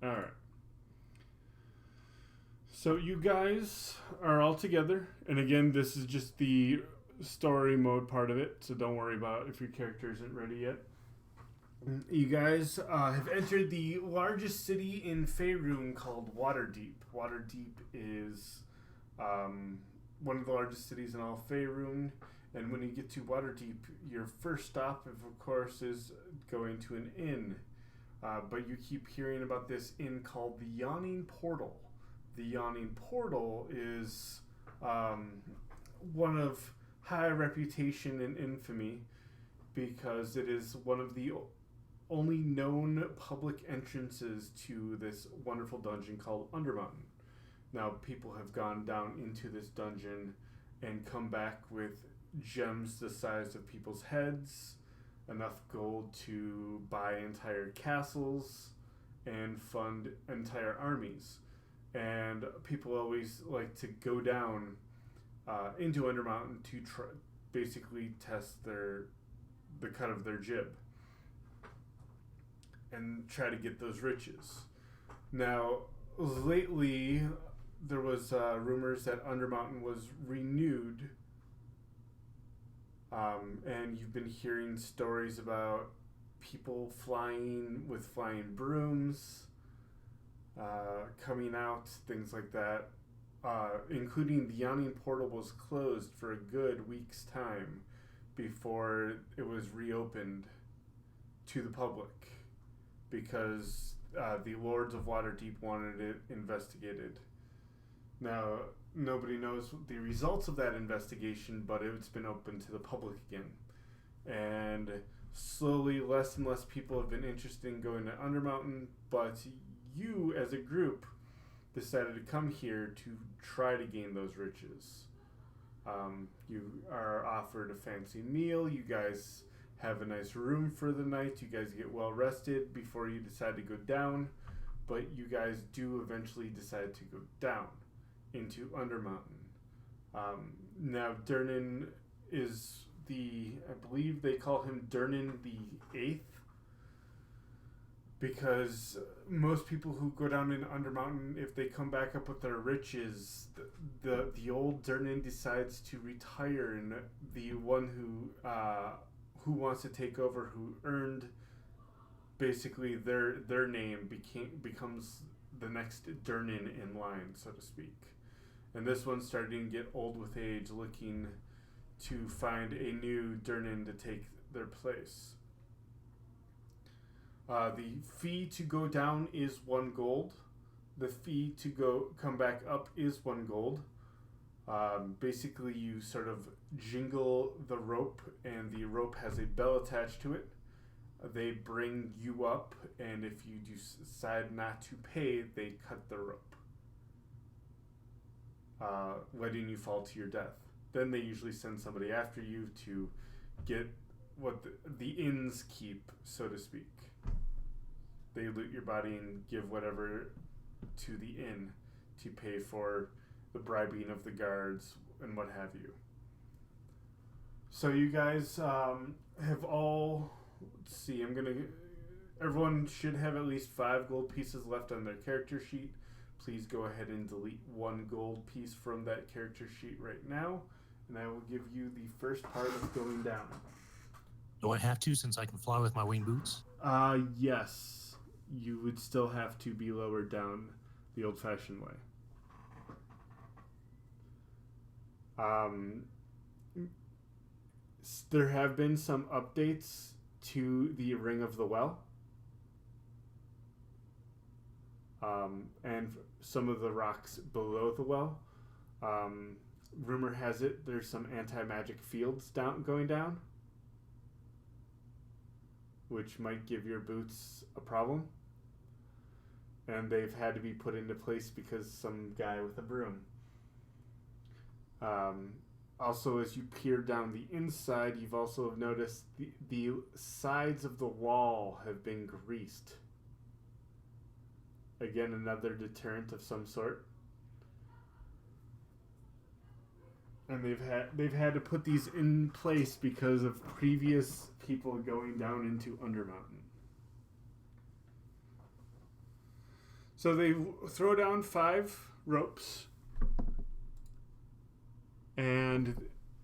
All right. So you guys are all together, and again, this is just the story mode part of it. So don't worry about if your character isn't ready yet. You guys have entered the largest city in Faerun called Waterdeep. Waterdeep is one of the largest cities in all Faerun, and when you get to Waterdeep, your first stop, of course, is going to an inn. But you keep hearing about this inn called the Yawning Portal. The Yawning Portal is one of high reputation and infamy because it is one of the only known public entrances to this wonderful dungeon called Undermountain. Now, people have gone down into this dungeon and come back with gems the size of people's heads, enough gold to buy entire castles and fund entire armies. And people always like to go down into Undermountain to basically test the cut of their jib and try to get those riches. Now, lately, there was rumors that Undermountain was renewed, and you've been hearing stories about people flying with flying brooms, coming out, things like that, including the Yawning Portal was closed for a good week's time before it was reopened to the public because the Lords of Waterdeep wanted it investigated. Now, nobody knows the results of that investigation, but it's been open to the public again. And slowly, less and less people have been interested in going to Undermountain, but you, as a group, decided to come here to try to gain those riches. You are offered a fancy meal. You guys have a nice room for the night. You guys get well rested before you decide to go down. But you guys do eventually decide to go down into Undermountain. Now, Durnan is I believe they call him Durnan the Eighth, because most people who go down in Undermountain, if they come back up with their riches, the old Durnan decides to retire, and the one who wants to take over, who earned basically their name, becomes the next Durnan in line, so to speak. And this one's starting to get old with age, looking to find a new Durnan to take their place. The fee to go down is 1 gold. The fee to come back up is 1 gold. Basically, you sort of jingle the rope, and the rope has a bell attached to it. They bring you up, and if you decide not to pay, they cut the rope, letting you fall to your death. Then they usually send somebody after you to get what the inns keep, so to speak. They loot your body and give whatever to the inn to pay for the bribing of the guards and what have you. So you guys have all, let's see, everyone should have at least 5 gold pieces left on their character sheet. Please go ahead and delete 1 gold piece from that character sheet right now, and I will give you the first part of going down. Do I have to, since I can fly with my wing boots? Yes. You would still have to be lowered down the old-fashioned way. There have been some updates to the Ring of the Well. And some of the rocks below the well. Rumor has it there's some anti-magic fields going down, which might give your boots a problem. And they've had to be put into place because some guy with a broom. Also, as you peer down the inside, you've also noticed the sides of the wall have been greased. Again, another deterrent of some sort. And they've had to put these in place because of previous people going down into Undermountain. So they throw down 5 ropes. And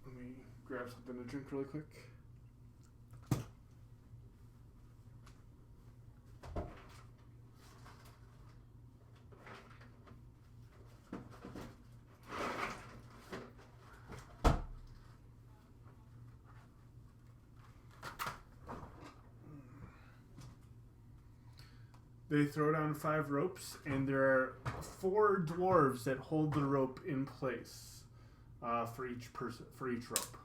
let me grab something to drink really quick. They throw down 5 ropes, and there are 4 dwarves that hold the rope in place for each person, for each rope.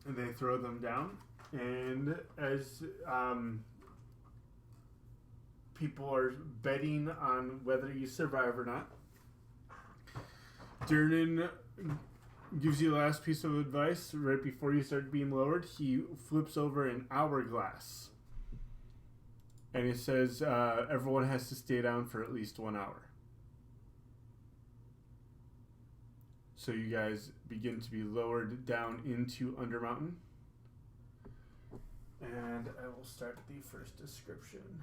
And they throw them down, and as people are betting on whether you survive or not, Durnan gives you the last piece of advice right before you start being lowered. He flips over an hourglass, and it says everyone has to stay down for at least 1 hour. So you guys begin to be lowered down into Undermountain. And I will start the first description.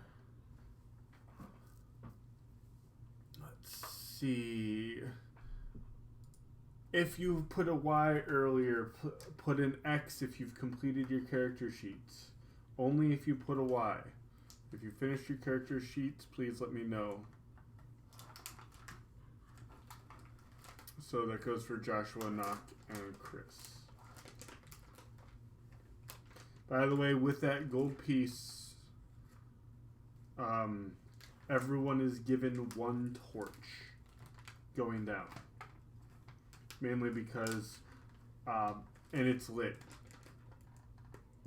Let's see. If you put a Y earlier, put an X if you've completed your character sheets. Only if you put a Y. If you finished your character sheets, please let me know. So that goes for Joshua, Knock, and Chris. By the way, with that gold piece, everyone is given 1 torch going down. Mainly because, and it's lit,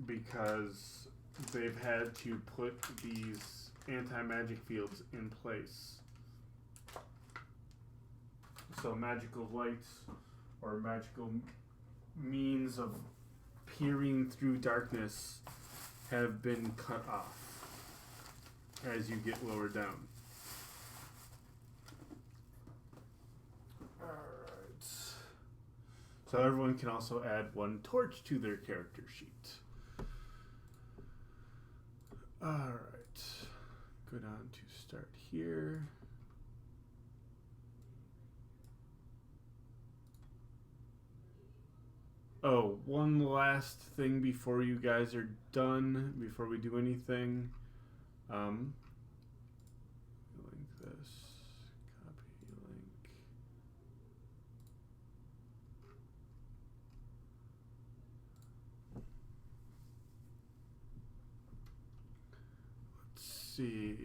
because they've had to put these anti-magic fields in place. So magical lights or magical means of peering through darkness have been cut off as you get lower down. Alright. So everyone can also add 1 torch to their character sheet. Alright. Go down to start here. Oh, one last thing before you guys are done, before we do anything. Link this. Copy link. Let's see.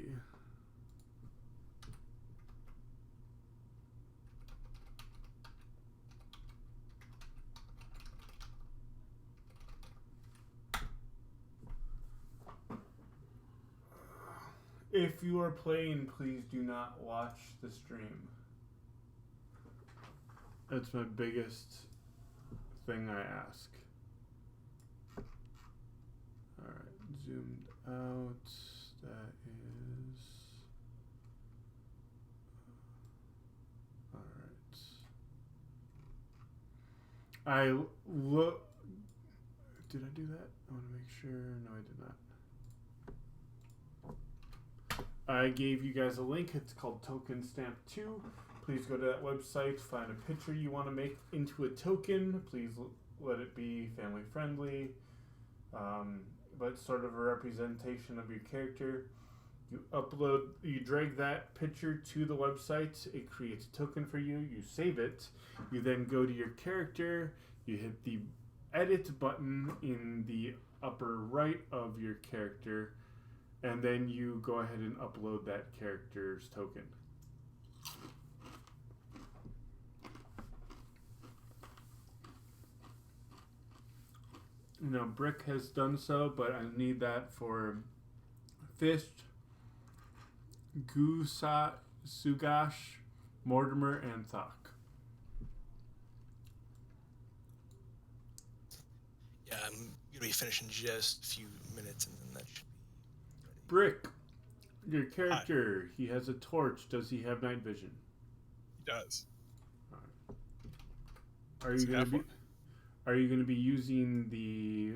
If you are playing, please do not watch the stream. That's my biggest thing I ask. Alright, zoomed out. That is... Alright. I look... Did I do that? I want to make sure. No, I did not. I gave you guys a link. It's called Token Stamp 2. Please go to that website, find a picture you want to make into a token. Please let it be family friendly, but sort of a representation of your character. You drag that picture to the website. It creates a token for you. You save it. You then go to your character. You hit the edit button in the upper right of your character. And then you go ahead and upload that character's token. Now, Brick has done so, but I need that for Fist, Sugash, Mortimer, and Thok. Yeah, I'm going to be finishing just a few minutes, and then that should be... Brick, your character, he has a torch. Does he have night vision? He does. Are you going to be... Are you going to be using the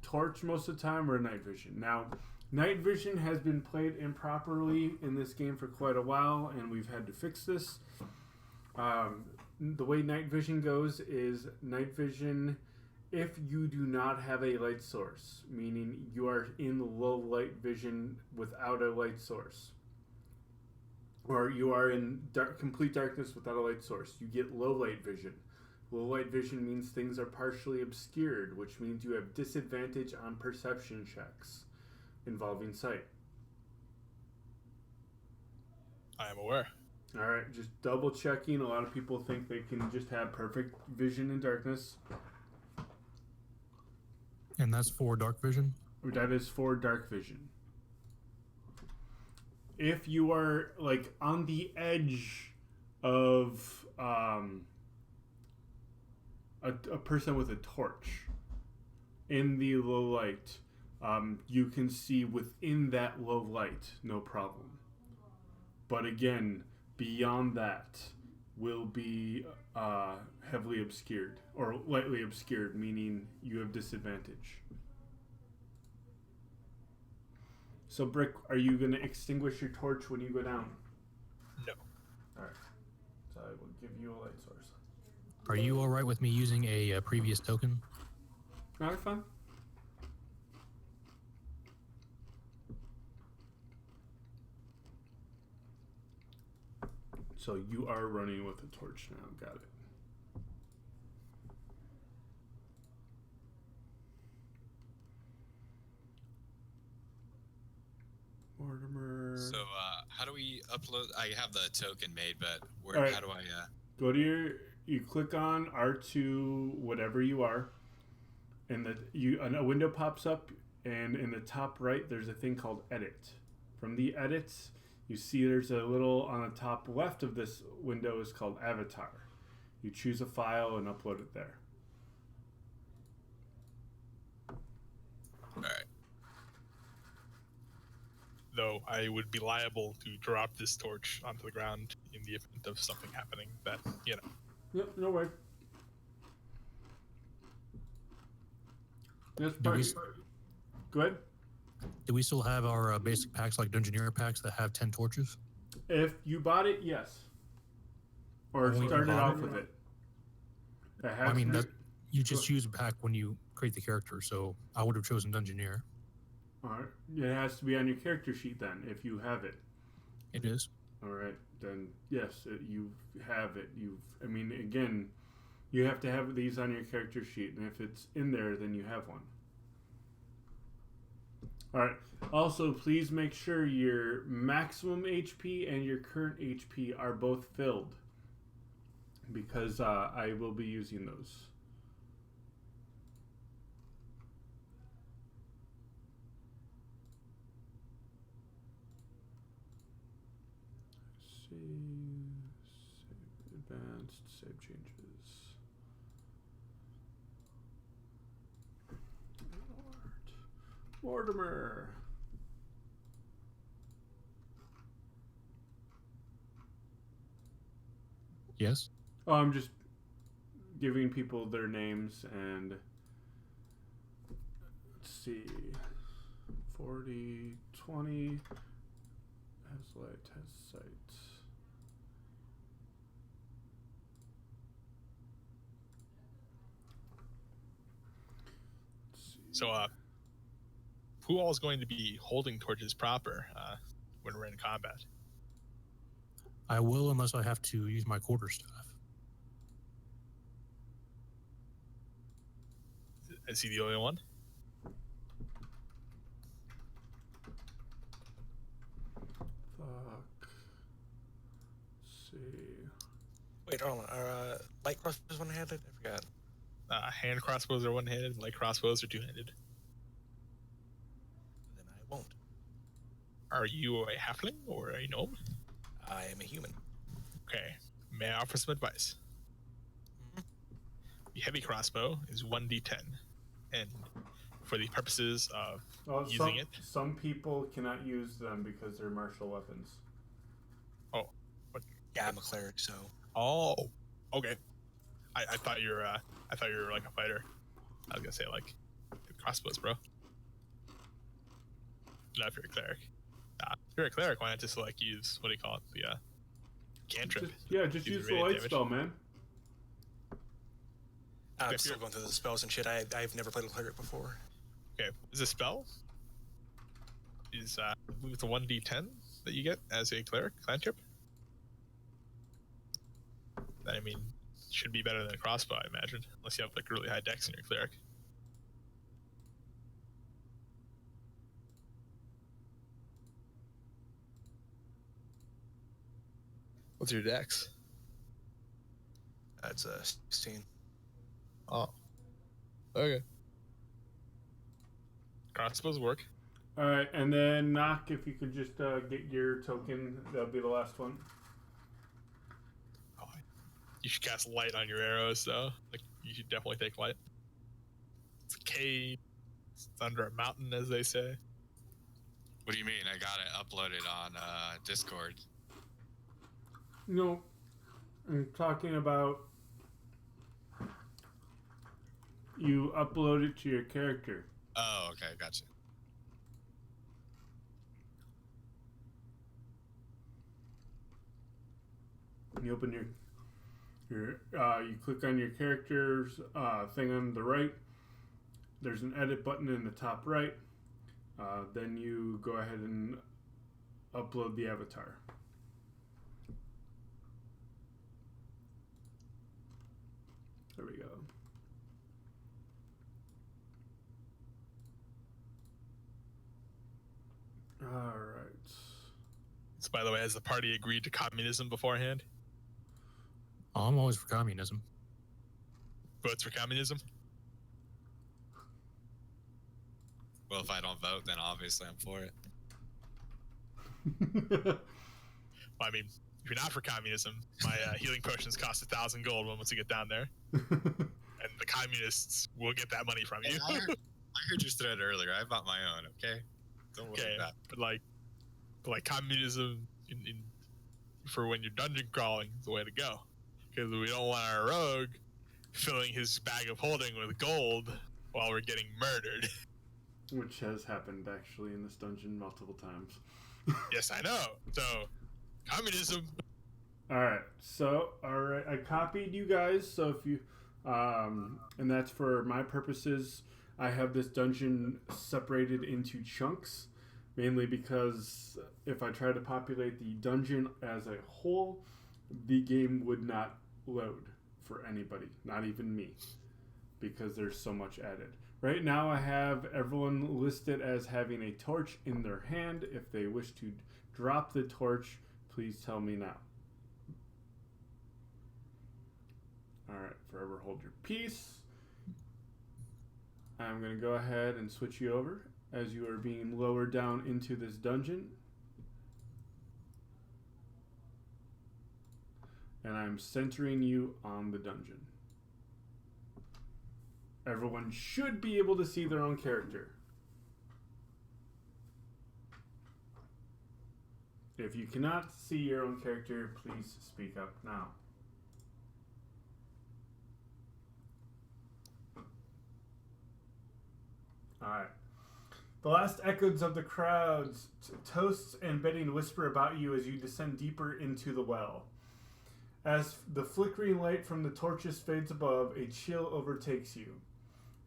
torch most of the time or night vision? Now, night vision has been played improperly in this game for quite a while, and we've had to fix this. The way night vision goes is night vision if you do not have a light source, meaning you are in low light vision without a light source, or you are in complete darkness without a light source, you get low light vision. Low light vision means things are partially obscured, which means you have disadvantage on perception checks involving sight. I am aware. All right, just double checking. A lot of people think they can just have perfect vision in darkness. And that's for dark vision? That is for dark vision. If you are like on the edge of a person with a torch in the low light, you can see within that low light, no problem. But again, beyond that will be heavily obscured or lightly obscured, meaning you have disadvantage. So, Brick, are you going to extinguish your torch when you go down? No. All right. So I will give you a light source. Are you all right with me using a previous token? All right, fine. So you are running with a torch now. Got it. Mortimer. So, how do we upload? I have the token made, but where? All right. How do I? Go to you click on R2, whatever you are, and a window pops up, and in the top right, there's a thing called Edit. From the edits, you see there's a little on the top left of this window is called Avatar. You choose a file and upload it there. All right. Though I would be liable to drop this torch onto the ground in the event of something happening that, you know. Yep, no way. That's Do we, Go ahead. do we still have our basic packs like Dungeoneer packs that have 10 torches? If you bought it, yes. Or Only started bought off it? with it. I mean, that you just use a pack when you create the character, so I would have chosen Dungeoneer. Alright. It has to be on your character sheet then, if you have it. It is. Alright, then yes, you have it. I mean, again, you have to have these on your character sheet, and if it's in there, then you have one. Alright, also, please make sure your maximum HP and your current HP are both filled, because I will be using those. Save advanced, save changes. Mortimer. Yes? Oh, I'm just giving people their names and let's see. 40, 20 has light, has sight. So, who all is going to be holding torches proper when we're in combat? I will, unless I have to use my quarterstaff. Is he the only one? Fuck. Let's see. Wait, hold on. Are light crossbows one-handed? I forgot. Hand crossbows are one-handed, light crossbows are two-handed. Then I won't. Are you a halfling or a gnome? I am a human. Okay. May I offer some advice? Mhm. The heavy crossbow is 1d10, and for the purposes of using it, Some people cannot use them because they're martial weapons. Yeah, I'm a cleric, so. Oh, okay. I thought you were like a fighter. I was gonna say like crossbows, bro. Not if you're a cleric. If you're a cleric, why not just like use what do you call it? The cantrip. Just use the light spell, man. I'm still going through the spells and shit. I've never played a cleric before. Okay, is a spell? Is with the 1d10 that you get as a cleric cantrip? I mean, should be better than a crossbow, I imagine, unless you have like really high dex in your cleric. What's your dex? That's 16. Oh, okay. Crossbows work. All right, and then Knock, if you could just get your token, that'll be the last one. Oh, you should cast light on your arrows, though. Like you should definitely take light. It's a cave. It's under a mountain, as they say. What do you mean? I got it uploaded on Discord. No, I'm talking about you upload it to your character. Oh, okay, gotcha. You open your you click on your character's thing on the right. There's an edit button in the top right. Then you go ahead and upload the avatar. There we go. All right. So, by the way, has the party agreed to communism beforehand? Oh, I'm always for communism. Votes for communism? Well, if I don't vote, then obviously I'm for it. Well, I mean, if you're not for communism, my healing potions cost 1,000 gold once you get down there. And the communists will get that money from you. Hey, I heard your thread earlier. I bought my own, okay? Don't worry about it. But like communism for when you're dungeon crawling is the way to go. Because we don't want our rogue filling his bag of holding with gold while we're getting murdered. Which has happened actually in this dungeon multiple times. Yes, I know. So, communism. Alright, I copied you guys, so if you, and that's for my purposes. I have this dungeon separated into chunks, mainly because if I try to populate the dungeon as a whole, the game would not load for anybody, not even me, because there's so much added. Right now I have everyone listed as having a torch in their hand. If they wish to drop the torch, please tell me now. Alright, forever hold your peace. I'm going to go ahead and switch you over as you are being lowered down into this dungeon. And I'm centering you on the dungeon. Everyone should be able to see their own character. If you cannot see your own character, please speak up now. Alright. The last echoes of the crowd's toasts and bidding whisper about you as you descend deeper into the well. As the flickering light from the torches fades above, a chill overtakes you,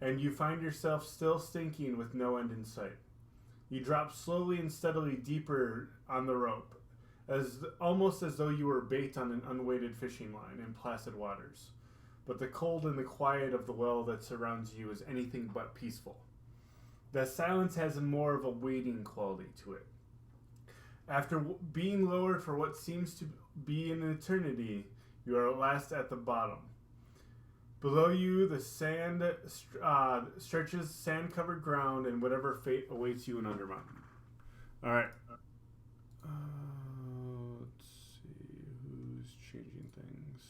and you find yourself still stinking with no end in sight. You drop slowly and steadily deeper on the rope, almost as though you were bait on an unweighted fishing line in placid waters. But the cold and the quiet of the well that surrounds you is anything but peaceful. The silence has more of a waiting quality to it. After being lowered for what seems to be an eternity, you are at last at the bottom. Below you, the sand stretches sand-covered ground, and whatever fate awaits you in Undermountain. All right. Let's see who's changing things.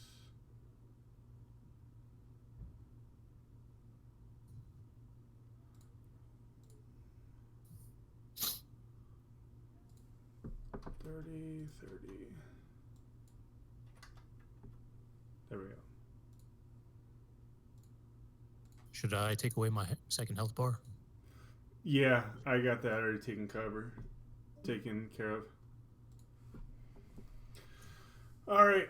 $30. There we go. Should I take away my second health bar? Yeah, I got that already taken care of. All right,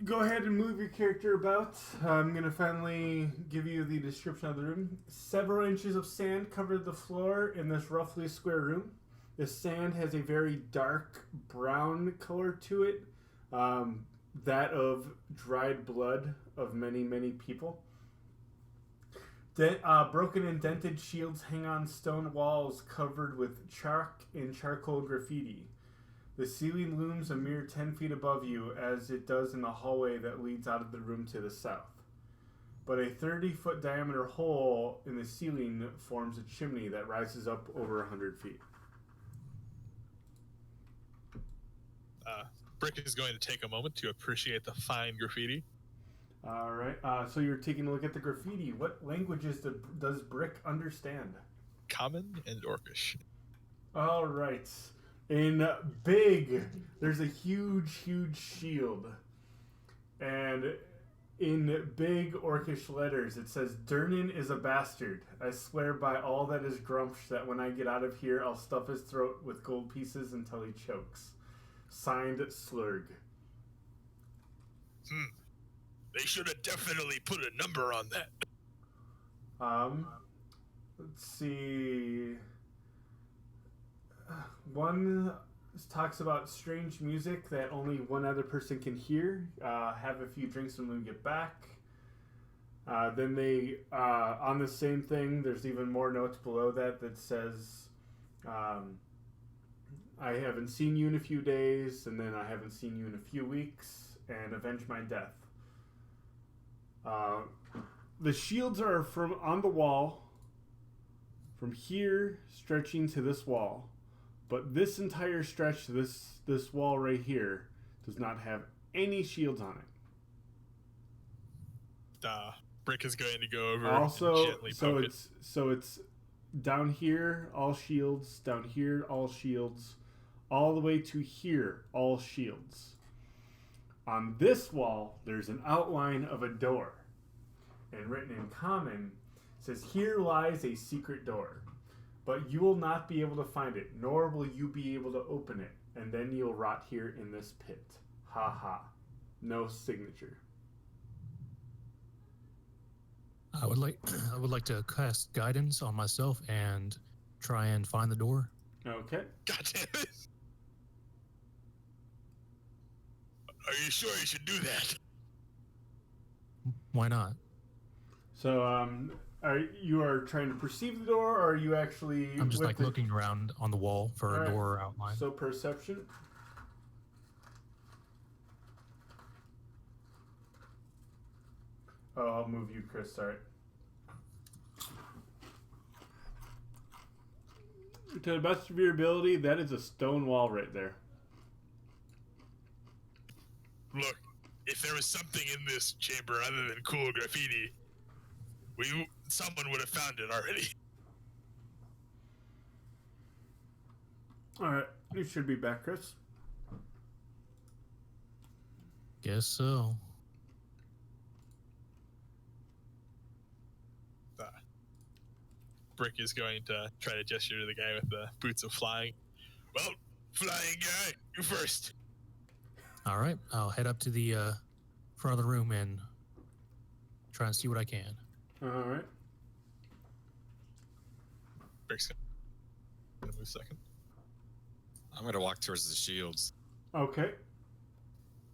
go ahead and move your character about. I'm gonna finally give you the description of the room. Several inches of sand covered the floor in this roughly square room. The sand has a very dark brown color to it, that of dried blood of many, many people. Broken and dented shields hang on stone walls covered with chalk and charcoal graffiti. The ceiling looms a mere 10 feet above you, as it does in the hallway that leads out of the room to the south. But a 30-foot diameter hole in the ceiling forms a chimney that rises up over 100 feet. Brick is going to take a moment to appreciate the fine graffiti. All right. So you're taking a look at the graffiti. What languages does Brick understand? Common and Orcish. All right. In big, there's a huge, huge shield. And in big Orcish letters, it says, Durnan is a bastard. I swear by all that is Grumpsh that when I get out of here, I'll stuff his throat with gold pieces until he chokes. Signed, Slurg. They should have definitely put a number on that. Let's see. One talks about strange music that only one other person can hear. Have a few drinks when we get back. Then they, on the same thing, there's even more notes below that says, I haven't seen you in a few days, and then I haven't seen you in a few weeks, and avenge my death. The shields are from on the wall, from here stretching to this wall, but this entire stretch, this wall right here, does not have any shields on it. Brick is going to go over Also, and gently poke it. so it's down here, all shields, down here, all shields, all the way to here, all shields. On this wall, there's an outline of a door. And written in common, it says, Here lies a secret door, but you will not be able to find it, nor will you be able to open it, and then you'll rot here in this pit. Ha ha. No signature. I would like to cast guidance on myself and try and find the door. Okay. God damn it. Are you sure you should do that? Why not? So, you are trying to perceive the door, or are you actually... I'm just looking around on the wall for a door outline. So perception. Oh, I'll move you, Chris. Sorry. To the best of your ability, that is a stone wall right there. Look, if there was something in this chamber other than cool graffiti, someone would have found it already. All right, you should be back, Chris. Guess so. Brick is going to try to gesture to the guy with the boots of flying. Well, flying guy, you first. All right, I'll head up to the front of the room and try and see what I can. All right. Brick's going to move second. I'm going to walk towards the shields. Okay.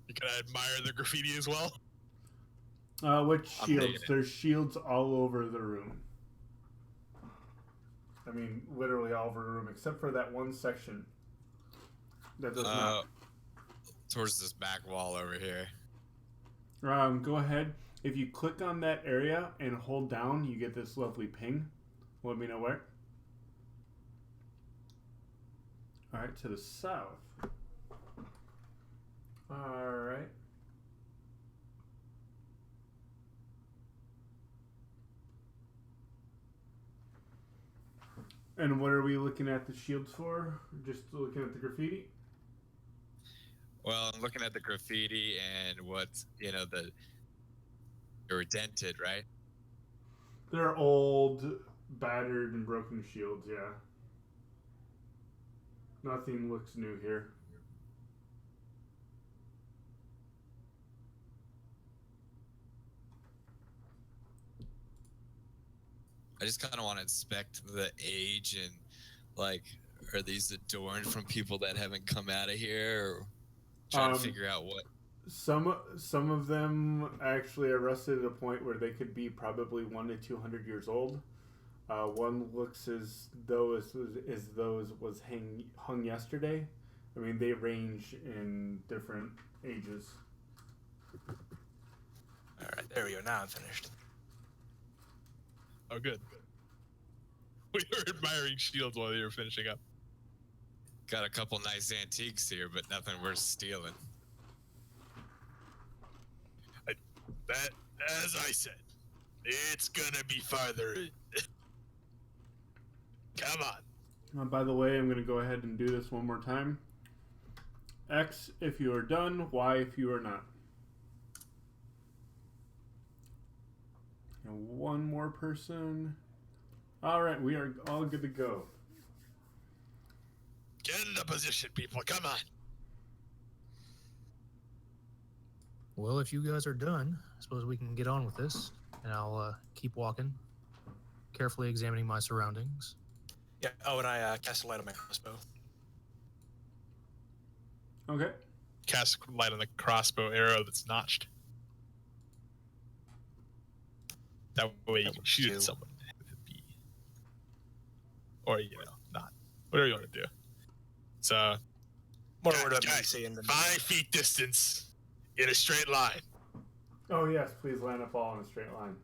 You can admire the graffiti as well. Which shields? There's shields all over the room. I mean, literally all over the room, except for that one section. That does not. Towards this back wall over here. Go ahead. If you click on that area and hold down, you get this lovely ping. Let me know where. All right, to the south. All right. And what are we looking at the shields for? Just looking at the graffiti? Well, I'm looking at the graffiti and what's, They were dented, right? They're old, battered, and broken shields, yeah. Nothing looks new here. I just kind of want to inspect the age and, like, are these adorned from people that haven't come out of here? Or trying to figure out what. Some of them actually are rusted at a point where they could be probably 100 to 200 years old. One looks as though it was hung yesterday. I mean, they range in different ages. All right, there we go. Now I'm finished. Oh, good. We were admiring shields while you were finishing up. Got a couple nice antiques here, but nothing worth stealing. That, as I said, it's gonna be farther in. Come on. By the way, I'm going to go ahead and do this one more time. X if you are done, Y if you are not. And one more person. All right, we are all good to go. Get into position, people. Come on. Well, if you guys are done, I suppose we can get on with this, and I'll keep walking, carefully examining my surroundings. Yeah. Oh, and I cast a light on my crossbow. Okay. Cast light on the crossbow arrow that's notched. That way you can shoot at someone. Or, not. Whatever you want to do. So, guys, 5 feet distance in a straight line. Oh yes, please line up all in a straight line.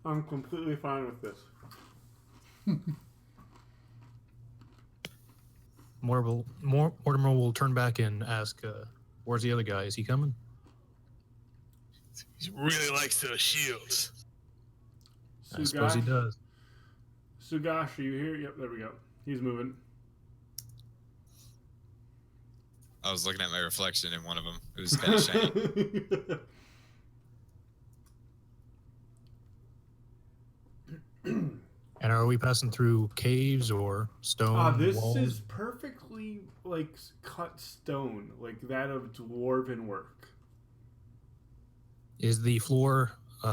I'm completely fine with this. Mortimer will turn back and ask, where's the other guy? Is he coming? He really likes those shields. I suppose he does. Sugash, are you here? Yep, there we go. He's moving. I was looking at my reflection in one of them. It was kind of shiny. And are we passing through caves or stone This walls? is perfectly cut stone, like that of dwarven work. Is the floor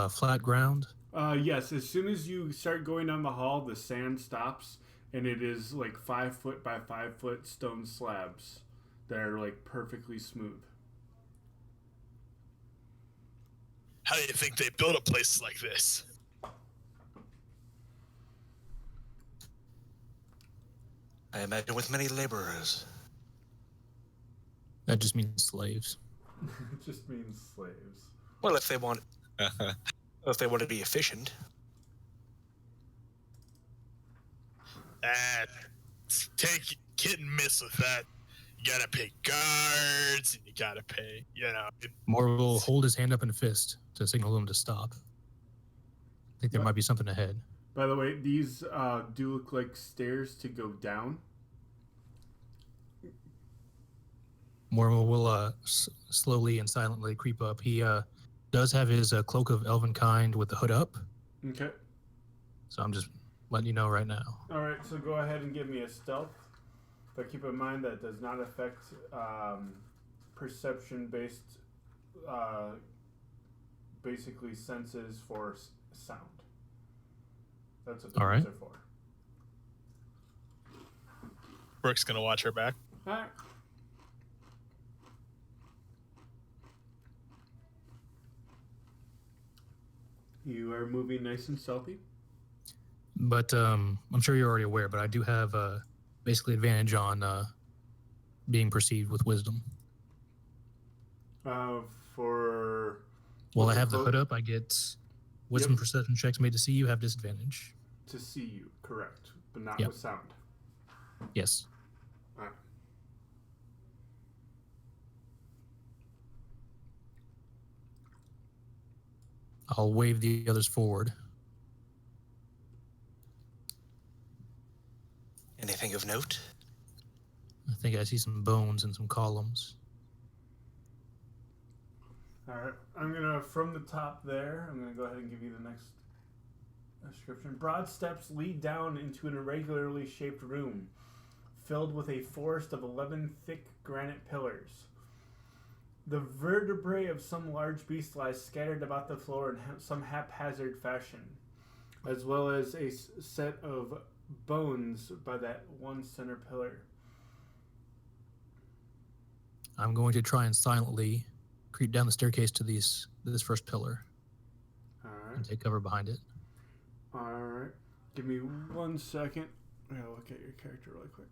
flat ground? Yes, as soon as you start going down the hall, the sand stops, and it is 5 foot by 5 foot stone slabs that are perfectly smooth. How do you think they build a place like this? I imagine with many laborers. That just means slaves. It just means slaves. Well, if they want to be efficient. Take hit and miss with that. You gotta pay guards, and you gotta pay, Moore will hold his hand up in a fist to signal them to stop. I think there might be something ahead. By the way, these do look like stairs to go down. Moore will slowly and silently creep up. He does have his cloak of elven kind with the hood up. Okay. So I'm just letting you know right now. All right, so go ahead and give me a stealth. But keep in mind that does not affect perception-based, basically senses for sound. That's what those are for. Brooke's gonna watch her back. All right. You are moving nice and stealthy. But I'm sure you're already aware, but I do have basically advantage on being perceived with wisdom. For... Well, I have the hood up. I get wisdom perception checks made to see you have disadvantage. To see you, correct. But not with sound. Yes. All right. I'll wave the others forward. Anything of note? think I see some bones and some columns. All right, I'm gonna from the top there. I'm gonna go ahead and give you the next description. Broad steps lead down into an irregularly shaped room, filled with a forest of 11 thick granite pillars. The vertebrae of some large beast lies scattered about the floor in some haphazard fashion, as well as a set of bones by that one center pillar. I'm going to try and silently creep down the staircase to this first pillar All right. and take cover behind it. All right. Give me 1 second. I'm gonna look at your character really quick.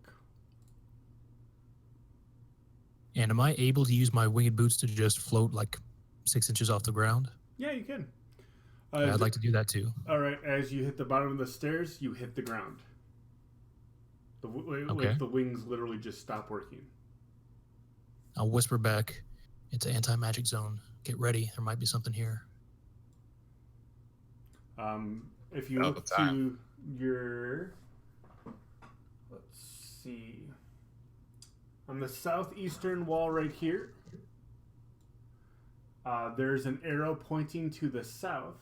And am I able to use my winged boots to just float like 6 inches off the ground? Yeah, you can. I'd like to do that too. All right. As you hit the bottom of the stairs, you hit the ground. Okay. Like the wings literally just stop working. I'll whisper back, "It's an anti-magic zone. Get ready. There might be something here." If you All look the time. to your, let's see, on the southeastern wall right here, there's an arrow pointing to the south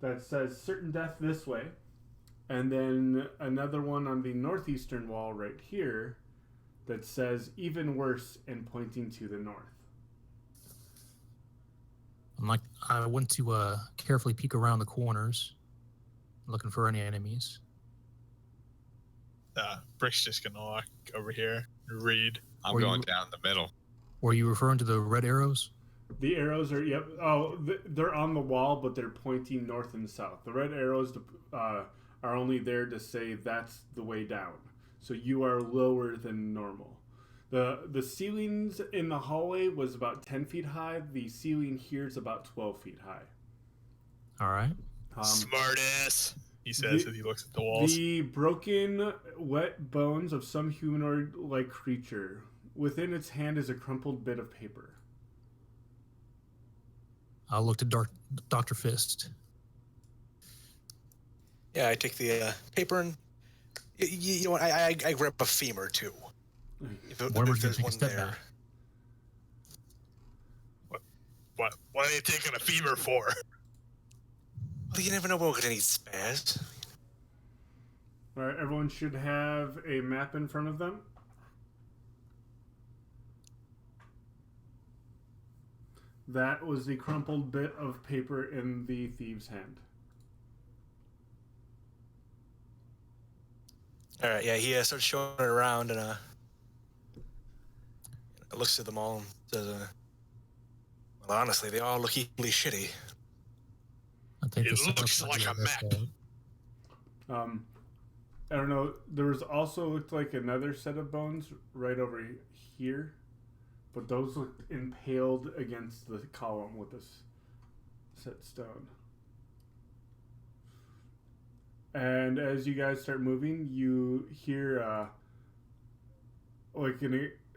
that says certain death this way. And then another one on the northeastern wall right here that says even worse and pointing to the north. I want to carefully peek around the corners, looking for any enemies. Brick's just gonna walk over here and read. I'm Or going you- down the middle. Were you referring to the red arrows? The arrows are, yep. Oh, they're on the wall, but they're pointing north and south. The red arrows are only there to say that's the way down. So you are lower than normal. The ceilings in the hallway was about 10 feet high. The ceiling here is about 12 feet high. All right. Smartass, he says as he looks at the walls. The broken, wet bones of some humanoid-like creature. Within its hand is a crumpled bit of paper. I'll look to Dr. Fist. Yeah, I take the paper and you know what? I grab a femur too. If Mortimer's gonna there's take a one step there. back. What are you taking a femur for? Well, you never know when we're gonna need spares. All right, everyone should have a map in front of them. That was the crumpled bit of paper in the thief's hand. All right, yeah, he starts showing it around and looks at them all and says, "Well, honestly, they all look equally shitty." I think It this looks sounds like a the best map. way. I don't know. There was also looked like another set of bones right over here, but those looked impaled against the column with this set stone. And as you guys start moving, you hear like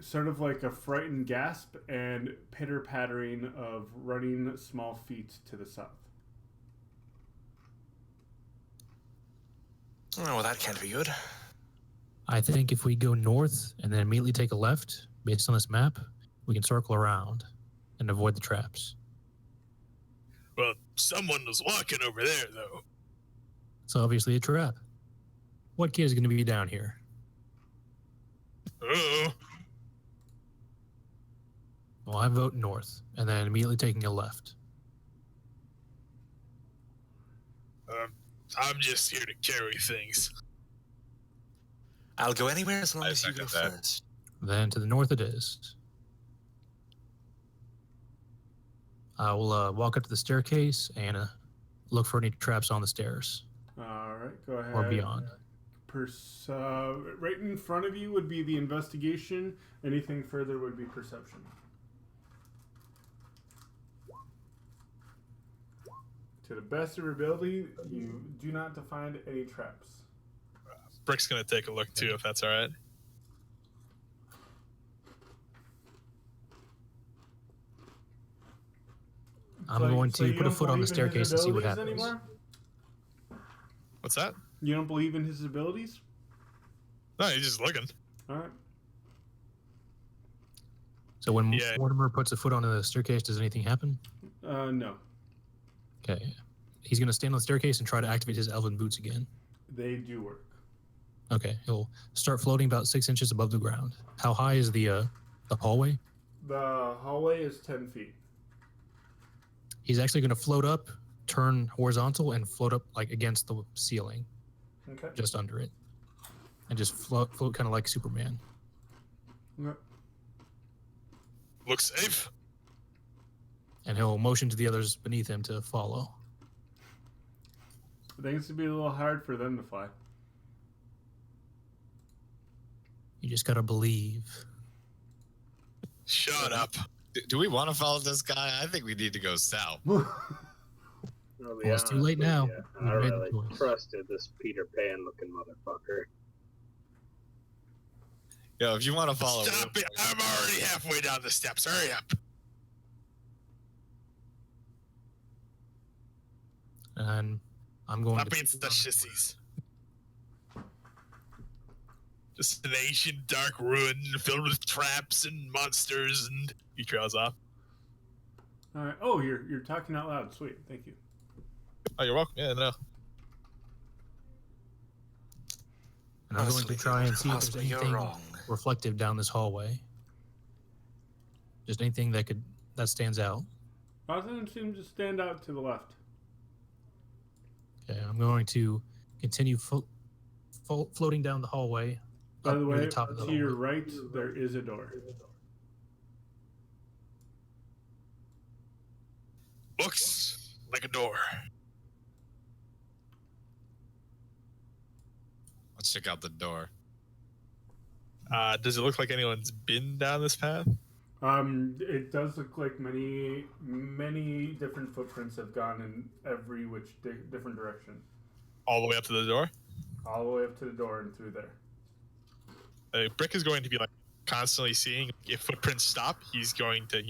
sort of like a frightened gasp and pitter pattering of running small feet to the south. Oh, well, that can't be good. I think if we go north and then immediately take a left, based on this map, we can circle around and avoid the traps. Well, someone was walking over there, though. It's obviously a trap. What kid is going to be down here? Oh, Well, I vote north and then immediately taking a left. I'm just here to carry things. I'll go anywhere as long I as you go second that. first. Then to the north it is. I will walk up to the staircase and look for any traps on the stairs All right, go ahead. or beyond. Right in front of you would be the investigation. Anything further would be perception. To the best of your ability, you do not find any traps. Brick's gonna take a look too, if that's all right. I'm So- going so to you put a don't foot on the believe in his staircase and see what abilities happens. anymore? What's that? You don't believe in his abilities? No, he's just looking. All right. So when Yeah. Mortimer puts a foot on the staircase, does anything happen? No. Okay. He's going to stand on the staircase and try to activate his elven boots again. They do work. Okay. He'll start floating about 6 inches above the ground. How high is the hallway? The hallway is 10 feet. He's actually going to float up, turn horizontal, and float up like against the ceiling, Okay. just under it, and just float kind of like Superman. Okay. Looks safe. And he'll motion to the others beneath him to follow. I think it's going to be a little hard for them to fly. You just got to believe. Shut up. Do we want to follow this guy? I think we need to go south. I'll be Well, it's too honest late with now. ya, We I made the really choice. trusted this Peter Pan looking motherfucker. Yo, if you want to follow, Stop it. I'm already halfway down the steps. Hurry up. And I'm going Stop to... being such sissies. Just an ancient dark ruin filled with traps and monsters, and he trails off. All right. Oh, you're talking out loud. Sweet. Thank you. Oh, you're welcome. Yeah, no. And I'm going to try and see if there's Possibly you're anything wrong. reflective down this hallway. Just anything that stands out. Nothing seems to stand out to the left. Okay, I'm going to continue floating down the hallway. By up the near way, top of the to your hallway. right, there is a door. Looks like a door. let's check out the door. Does it look like anyone's been down this path? It does look like many different footprints have gone in every different direction. All the way up to the door? All the way up to the door and through there. Brick is going to be like constantly seeing if footprints stop. He's going to,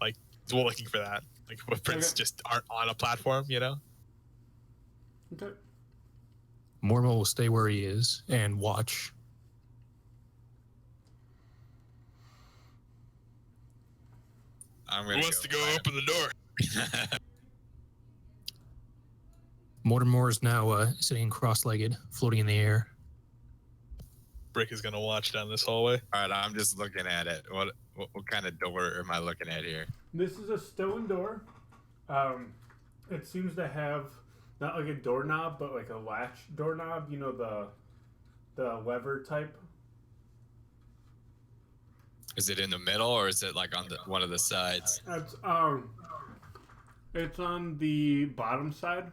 like, he's looking for that. Like footprints Okay. just aren't on a platform, Okay. Mormon will stay where he is and watch. I'm Who gonna wants to go find open the door? him. Mortimer is now sitting cross-legged, floating in the air. Brick is going to watch down this hallway. All right, I'm just looking at it. What kind of door am I looking at here? This is a stone door. It seems to have not like a doorknob, but like a latch doorknob. You know, the lever type. Is it in the middle or is it like on one of the sides? It's on the bottom side,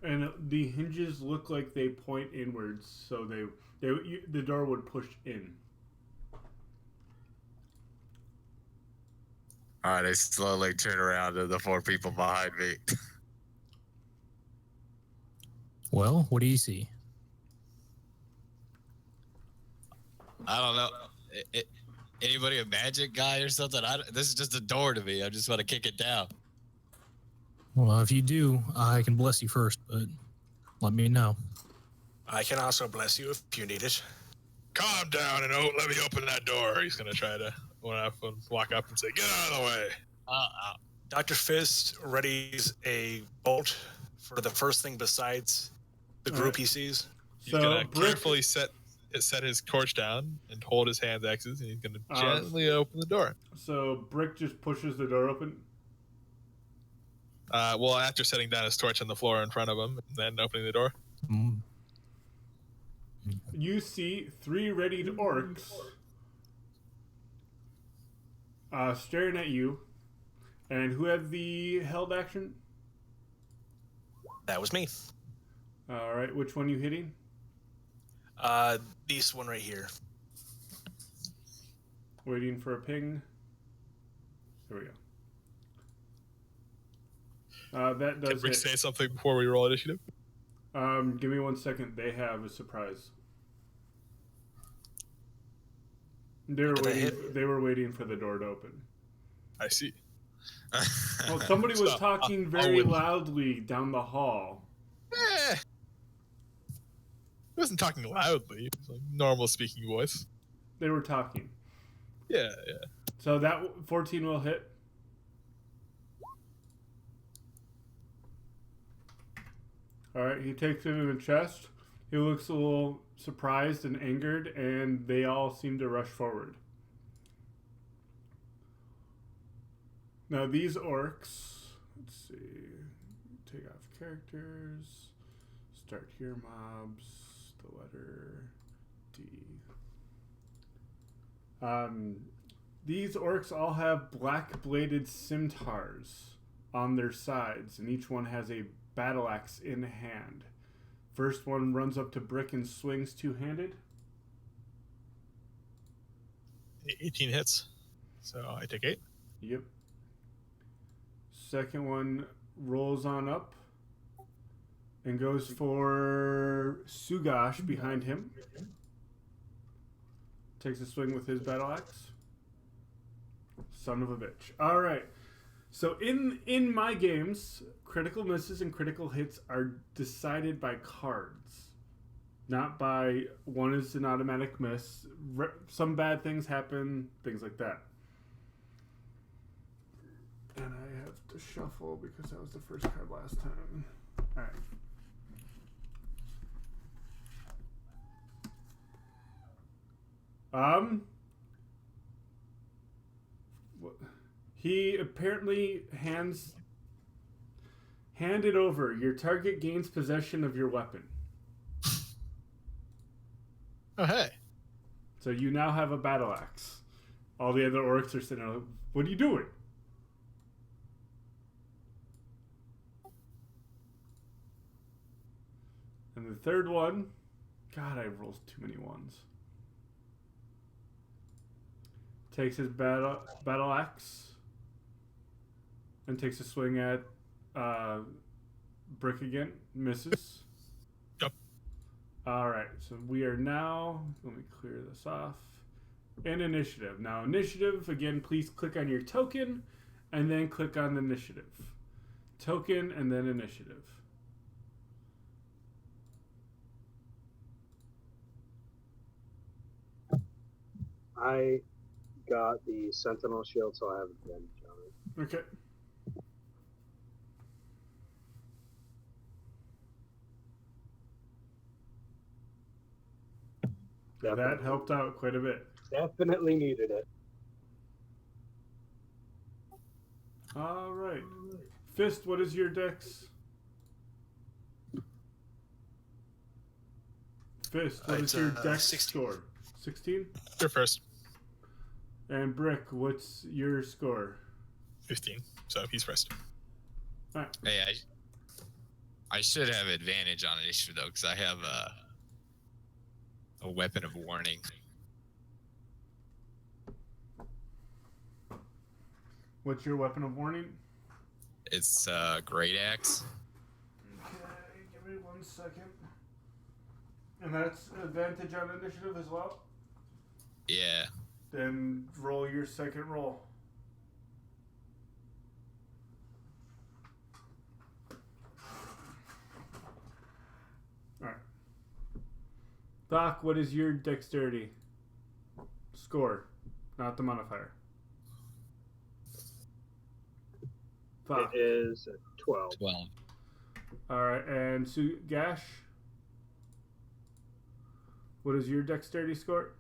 and the hinges look like they point inwards, so the door would push in. All right, I slowly turn around to the four people behind me. Well, what do you see? I don't know. Anybody a magic guy or something? This is just a door to me. I just want to kick it down. Well, if you do, I can bless you first, but let me know. I can also bless you if you need it. Calm down and let me open that door. He's going to try to walk up and say, get out of the way. Dr. Fist readies a bolt for the first thing besides the group he sees. He's So going to Brick- carefully set his torch down and hold his hand X's, and he's going to gently open the door. So Brick just pushes the door open. Well, after setting down his torch on the floor in front of him and then opening the door. Mm. You see 3 readied orcs staring at you. And who had the held action? That was me. All right, which one you hitting? This one right here. Waiting for a ping. There we go. That Can does Rick hit. say something before we roll initiative? Give me 1 second. They have a surprise. They were Did I waiting. hit? They were waiting for the door to open. I see. Well, somebody was Stop. talking I'll very win. loudly down the hall. He wasn't talking loudly. It was like normal speaking voice. They were talking. Yeah. So that 14 will hit. All right, he takes it in the chest. He looks a little surprised and angered, and they all seem to rush forward. Now these orcs, let's see, take off characters, start here mobs, the letter D. These orcs all have black-bladed scimitars on their sides, and each one has a battle axe in hand. First one runs up to Brick and swings two-handed. 18 hits. So I take 8. Yep. Second one rolls on up and goes for Sugash behind him. Takes a swing with his battle axe. Son of a bitch. All right. So in my games, critical misses and critical hits are decided by cards, not by one is an automatic miss. Some bad things happen, things like that. And I have to shuffle because that was the first card last time. All right. He apparently handed over. Your target gains possession of your weapon. Oh, hey. So you now have a battle axe. All the other orcs are sitting there. What are you doing? And the third one, God, I rolled too many ones. Takes his battle axe and takes a swing at Brick again. Misses. Yep. All right, so we are now. Let me clear this off. In initiative. Now, initiative again. Please click on your token, and then click on the initiative. Token and then initiative. I got the Sentinel Shield, so I have advantage on it. Okay. Yeah, that helped out quite a bit. Definitely needed it. All right. Fist, what is your dex? Fist, what is your dex 16. score? 16? You're first. And Brick, what's your score? 15. So he's first. All right. Hey, I should have advantage on initiative though, because I have a weapon of warning. What's your weapon of warning? It's great axe. Okay, give me 1 second. And that's advantage on initiative as well? Yeah. Then roll your second roll. Alright. Doc, what is your dexterity score? Not the modifier. Doc. It is 12. 12. Alright, and Gash? What is your dexterity score?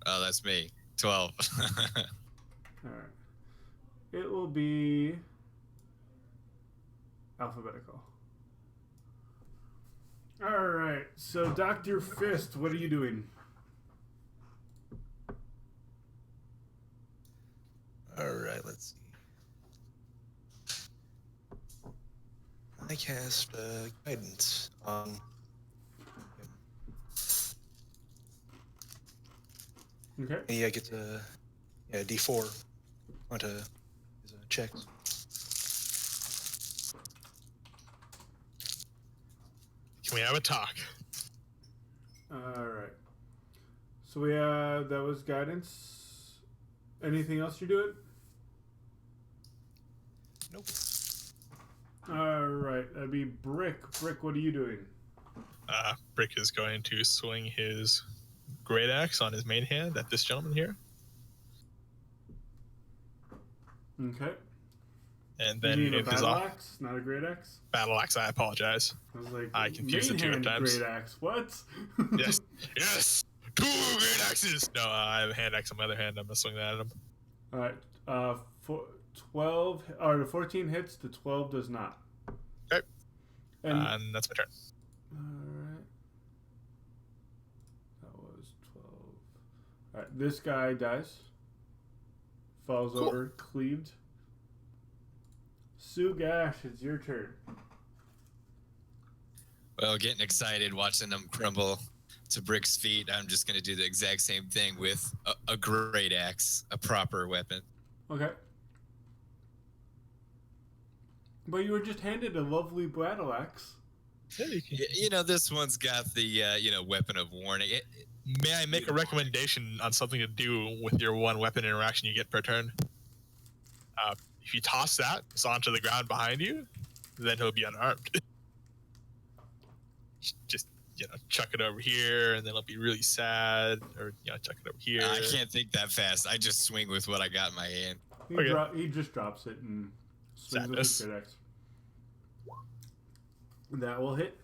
Oh, that's me. 12. Alright. It will be alphabetical. Alright, so Dr. Fist, what are you doing? Alright, let's see. I cast guidance on him. Okay. Yeah, I get D4 onto his checks. Can we have a talk? Alright. So we that was guidance. Anything else you're doing? Nope. Alright, that'd be Brick. Brick, what are you doing? Brick is going to swing his great axe on his main hand at this gentleman here. Okay. And You then mean a if his battle axe, not a great axe? battle axe, I apologize. I was like, I confused the main two at hand times. great axe. What? Yes, yes, 2 great axes. No, I have a hand axe on my other hand. I'm gonna swing that at him. All right. 12 or 14 hits. The 12 does not. Okay. And And that's my turn. all right. That was 12. All right. This guy dies. Falls Cool. over, cleaved. Sugash, it's your turn. Well, getting excited watching them crumble to Brick's feet, I'm just going to do the exact same thing with a great axe, a proper weapon. Okay. But you were just handed a lovely battle axe. Yeah, you can. You know, this one's got the, weapon of warning. May I make a recommendation on something to do with your one weapon interaction you get per turn? If you toss that onto the ground behind you, then he'll be unarmed. Just, chuck it over here, and then he'll be really sad, or, chuck it over here. I can't think that fast. I just swing with what I got in my hand. He just drops it and swings with his great axe. That will hit.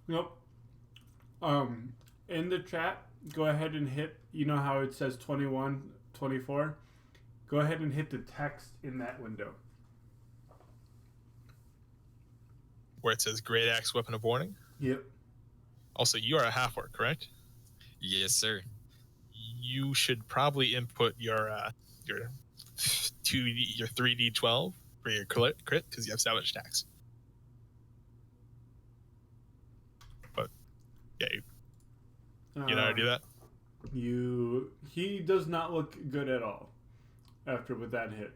Nope. In the chat, go ahead and hit, you know how it says 21, 24? Go ahead and hit the text in that window. Where it says great axe weapon of warning. Yep. Also, you are a half orc, correct? Yes, sir. You should probably input your 3d12 for your crit because you have salvage attacks. But yeah, you know how to do that. He does not look good at all after with that hit.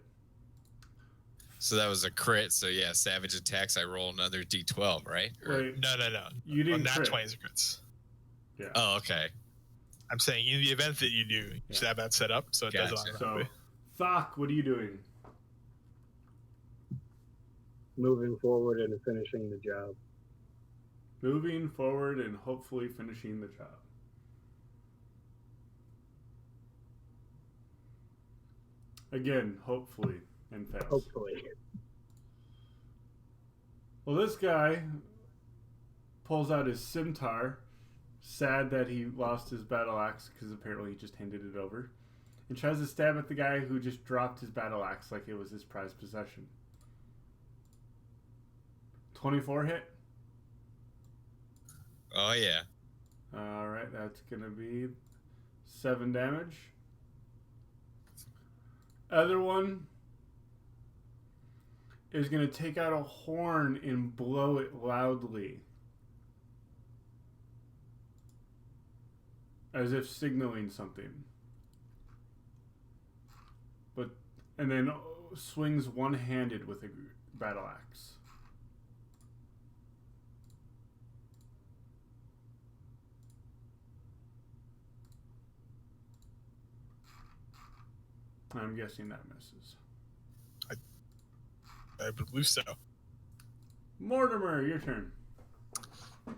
So that was a crit. So yeah, savage attacks. I roll another d12, right? Wait, No. you didn't Nat crit. 20 is crits. Yeah. Oh, okay. I'm saying in the event that you do, you should have that set up so it does it Gotcha. automatically. So, Thok, what are you doing? Moving forward and finishing the job. Moving forward and hopefully finishing the job. Again, hopefully, and fails. Hopefully. Well, this guy pulls out his scimitar, sad that he lost his battle axe because apparently he just handed it over, and tries to stab at the guy who just dropped his battle axe like it was his prized possession. 24 hit. Oh yeah. All right, that's gonna be 7 damage. Other one is gonna take out a horn and blow it loudly, as if signaling something. And then swings one-handed with a battle axe. I'm guessing that misses. I believe so. Mortimer, your turn.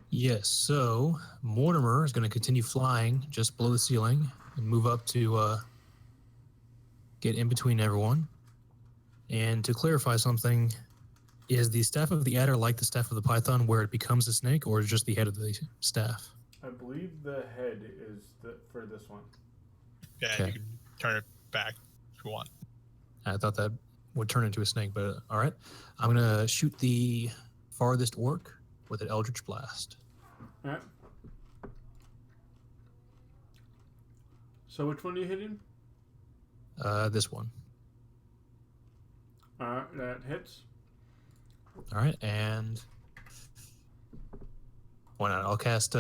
Yes, so Mortimer is going to continue flying just below the ceiling and move up to get in between everyone. And to clarify something, is the staff of the adder like the staff of the python where it becomes a snake, or is just the head of the staff? I believe the head is for this one. Yeah, Okay. you can turn it back if you want. I thought that would turn into a snake, but all right. I'm going to shoot the farthest orc with an Eldritch Blast. All right. So which one are you hitting? This one. All right, that hits. All right, and why not? I'll cast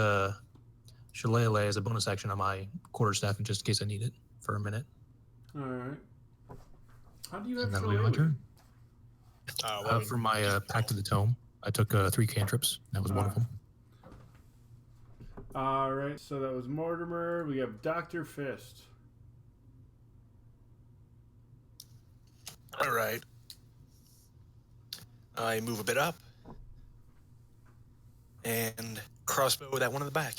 Shillelagh as a bonus action on my quarterstaff in just in case I need it for a minute. All right. How do you have And that'll be my Shillelagh? turn. Well, For my Pact of the Tome, I took 3 cantrips. That was one of them. All right, so that was Mortimer. We have Dr. Fist. All right. I move a bit up and crossbow that one in the back.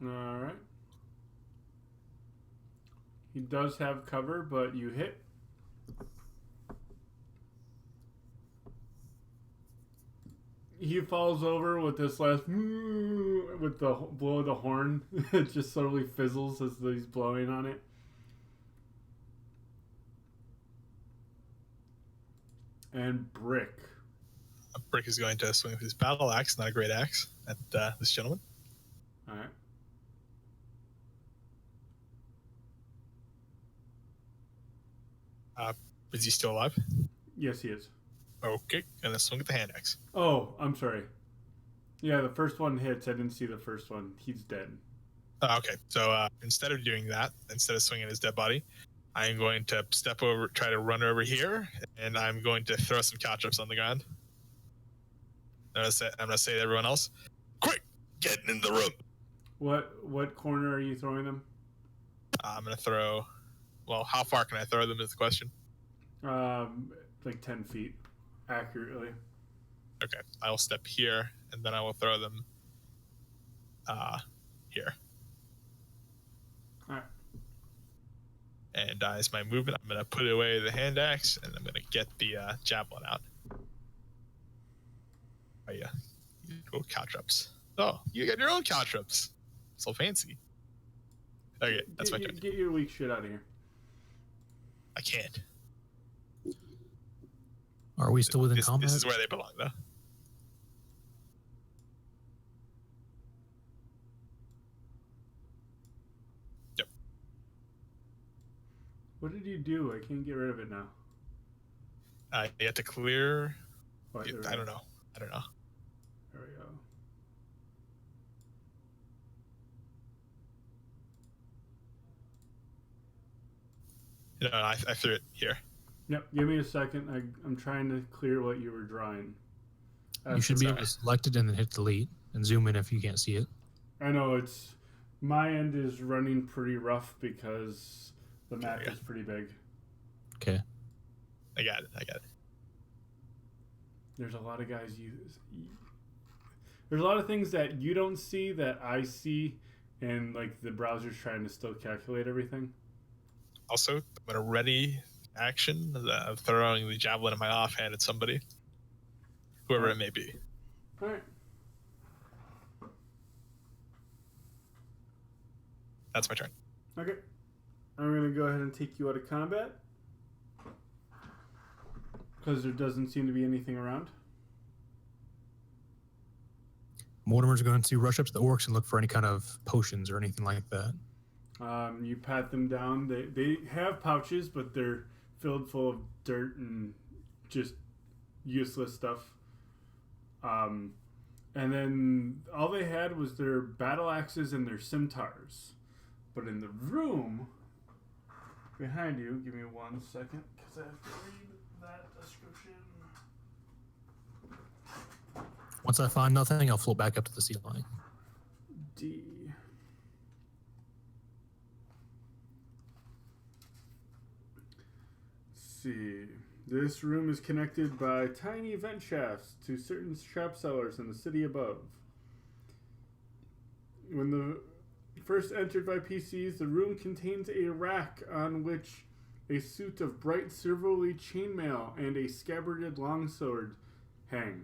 All right. He does have cover, but you hit. He falls over with this last with the blow of the horn. It just slowly fizzles as he's blowing on it. And Brick. Brick is going to swing with his battle axe, not a great axe, at this gentleman. All right. Is he still alive? Yes, he is. Okay, and then swing at the hand axe. Oh, I'm sorry. Yeah, the first one hits. I didn't see the first one. He's dead. Okay, so instead of doing that, instead of swinging his dead body, I'm going to step over, try to run over here, and I'm going to throw some caltrops on the ground. I'm gonna say to everyone else, quick, get in the room. What corner are you throwing them? I'm gonna throw. Well, how far can I throw them is the question. Like 10 feet, accurately. Okay, I will step here, and then I will throw them here. All right. And as my movement, I'm gonna put away the hand axe, and I'm gonna get the javelin out. Oh yeah, oh caltrops. Oh, you got your own caltrops. So fancy. Okay, that's my turn. Get your weak shit out of here. I can't. Are we still within combat? This is where they belong, though. Yep. What did you do? I can't get rid of it now. You have to clear. What, I don't know. There we go. No, I threw it here. Yep. Give me a second. I'm trying to clear what you were drawing. You should be able to select it and then hit delete and zoom in if you can't see it. I know it's my end is running pretty rough because the map is pretty big. Okay. I got it. There's a lot of guys there's a lot of things that you don't see that I see, and like the browser's trying to still calculate everything. Also, I'm gonna ready action of throwing the javelin in my offhand at somebody, whoever it may be. All right. That's my turn. Okay. I'm going to go ahead and take you out of combat. Because there doesn't seem to be anything around. Mortimer's going to rush up to the orcs and look for any kind of potions or anything like that. You pat them down. They have pouches, but they're filled full of dirt and just useless stuff. And then all they had was their battle axes and their scimitars. But in the room behind you, give me 1 second, because I have to read that description. Once I find nothing, I'll float back up to the ceiling. D. Let's see. This room is connected by tiny vent shafts to certain trap cellars in the city above. When the first entered by PCs, the room contains a rack on which a suit of bright silvery chainmail and a scabbarded longsword hang.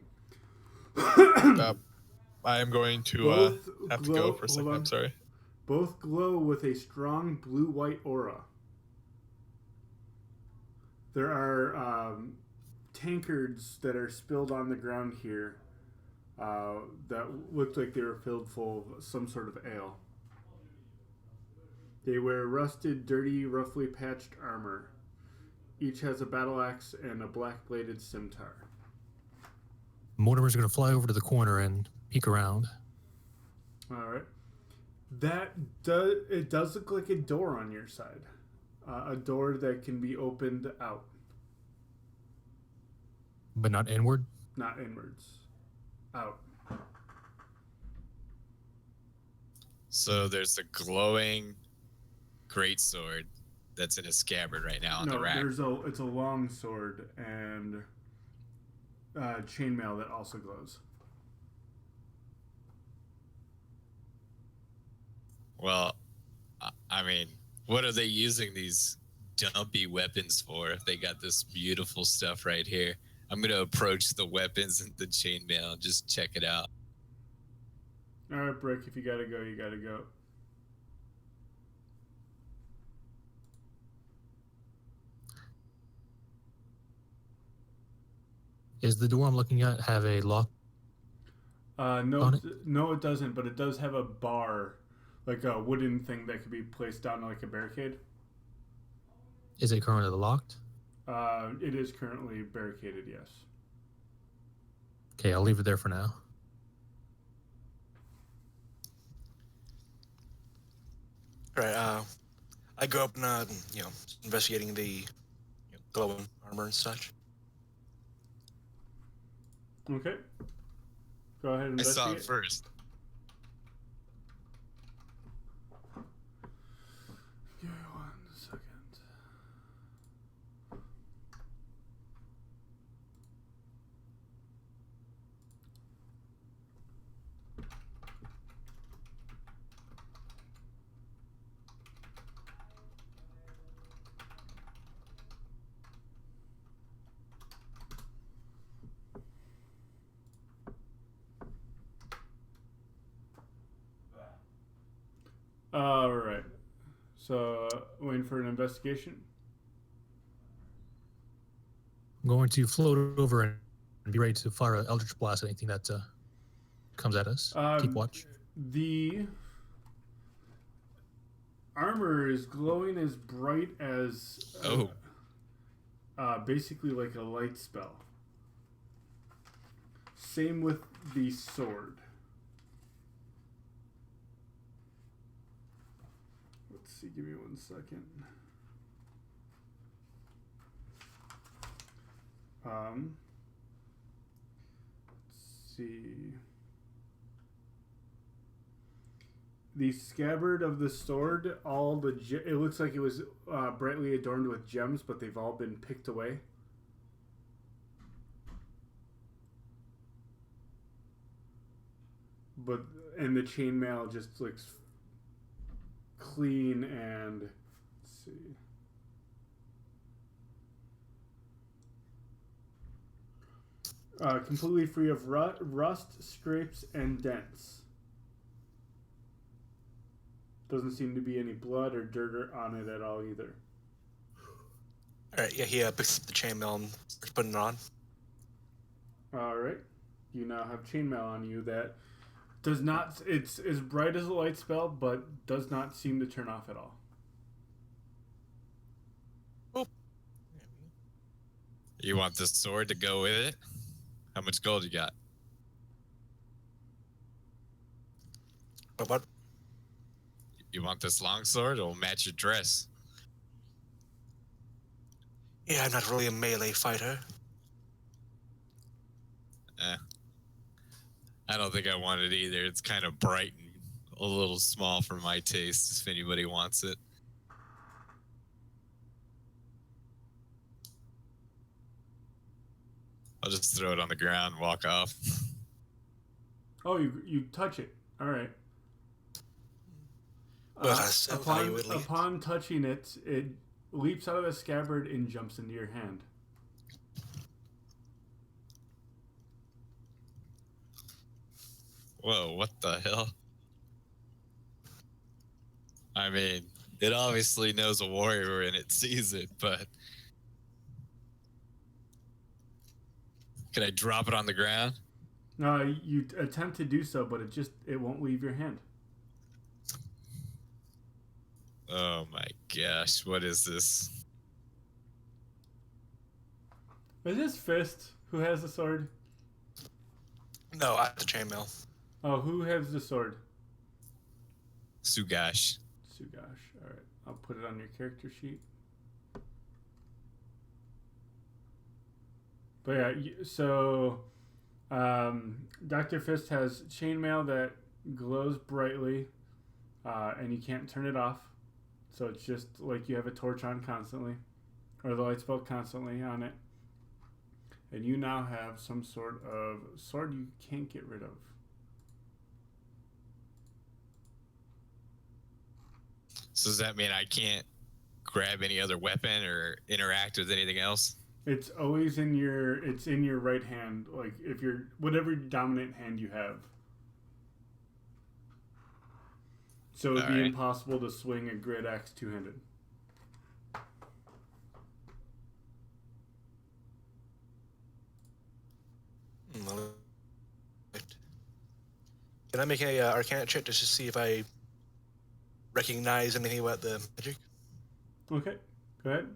I am going to have to go for a second. on. I'm sorry. Both glow with a strong blue-white aura. There are tankards that are spilled on the ground here that look like they were filled full of some sort of ale. They wear rusted, dirty, roughly patched armor. Each has a battle axe and a black-bladed scimitar. Mortimer's going to fly over to the corner and peek around. All right. It does look like a door on your side. A door that can be opened out. But not inward? Not inwards. Out. So there's a glowing greatsword that's in a scabbard right now on the rack. It's a long sword and chainmail that also glows. Well, I mean, what are they using these dumpy weapons for if they got this beautiful stuff right here? I'm going to approach the weapons and the chainmail and just check it out. All right, Brick, if you gotta go, you gotta go. Is the door I'm looking at have a lock? No, On it? no, it doesn't, but it does have a bar, like a wooden thing that could be placed down like a barricade. Is it currently locked? It is currently barricaded, yes. Okay, I'll leave it there for now. All right. I go up and investigating the glowing armor and such. Okay. Go ahead and I saw investigate. it first. Give me 1 second. All right. So, waiting for an investigation. I'm going to float over and be ready to fire an Eldritch Blast at anything that comes at us. Keep watch. The armor is glowing as bright as basically like a light spell. Same with the sword. Let's see, give me 1 second. Let's see. The scabbard of the sword, it looks like it was brightly adorned with gems, but they've all been picked away. And the chainmail just looks clean and, let's see. Completely free of rust, scrapes, and dents. Doesn't seem to be any blood or dirt on it at all either. All right. Yeah, he picks up the chainmail and starts putting it on. All right. You now have chainmail on you that does not. It's as bright as a light spell, but does not seem to turn off at all. Oh. You want this sword to go with it? How much gold you got? What? You want this long sword? It'll match your dress. Yeah, I'm not really a melee fighter. I don't think I want it either. It's kind of bright and a little small for my taste, if anybody wants it. I'll just throw it on the ground and walk off. Oh, you touch it. All right. Upon touching it, it leaps out of the scabbard and jumps into your hand. Whoa, what the hell? I mean, it obviously knows a warrior and it sees it, but... Can I drop it on the ground? You attempt to do so, but it won't leave your hand. Oh my gosh, what is this? Is this Fist who has the sword? No, I have the chainmail. Oh, who has the sword? Sugash. Sugash. All right, I'll put it on your character sheet. But yeah, so Dr. Fist has chainmail that glows brightly, and you can't turn it off. So it's just like you have a torch on constantly, or the light spell constantly on it. And you now have some sort of sword you can't get rid of. So does that mean I can't grab any other weapon or interact with anything else? It's always in your right hand, like if you're whatever dominant hand you have. So it'd be Alright. impossible to swing a great axe two-handed. Can I make a Arcana check just to see if I recognize anything about the magic? Okay, go ahead.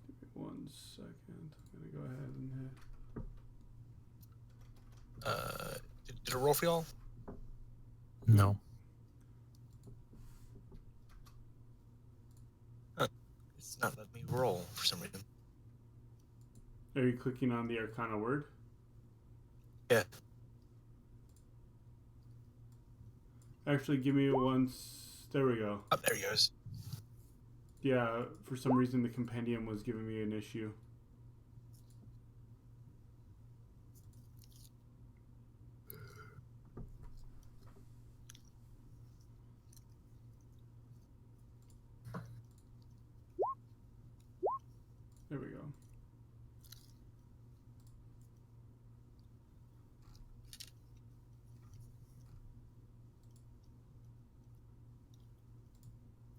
Give me 1 second. I'm gonna go ahead and hit. Did it roll for y'all? No. It's not letting me roll for some reason. Are you clicking on the Arcana word? Yeah. Actually, give me there we go. Oh, there he goes. Yeah, for some reason the compendium was giving me an issue. There we go.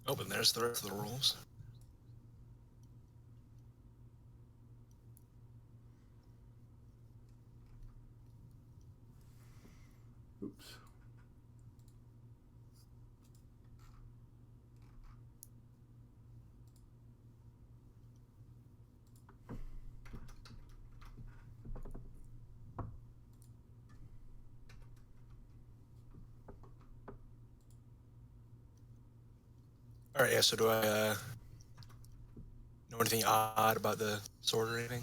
Oh, and there's the rest of the rolls. Oops. All right, yeah, so do I know anything odd about the sword or anything?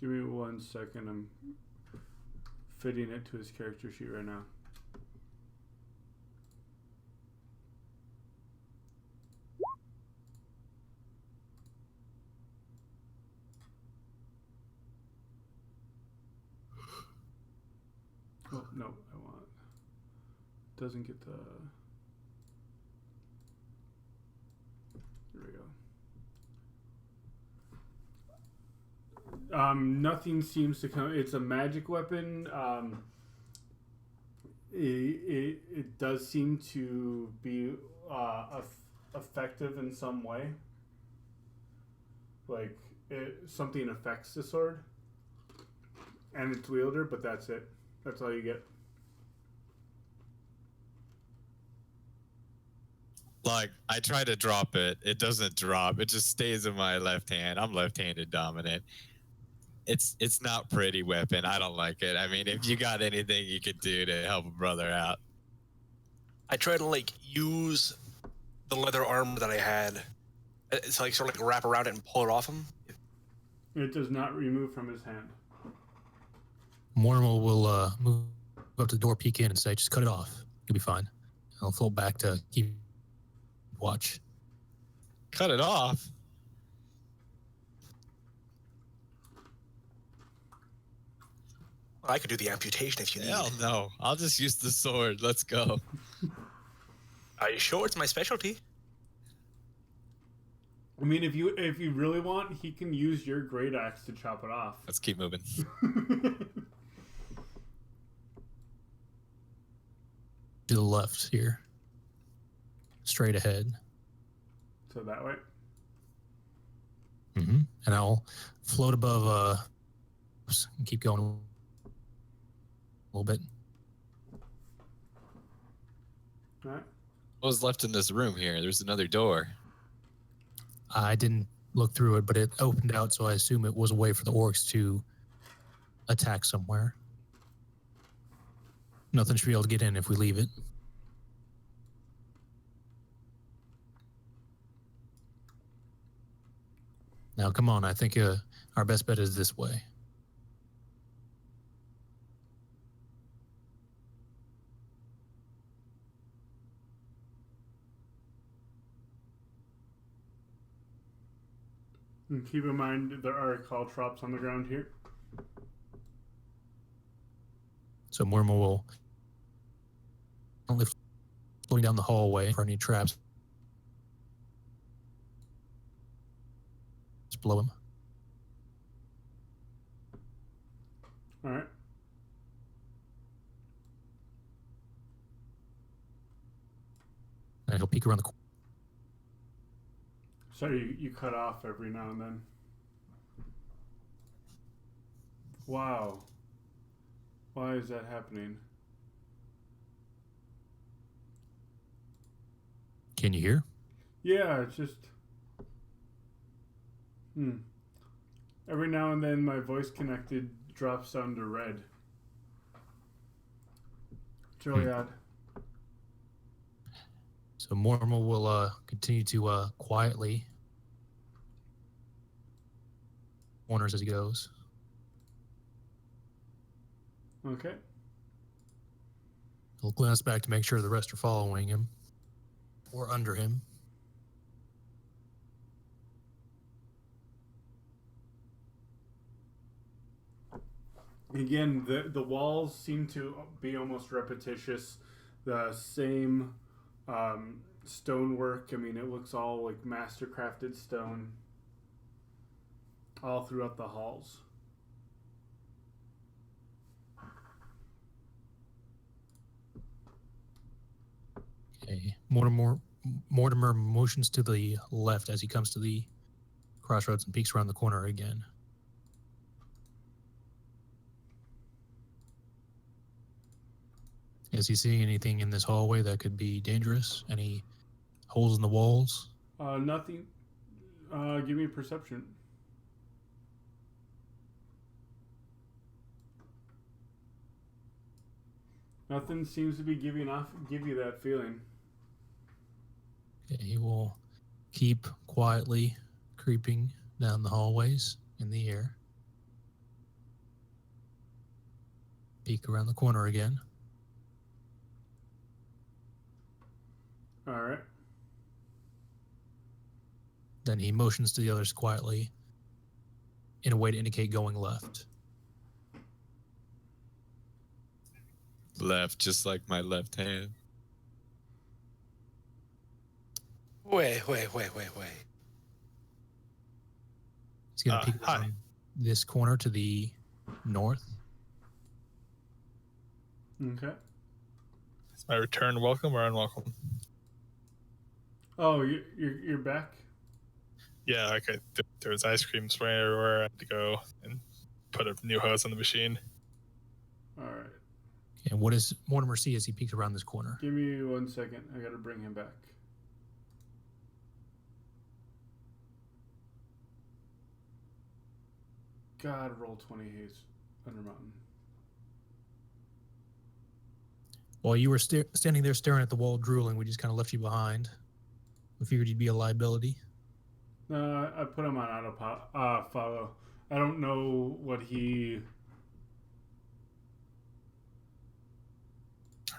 Give me 1 second. I'm fitting it to his character sheet right now. Oh, no, I want... Doesn't get the... There we go. Nothing seems to come... It's a magic weapon. It does seem to be effective in some way. Like, something affects the sword. And its wielder, but that's it. That's all you get. Like, I try to drop it. It doesn't drop. It just stays in my left hand. I'm left-handed dominant. It's not pretty weapon. I don't like it. I mean, if you got anything you could do to help a brother out. I try to like use the leather armor that I had. It's like sort of like wrap around it and pull it off him. It does not remove from his hand. Mortimer will move up to the door, peek in, and say, "Just cut it off. You'll be fine." I'll fold back to keep watch. Cut it off? Well, I could do the amputation if you need. Hell no. I'll just use the sword. Let's go. Are you sure it's my specialty? I mean, if you really want, he can use your great axe to chop it off. Let's keep moving. To the left here. Straight ahead. So that way? Mm-hmm. And I'll float above and keep going a little bit. Alright. What was left in this room here? There's another door. I didn't look through it, but it opened out, so I assume it was a way for the orcs to attack somewhere. Nothing should be able to get in if we leave it. Now, come on. I think our best bet is this way. And keep in mind there are caltrops on the ground here. So Mortimer will only floating down the hallway for any traps below him. All right. And he'll peek around the corner. Sorry, you cut off every now and then. Wow. Why is that happening? Can you hear? Yeah, it's just... Every now and then my voice connected drops down to red. It's really odd. So Mortimer will continue to quietly corners as he goes. Okay. He'll glance back to make sure the rest are following him or under him. Again, the walls seem to be almost repetitious. The same stonework. I mean, it looks all like master-crafted stone all throughout the halls. Okay. Mortimer motions to the left as he comes to the crossroads and peeks around the corner again. Is he seeing anything in this hallway that could be dangerous? Any holes in the walls? Nothing. Give me a perception. Nothing seems to be give you that feeling. Okay, he will keep quietly creeping down the hallways in the air. Peek around the corner again. All right. Then he motions to the others quietly in a way to indicate going left. Left, just like my left hand. Wait. He's going to peek Hi. around this corner to the north. Okay. Is my return welcome or unwelcome? Oh, you're back? Yeah, okay. There was ice cream spraying everywhere. I had to go and put a new hose on the machine. All right. And what does Mortimer see as he peeks around this corner? Give me 1 second. I got to bring him back. God, roll 20 haze. Undermountain. While you were standing there staring at the wall drooling, we just kind of left you behind. We figured you'd be a liability. I put him on auto follow. I don't know what he...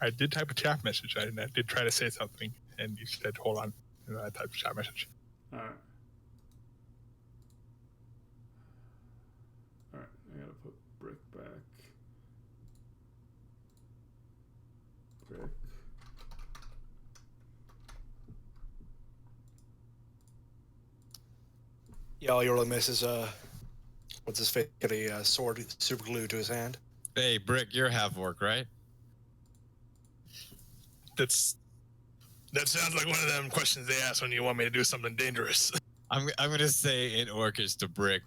I did type a chat message. I did try to say something, and you said, hold on. And I typed a chat message. All right. All right. I got to put Brick back. Brick. Yeah, all you really miss is what's his face? Got a sword super glued to his hand. Hey, Brick, you're half orc, right? That sounds like one of them questions they ask when you want me to do something dangerous. I'm gonna say in orcish to Brick,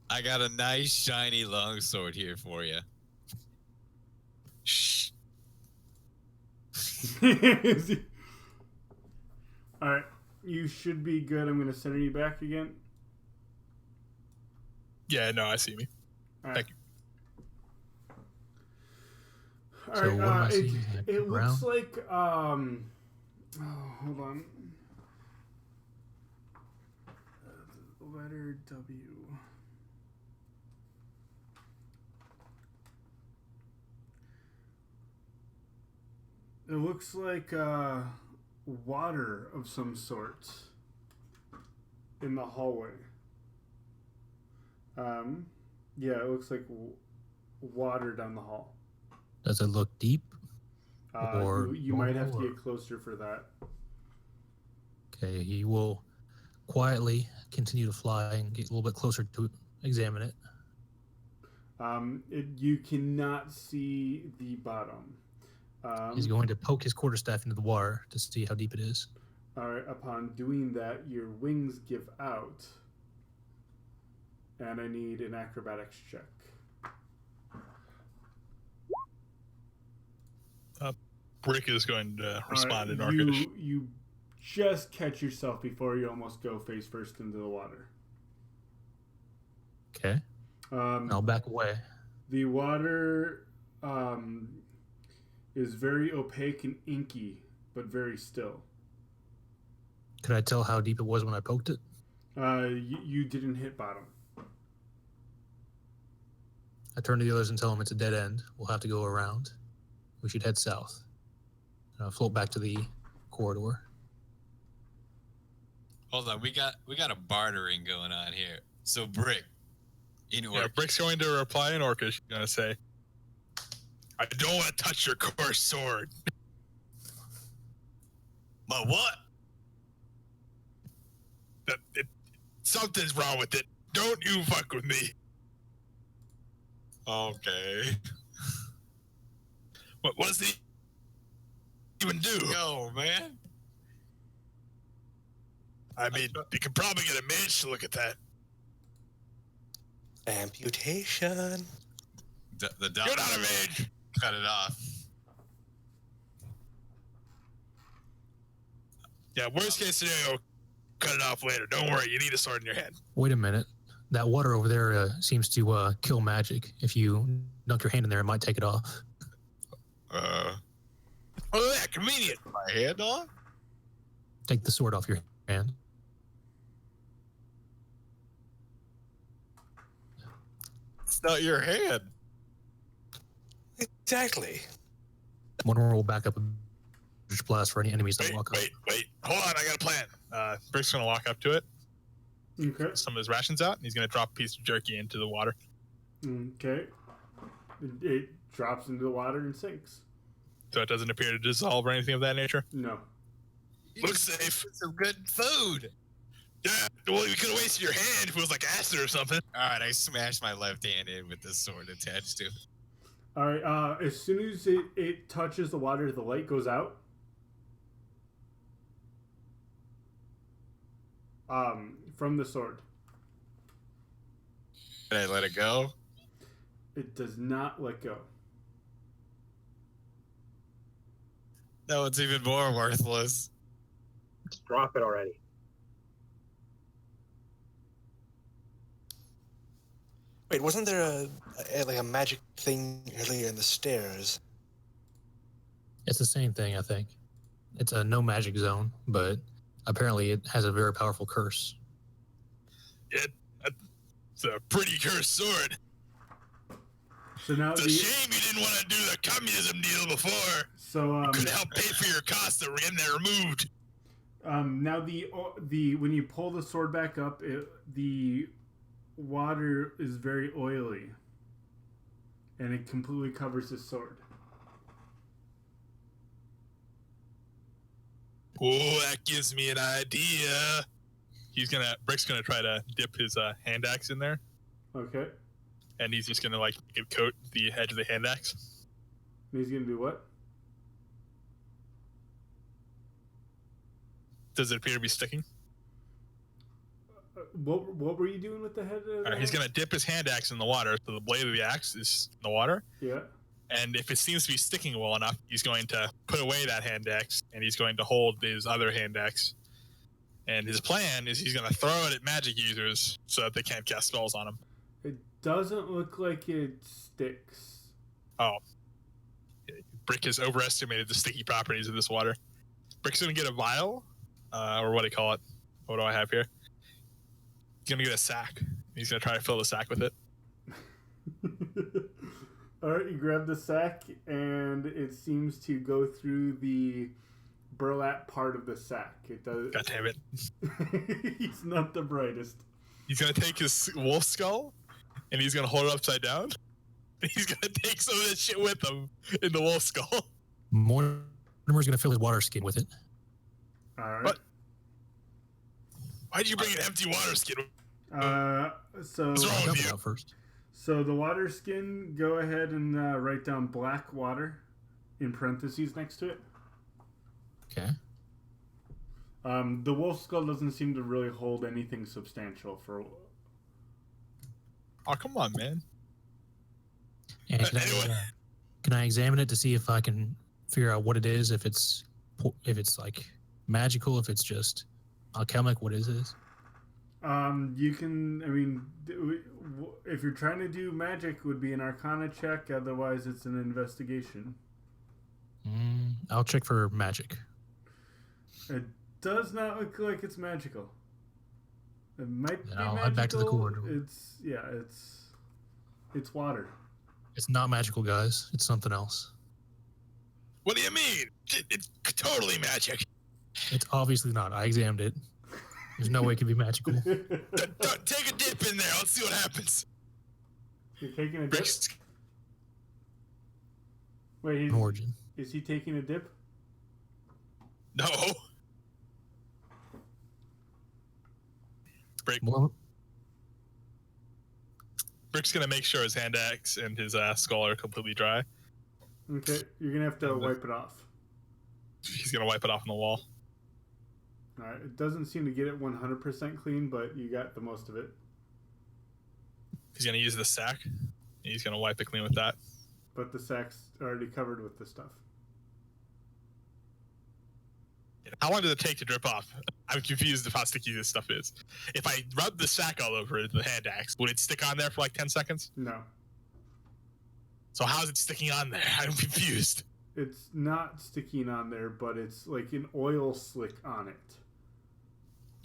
I got a nice shiny longsword here for you. Shh. All right. You should be good. I'm going to center you back again. Yeah, no, I see me. All right. Thank you. All So right. what am I seeing? It Brown? looks like hold on. Letter W. It looks like water of some sort in the hallway. Yeah, it looks like water down the hall. Does it look deep? Or You might have to normal, get closer for that. Okay, he will quietly continue to fly and get a little bit closer to examine it. You cannot see the bottom. He's going to poke his quarterstaff into the water to see how deep it is. All right, upon doing that, your wings give out, and I need an acrobatics check. Brick is going to respond in All right, Orcish. you just catch yourself before you almost go face first into the water. Okay. I'll back away. The water is very opaque and inky, but very still. Could I tell how deep it was when I poked it? You didn't hit bottom. I turn to the others and tell them it's a dead end. We'll have to go around. We should head south. Float back to the corridor. Hold on, we got a bartering going on here. So Brick, Brick's going to reply in Orcish. He's going to say, "I don't want to touch your cursed sword." But what? Something's wrong with it. Don't you fuck with me. Okay. What does it even do? Yo, man. I mean, you could probably get a mage to look at that. Amputation. The You're doctor not a mage. cut it off. Yeah, worst case scenario, cut it off later. Don't worry, you need a sword in your hand. Wait a minute. That water over there seems to kill magic. If you dunk your hand in there, it might take it off. Oh, yeah, convenient. My hand on? Take the sword off your hand. It's not your hand. Exactly. Mortimer will back up a blast for any enemies that walk up. Wait. Hold on, I got a plan. Brick's going to walk up to it, Okay. some of his rations out, and he's going to drop a piece of jerky into the water. Okay. It drops into the water and sinks. So it doesn't appear to dissolve or anything of that nature? No. Looks safe. Some good food. Yeah, well, you could have wasted your hand if it was like acid or something. All right, I smashed my left hand in with the sword attached to it. All right. As soon as it touches the water, the light goes out. From the sword. Can I let it go? It does not let go. No, it's even more worthless. Just drop it already. Wait, wasn't there a magic thing earlier in the stairs? It's the same thing, I think. It's a no magic zone, but apparently it has a very powerful curse. It's a pretty cursed sword. So now It's a shame you didn't want to do the communism deal before. So Could help pay for your costs that were getting that removed. now the when you pull the sword back up, the water is very oily, and it completely covers the sword. Oh, that gives me an idea. Brick's gonna try to dip his hand axe in there, Okay. and he's just gonna coat the edge of the hand axe. And he's gonna do what? Does it appear to be sticking? What were you doing with the head? Of He's gonna dip his hand axe in the water, so the blade of the axe is in the water. Yeah. And if it seems to be sticking well enough, he's going to put away that hand axe, and he's going to hold his other hand axe. And his plan is he's going to throw it at magic users so that they can't cast spells on him. It doesn't look like it sticks. Oh. Brick has overestimated the sticky properties of this water. Brick's going to get a vial, or what do you call it? What do I have here? He's going to get a sack. He's going to try to fill the sack with it. All right, you grab the sack, and it seems to go through the burlap part of the sack. It does. God damn it. He's not the brightest. He's going to take his wolf skull, and he's going to hold it upside down. He's gonna take some of this shit with him in the wolf skull. Mortimer's going to fill his water skin with it. All right. What? Why'd you bring an empty water skin? So What's wrong I'll with dump you? it out first. so the water skin. Go ahead and write down black water in parentheses next to it. Okay. The wolf skull doesn't seem to really hold anything substantial for. Oh, come on, man. And Anyway. can I examine it to see if I can figure out what it is? If it's like magical, if it's just alchemic, what is this? You can. I mean, if you're trying to do magic, it would be an Arcana check. Otherwise, it's an investigation. I'll check for magic. It does not look like it's magical. It might Then be I'll magical. head back to the corridor. It's water. It's not magical, guys. It's something else. What do you mean? It's totally magic. It's obviously not. I examined it. There's no way it can be magical. Take a dip in there. Let's see what happens. You're taking a dip. Brick's- Wait, An origin. is he taking a dip? No. More, Brick's gonna make sure his hand axe and his skull are completely dry. Okay, you're gonna have to wipe it off. He's gonna wipe it off on the wall. All right, it doesn't seem to get it 100% clean, but you got the most of it. He's gonna use the sack. He's gonna wipe it clean with that. But the sack's already covered with the stuff. How long does it take to drip off? I'm confused of how sticky this stuff is. If I rub the sack all over the hand axe, would it stick on there for like 10 seconds? No, So how is it sticking on there? I'm confused. it's not sticking on there, but it's like an oil slick on it.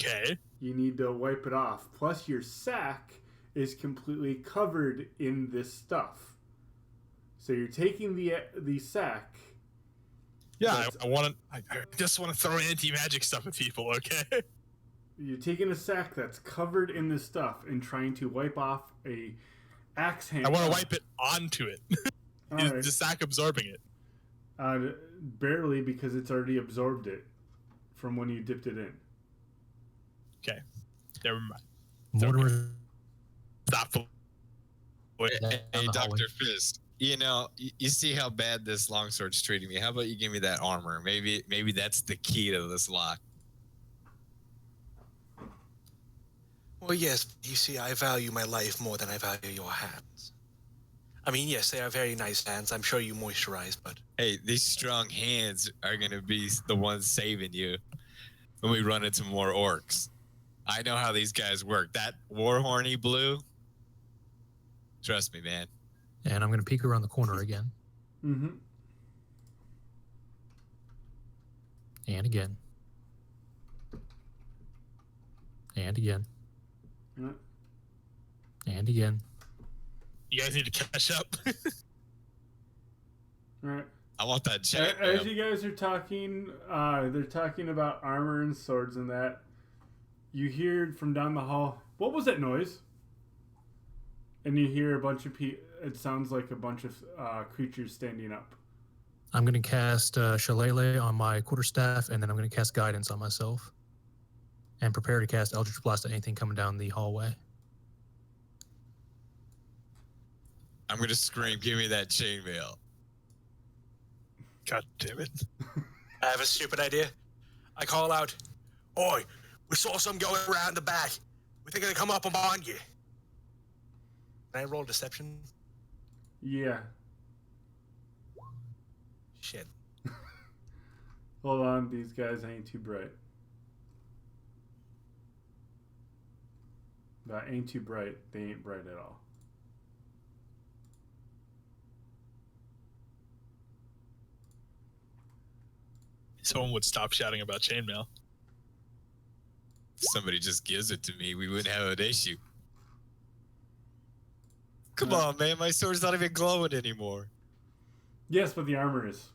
Okay. You need to wipe it off. Plus, your sack is completely covered in this stuff. So you're taking the sack. Yeah, I just want to throw anti-magic stuff at people, okay? You're taking a sack that's covered in this stuff and trying to wipe off a axe handle. I want to wipe it onto it. All Is right. the sack absorbing it? Barely, because it's already absorbed it from when you dipped it in. Okay. Never mind. Mortimer. Stop. Wait. Down Hey, the Dr. hallway. Fist, you know, you see how bad this longsword's treating me. How about you give me that armor? Maybe that's the key to this lock. Well, yes, you see, I value my life more than I value your hands. I mean, yes, they are very nice hands. I'm sure you moisturize, but Hey, these strong hands are going to be the ones saving you when we run into more orcs. I know how these guys work. That Warhorny blue, trust me, man. And I'm going to peek around the corner again. Mm-hmm. And again. And again. Yeah. And again. You guys need to catch up. All right. I want that check. As you guys are talking, they're talking about armor and swords and that. You hear from down the hall, what was that noise? And you hear a bunch of it sounds like a bunch of creatures standing up. I'm going to cast Shillelagh on my quarterstaff, and then I'm going to cast Guidance on myself. And prepare to cast Eldritch Blast at anything coming down the hallway. I'm going to scream, give me that chainmail. God damn it. I have a stupid idea. I call out, "Oi, we saw some going around the back. We think they're gonna come up behind you." Can I roll deception? Yeah. Shit. Hold on, these guys ain't too bright. That ain't too bright. They ain't bright at all. Someone would stop shouting about chainmail. If somebody just gives it to me, we wouldn't have an issue. Come on, man. My sword's not even glowing anymore. Yes, but the armor is.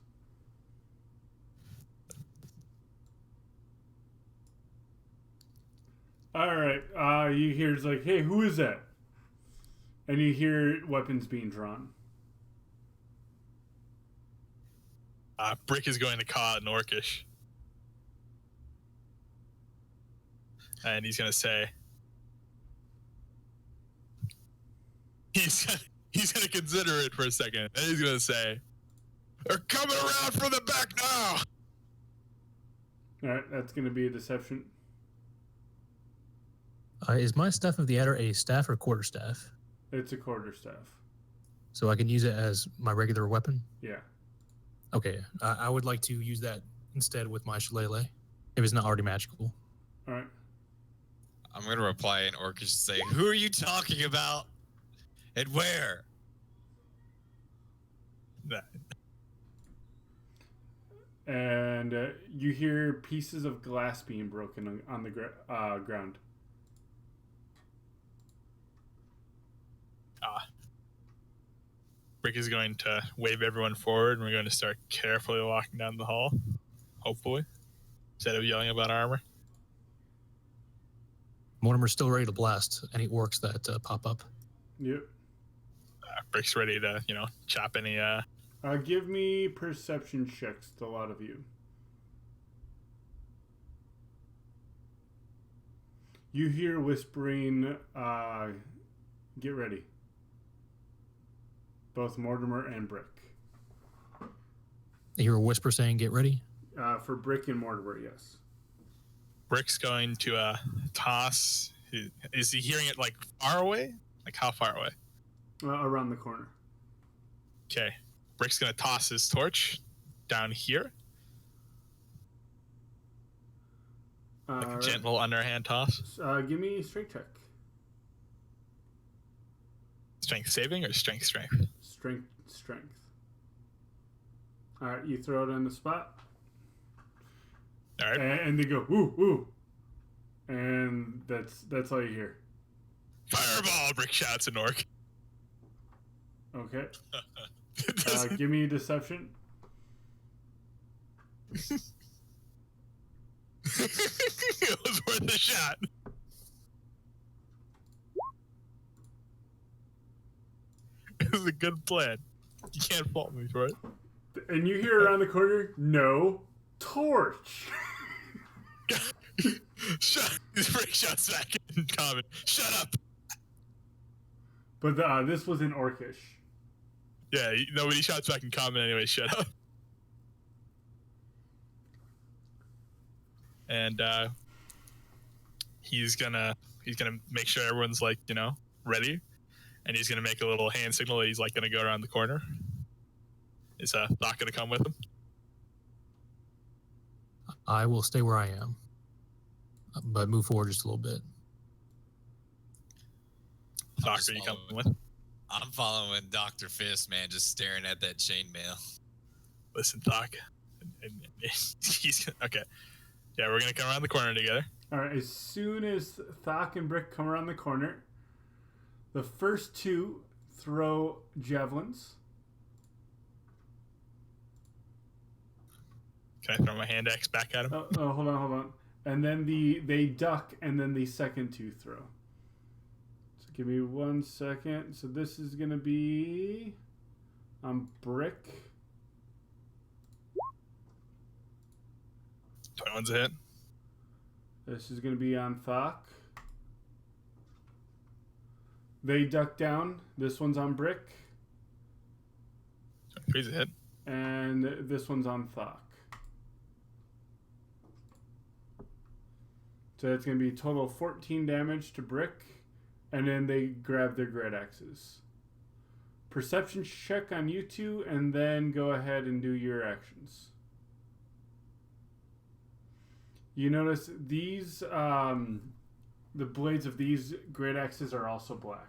All right. You hear it's like, hey, who is that? And you hear weapons being drawn. Brick is going to call out in Orcish. And he's going to say... He's going to consider it for a second. And he's going to say, they're coming around from the back now! Alright, that's going to be a deception. Is my Staff of the Adder a staff or quarterstaff? It's a quarterstaff. So I can use it as my regular weapon? Yeah. Okay, I would like to use that instead with my shillelagh, if it's not already magical. Alright. I'm gonna reply in Orcish and say, "Who are you talking about, and where?" And you hear pieces of glass being broken on the ground. Brick is going to wave everyone forward, and we're going to start carefully walking down the hall, hopefully, instead of yelling about armor. Mortimer's still ready to blast any orcs that pop up. Yep. Brick's ready to, chop any... Give me perception checks, to a lot of you. You hear whispering, get ready. Both Mortimer and Brick. You hear a whisper saying, get ready? For Brick and Mortimer, yes. Brick's going to toss... Is he hearing it, far away? How far away? Around the corner. Okay. Brick's going to toss his torch down here. A gentle underhand toss. Give me a strength check. Strength saving or strength? Strength. All right, you throw it on the spot. All right. And they go, ooh, ooh. And that's all you hear. Fireball, Brick shouts an orc. Okay. Give me a deception. It was worth a shot. It was a good plan. You can't fault me for it. And you hear around the corner, no torch. Brick shots back in common. Shut up. But this was in Orcish. Yeah, nobody shots back in common anyway. Shut up. And he's gonna make sure everyone's ready, and he's gonna make a little hand signal that he's gonna go around the corner. Is Doc gonna come with him? I will stay where I am, but move forward just a little bit. Doc, are you coming with? I'm following Dr. Fist, man, just staring at that chainmail. Listen, Doc. He's okay. Yeah, we're gonna come around the corner together. All right. As soon as Thok and Brick come around the corner, the first two throw javelins. Can I throw my hand axe back at him? Oh, hold on. And then they duck, and then the second two throw. So give me 1 second. So this is gonna be Brick. 21's a hit. This is gonna be on Thok. They duck down. This one's on Brick. 23's a hit. And this one's on Thok. So that's going to be a total of 14 damage to Brick. And then they grab their great axes. Perception check on you two, and then go ahead and do your actions. You notice these, the blades of these great axes are also black.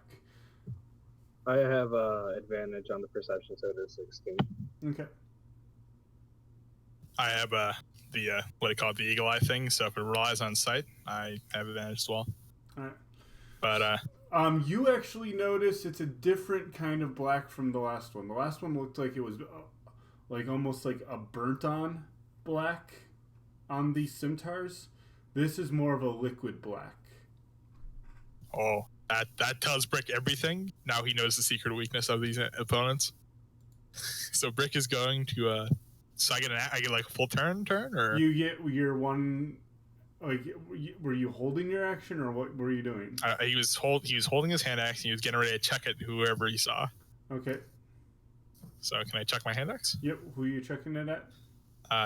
I have advantage on the perception, so it is 16. Okay. I have the what they call it, the eagle eye thing. So if it relies on sight, I have advantage as well. All right. But you actually notice it's a different kind of black from the last one. The last one looked like it was almost like a burnt on black on these scimitars. This is more of a liquid black. Oh, that tells Brick everything. Now he knows the secret weakness of these opponents. So Brick is going to So I get like a full turn, or You get your one. Like, were you holding your action, or what were you doing? he was holding his hand axe and he was getting ready to check at whoever he saw. Okay. So can I check my hand axe? Yep. Who are you checking it at?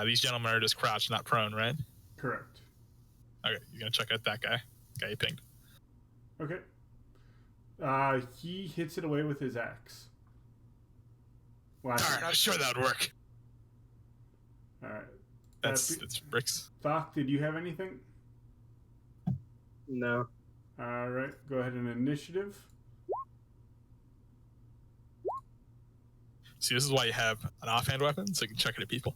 These gentlemen are just crouched, not prone, right? Correct. Okay, you're gonna check out that guy you pinged. Okay. He hits it away with his axe. Darn, I was sure that would work. All right. That's bricks. Thok, did you have anything? No. All right. Go ahead and initiative. See, this is why you have an offhand weapon, so you can check it at people.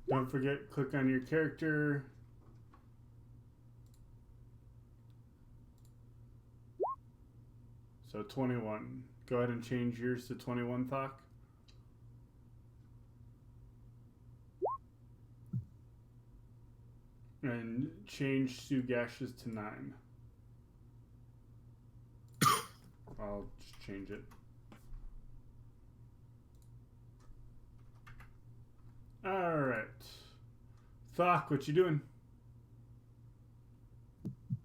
Don't forget, click on your character. So 21. Go ahead and change yours to 21, Thok. And change Sugash's to 9. I'll just change it. Alright. Thok, what you doing?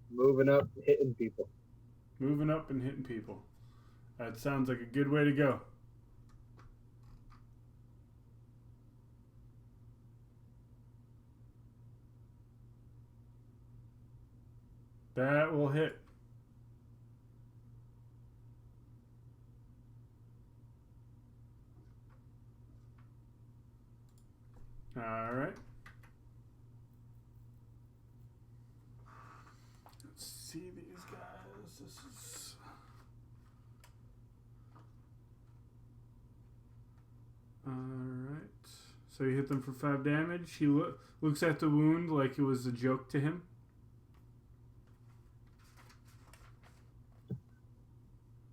Moving up, hitting people. Moving up and hitting people. That sounds like a good way to go. That will hit. All right. Let's see these guys. This is... All right. So you hit them for 5 damage. He looks at the wound like it was a joke to him.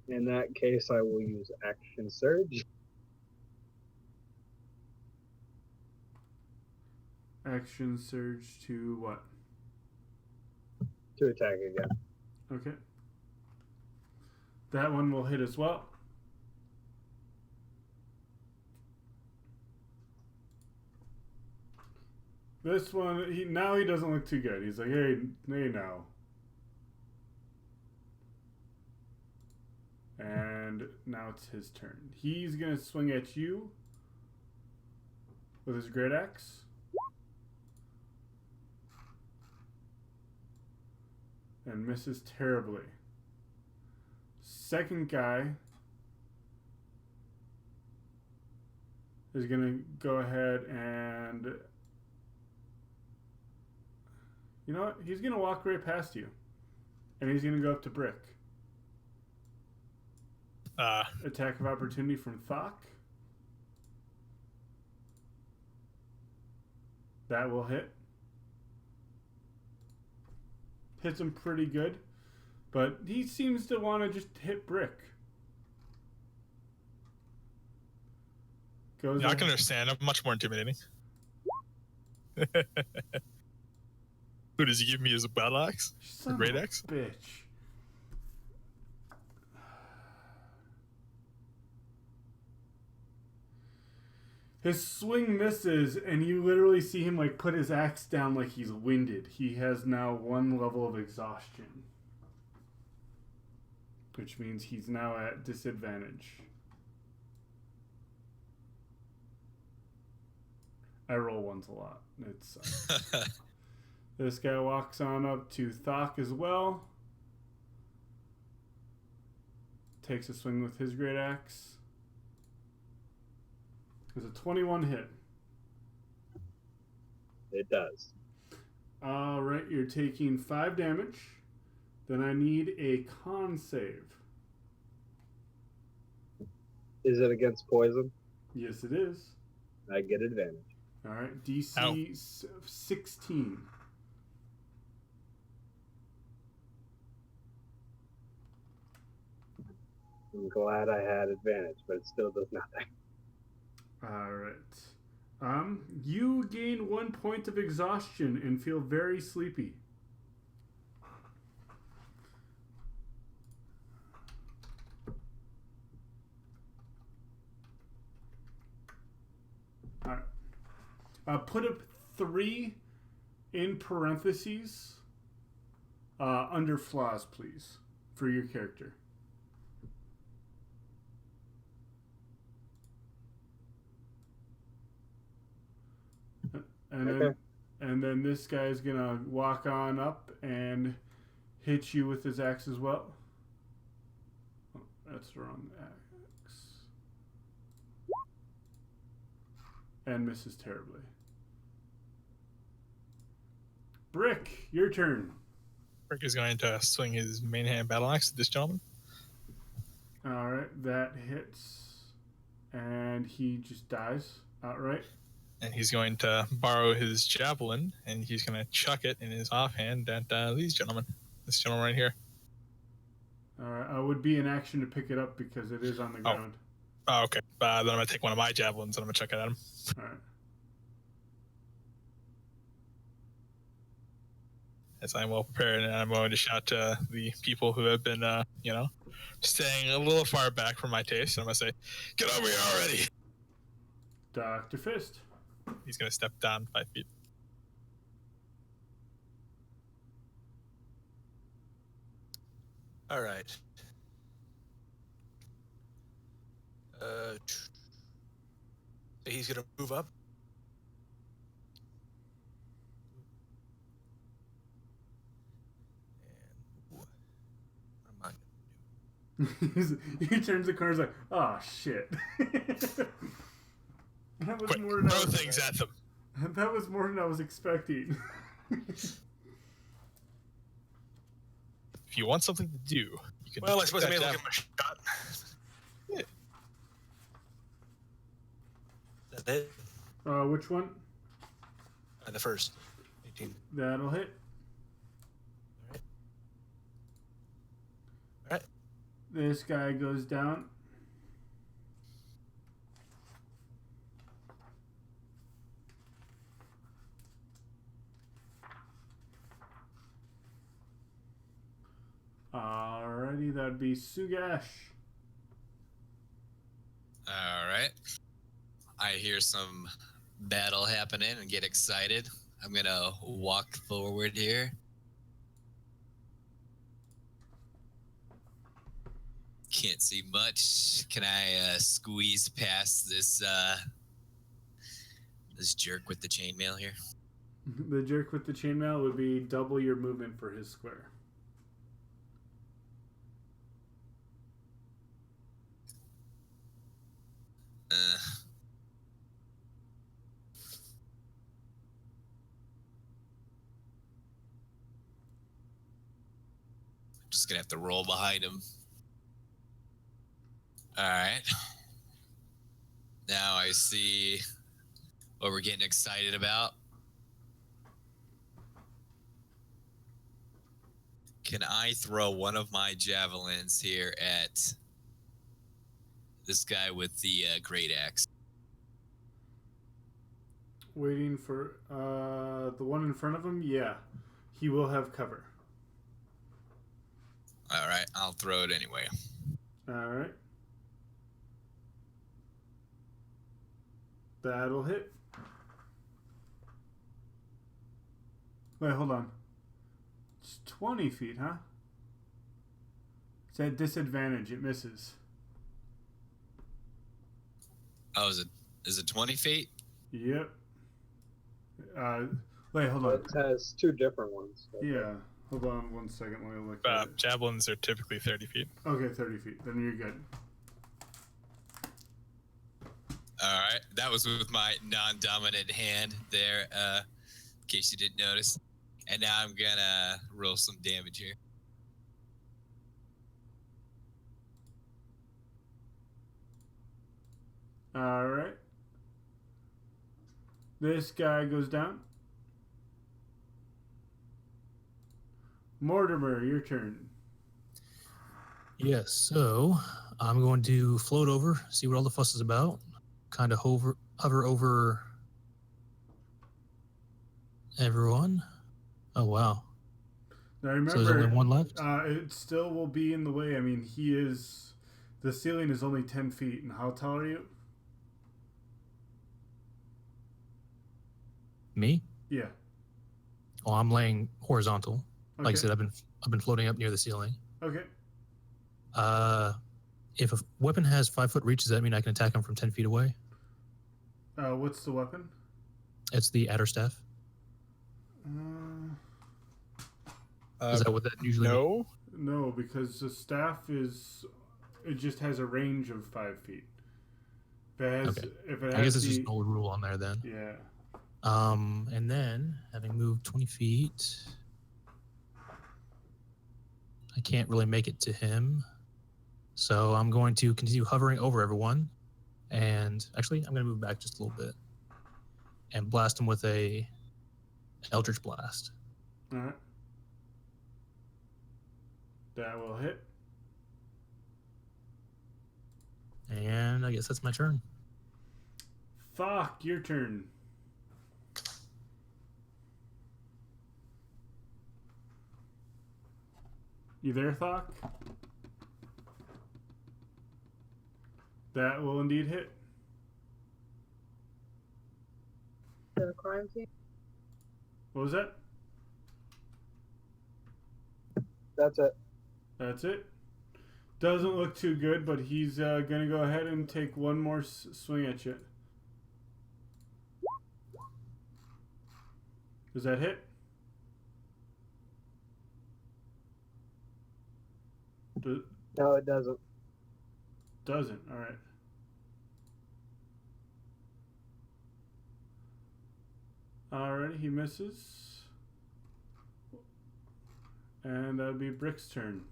In that case, I will use Action Surge. Action surge to what? To attack again. Okay. That one will hit as well. This one, he doesn't look too good. He's like, hey now. And now it's his turn. He's going to swing at you with his great axe. And misses terribly. Second guy is going to go ahead and... You know what? He's going to walk right past you. And he's going to go up to Brick. Attack of opportunity from Thok. That will hit. Hits him pretty good. But he seems to want to just hit Brick. Yeah, I can understand. I'm much more intimidating. Who does he give me as a battle axe? A great axe? Bitch. His swing misses, and you literally see him like put his axe down like he's winded. He has now 1 level of exhaustion, which means he's now at disadvantage. I roll ones a lot. It's this guy walks on up to Thok as well. Takes a swing with his great axe. There's a 21 hit. It does. All right, you're taking 5 damage. Then I need a con save. Is it against poison? Yes, it is. I get advantage. All right, DC 16. I'm glad I had advantage, but it still does nothing. All right. You gain 1 point of exhaustion and feel very sleepy. All right. Put a 3 in parentheses under flaws, please, for your character. And then this guy's gonna walk on up and hit you with his axe as well. Oh, that's the wrong axe. And misses terribly. Brick, your turn. Rick is going to swing his main hand battle axe at this gentleman. All right, that hits, and he just dies outright. And he's going to borrow his javelin, and he's going to chuck it in his offhand at these gentlemen. This gentleman right here. All right, it would be an action to pick it up because it is on the ground. Oh, okay. Then I'm going to take one of my javelins, and I'm going to chuck it at him. All right. As I'm well prepared, and I'm going to shout to the people who have been, staying a little far back from my taste. And I'm going to say, "Get over here already!" Dr. Fist. He's going to step down 5 feet. All right. So he's gonna move up. And what am I gonna do? He turns the corner and is like, oh, shit. That was Quick, more than I throw was- things at them. That was more than I was expecting. If you want something to do, you can. Well, I suppose I that may as well give javelin. him a shot. Yeah. Is that it? Which one? The first. 18. That'll hit. All right. This guy goes down. Alrighty, that'd be Sugash. All right. I hear some battle happening and get excited. I'm going to walk forward here. Can't see much. Can I squeeze past this this jerk with the chainmail here? The jerk with the chainmail would be double your movement for his square. Just gonna have to roll behind him. All right. Now I see what we're getting excited about. Can I throw one of my javelins here at this guy with the great axe? Waiting for the one in front of him? Yeah. He will have cover. All right, I'll throw it anyway. Alright. That'll hit. Wait, hold on. It's 20 feet, huh? It's at disadvantage. It misses. Oh, is it 20 feet? Yep. Wait, hold on. It has two different ones. Yeah. Hold on 1 second. Let me look at it. Javelins are typically 30 feet. Okay, 30 feet. Then you're good. All right, that was with my non-dominant hand there, in case you didn't notice. And now I'm gonna roll some damage here. Alright. This guy goes down. Mortimer, your turn. Yes, so I'm going to float over, see what all the fuss is about. Kind of hover over everyone. Oh, wow. Now So there's only remember, one left? it still will be in the way. I mean, the ceiling is only 10 feet. And how tall are you? Me? Yeah. Oh, I'm laying horizontal. Okay. Like I said, I've been floating up near the ceiling. Okay. If a weapon has 5-foot reach, does that mean I can attack him from 10 feet away? What's the weapon? It's the adder staff. Is that what that usually means? No, because the staff it just has a range of 5 feet. If it has I guess it's just an old rule on there then. Yeah. And then having moved 20 feet, I can't really make it to him. So I'm going to continue hovering over everyone. And actually, I'm going to move back just a little bit and blast him with a Eldritch Blast. All right. That will hit. And I guess that's my turn. Fuck, your turn. You there, Thok? That will indeed hit. The crime scene? What was that? That's it. That's it. Doesn't look too good, but he's gonna go ahead and take one more swing at you. Does that hit? No, it doesn't. Doesn't. All right. Alright, he misses. And that'll be Brick's turn.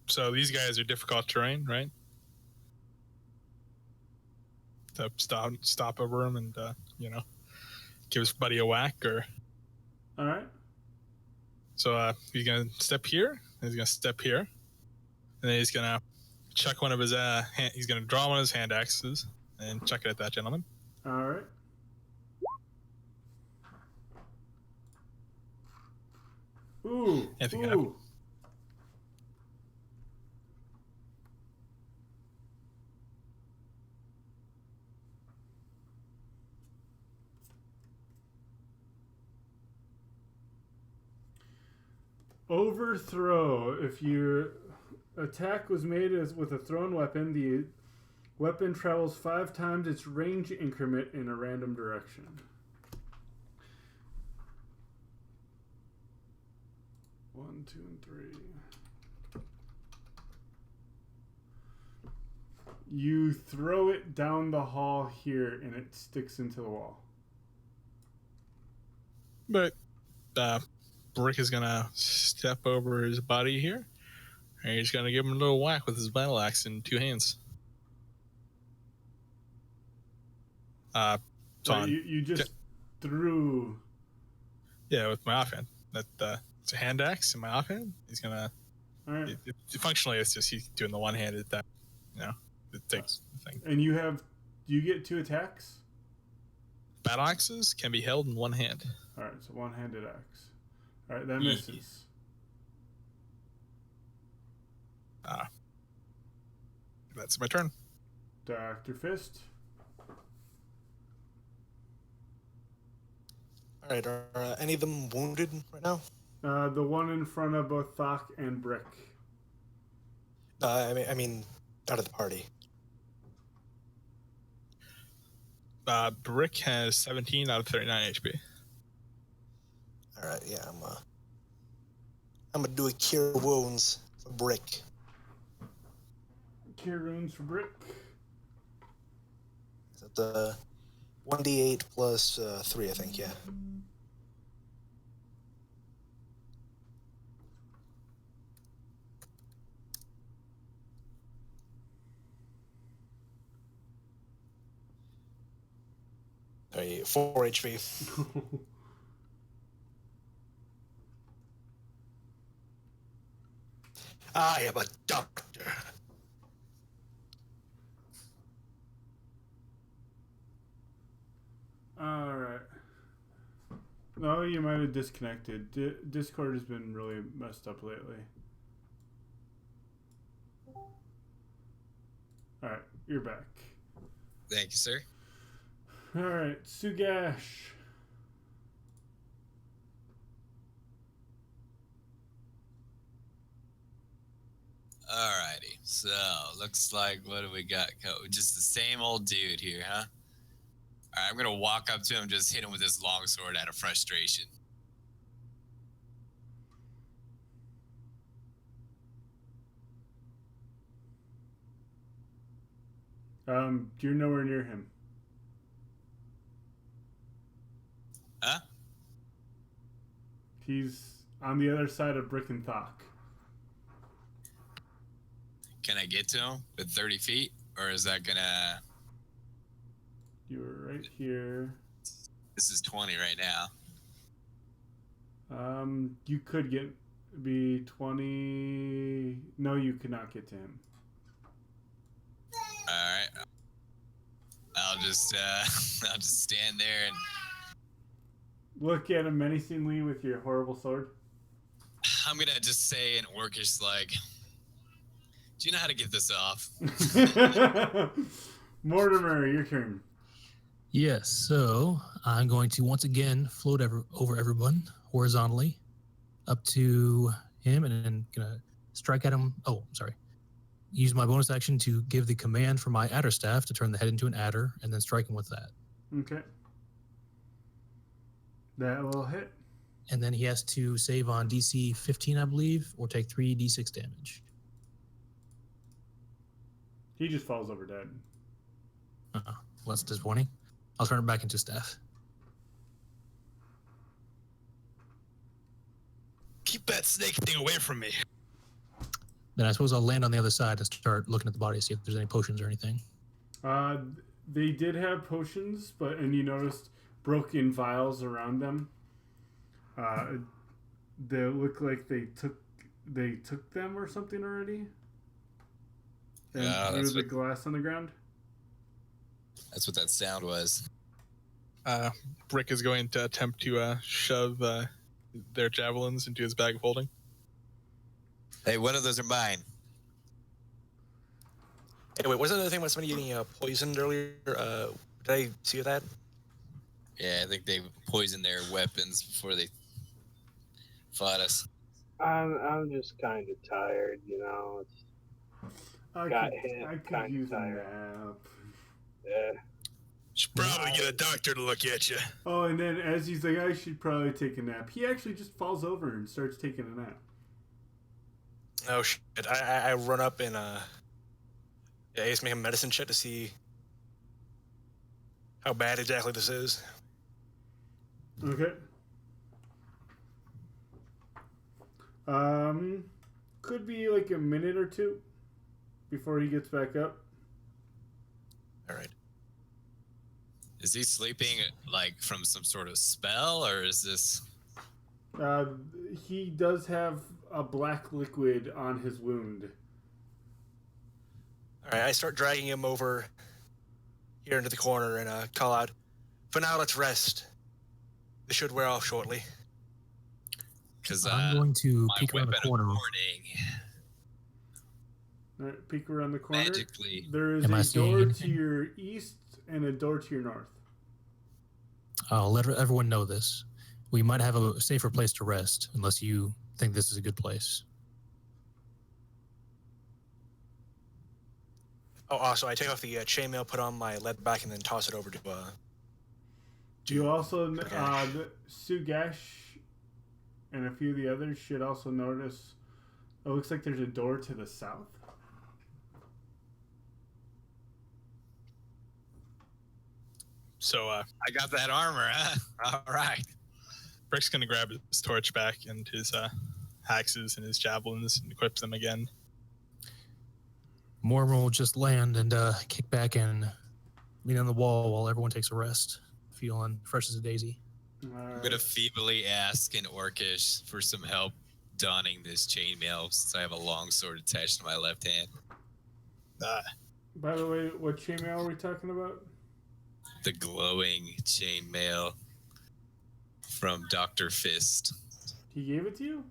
So these guys are difficult terrain, right? To stop over them and give his buddy a whack, or All right. so he's gonna step here. He's gonna step here, and then he's gonna chuck one of his he's gonna draw one of his hand axes and chuck it at that gentleman. All right. Ooh. Anything Ooh. Overthrow. If your attack was made with a thrown weapon, the weapon travels 5 times its range increment in a random direction. One, two, and 3. You throw it down the hall here, and it sticks into the wall. But Brick is gonna step over his buddy here, and he's gonna give him a little whack with his battle axe in 2 hands. So you just threw. Yeah, with my offhand. It's a hand axe in my offhand. He's gonna. All right. Functionally, it's just he's doing the one-handed that, it takes the thing. And you get 2 attacks? Battle axes can be held in one hand. Alright, so one-handed axe. Alright, that misses. That's my turn. Dr. Fist. Alright, are any of them wounded right now? The one in front of both Thok and Brick. I mean, out of the party. Brick has 17 out of 39 HP. Alright, yeah, I'm gonna do a cure wounds for Brick. Cure wounds for Brick. Is that the 1d8 plus 3, I think, yeah. Alright, 4 HP. I am a doctor. Alright. No, you might have disconnected. Discord has been really messed up lately. Alright, you're back. Thank you, sir. All right, Sugash. Alrighty. So, looks like what do we got? Just the same old dude here, huh? Alright, I'm gonna walk up to him, just hit him with this longsword out of frustration. You're nowhere near him. Huh? He's on the other side of Brick and Thock. Can I get to him with 30 feet? Or is that gonna... You were right here. This is 20 right now. You could be 20. No, you could not get to him. Alright. I'll just stand there and... Look at him menacingly with your horrible sword. I'm gonna just say in Orcish, like... Do you know how to get this off? Mortimer, your turn. Yes, so I'm going to once again float over everyone horizontally up to him and then gonna strike at him. Oh, sorry. Use my bonus action to give the command for my adder staff to turn the head into an adder and then strike him with that. Okay. That will hit. And then he has to save on DC 15, I believe, or take 3d6 damage. He just falls over dead. Well, that's disappointing. I'll turn it back into staff. Keep that snake thing away from me. Then I suppose I'll land on the other side and start looking at the body to see if there's any potions or anything. They did have potions, and you noticed broken vials around them. They look like they took them or something already. And threw the glass on the ground. That's what that sound was. Brick is going to attempt to shove their javelins into his bag of holding. Hey, one of those are mine. Hey, wait, wasn't there a thing about somebody getting poisoned earlier? Did I see that? Yeah, I think they poisoned their weapons before they fought us. I'm just kind of tired, you know. I could use a nap. Yeah. Should probably get a doctor to look at you. Oh, and then as he's like, I should probably take a nap, he actually just falls over and starts taking a nap. Oh shit! I run up and I just make a medicine check to see how bad exactly this is. Okay. Could be like a minute or two before he gets back up. All right. Is he sleeping like from some sort of spell, or is this... He does have a black liquid on his wound. All right, I start dragging him over here into the corner and call out, "For now, let's rest. This should wear off shortly." Because I'm going to my peek around the weapon of corner. warding All right, peek around the corner. magically... There is Am I a seeing door to anything? your east and a door to your north. I'll let everyone know this. We might have a safer place to rest, unless you think this is a good place. Oh, also, I take off the chainmail, put on my leather back, and then toss it over to. You also, Sugash and a few of the others should also notice. It looks like there's a door to the south. So I got that armor, huh? All right. Brick's going to grab his torch back and his axes and his javelins and equip them again. Mortimer will just land and kick back and lean on the wall while everyone takes a rest, feeling fresh as a daisy. I'm going to feebly ask in Orcish for some help donning this chainmail since I have a long sword attached to my left hand. By the way, what chainmail are we talking about? The glowing chainmail from Dr. Fist. He gave it to you?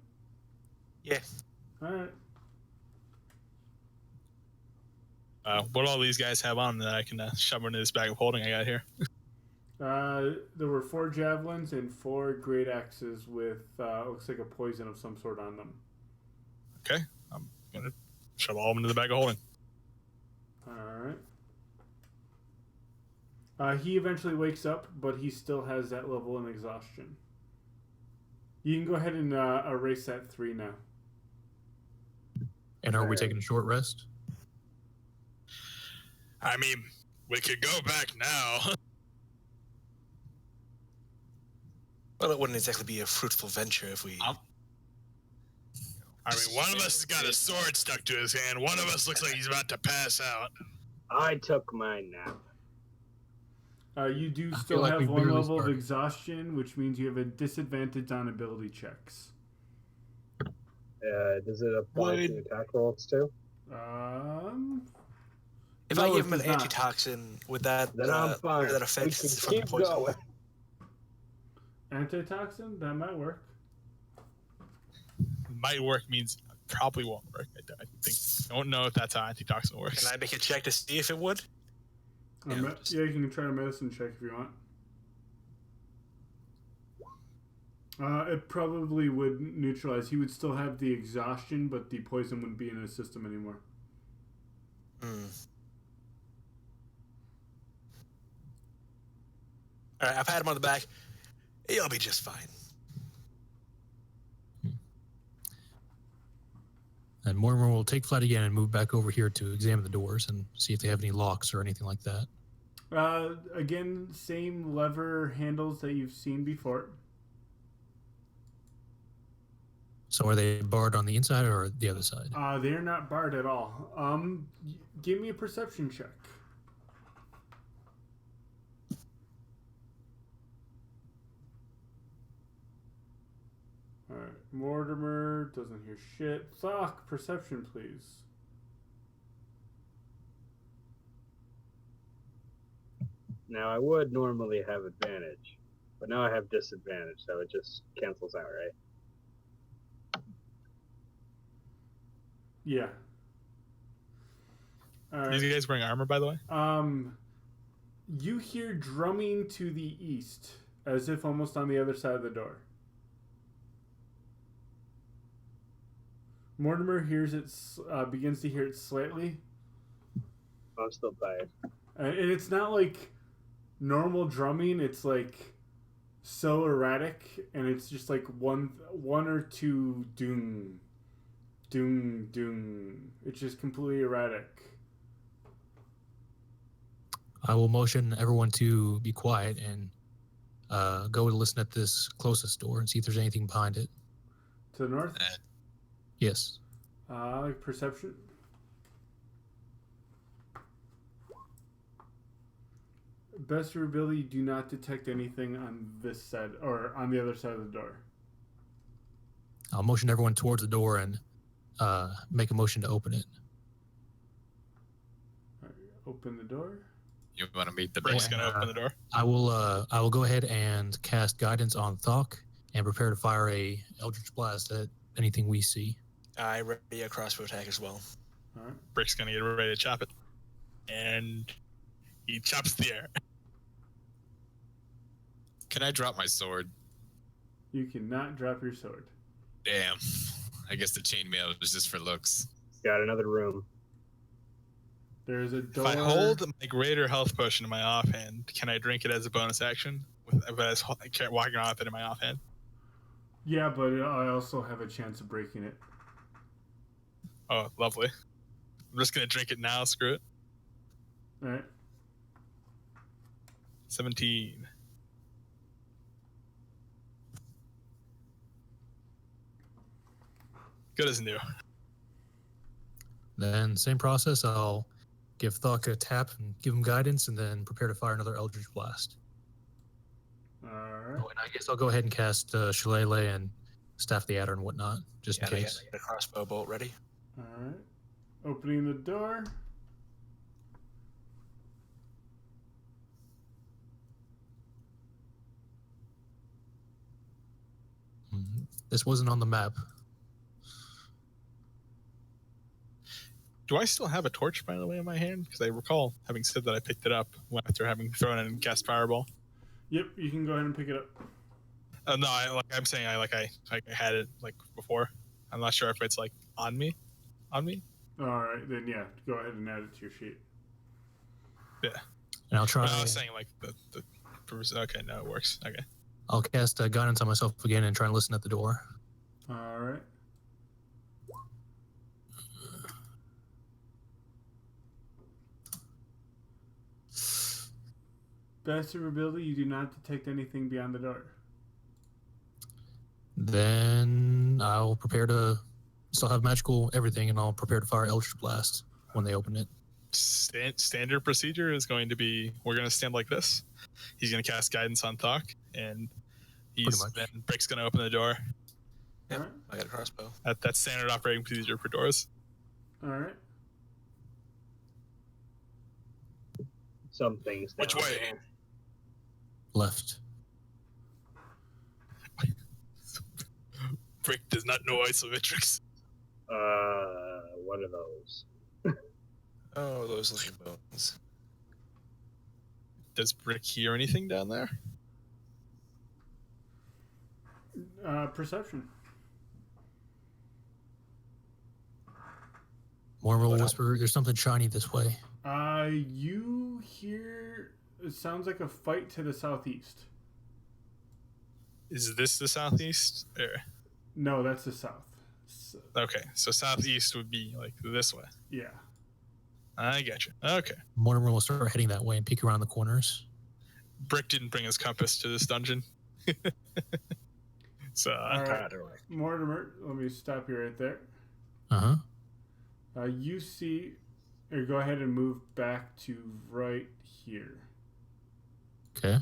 Yeah. Alright. What all these guys have on that I can shove into this bag of holding I got here? There were 4 javelins and 4 great axes with looks like a poison of some sort on them. Okay, I'm gonna shove all of them into the bag of holding. All right. He eventually wakes up, but he still has that level in exhaustion. You can go ahead and erase that 3 now. And are we taking a short rest? I mean, we could go back now. Well, it wouldn't exactly be a fruitful venture if we. I mean, one of us has got a sword stuck to his hand. One of us looks like he's about to pass out. I took my nap. You do I still feel like have we 1 barely level of started. exhaustion, which means you have a disadvantage on ability checks. Does it apply to attack rolls too? If No, I give it him an does not. antitoxin, would that Then I'm fine. that We affect can from the keep poison? going. Antitoxin? That might work. Might work means probably won't work. I think. I don't know if that's how antitoxin works. Can I make a check to see if it would? Yeah, you can try a medicine check if you want. It probably would neutralize. He would still have the exhaustion, but the poison wouldn't be in his system anymore. All right, I pat him on the back. You'll be just fine. And Mortimer will take flight again and move back over here to examine the doors and see if they have any locks or anything like that. Again, same lever handles that you've seen before. So are they barred on the inside or the other side? They're not barred at all. Give me a perception check. Alright, Mortimer doesn't hear shit. Fuck, perception, please. Now, I would normally have advantage, but now I have disadvantage, so it just cancels out, right? Yeah. These guys wearing armor, by the way? You hear drumming to the east, as if almost on the other side of the door. Mortimer hears it, begins to hear it slightly. I'm still tired. And it's not like normal drumming. It's like so erratic, and it's just like one or two doom, doom, doom. It's just completely erratic. I will motion everyone to be quiet and go to listen at this closest door and see if there's anything behind it. To the north? Yes. Perception. Best of your ability, do not detect anything on this side or on the other side of the door. I'll motion everyone towards the door and make a motion to open it. All right, open the door. You want to meet the Brick's band? gonna open the door. I will go ahead and cast guidance on Thok and prepare to fire a Eldritch Blast at anything we see. I ready a crossbow attack as well. All right. Brick's gonna get ready to chop it. And he chops the air. Can I drop my sword? You cannot drop your sword. Damn. I guess the chainmail was just for looks. Got another room. There's a door. If I hold my greater health potion in my offhand, can I drink it as a bonus action? As walking around with it in my offhand? Yeah, but I also have a chance of breaking it. Oh, lovely. I'm just gonna drink it now. Screw it. All right. 17. Good as new. Then same process. I'll give Thok a tap and give him guidance, and then prepare to fire another Eldritch Blast. All right. Oh, and I guess I'll go ahead and cast Shillelagh and Staff the Adder and whatnot, just in case. I got a crossbow bolt ready. All right. Opening the door. This wasn't on the map. Do I still have a torch, by the way, in my hand? Because I recall having said that I picked it up after having thrown it and cast Fireball. Yep, you can go ahead and pick it up. No, I'm saying I had it like before. I'm not sure if it's like on me. On me? All right, then yeah, go ahead and add it to your sheet. Yeah. And I'll try. But I was saying like the okay, no, it works. Okay. I'll cast guidance on myself again and try and listen at the door. All right. Best of your ability, you do not detect anything beyond the door. Then I'll prepare to still have magical everything, and I'll prepare to fire Eldritch Blast when they open it. Standard procedure is going to be we're going to stand like this. He's going to cast guidance on Thok, and then Brick's going to open the door. Yep, All right. I got a crossbow. That's standard operating procedure for doors. All right. Some things down Which way? there. Left. Brick does not know isometrics. What are those? Oh, those looking bones. Does Brick hear anything down there? Perception. Mormon will whisper, "There's something shiny this way." You hear. It sounds like a fight to the southeast. Is this the southeast? No, that's the south. Okay, so southeast would be like this way. Yeah. I get you. Okay. Mortimer will start heading that way and peek around the corners. Brick didn't bring his compass to this dungeon. So All right. Mortimer, let me stop you right there. Uh-huh. You see, or go ahead and move back to right here. Okay.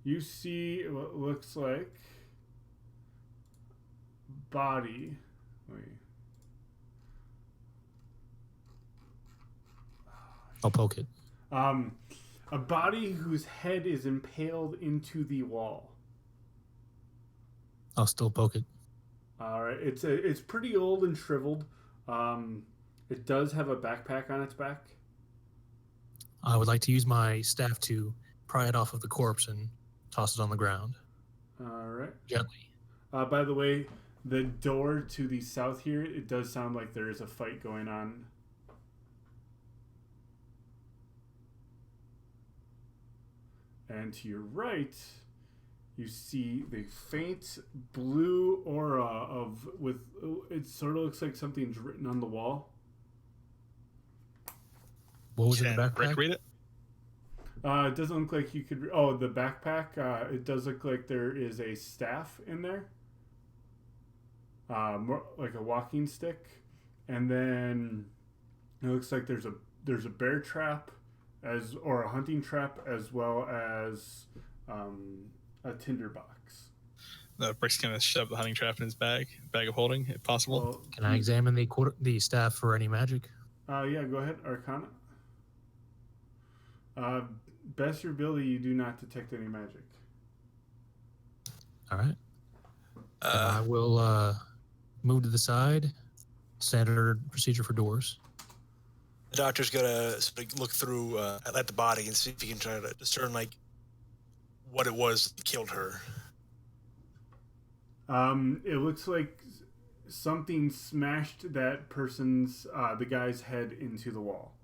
You see what looks like body. Wait. I'll poke it. A body whose head is impaled into the wall. I'll still poke it. All right, it's pretty old and shriveled. It does have a backpack on its back. I would like to use my staff to pry it off of the corpse and toss it on the ground. All right. Gently. By the way, the door to the south here, it does sound like there is a fight going on. And to your right, you see the faint blue aura of with it sort of looks like something's written on the wall. What was in Can the backpack? Brick read it? It doesn't look like you could. Oh, the backpack. It does look like there is a staff in there, more like a walking stick, and then it looks like there's a bear trap, or a hunting trap, as well as a tinder box. Brick's gonna shove the hunting trap in his bag of holding, if possible. Well, Can I examine the staff for any magic? Yeah, go ahead, Arcana. Best your ability, you do not detect any magic. All right. I will move to the side. Standard procedure for doors. The doctor's gonna sort of look through at the body and see if he can try to discern like what it was that killed her. It looks like something smashed that person's the guy's head into the wall.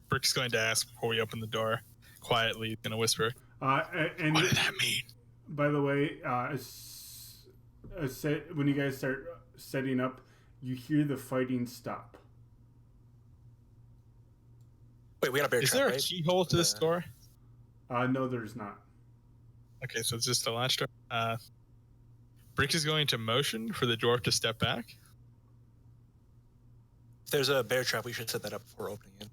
Brick's going to ask before we open the door. Quietly, he's gonna whisper. And What did that mean? by the way, when you guys start setting up, you hear the fighting stop. Wait, we got a bear Is trap, there a right? keyhole to this door? No, there's not. Okay, so it's just a latch door. Brick is going to motion for the dwarf to step back. If there's a bear trap, we should set that up before opening it.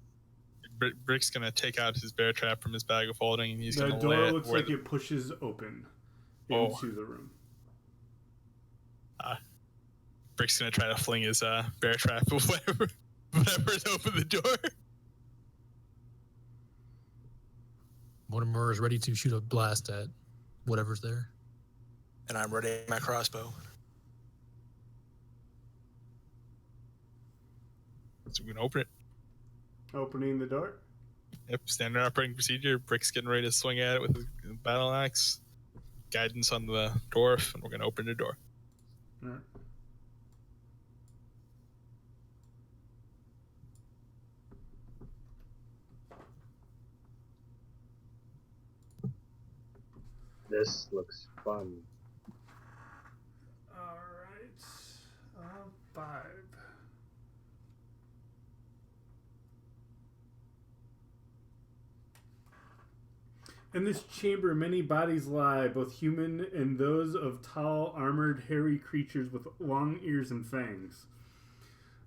Brick's going to take out his bear trap from his bag of holding, and he's The going to lay door it looks where like it pushes open Oh. into the room. Brick's going to try to fling his bear trap whatever's open the door. Mortimer is ready to shoot a blast at whatever's there. And I'm ready with my crossbow. So we can open it. Opening the door. Yep, standard operating procedure. Brick's getting ready to swing at it with his battle axe. Guidance on the dwarf, and we're going to open the door. All right. This looks fun. All right. 5. In this chamber, many bodies lie, both human and those of tall, armored, hairy creatures with long ears and fangs.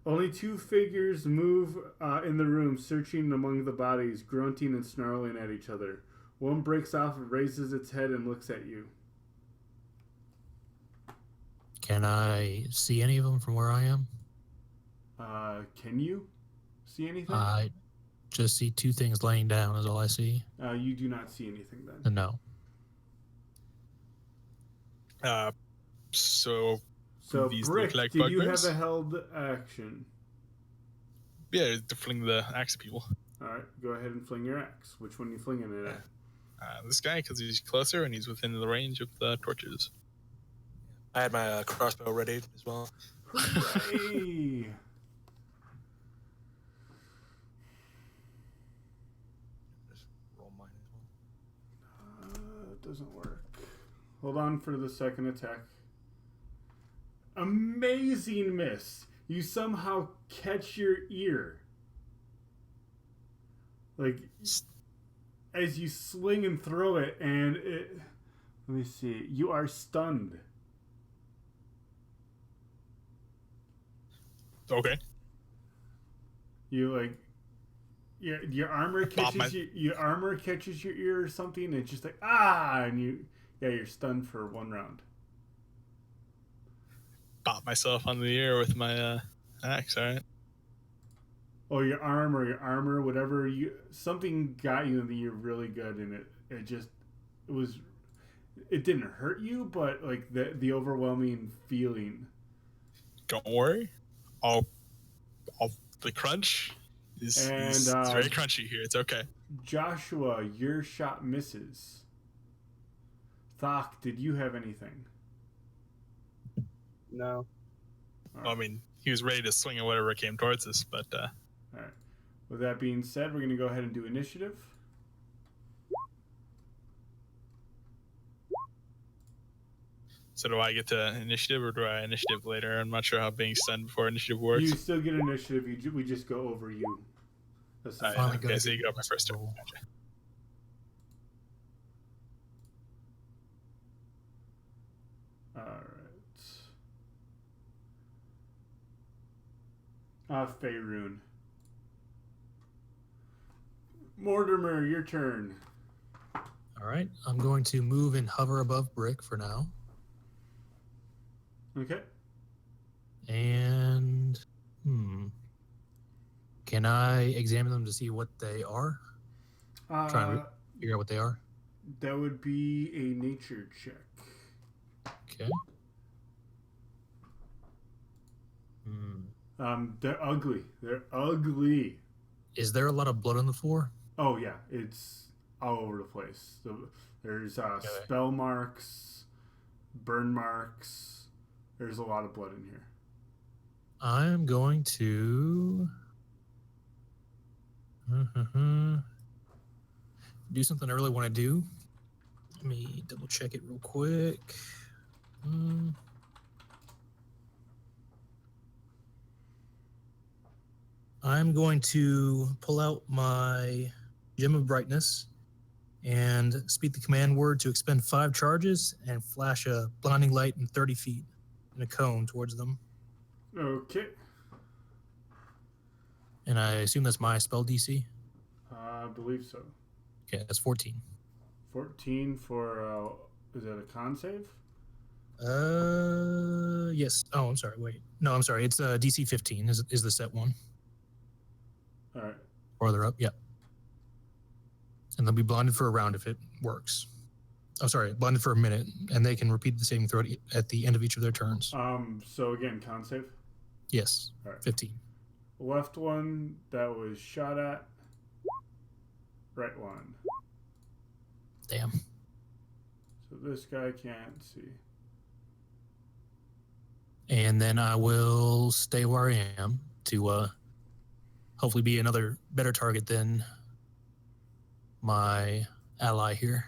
Only 2 figures move in the room, searching among the bodies, grunting and snarling at each other. One breaks off and raises its head and looks at you. Can I see any of them from where I am? Can you see anything? I just see 2 things laying down is all I see. You do not see anything then. No. So these Brick, look like did you have bugbears? a held action? Yeah, to fling the axe at people. All right, go ahead and fling your axe. Which one are you flinging it at? This guy, because he's closer and he's within the range of the torches. I had my crossbow ready as well. Hooray! Just roll mine as well. It doesn't work. Hold on for the second attack. Amazing miss. You somehow catch your ear. Like, as you sling and throw it, and it... Let me see. You are stunned. Okay. You, like... Your armor catches your armor catches your ear or something, and it's just like, ah! And you're stunned for 1 round. Bop myself on the ear with my axe, alright? Oh, your armor, whatever something got you in the ear really good, and it didn't hurt you, but like the overwhelming feeling. Don't worry. The crunch is very crunchy here. It's okay. Joshua, your shot misses. Thok, did you have anything? No. Well, I mean, he was ready to swing at whatever came towards us, but All right. With that being said, we're going to go ahead and do initiative. so do I get to initiative or do I initiative later? I'm not sure how being stunned before initiative works. You still get initiative. We just go over you. Alright, Finally okay, got so it. you get up my first turn. Roll. Gotcha. All right. Faerun. Mortimer, your turn. All right. I'm going to move and hover above Brick for now. Okay. And can I examine them to see what they are? Try and figure out what they are. That would be a nature check. Okay. They're ugly. They're ugly. Is there a lot of blood on the floor? Oh yeah, it's all over the place. There's spell marks, burn marks. There's a lot of blood in here. I'm going to do something I really want to do. Let me double check it real quick. I'm going to pull out my Gem of Brightness and speak the command word to expend 5 charges and flash a blinding light in 30 feet in a cone towards them. Okay. And I assume that's my spell DC? I believe so. Okay, that's 14. 14 for, is that a con save? Yes. Oh, I'm sorry. Wait. No, I'm sorry. It's DC 15 is the set one. All right. Farther up, yep. And they'll be blinded for a round if it works. Oh, sorry, blinded for a minute, and they can repeat the saving throw at the end of each of their turns. So again, con save? Yes, All right. 15. Left one that was shot at. Right one. Damn. So this guy can't see. And then I will stay where I am to hopefully be another better target than my ally here.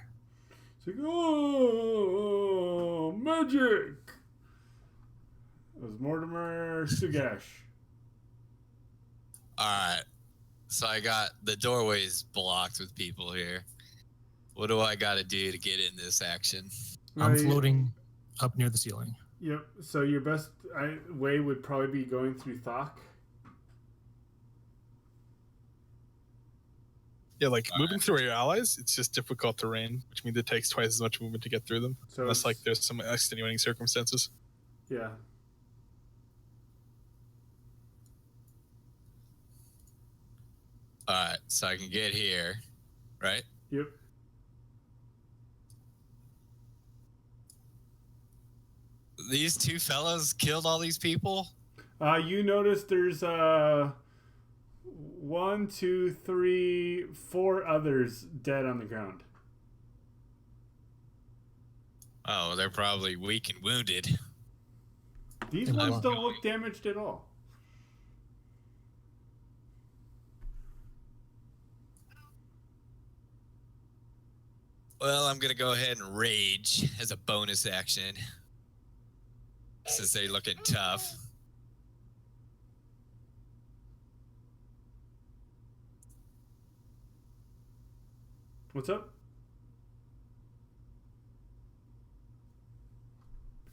It's like, oh, magic! It was Mortimer Sugash. All right. So I got the doorways blocked with people here. What do I got to do to get in this action? I'm floating up near the ceiling. Yep. So your best way would probably be going through Thok. Yeah, like moving through your allies, it's just difficult terrain, which means it takes twice as much movement to get through them. So unless like there's some extenuating circumstances. Yeah. All right. So I can get here, right? Yep. These two fellas killed all these people? You notice there's 1, 2, 3, 4 others dead on the ground. Oh, they're probably weak and wounded. These Am I ones wrong? don't look damaged at all. Well, I'm going to go ahead and rage as a bonus action. Since they're looking tough. What's up?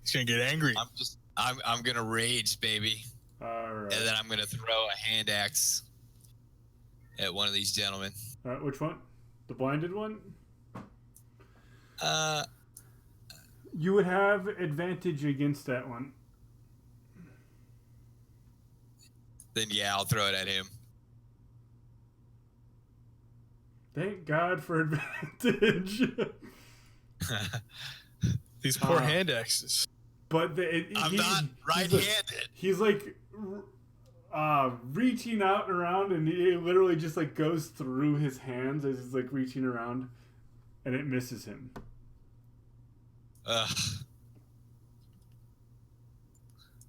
He's gonna get angry. I'm gonna rage, baby. All right. And then I'm gonna throw a hand axe at one of these gentlemen. All right, which one? The blinded one? You would have advantage against that one. Then yeah, I'll throw it at him. Thank God for advantage. These poor hand axes. But I'm not right-handed. He's like reaching out around, and it literally just like goes through his hands as he's like reaching around, and it misses him. Ugh.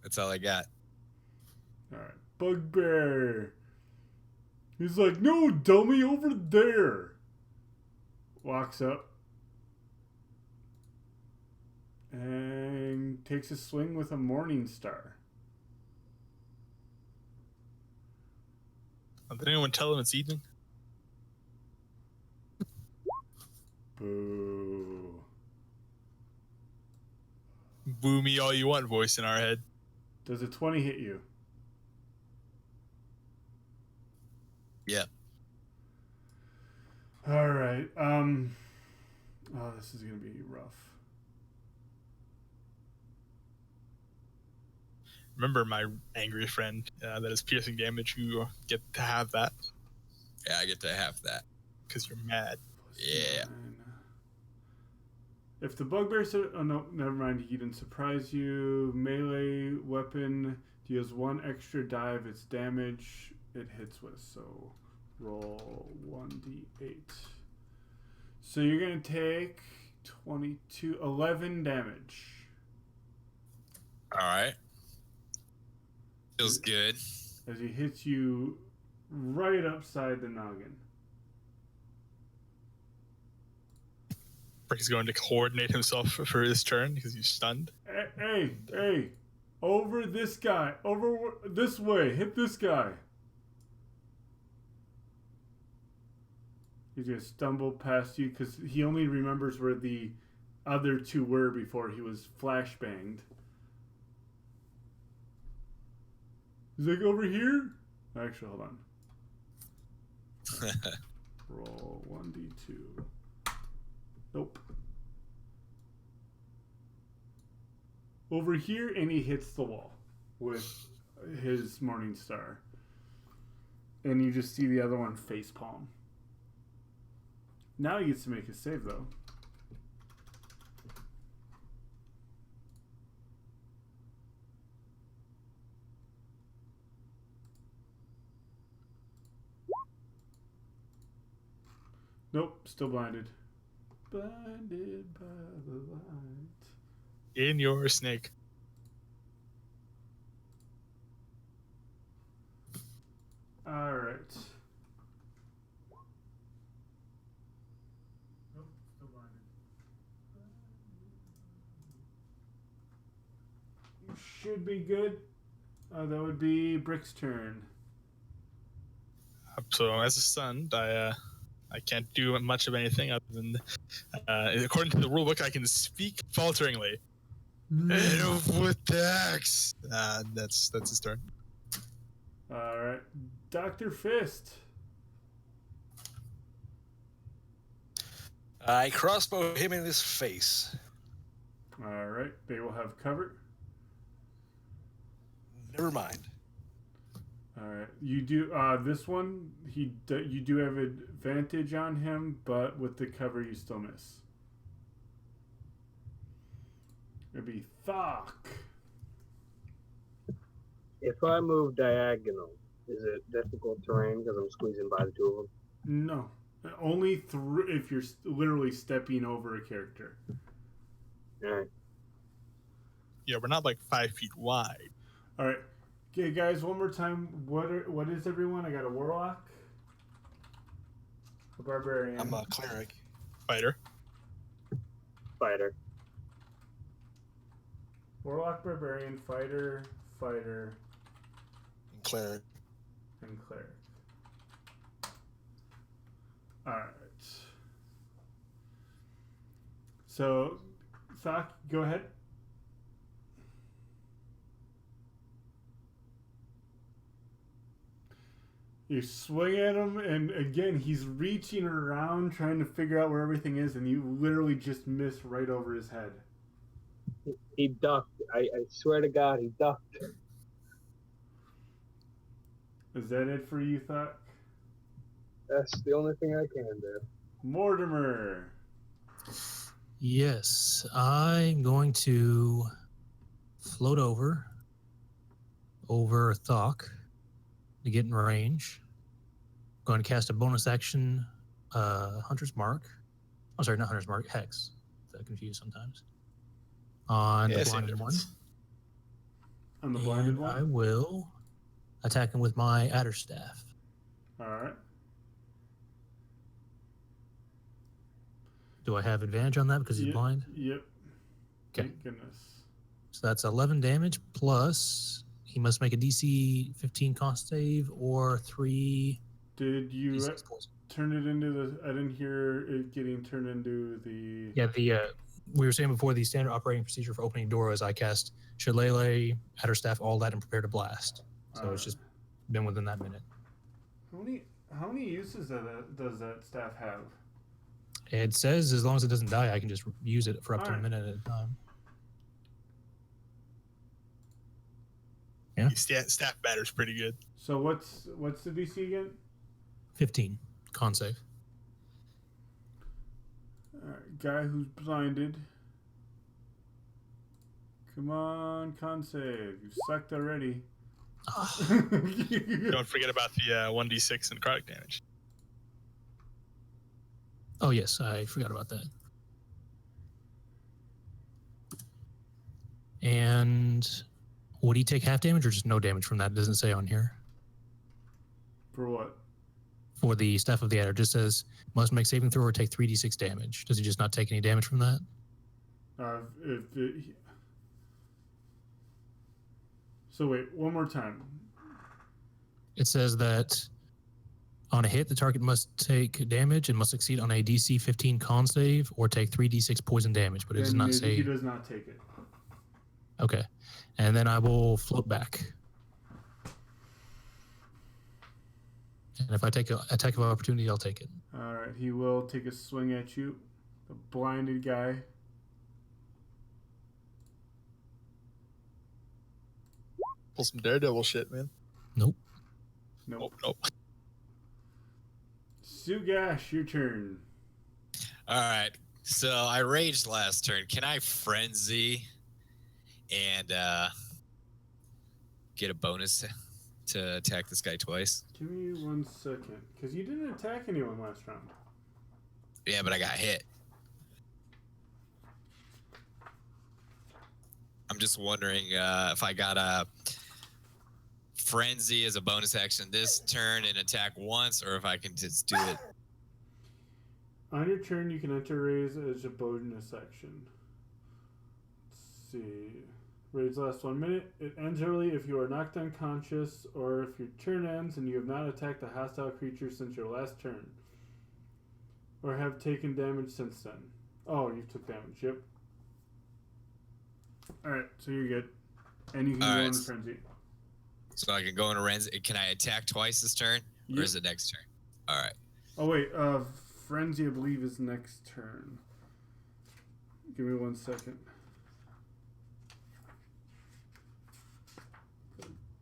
That's all I got. All right, Bugbear. He's like, no, dummy, over there. Walks up and takes a swing with a Morning Star. Did anyone tell him it's evening? Boo. Boo me all you want, voice in our head. Does a 20 hit you? Yeah. All right. Oh, this is gonna be rough. Remember my angry friend that is piercing damage. You get to have that Yeah, I get to have that. because you're mad. Yeah. 9. If the bugbear oh no, never mind. He didn't surprise you. Melee weapon deals 1 extra die of its damage it hits with. So roll 1d8. So you're gonna take 11 damage. All right. Feels good. As he hits you right upside the noggin. He's going to coordinate himself for his turn because he's stunned. Hey, over this guy, over this way, hit this guy. He's gonna stumble past you because he only remembers where the other 2 were before he was flashbanged. He's like, over here? Actually, hold on. Roll 1d2. Nope. Over here, and he hits the wall with his Morning Star. And you just see the other one face palm. Now he gets to make a save, though. Nope, still blinded. Blinded by the light. In your snake. All right. Nope, still blinded. You should be good. That would be Brick's turn. So as a stunned, I can't do much of anything other than, according to the rulebook, I can speak falteringly. With the axe. That's his turn. All right, Dr. Fist. I crossbow him in his face. All right, they will have cover. Never mind. All right, you do this one. You do have advantage on him, but with the cover, you still miss. It'd be Thok. If I move diagonal, is it difficult terrain because I'm squeezing by the two of them? No, only through if you're literally stepping over a character. All right. Yeah, we're not like 5 feet wide. All right, okay, guys. One more time. What is everyone? I got a warlock, a barbarian. I'm a cleric. Fighter. Fighter. Warlock, barbarian, fighter, And cleric. and cleric. All right. So, Thok, go ahead. You swing at him, and again, he's reaching around trying to figure out where everything is, and you literally just miss right over his head. He ducked. I swear to God, he ducked. Is that it for you, Thok? That's the only thing I can do. Mortimer. Yes, I'm going to float over Thok to get in range. Going to cast a bonus action, Hunter's Mark. Oh, sorry, not Hunter's Mark, Hex. I confused sometimes. On the same blinded one. difference. On the blinded And I one? will attack him with my Adder Staff. All right. Do I have advantage on that because he's blind? Yep. Okay. Thank goodness. So that's 11 damage plus he must make a DC 15 cost save or 3 Did you D6 poison. turn it into the... I didn't hear it getting turned into the... Yeah, we were saying before the standard operating procedure for opening door is I cast Shillelagh, Adder Staff, all that, and prepare to blast. So it's just been within that minute. How many uses does that staff have? It says as long as it doesn't die, I can just use it for up to a minute at a time. Yeah. Staff batter's pretty good. So what's the DC again? 15 con save. All right, guy who's blinded. Come on, con save. You sucked already. Don't forget about the 1d6 and necrotic damage. Oh yes, I forgot about that. And would he take half damage or just no damage from that? It doesn't say on here. For what? For the Staff of the Adder, it just says must make saving throw or take 3d6 damage. Does he just not take any damage from that? So wait, one more time. It says that on a hit, the target must take damage and must succeed on a DC 15 con save or take 3d6 poison damage, but it does not say. He does not take it. Okay. And then I will float back. And if I take an attack of opportunity, I'll take it. All right, he will take a swing at you. The blinded guy. Pull some Daredevil shit, man. Nope. Nope. Nope. Sugash, your turn. All right. So I raged last turn. Can I frenzy and get a bonus to attack this guy twice? Give me 1 second, because you didn't attack anyone last round. Yeah, but I got hit. I'm just wondering if I got a frenzy as a bonus action this turn and attack once, or if I can just do it. On your turn, you can enter raise as a bonus action. Let's see. Raids lasts 1 minute. It ends early if you are knocked unconscious or if your turn ends and you have not attacked a hostile creature since your last turn. Or have taken damage since then. Oh, you took damage, yep. Alright, so you're good. And you can go into frenzy. So I can go into frenzy. Can I attack twice this turn? Or is it next turn? Alright. Oh wait, frenzy I believe is next turn. Give me 1 second.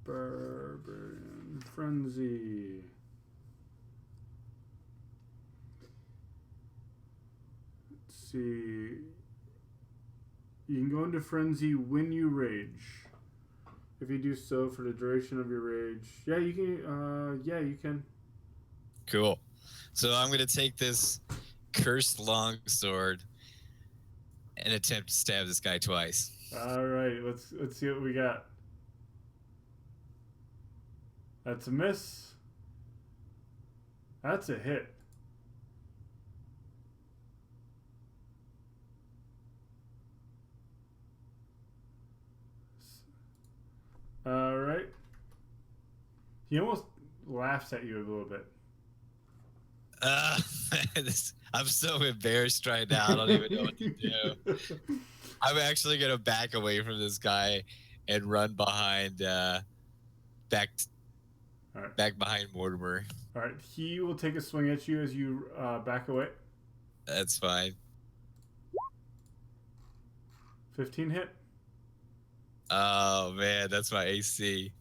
Barbarian frenzy. Let's see. You can go into frenzy when you rage. If you do so for the duration of your rage. Yeah, you can. Yeah, you can. Cool. So I'm going to take this cursed longsword and attempt to stab this guy twice. All right, let's see what we got. That's a miss. That's a hit. All right. He almost laughs at you a little bit. I'm so embarrassed right now. I don't even know what to do. I'm actually going to back away from this guy and run behind, back behind Mortimer. All right. He will take a swing at you as you back away. That's fine. 15 hit. Oh, man. That's my AC.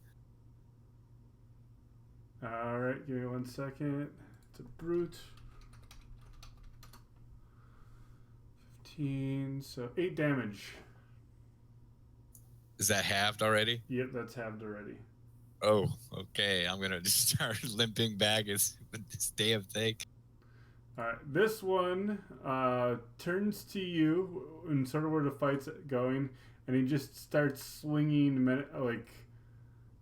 All right. Give me 1 second. It's a brute. 15. So 8 damage. Is that halved already? Yep, that's halved already. Oh, okay. I'm going to just start limping back with this damn thing. All right. This one turns to you and sort of where the fight's going, and he just starts swinging, like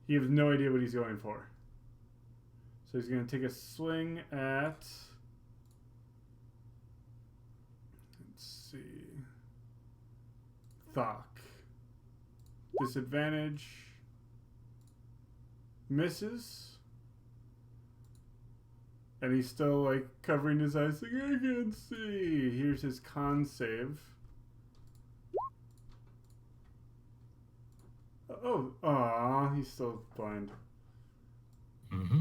he has no idea what he's going for. So he's going to take a swing at, let's see, Thok. Disadvantage. Misses. And he's still like covering his eyes like, I can't see. Here's his con save. Oh, he's still blind. Mm-hmm.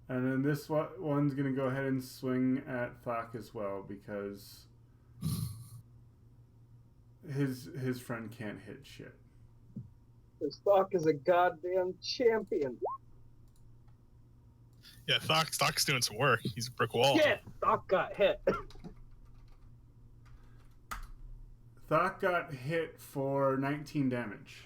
And then this one's gonna go ahead and swing at Thok as well because his friend can't hit shit. This Thok is a goddamn champion. Yeah, Thok's doing some work. He's a brick wall. Shit! Thok got hit. Thok got hit for 19 damage.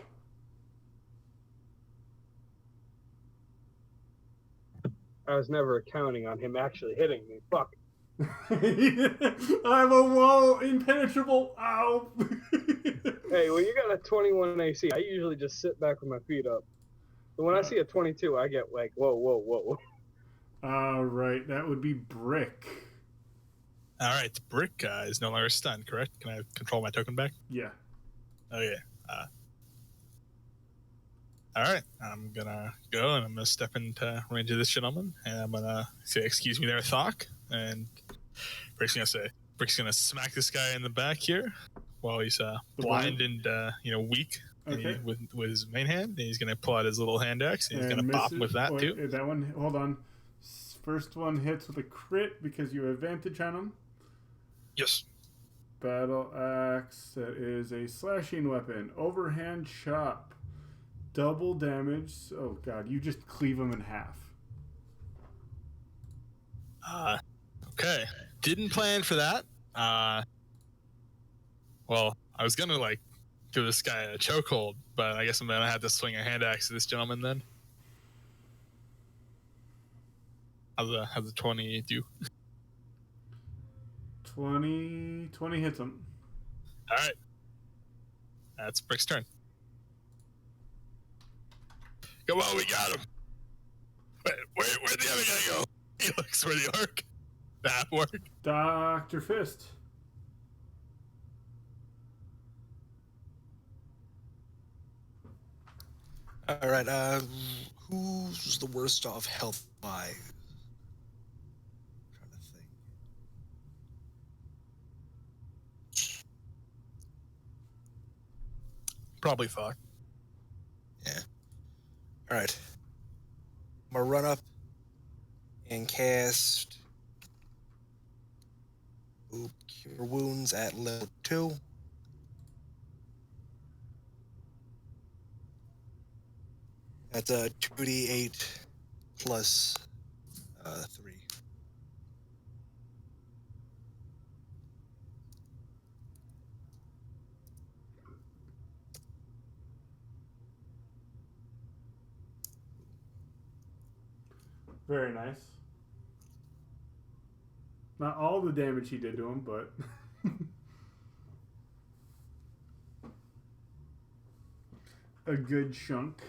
I was never counting on him actually hitting me. Fuck. I'm a wall impenetrable. Ow. Hey, when you got a 21 AC, I usually just sit back with my feet up. But when I see a 22, I get like, whoa. All right, that would be Brick. All right, the brick guy is no longer stunned, correct? Can I control my token back? Yeah. Oh, yeah. All right, I'm going to go and I'm going to step into range of this gentleman. And I'm going to say, excuse me there, Thok. And Brick's going to smack this guy in the back here while he's blind and, weak. Okay. With his main hand. And he's going to pull out his little hand axe. And he's going to pop him with that, too. That one, hold on. First one hits with a crit because you have advantage on him. Yes. Battle axe. That is a slashing weapon. Overhand chop. Double damage. Oh god, you just cleave him in half. Okay. Didn't plan for that. Well, I was gonna give this guy a chokehold, but I guess I'm gonna have to swing a hand axe to this gentleman then. How's the 20 do? 20 hits him. All right. That's Brick's turn. Come on, we got him. Wait, where'd the other guy go? He looks for the orc. That work. Dr. Fist. All right. Who's the worst off health by? Trying to think. Probably Thok. Yeah. All right. I'm gonna run up and cast Cure Wounds at level 2. That's a 2d8 plus 3. Very nice. Not all the damage he did to him, but a good chunk.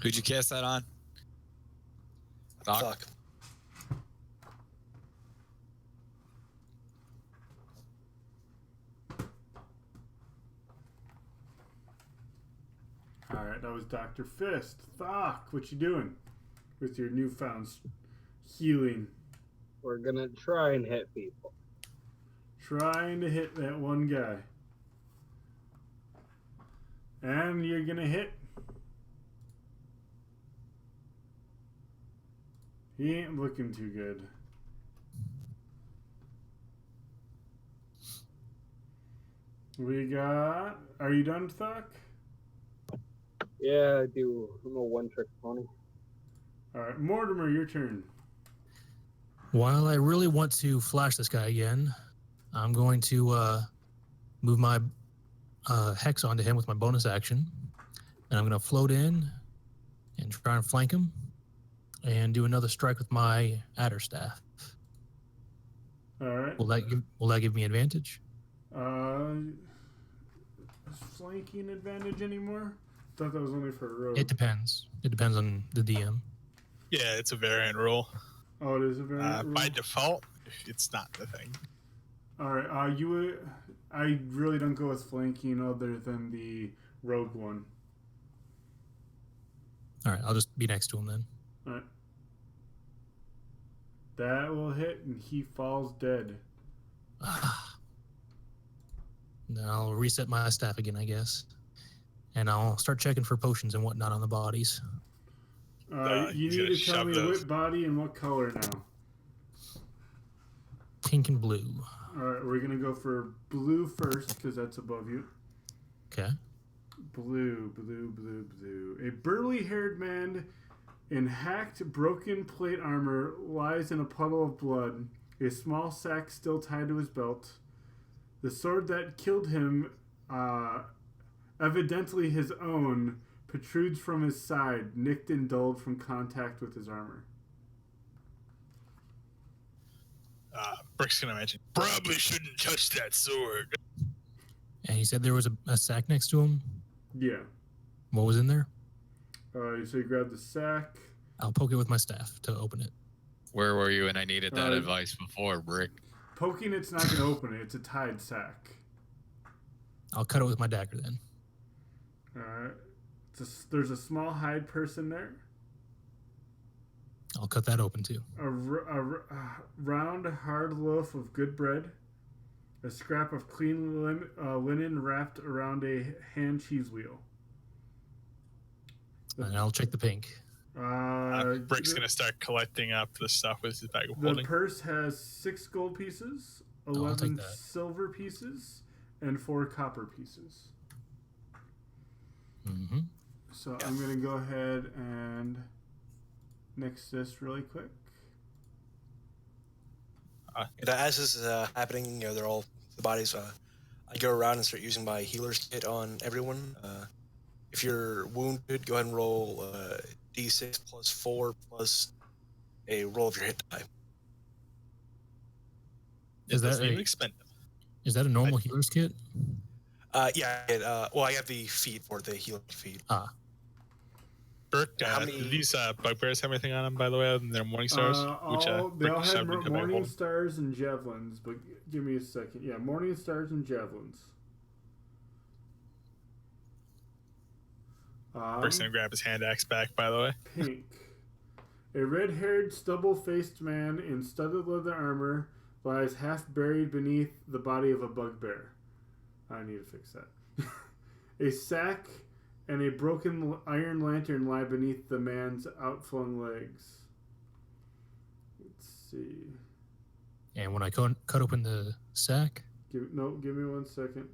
Who'd you cast that on? Thok? Fuck. All right, that was Dr. Fist. Thok, what you doing with your newfound healing? We're gonna try and hit people. Trying to hit that one guy. And you're going to hit. He ain't looking too good. We got... Are you done, Thok? Yeah, I do. I'm a one-trick pony. All right, Mortimer, your turn. While I really want to flash this guy again, I'm going to move my hex onto him with my bonus action. And I'm going to float in and try and flank him and do another strike with my adder staff. All right. Will that give me advantage? Is flanking advantage anymore? Thought that was only for a rogue. It depends. It depends on the DM. Yeah, it's a variant rule. Oh, it is a variant rule? By default, it's not the thing. All right. I really don't go with flanking other than the rogue one. All right, I'll just be next to him then. All right. That will hit, and he falls dead. Then I'll reset my staff again, I guess. And I'll start checking for potions and whatnot on the bodies. You need to tell me what body and what color now. Pink and blue. All right, we're going to go for blue first because that's above you. Okay. Blue, blue, blue, blue. A burly-haired man in hacked, broken plate armor lies in a puddle of blood, a small sack still tied to his belt. The sword that killed him, evidently his own, protrudes from his side, nicked and dulled from contact with his armor. Brick's gonna mention, probably shouldn't touch that sword. And he said there was a sack next to him. Yeah. What was in there? So you grab the sack. I'll poke it with my staff to open it. Where were you when I needed that advice before, Brick? Poking it's not going to open it. It's a tied sack. I'll cut it with my dagger then. Alright. There's a small hide person there. I'll cut that open too. A round, hard loaf of good bread. A scrap of clean linen wrapped around a hand cheese wheel. And I'll check the pink. Brick's gonna start collecting up the stuff with his bag of The holding. purse has 6 gold pieces, I'll 11 take that. silver pieces, and 4 copper pieces. Mm-hmm. So I'm going to go ahead and nix this really quick. As this is happening, they're all the bodies. I go around and start using my healer's kit on everyone. If you're wounded, go ahead and roll D6 plus 4 plus a roll of your hit die. Is that Doesn't even a expend them. is that a normal healer's kit? Yeah. Well, I have the feed for the healing feed. Burke, How many- do these bugbears have anything on them, by the way, other than their morning stars? They all Burke have shoved into my morning hole. stars and javelins, but give me a second. Yeah, morning stars and javelins. Burke's gonna grab his hand axe back, by the way. Pink. A red-haired, stubble-faced man in studded leather armor lies half buried beneath the body of a bugbear. I need to fix that. A sack and a broken iron lantern lie beneath the man's outflung legs. Let's see. And when I cut open the sack, Give me 1 second.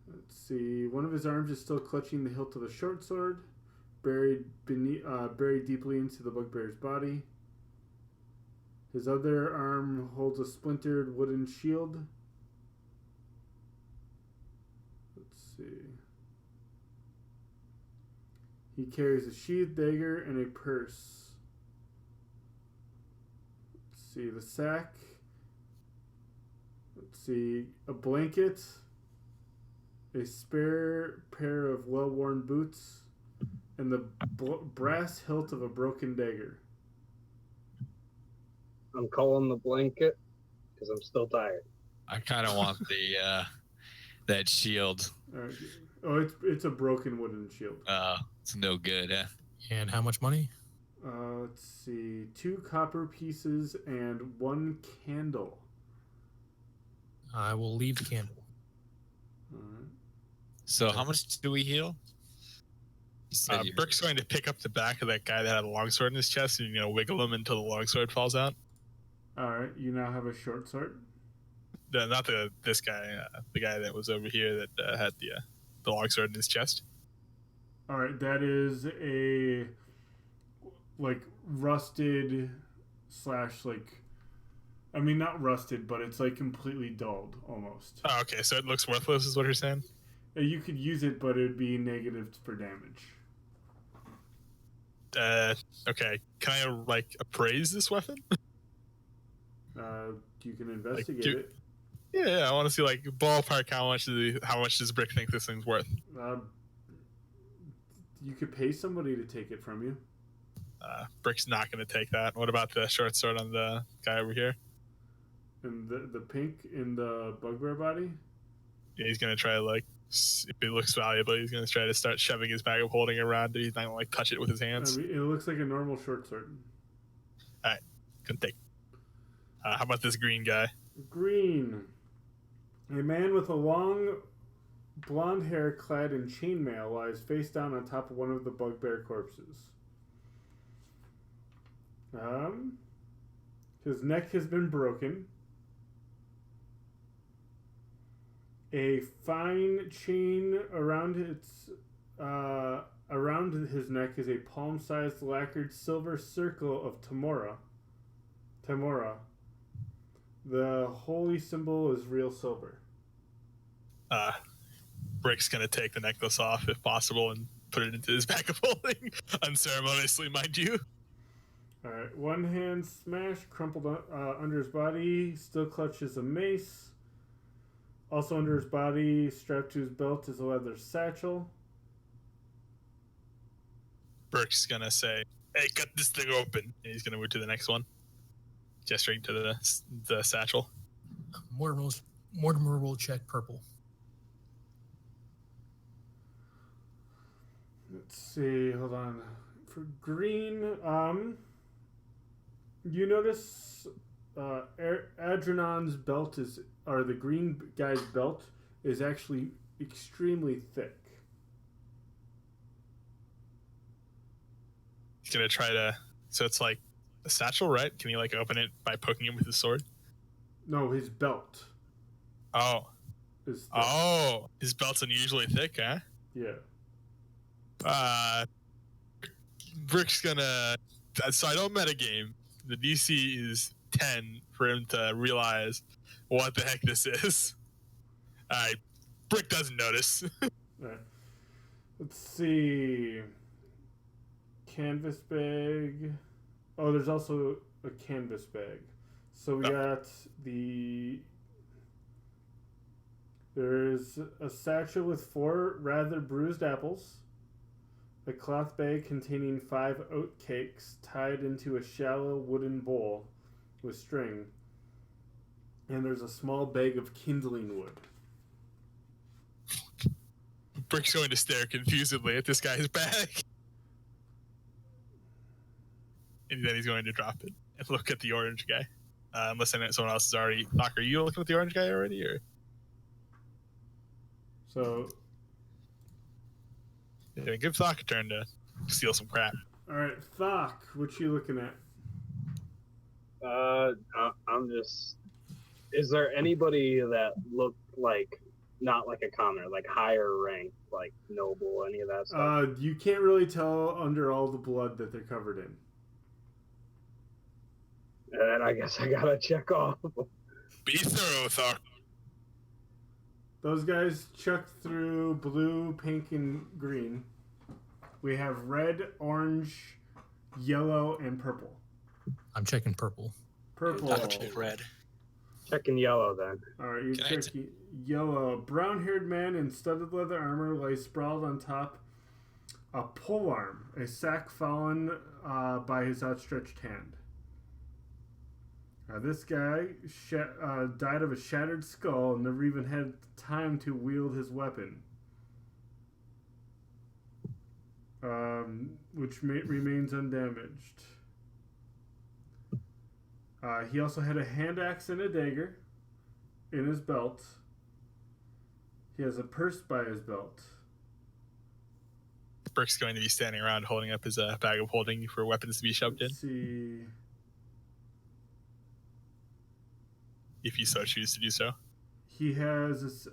Let's see. One of his arms is still clutching the hilt of a short sword, buried deeply into the bugbear's body. His other arm holds a splintered wooden shield. Let's see. He carries a sheathed dagger and a purse. Let's see. The sack. Let's see. A blanket. A spare pair of well-worn boots. And the brass hilt of a broken dagger. I'm calling the blanket because I'm still tired. I kind of want the that shield. All right. Oh, it's a broken wooden shield. It's no good, huh? and how much money? Let's see. 2 copper pieces and 1 candle. I will leave the candle. All right. So how much do we heal? You said you- Burke's going to pick up the back of that guy that had a longsword in his chest and wiggle him until the longsword falls out. All right. You now have a short sword. Not this guy, the guy that was over here that had the longsword in his chest. All right. That is a rusted / I mean, not rusted, but it's completely dulled almost. Oh, okay, so it looks worthless, is what you're saying? You could use it, but it would be negative for damage. Okay. Can I appraise this weapon? You can investigate it. Yeah, I want to see ballpark how much does Brick think this thing's worth? You could pay somebody to take it from you. Brick's not going to take that. What about the short sword on the guy over here? And the pink in the bugbear body? Yeah, he's going to try if it looks valuable, he's going to try to start shoving his bag of holding around it. He's not going to touch it with his hands. I mean, it looks like a normal short sword. Alright, couldn't take. How about this green guy? Green. A man with a long blonde hair clad in chainmail lies face down on top of one of the bugbear corpses. His neck has been broken. A fine chain around his neck is a palm-sized lacquered silver circle of Tamora. The holy symbol is real silver. Brick's gonna take the necklace off if possible and put it into his bag of holding, unceremoniously, mind you. All right, one hand smashed, crumpled under his body, still clutches a mace. Also under his body, strapped to his belt, is a leather satchel. Brick's gonna say, "Hey, cut this thing open." And he's gonna move to the next one, gesturing to the satchel. Mortimer will check purple. Let's see, hold on. For green, you notice Adrenon's belt the green guy's belt is actually extremely thick. He's gonna try to. So it's like a satchel, right? Can you open it by poking him with his sword? No, his belt Oh, is thick. oh, his belt's unusually thick, huh? Yeah. Brick's gonna. So I don't metagame. The DC is 10 for him to realize what the heck this is. Alright, Brick doesn't notice. Alright. Let's see. Canvas bag. Oh, there's also a canvas bag. So we Oh. got there's a satchel with 4 rather bruised apples, a cloth bag containing 5 oat cakes tied into a shallow wooden bowl with string, and there's a small bag of kindling wood. Brick's going to stare confusedly at this guy's bag. And then he's going to drop it and look at the orange guy. Unless someone else is already. Doc, are you looking at the orange guy already? Or So, yeah, give Doc a turn to steal some crap. all right, Thok, what you looking at? I'm just. Is there anybody that looked like not like a commoner, like higher rank, like noble, any of that stuff? You can't really tell under all the blood that they're covered in. And then I guess I gotta check off. Be thorough, Doc. Those guys chucked through blue, pink, and green. We have red, orange, yellow, and purple. I'm checking purple. Purple. I'll check red. Checking yellow then. All right, you're Can I checking yellow. Brown-haired man in studded leather armor lies sprawled on top a polearm, a sack fallen by his outstretched hand. This guy died of a shattered skull and never even had time to wield his weapon, which remains undamaged. He also had a hand axe and a dagger in his belt. He has a purse by his belt. Brick's going to be standing around holding up his bag of holding for weapons to be shoved in, Let's see. if you so choose to do so. He has this.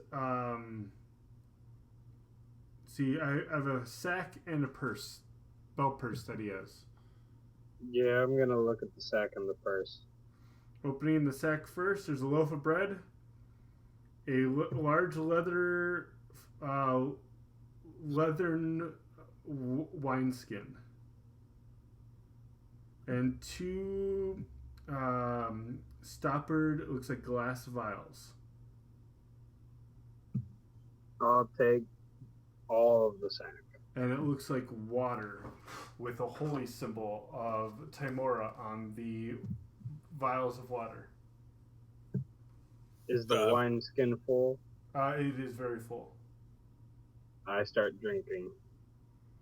See, I have a sack and a purse, belt purse that he has. Yeah, I'm gonna look at the sack and the purse. Opening the sack first, there's a loaf of bread, a large leathern wineskin, and 2 stoppered, it looks like glass vials. I'll take all of the sack. And it looks like water with a holy symbol of Timora on the vials of water. Is the wineskin full? It is very full. I start drinking.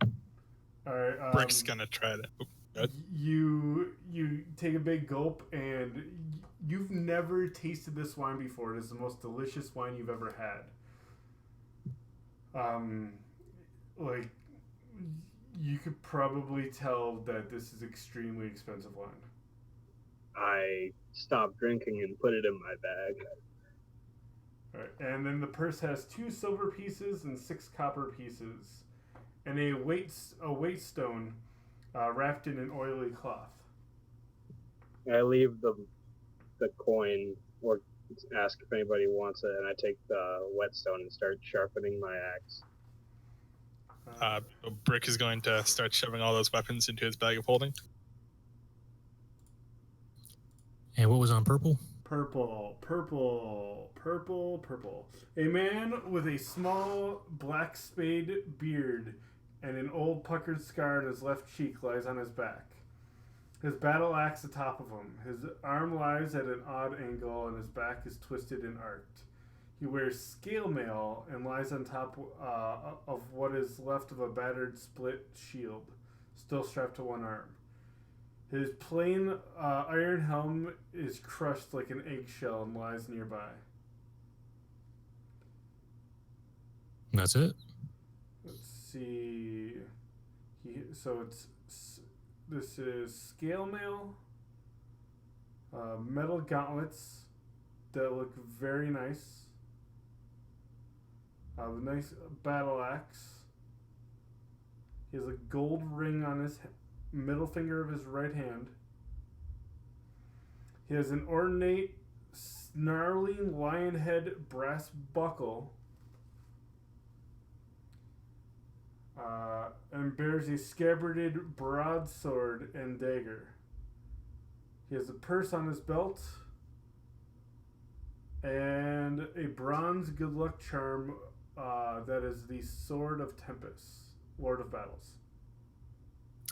All right. Brick's gonna try to. Good. You take a big gulp, and you've never tasted this wine before. It is the most delicious wine you've ever had. Like, you could probably tell that this is extremely expensive wine. I stop drinking and put it in my bag. All right, and then the purse has 2 silver pieces and 6 copper pieces, and a weight stone wrapped in an oily cloth. I leave the coin or ask if anybody wants it, and I take the whetstone and start sharpening my axe. Brick is going to start shoving all those weapons into his bag of holding. And what was on purple? Purple, purple, purple, purple. A man with a small black spade beard and an old puckered scar on his left cheek lies on his back. His battle axe atop of him. His arm lies at an odd angle and his back is twisted and arced. He wears scale mail and lies on top of what is left of a battered split shield, still strapped to one arm. His plain iron helm is crushed like an eggshell and lies nearby. That's it. Let's see. This is scale mail, metal gauntlets that look very nice. A nice battle axe. He has a gold ring on his middle finger of his right hand. He has an ornate, snarling lion head brass buckle. And bears a scabbarded broadsword and dagger. He He has a purse on his belt and a bronze good luck charm that is the Sword of Tempest, Lord of Battles.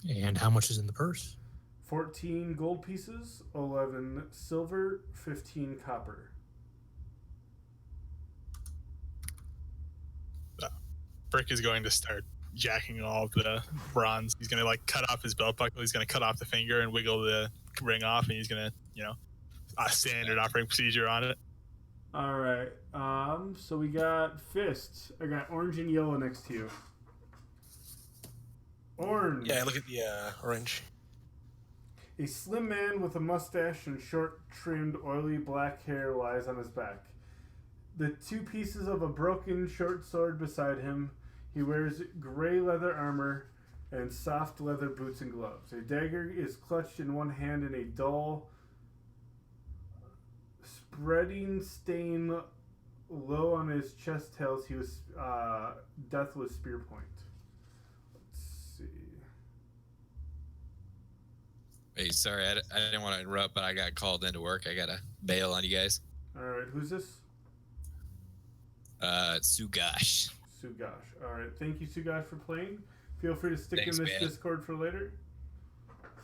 And how much is in the purse? 14 gold pieces, 11 silver, 15 copper. Brick is going to start jacking all of the bronze. He's going to like cut off his belt buckle. He's going to cut off the finger and wiggle the ring off, and he's going to, standard operating procedure on it. All right. So we got fists. I got orange and yellow next to you. Orange. Yeah, look at the orange. A slim man with a mustache and short-trimmed, oily black hair lies on his back. The 2 pieces of a broken short sword beside him. He wears gray leather armor and soft leather boots and gloves. A dagger is clutched in one hand and a dull, spreading stain low on his chest tells he was death with spear point. Let's see. Hey, sorry, I didn't want to interrupt, but I got called into work. I got to bail on you guys. All right, who's this? Sugash. Sugash. All right, thank you, Sugash, for playing. Feel free to stick Thanks, in this man. Discord for later.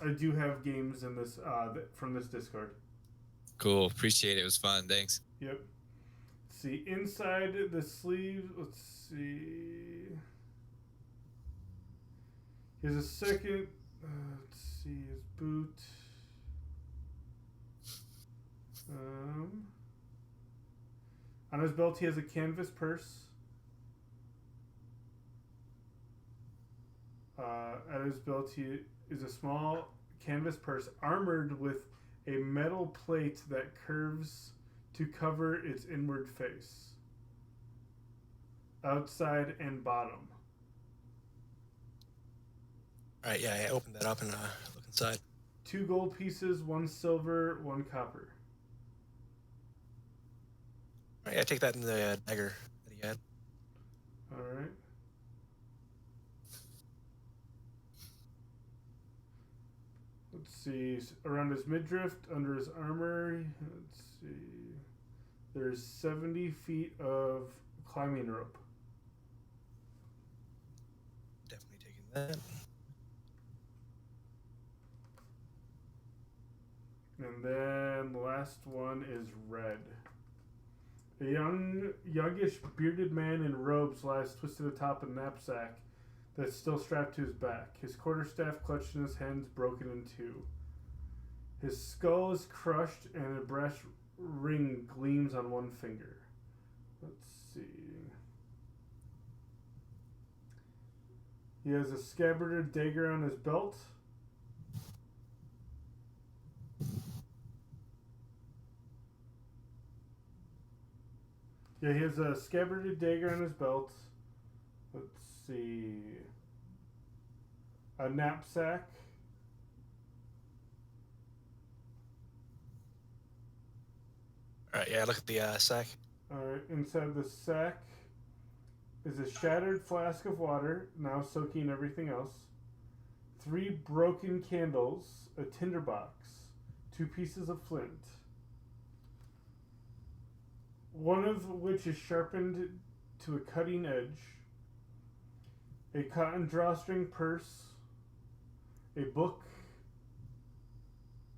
I do have games in this from this Discord. Cool. Appreciate it. It was fun. Thanks. Yep. Let's see, inside the sleeve, let's see. Here's a second. Let's see his boot. On his belt, he has a canvas purse. At his belt, he is a small canvas purse armored with a metal plate that curves to cover its inward face, outside and bottom. All right, yeah, I opened that up and look inside. 2 gold pieces, 1 silver, 1 copper. All right, I take that in the dagger that he had. All right. Let's see. Around his midriff, under his armor, let's see. There's 70 feet of climbing rope. Definitely taking that. And then the last one is red. A youngish, bearded man in robes lies twisted atop a knapsack that's still strapped to his back. His quarterstaff clutched in his hands, broken in 2. His skull is crushed, and a brass ring gleams on one finger. Let's see. He has a scabbarded dagger on his belt. Yeah, he has a scabbarded dagger on his belt. Let's see. A knapsack. All right, yeah, look at the sack. Alright, inside the sack is a shattered flask of water, now soaking everything else. 3 broken candles, a tinderbox, 2 pieces of flint. One of which is sharpened to a cutting edge, a cotton drawstring purse, a book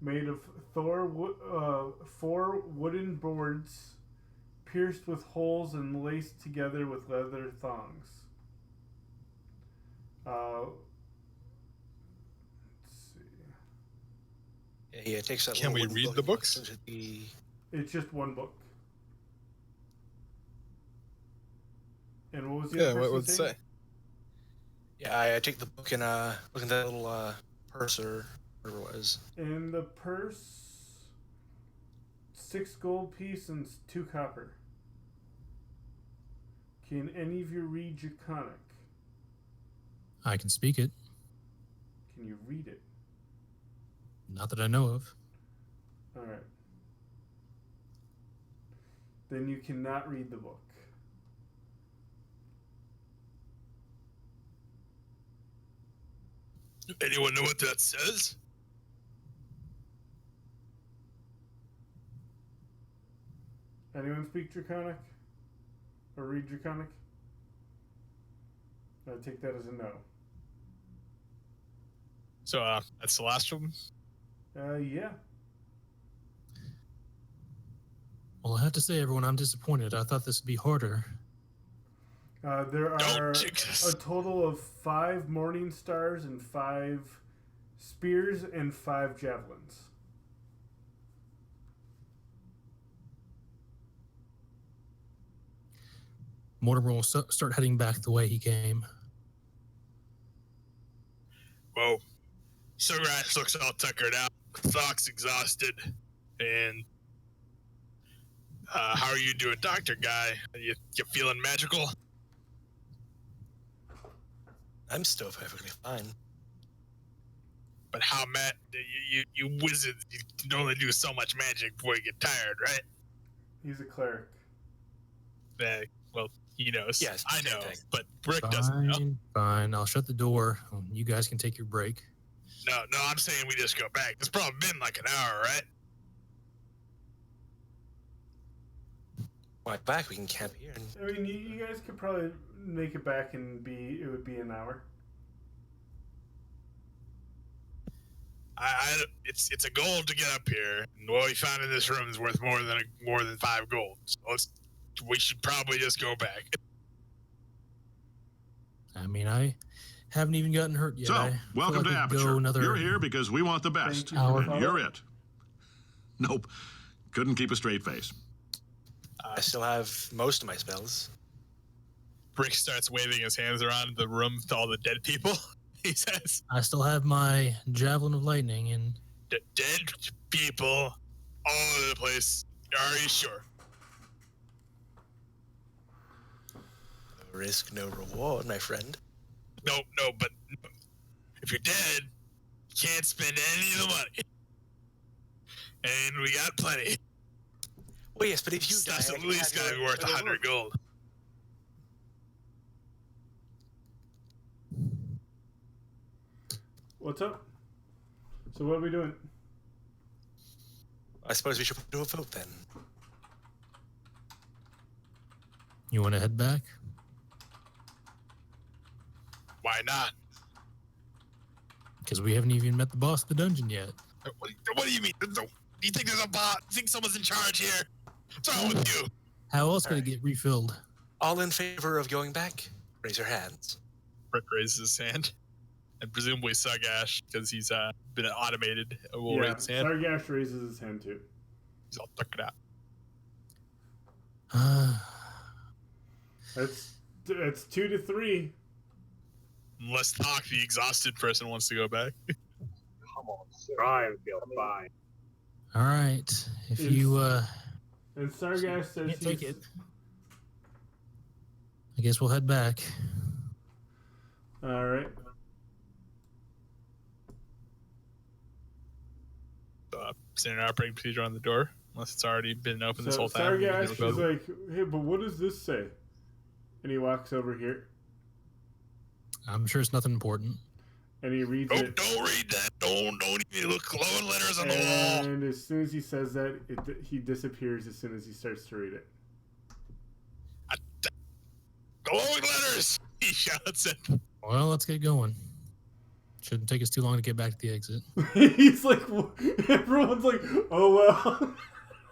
made of 4 wooden boards pierced with holes and laced together with leather thongs. Let's see. Yeah, he takes that. Can we little wooden read book the and books? looks into the- It's just one book. And what was the Yeah, other what person would it saying? say? Yeah, I take the book and look at that little purse or whatever it was. In the purse, 6 gold piece and 2 copper. Can any of you read Draconic? I can speak it. Can you read it? Not that I know of. Alright. Then you cannot read the book. Anyone know what that says? Anyone speak Draconic? Or read Draconic? I take that as a no. So that's the last one. Yeah. Well, I have to say, everyone, I'm disappointed. I thought this would be harder. There are jinx a us. total of 5 Morning Stars and 5 Spears and 5 Javelins. Mortimer will start heading back the way he came. Whoa. Sugras looks all tuckered out. Thok's exhausted. And how are you doing, Doctor Guy? You feeling magical? I'm still perfectly fine. But how mad? You wizards, you can only do so much magic before you get tired, right? He's a cleric. Well, he knows. Yes, I same know, thing. but Brick doesn't know. Fine. I'll shut the door. You guys can take your break. No, I'm saying we just go back. It's probably been like an hour, right? Why back? We can camp here. I mean, you guys could probably make it back and it would be an hour. It's a gold to get up here. And what we found in this room is worth more than 5 gold. So we should probably just go back. I mean, I haven't even gotten hurt yet. So, I welcome feel to like we could go Aperture. another You're here because we want the best, Thank you for and following. you're it. Nope. Couldn't keep a straight face. I still have most of my spells. Brick starts waving his hands around the room to all the dead people. He says, I still have my Javelin of Lightning, and dead people all over the place. Are you sure? No risk, no reward, my friend. No, but if you're dead, you can't spend any of the money. And we got plenty. Well, yes, but if you die, Stuff's I at can least have gotta be your- worth 100 gold. What's up? So what are we doing? I suppose we should do a vote then. you want to head back? Why not? Because we haven't even met the boss of the dungeon yet. What do you mean? Do you think there's a bot? You think someone's in charge here? What's wrong with you? How else could Alright. it get refilled? All in favor of going back? Raise your hands. Brick raises his hand. And presumably Sagash, because he's been automated, will Yeah, raise his hand. Sargash raises his hand too. He's all tuckered out. It's 2 to 3. Unless Thok, the exhausted person, wants to go back. Come on, sir. Try and feel fine. All right. If It's- you And Sargash says can't take he's- it, I guess we'll head back. All right. Standard operating procedure on the door, unless it's already been open this So whole time. Sargash is like, hey, but what does this say? And he walks over here I'm sure it's nothing important. and he reads Oh, it. don't read that. Don't even look glowing letters on the wall. And as soon as he says that, he disappears as soon as he starts to read it. Glowing letters! He shouts at Well, let's get going. Shouldn't take us too long to get back to the exit. He's like, everyone's like, oh well.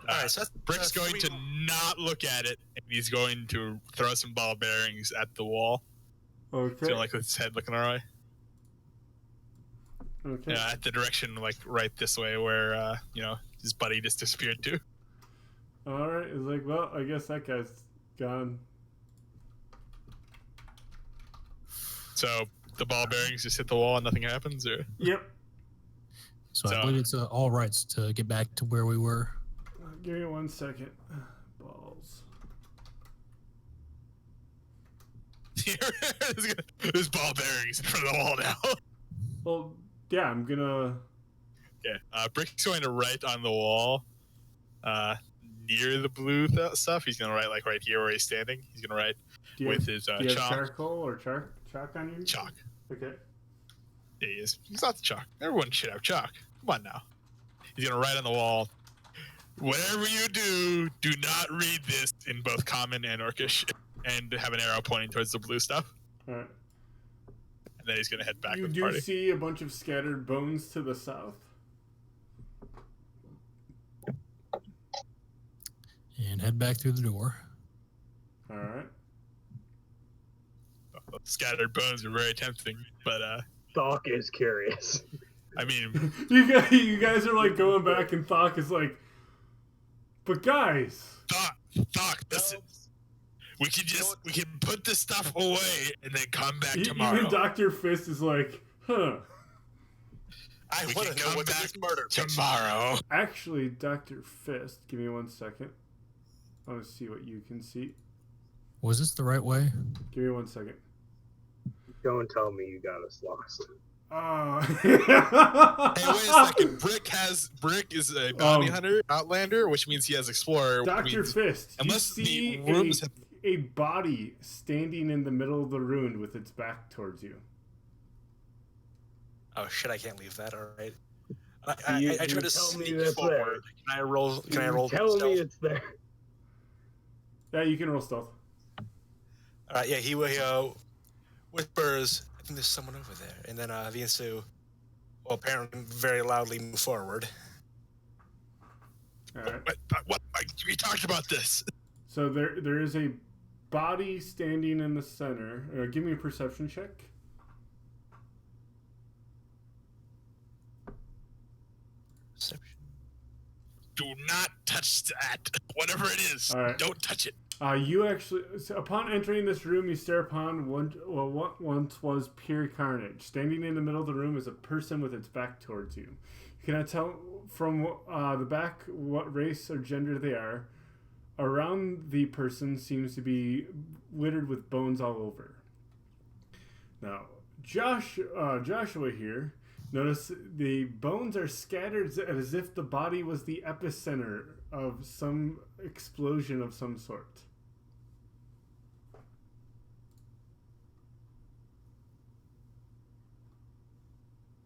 Alright, so that's Brick's going three to more. not look at it, and he's going to throw some ball bearings at the wall. Okay. So like with his head looking our way. Okay. Yeah, at the direction like right this way where his buddy just disappeared to. All right. It's like, well, I guess that guy's gone. So the ball bearings just hit the wall and nothing happens, or Yep. So I So- believe it's all rights to get back to where we were. Give me 1 second. Balls. there's ball bearings in front of the wall now. Well, yeah, I'm gonna. Okay, Brick's going to write on the wall, near the blue stuff. He's going to write like right here where he's standing. He's going to write Do you, with have, his do you have chalk. charcoal or chalk on you? Chalk. Okay. Yeah, he is. He's not the chalk. Everyone should have chalk. Come on now. He's going to write on the wall, Whatever you do not read this in both common and orcish, and have an arrow pointing towards the blue stuff. All right. And then he's gonna head back You with the do party. see a bunch of scattered bones to the south. And head back through the door. All right. Scattered bones are very tempting, but Thok is curious. I mean, You guys are like going back, and Thok is like, but guys. Thok, listen. We can put this stuff away and then come back tomorrow. Even Dr. Fist is like, huh. I We want can to know come what back this murder tomorrow. Actually, Dr. Fist, give me 1 second. I want to see what you can see. Was this the right way? Give me 1 second. Don't tell me you got us lost. Hey, wait a second. Brick is a bounty hunter, outlander, which means he has explorer. Which Dr. means, Fist, you unless see the rooms have a body standing in the middle of the ruin with its back towards you. Oh shit! I can't leave that. All right. You I try to tell me sneak that's there. forward. Can I roll? Can I roll? Tell me stealth? it's there. Yeah, you can roll stealth. All right. Yeah. He whispers. I think there's someone over there. And then Vinsu, well, apparently very loudly move forward. All right. what? We talked about this. So there is a body standing in the center. Give me a perception check. Perception. Do not touch that. Whatever it is, All right. don't touch it. You actually, upon entering this room, you stare upon what once was pure carnage. Standing in the middle of the room is a person with its back towards you. You cannot tell from the back what race or gender they are. Around the person seems to be littered with bones all over. Now, Joshua here, notice the bones are scattered as if the body was the epicenter of some explosion of some sort.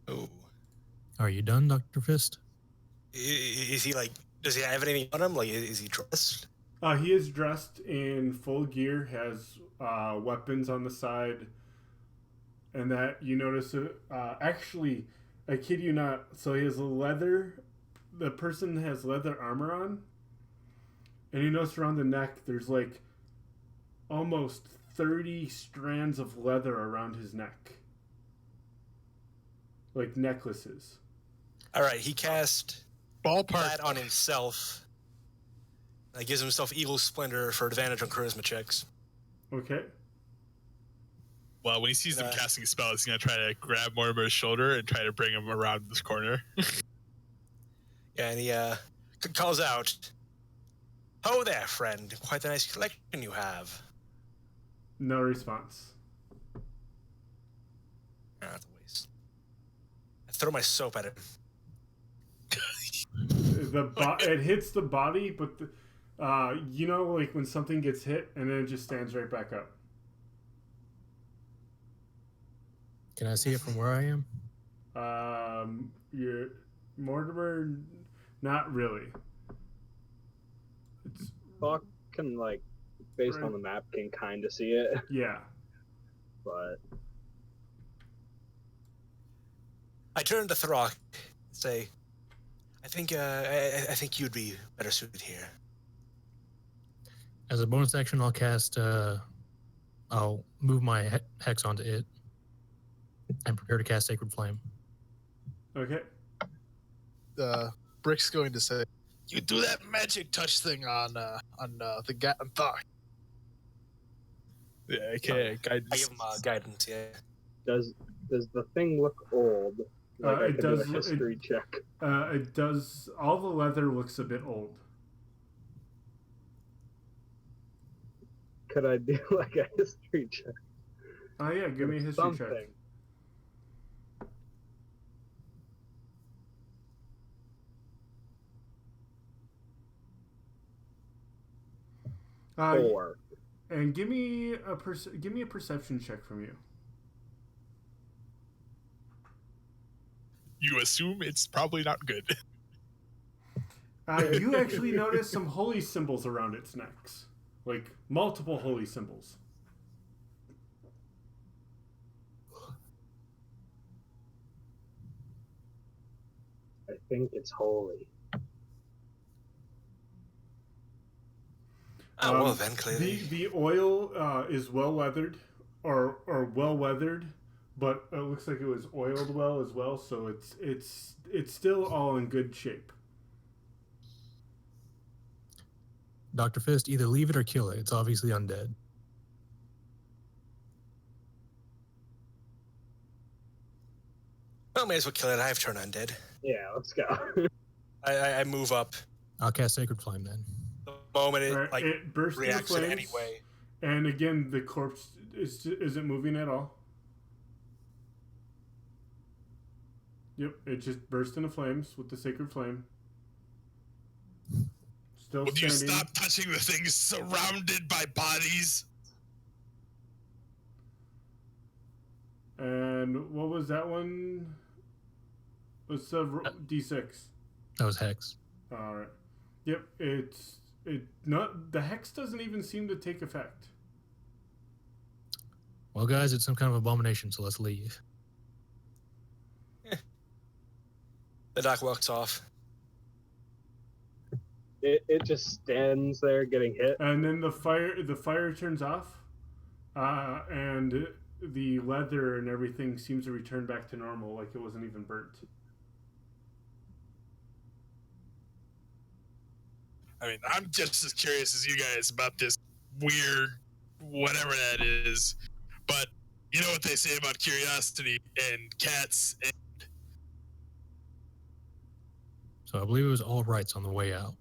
Oh. Are you done, Dr. Fist? Is he like? Does he have anything on him? Like, is he dressed? He is dressed in full gear, has weapons on the side, and that you notice. Actually, I kid you not. So he has the person has leather armor on, and you notice around the neck there's like almost 30 strands of leather around his neck. Like necklaces. All right. He cast Ballpark. that on himself. That gives himself Eagle Splendor for advantage on charisma checks. Okay. Well, when he sees him casting a spell, he's gonna try to grab Mortimer's shoulder and try to bring him around this corner. Yeah, and he calls out, "Ho there, friend! Quite a nice collection you have." No response. Not the waste. I throw my soap at him. It hits the body, but you know, like when something gets hit and then it just stands right back up. Can I see it from where I am? Your Mortimer, not really. It's Thok can, like, based Right. on the map, can kind of see it, yeah. but I turn to Throck and say, I think you'd be better suited here. As a bonus action, I'll cast. I'll move my hex onto it and prepare to cast Sacred Flame. Okay. Brick's going to say, "You do that magic touch thing on the Thok." Yeah, okay. I give him guidance. Yeah. does the thing look old? Like I It could do does. a history check. It does. All the leather looks a bit old. Could I do like a history check? Oh yeah, give me a history Something. check. Four. And give me a perception check from you. You assume it's probably not good. You actually notice some holy symbols around its necks, like multiple holy symbols. I think it's holy. Well then, clearly. The oil is well weathered, or well weathered, but it looks like it was oiled well as well. So it's still all in good shape. Dr. Fist, either leave it or kill it. It's obviously undead. Well, may as well kill it. I have turned undead. Yeah, let's go. I move up. I'll cast Sacred Flame then. The moment it Right, like it bursts into reacts in flames, any way. and again the corpse isn't moving at all. Yep, it just burst into flames with the sacred flame. Still Would you standing. stop touching the things surrounded by bodies? And what was that one? What's the D6? That was Hex. All right. Yep, the hex doesn't even seem to take effect. Well, guys, it's some kind of abomination, so let's leave. The doc walks off. It just stands there getting hit. And then the fire turns off, and the leather and everything seems to return back to normal, like it wasn't even burnt. I mean, I'm just as curious as you guys about this weird whatever that is. But you know what they say about curiosity and cats. And So I believe it was all rights on the way out.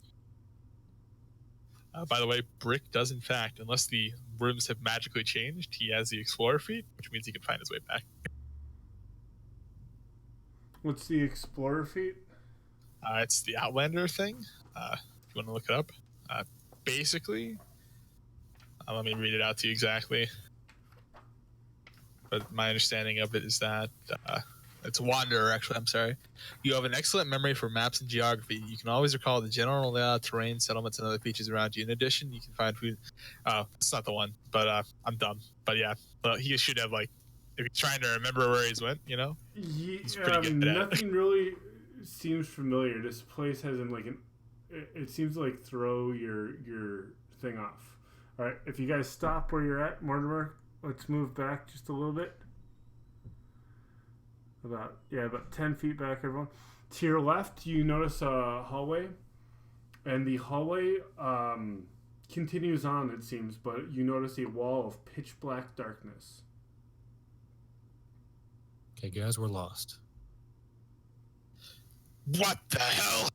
By the way, Brick does in fact, unless the rooms have magically changed, he has the Explorer feat, which means he can find his way back. What's the Explorer feat? It's the Outlander thing. If you want to look it up. Basically, let me read it out to you exactly. But my understanding of it is that it's Wanderer, actually. I'm sorry. You have an excellent memory for maps and geography. You can always recall the general layout, terrain, settlements, and other features around you. In addition, you can find food. Oh, it's not the one, but I'm dumb. But yeah, but he should have, like, if he's trying to remember where he's went, you know? He's pretty good at it. Nothing really seems familiar. This place has it seems to like throw your thing off. All right, if you guys stop where you're at, Mortimer, let's move back just a little bit. About 10 feet back, everyone. To your left, you notice a hallway, and the hallway continues on, it seems, but you notice a wall of pitch black darkness. Okay, guys, we're lost. what the hell?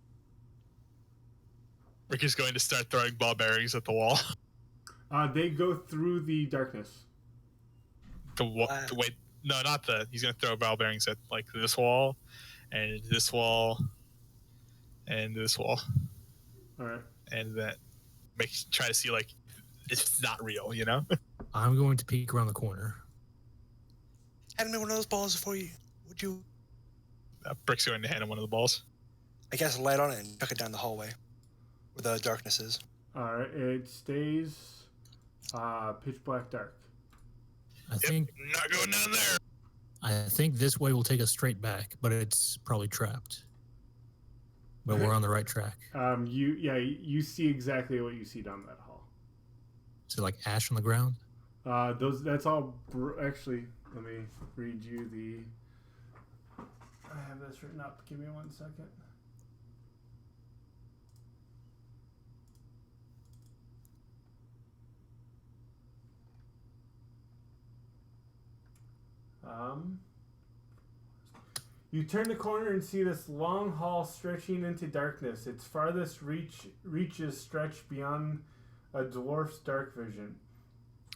Rick is going to start throwing ball bearings at the wall. They go through the darkness. Wait, no, not the. He's going to throw ball bearings at, like, this wall, and this wall, and this wall. All right. And that try to see, like, it's not real, you know? I'm going to peek around the corner. Hand me one of those balls for you. Would you? Brick's going to hand him one of the balls. I guess light on it and chuck it down the hallway where the darkness is. All right. It stays pitch black dark. I think Not going down there. I think this way will take us straight back, but it's probably trapped. But we're on the right track. You see exactly what you see down that hall. Is it like ash on the ground? That's all. Actually, let me read you the. I have this written up. Give me 1 second. You turn the corner and see this long hall stretching into darkness. Its farthest reaches stretch beyond a dwarf's dark vision.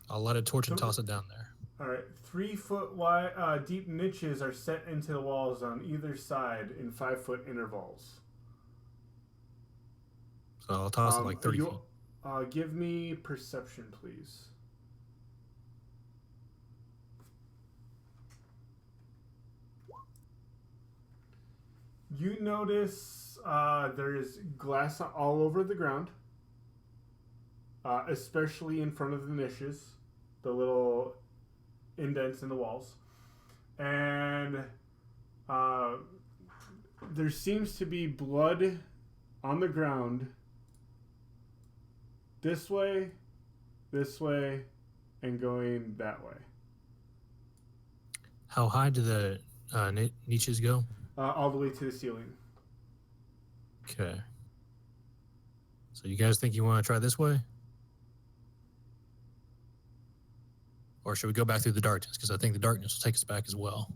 I'll light a torch and toss it down there. All right, 3 foot wide, deep niches are set into the walls on either side in 5 foot intervals. So I'll toss it like 30 feet. Give me perception, please. You notice there is glass all over the ground, especially in front of the niches, the little indents in the walls. And there seems to be blood on the ground this way, and going that way. How high do the niches go? All the way to the ceiling. Okay. So you guys think you want to try this way? Or should we go back through the darkness? Because I think the darkness will take us back as well.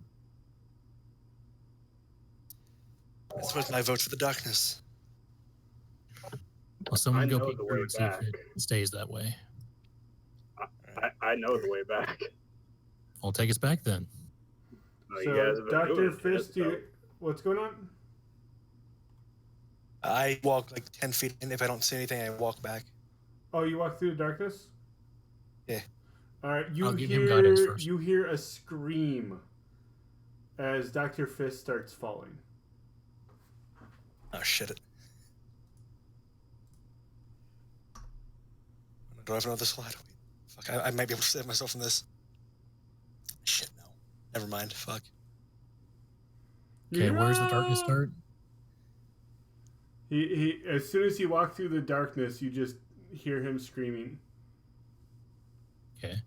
I suppose my vote for the darkness. Well, someone I go know peek the through way and see if back. it stays that way. I know the way back. I'll take us back then. You guys So, have been Dr. doing it, Fist, so- what's going on? I walk like 10 feet, and if I don't see anything, I walk back. Oh, you walk through the darkness? Yeah. All right, I'll give him guidance first. You hear a scream as Dr. Fist starts falling. Oh, shit. Do I have another slide? Fuck, I might be able to save myself from this. Shit, no. Never mind. Fuck. Okay, where's the darkness start? He as soon as he walked through the darkness, you just hear him screaming. Okay.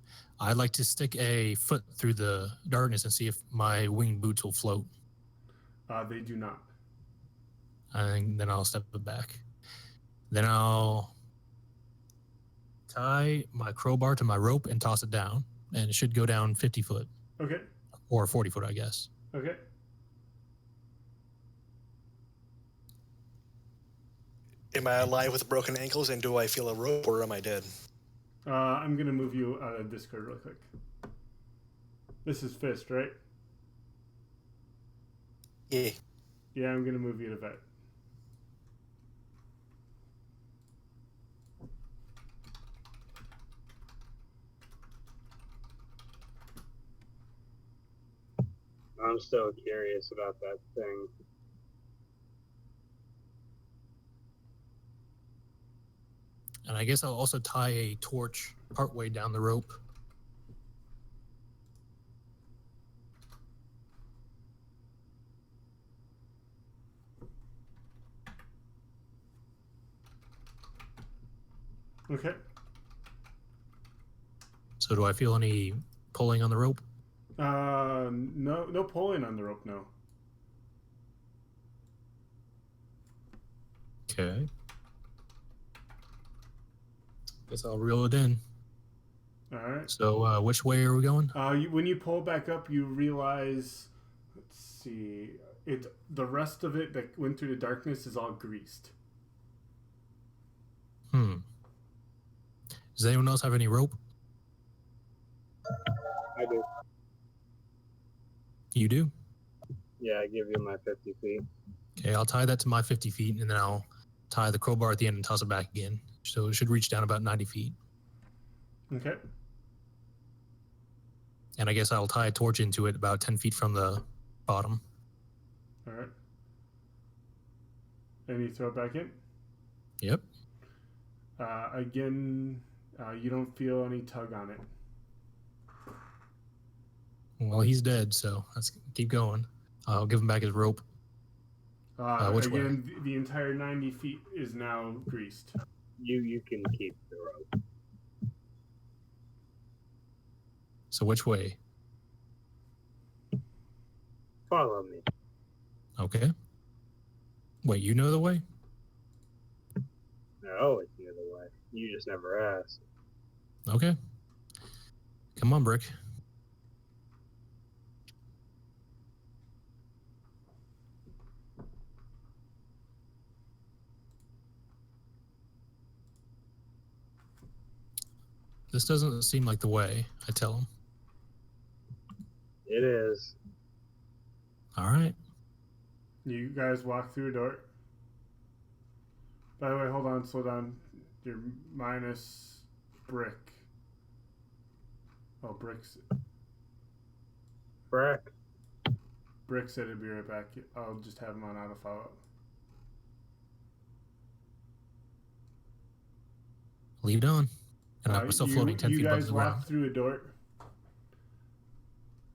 I'd like to stick a foot through the darkness and see if my winged boots will float. They do not. And then I'll step it back. Then I'll tie my crowbar to my rope and toss it down. And it should go down 50 foot. Okay. Or 40 foot, I guess. Okay. Am I alive with broken ankles, and do I feel a rope, or am I dead? I'm gonna move you out of Discord real quick. This is Fist, right? Yeah. Yeah, I'm gonna move you to vet. I'm still curious about that thing. And I guess I'll also tie a torch partway down the rope. Okay. So do I feel any pulling on the rope? No pulling on the rope, no. Okay. Guess I'll reel it in. All right. So which way are we going? When you pull back up, you realize. Let's see. The rest of it that went through the darkness is all greased. Does anyone else have any rope? I do. You do? Yeah, I give you my 50 feet. Okay, I'll tie that to my 50 feet, and then I'll tie the crowbar at the end and toss it back again. So it should reach down about 90 feet. Okay. And I guess I'll tie a torch into it about 10 feet from the bottom. All right. And you throw it back in? Yep. Again, you don't feel any tug on it. Well, he's dead, so let's keep going. I'll give him back his rope. Which way? Again, the entire 90 feet is now greased. You can keep the rope. So which way? Follow me. Okay. Wait, you know the way? I always knew the way. You just never asked. Okay. Come on, Brick. This doesn't seem like the way, I tell him. It is. All right. You guys walk through a door. By the way, hold on, slow down. You're minus brick. Oh, bricks. Brack. Brick said he'd be right back. I'll just have him on auto follow-up. Leave it on. And I'm still floating 10 feet above guys the walk ground. through a door.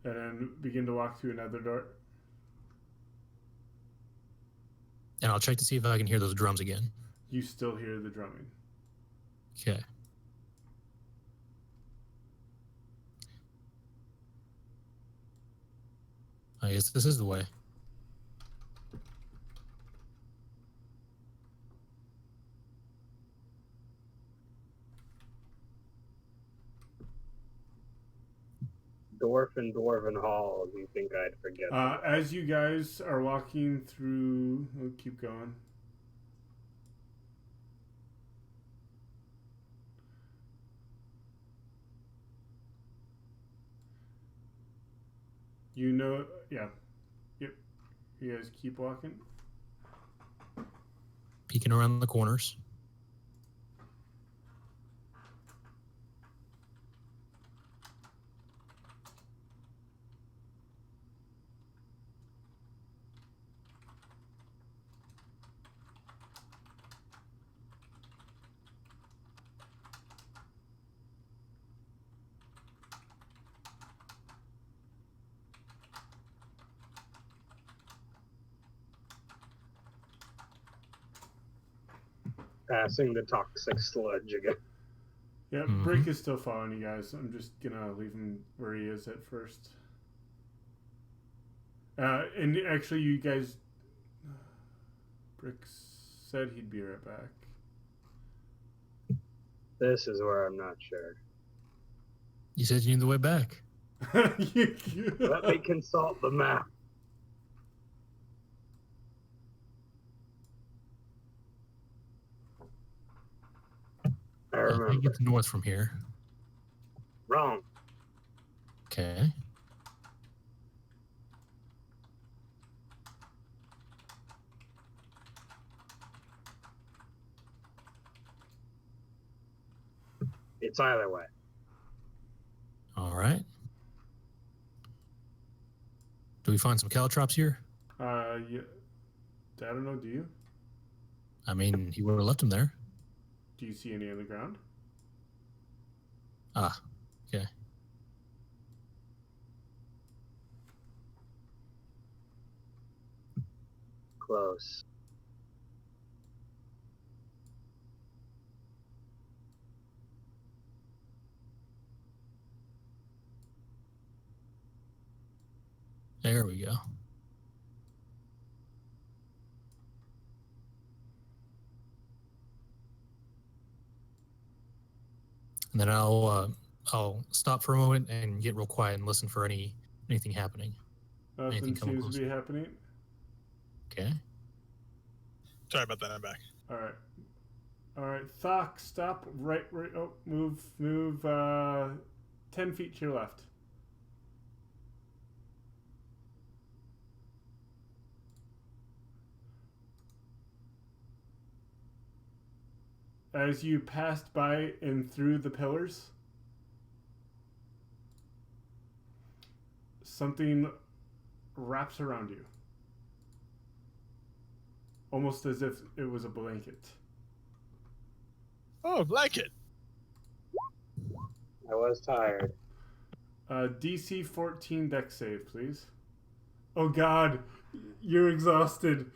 And then begin to walk through another door. And I'll check to see if I can hear those drums again. You still hear the drumming. Okay. I guess this is the way. Dwarven halls, you think I'd forget? As you guys are walking through... Oh, keep going. You know... Yeah. Yep. You guys keep walking. Peeking around the corners. Passing the toxic sludge again. Yeah, Brick is still following you guys. I'm just gonna leave him where he is at first. And actually, you guys... Brick said he'd be right back. This is where I'm not sure. You said you knew the way back. Let me consult the map. I remember. I get to north from here. Wrong. Okay. It's either way. All right. Do we find some caltrops here? Yeah. I don't know, do you? I mean, he would have left them there. Do you see any on the ground? Ah, okay. Close. There we go. And then I'll stop for a moment and get real quiet and listen for anything happening. Nothing Anything come seems close. to be happening. Okay. Sorry about that. I'm back. All right. Thok, stop. Right. Oh, move. 10 feet to your left. As you passed by and through the pillars, something wraps around you. Almost as if it was a blanket. Oh, blanket. I was tired. DC 14 dex save, please. Oh god, you're exhausted.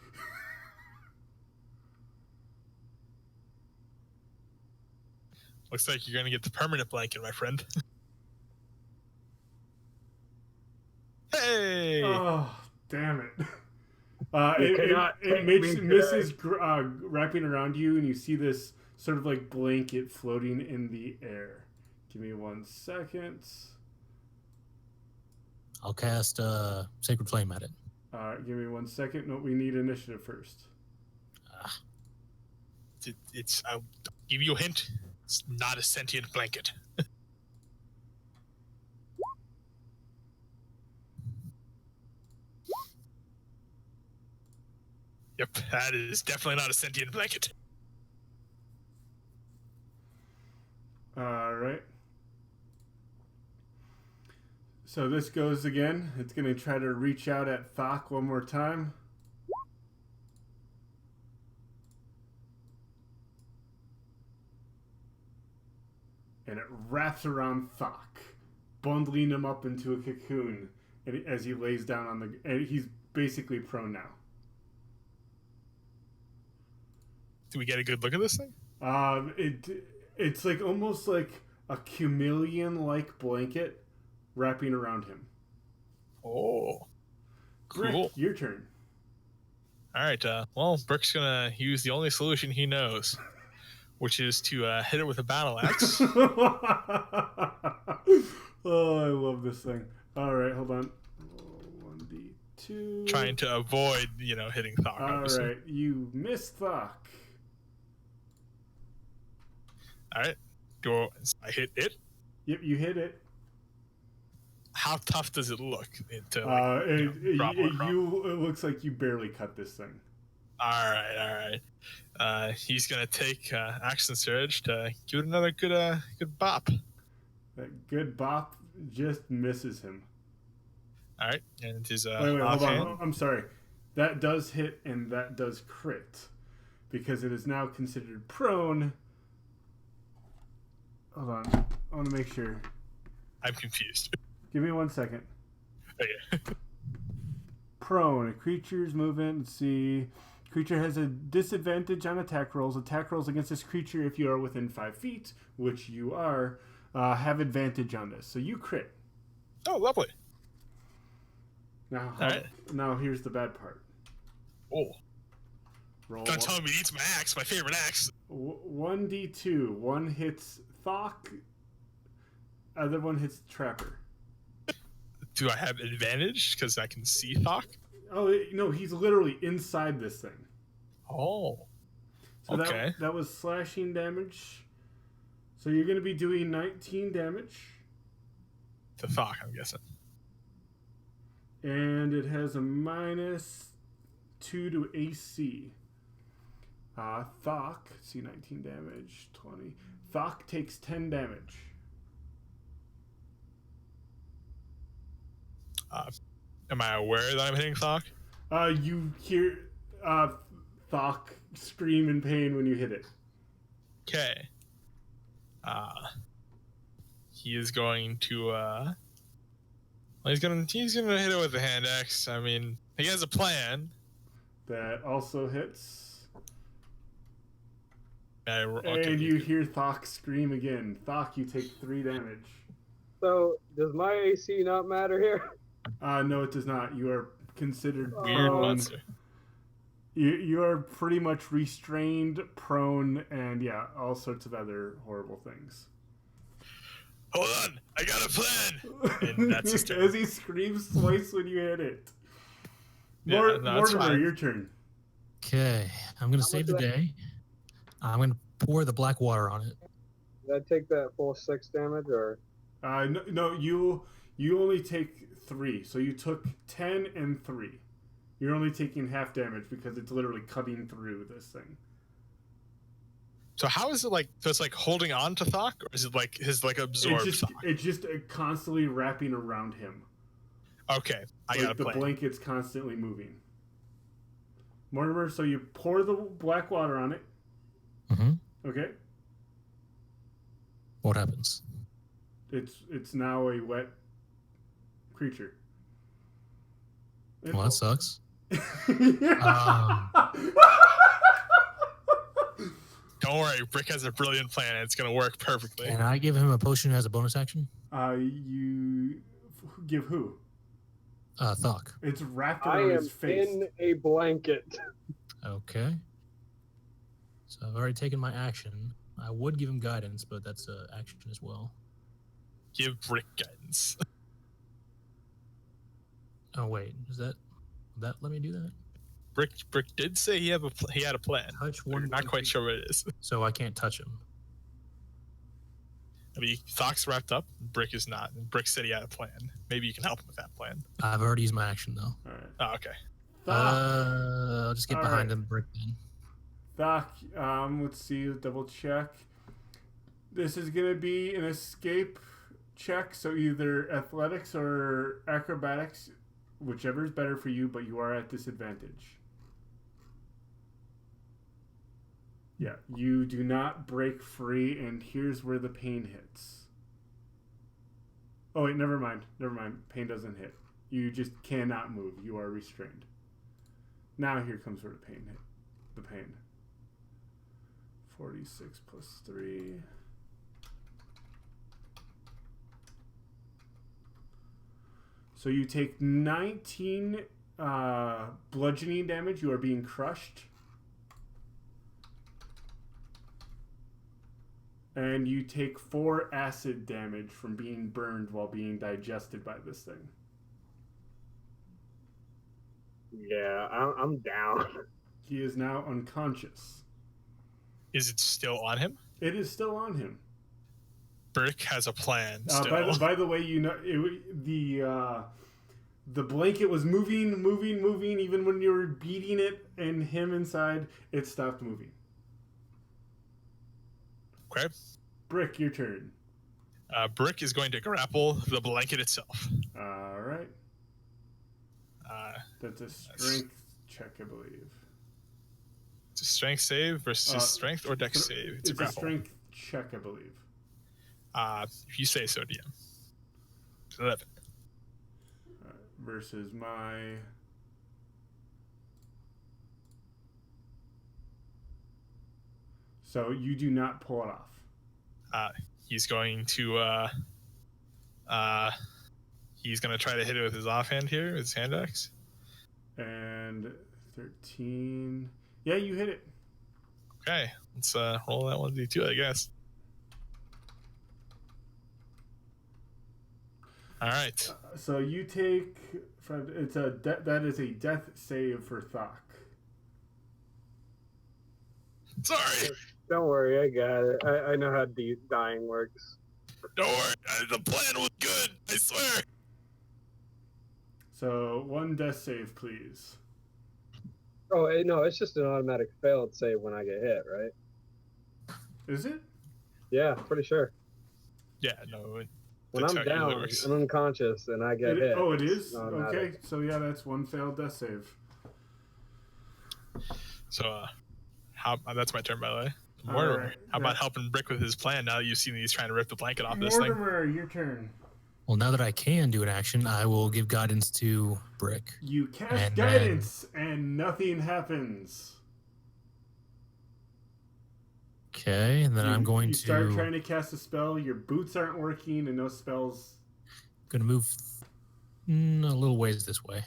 Looks like you're gonna get the permanent blanket, my friend. Hey! Oh, damn it. You cannot take me misses wrapping around you, and you see this sort of like blanket floating in the air. Give me 1 second. I'll cast Sacred Flame at it. Give me 1 second. No, we need initiative first. I'll give you a hint. It's not a sentient blanket. Yep, that is definitely not a sentient blanket. All right. So this goes again. It's going to try to reach out at Thok one more time. And it wraps around Thok, bundling him up into a cocoon as he lays down on the... And he's basically prone now. Do we get a good look at this thing? It's like almost like a chameleon-like blanket wrapping around him. Oh, cool. Brick, your turn. All right. Well, Brick's gonna use the only solution he knows, which is to hit it with a battle axe. Oh, I love this thing. All right, hold on. 1d2. Trying to avoid, hitting Thok. All obviously. right, you missed Thok. All right. I hit it? Yep, you hit it. How tough does it look? It looks like you barely cut this thing. All right. He's gonna take action surge to give it another good bop. That good bop just misses him. All right, and his Wait, hold offhand. on. I'm sorry. That does hit and that does crit because it is now considered prone. Hold on. I want to make sure. I'm confused. Give me 1 second. Okay. Prone. A creature's movement. Let's see. Creature has a disadvantage on attack rolls. Attack rolls against this creature if you are within 5 feet, which you are, have advantage on this. So you crit. Oh, lovely. Now, All right. Now here's the bad part. Oh. Roll Don't tell me he needs my axe, my favorite axe. 1d2. One hits Thok. Other one hits Trapper. Do I have advantage because I can see Thok? Oh, no, he's literally inside this thing. Oh. So okay. That was slashing damage. So you're going to be doing 19 damage. To Thok, I'm guessing. And it has a -2 to AC. Thok, see 19 damage, 20. Thok takes 10 damage. Am I aware that I'm hitting Thok? You hear Thok scream in pain when you hit it. Okay. He is going to he's gonna hit it with the hand axe. I mean, he has a plan. That also hits. Okay, and you hear Thok scream again. Thok, you take 3 damage. So, does my AC not matter here? No, it does not. You are considered weird prone. monster. You are pretty much restrained, prone, and yeah, all sorts of other horrible things. Hold on, I got a plan. And that's his turn. As he screams twice when you hit it. Yeah, no, it's Mortimer, fine. your turn. Okay, I'm gonna save the much day. I'm gonna pour the black water on it. Did I take that full 6 damage, or? No, you only take 3, so you took 10 and 3. You're only taking half damage because it's literally cutting through this thing. So how is it like? So it's like holding on to Thok, or is it like his absorbed Thok? It's just constantly wrapping around him. Okay, I got a The plan. blanket's constantly moving. Mortimer, so you pour the black water on it. Mm-hmm. Okay. What happens? It's now a wet creature. Well, that sucks. Don't worry, Brick has a brilliant plan. And it's gonna work perfectly. Can I give him a potion as a bonus action? You give who? Thok. It's wrapped I around am his face. in a blanket. Okay. So I've already taken my action. I would give him guidance, but that's an action as well. Give Brick guidance. Oh wait, will that let me do that? Brick did say he had a plan. Touch We're one. not quite sure what it is. So I can't touch him. I mean, Thok's wrapped up. Brick is not. And Brick said he had a plan. Maybe you can help him with that plan. I've already used my action though. All right. Oh, okay. Thok. I'll just get All behind right. him, Brick then. Thok, let's see, double check. This is gonna be an escape check, so either athletics or acrobatics, whichever is better for you, but you are at disadvantage. Yeah, you do not break free, and here's where the pain hits. Oh, wait, never mind. Pain doesn't hit. You just cannot move. You are restrained. Now here comes where the pain hit. The pain. 46 plus 3. So you take 19 bludgeoning damage. You are being crushed. And you take 4 acid damage from being burned while being digested by this thing. Yeah, I'm down. He is now unconscious. Is it still on him? It is still on him. Brick has a plan still. By the way, you know the blanket was moving. Even when you were beating it and him inside, it stopped moving. Okay. Brick, your turn. Brick is going to grapple the blanket itself. All right. That's a strength check, I believe. It's a strength save versus strength or dex save. It's a strength check, I believe. If you say so, DM. 11. Versus my... So you do not pull it off. He's going to try to hit it with his offhand here, with his hand axe. And 13. Yeah, you hit it. Okay, let's roll that 1d2, I guess. All right. So you take... that is a death save for Thok. Sorry. Don't worry, I got it. I know how dying works. Don't worry, the plan was good, I swear. So 1 death save, please. Oh, no, it's just an automatic failed save when I get hit, right? Is it? Yeah, pretty sure. Yeah, no. When I'm down and unconscious and I get hit. Oh, it is? Okay, so yeah, that's 1 failed death save. So, that's my turn, by the way. Mortimer, right. How about helping Brick with his plan now that you've seen he's trying to rip the blanket off this thing? Mortimer, your turn. Well, now that I can do an action, I will give guidance to Brick. You cast guidance and nothing happens. Okay, and then I'm going to... You start trying to cast a spell, your boots aren't working, and no spells... Going to move a little ways this way.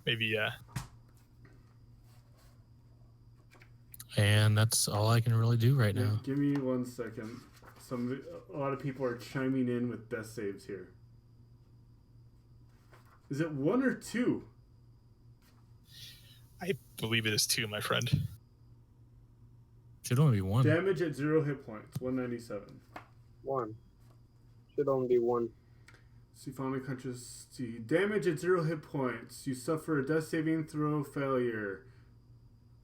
Maybe, And that's all I can really do right now. Give me 1 second. A lot of people are chiming in with death saves here. Is it 1 or 2? I believe it is 2, my friend. Should only be 1. Damage at 0 hit points, 197. 1. Should only be 1. Symphonic unconscious. Damage at 0 hit points. You suffer a death saving throw failure.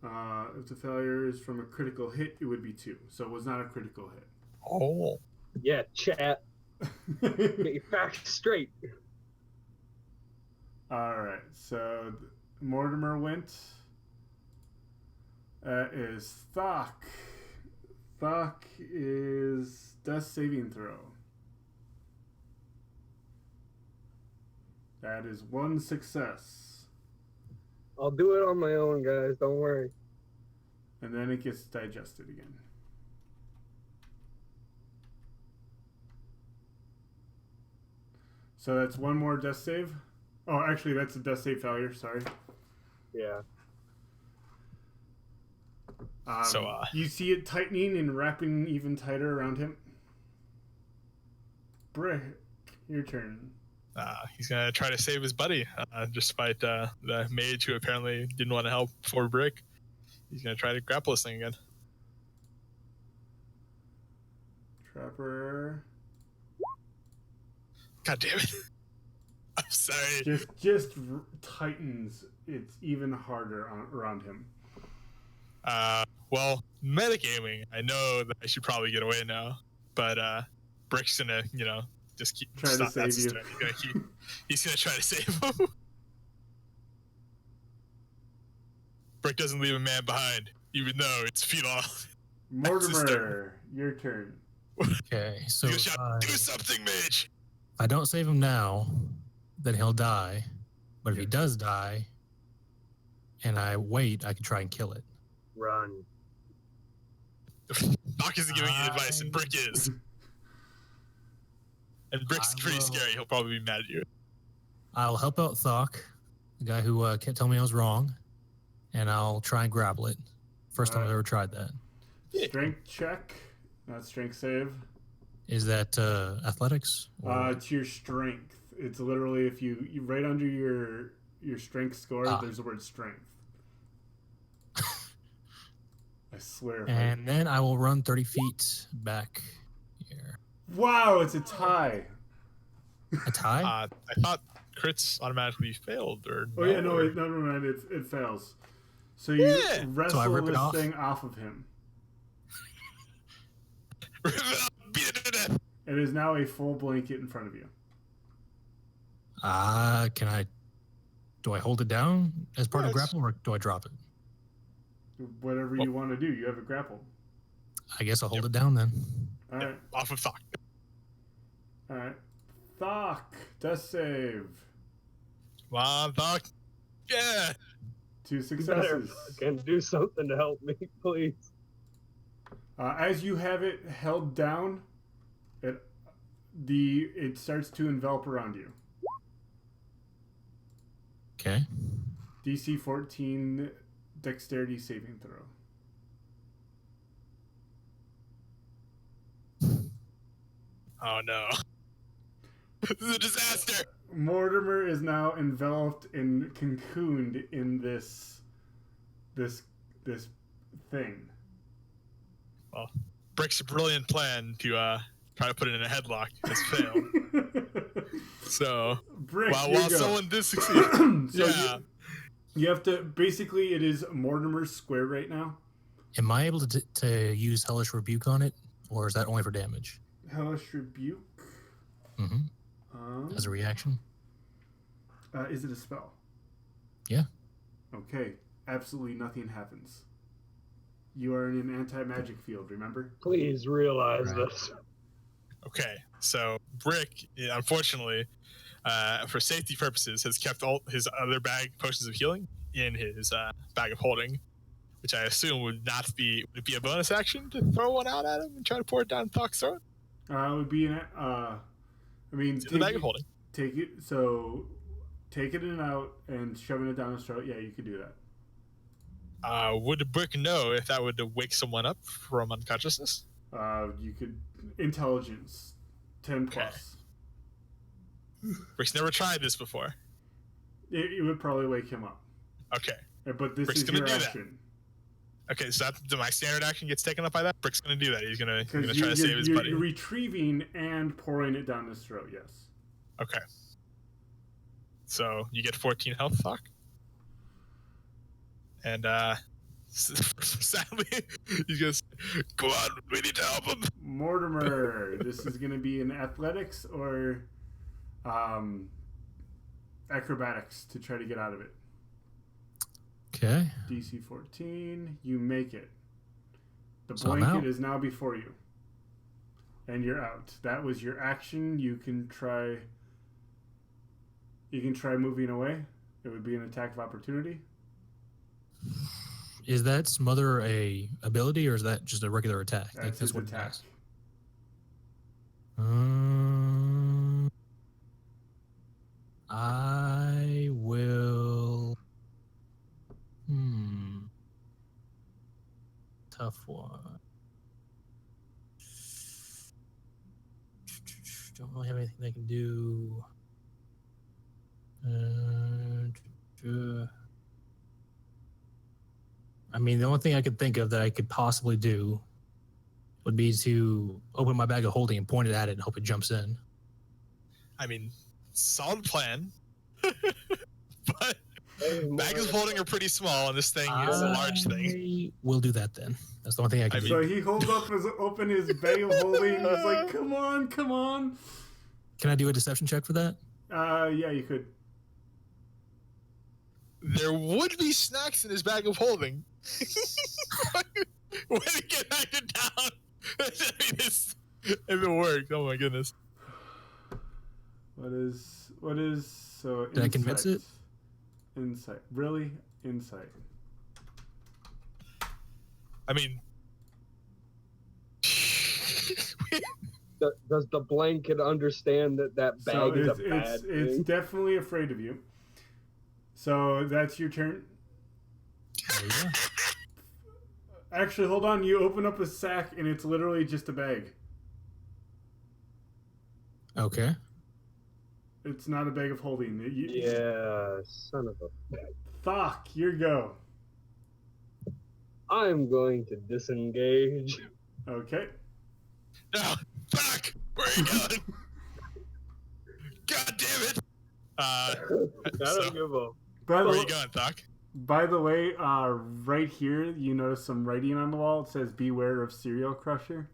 If the failure is from a critical hit, it would be 2. So it was not a critical hit. Oh. Yeah, chat. Get your facts straight. Alright, so Mortimer went. Is Thok. Thok is death saving throw. That is 1 success. I'll do it on my own, guys. Don't worry. And then it gets digested again. So that's 1 more death save. Oh, actually, that's a death save failure. Sorry. Yeah. You see it tightening and wrapping even tighter around him. Brick, your turn. He's going to try to save his buddy, despite the mage who apparently didn't want to help for Brick. He's going to try to grapple this thing again. Trapper. God damn it. I'm sorry. Just tightens. It's even harder around him. Well, metagaming. I know that I should probably get away now. but Brick's gonna, just keep Try to stop that save you. system. He's gonna try to save him. Brick doesn't leave a man behind, even though it's futile. Mortimer, your turn. Okay, so You if should I, do something, Mage. if I don't save him now, then he'll die. But if he does die, and I wait, I can try and kill it. Run. Doc isn't giving you advice, and Brick is. And Brick's I pretty will- scary. He'll probably be mad at you. I'll help out Thok, the guy who can't tell me I was wrong, and I'll try and grapple it. First time I've ever tried that. Strength check, not strength save. Is that athletics? Or- It's your strength. It's literally if you right under your strength score, there's the word strength. I swear. and then I will run 30 feet back here. Wow, it's a tie. A tie? I thought crits automatically failed, or Oh yeah, no, it fails. So you Yeah. wrestle So I rip it this off? thing off of him. Beat it to death. It is now a full blanket in front of you. Do I hold it down as part of Yes. grapple, or do I drop it? Whatever you want to do, you have it grappled. I guess I'll hold it down then. All right, off of Thok. all right. Thok, death save. Come on, Thok. Yeah. 2 You better successes. fucking do something to help me, please. As you have it held down, it starts to envelop around you. Okay. DC 14 dexterity saving throw. Oh no. This is a disaster. Mortimer is now enveloped and cocooned in this thing. Well, Brick's brilliant plan to try to put it in a headlock has failed. So Brick, while you go. someone did succeed, So yeah. you have to basically. It is Mortimer's square right now. Am I able to use Hellish Rebuke on it, or is that only for damage? Hellish rebuke. As a reaction? Is it a spell? Yeah. Okay. Absolutely nothing happens. You are in an anti-magic field. Remember? Please realize Right. this. Okay, so Brick, unfortunately, for safety purposes, has kept all his other potions of healing in his bag of holding, which I assume would it be a bonus action to throw one out at him and try to pour it down Thok's throat? It would be an. I mean, It's in the bag of holding. take it. So, take it in and out and shoving it down his throat. Yeah, you could do that. Would Brick know if that would wake someone up from unconsciousness? You could intelligence 10 plus. Brick's never tried this before. It would probably wake him up. Okay. But this Brick's is gonna your do that. action. Okay, so my standard action gets taken up by that. Brick's gonna do that. He's gonna try Because to save his buddy. you're retrieving and pouring it down his throat. Yes. Okay. So you get 14 health, Thok. And sadly, he goes, Come on, we need to help him. Mortimer, this is going to be in athletics or acrobatics to try to get out of it. Okay. DC 14, you make it. The So I'm blanket out. is now before you. And you're out. That was your action. You can try moving away. It would be an attack of opportunity. Is that smother a ability, or is that just a regular attack? That's his what it attack. does. I will. Tough one. Don't really have anything they can do. I mean, the only thing I could think of that I could possibly do would be to open my bag of holding and point it at it and hope it jumps in. I mean, solid plan. But Bags of holding are pretty small, and this thing is a large thing. We'll do that then. That's the only thing I can do. So he holds open his bag of holding. And he's like, "Come on, come on." Can I do a deception check for that? Yeah, you could. There would be snacks in his bag of holding. Way to get acted down. I mean, if it worked, oh my goodness. What is so? Did I convince it? Insight, really? Insight. I mean, Does the blanket understand that bag is a bad thing? It's definitely afraid of you. So that's your turn. Oh, yeah. Actually, hold on. You open up a sack and it's literally just a bag. Okay. It's not a bag of holding. Yeah, son of a... Fuck, your go. I'm going to disengage. Okay. no, fuck! Where are you going? God damn it! I don't give a... By Where are the, you going, Doc? by the way, right here, you notice some writing on the wall. It says, "Beware of serial crusher."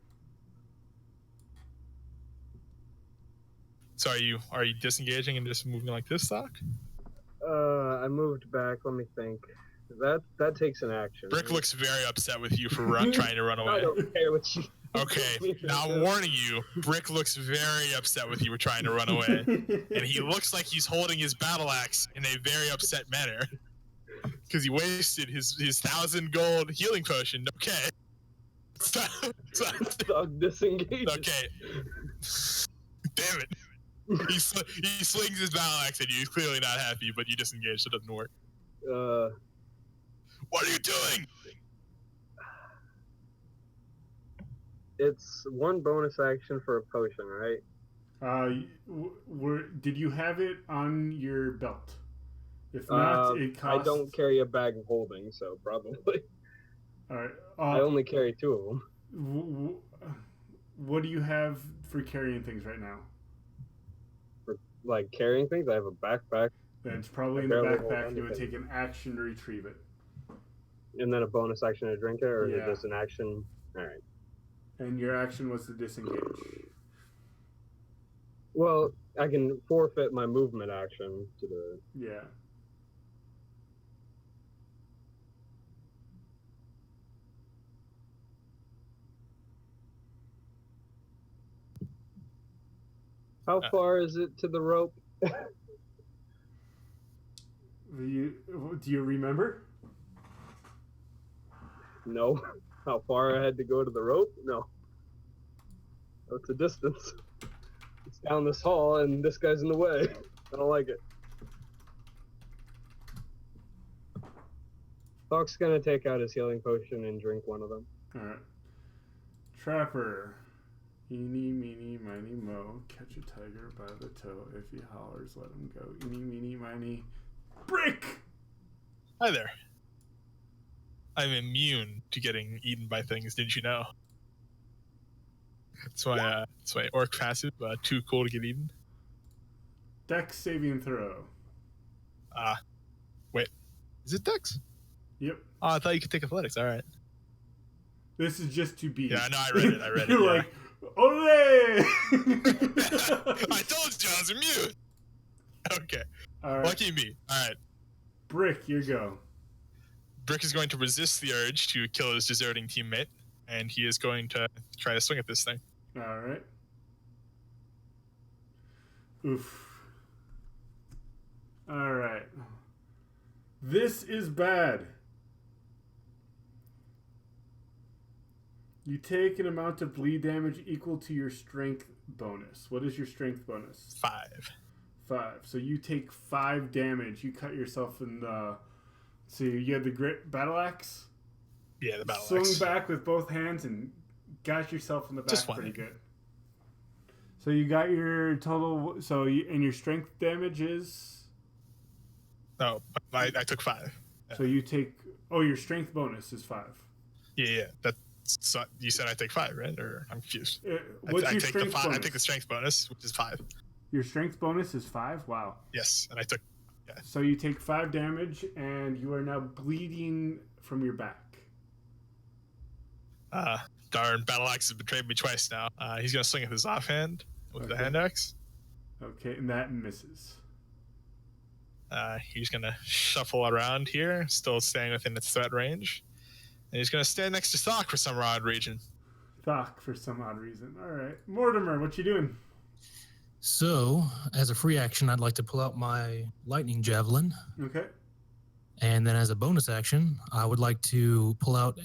So are you disengaging and just moving like this, Doc? I moved back. Let me think. That takes an action. Brick looks very upset with you for trying to run I away. don't care what you... Okay, now I'm warning you, Brick looks very upset with you for trying to run away. And he looks like he's holding his battle axe in a very upset manner. Because he wasted his 1,000 gold healing potion. Okay. Stop disengaging. Okay. Damn it. He slings his battle axe at you. He's clearly not happy, but you disengage, so it doesn't work. What are you doing? It's one bonus action for a potion, right? Did you have it on your belt? If not, it costs... I don't carry a bag of holding, so probably. All right. I only carry 2 of them. What do you have for carrying things right now? For like carrying things, I have a backpack. Then it's probably in the backpack. And it would take an action to retrieve it. And then a bonus action to drink it, or is Yeah. it just an action? All right. And your action was to disengage. Well, I can forfeit my movement action to do it. Yeah. How far is it to the rope? Do you remember? No. How far I had to go to the rope? No. What's the distance? It's down this hall, and this guy's in the way. I don't like it. Fox gonna take out his healing potion and drink one of them. Alright. Trapper. Eeny, meeny, miny, mo. Catch a tiger by the toe. If he hollers, let him go. Eeny, meeny, miny. Brick! Hi there. I'm immune to getting eaten by things, didn't you know? That's why orc passive, too cool to get eaten. Dex saving throw. Wait. Is it Dex? Yep. Oh, I thought you could take athletics. All right. This is just to beat. Yeah, no, I read it. You're yeah. like, ole! I told you I was immune. Okay. All right. Lucky me. All right. Brick, you go. Brick is going to resist the urge to kill his deserting teammate, and he is going to try to swing at this thing. All right. Oof. All right. This is bad. You take an amount of bleed damage equal to your strength bonus. What is your strength bonus? 5. 5. So you take 5 damage. You cut yourself in the... See, you had the great battle axe? Yeah, the battle Swung axe. back with both hands and got yourself in the back Just one. pretty good. So you got your total... and your strength damage is... No, I took 5. Yeah. So you take... Oh, your strength bonus is 5. Yeah. You said I take 5, right? Or I'm confused. What's I your take strength bonus? I take the strength bonus, which is 5. Your strength bonus is 5? Wow. Yes, and I took Yeah. So you take 5 damage, and you are now bleeding from your back. Darn, battle axe has betrayed me twice now. He's gonna swing at his offhand with the Okay. hand axe. Okay, and that misses. He's gonna shuffle around here, still staying within its threat range, and he's gonna stand next to Sock for some odd reason. Thok, for some odd reason. All right. Mortimer, what you doing? So, as a free action, I'd like to pull out my lightning javelin. Okay. And then as a bonus action, I would like to pull out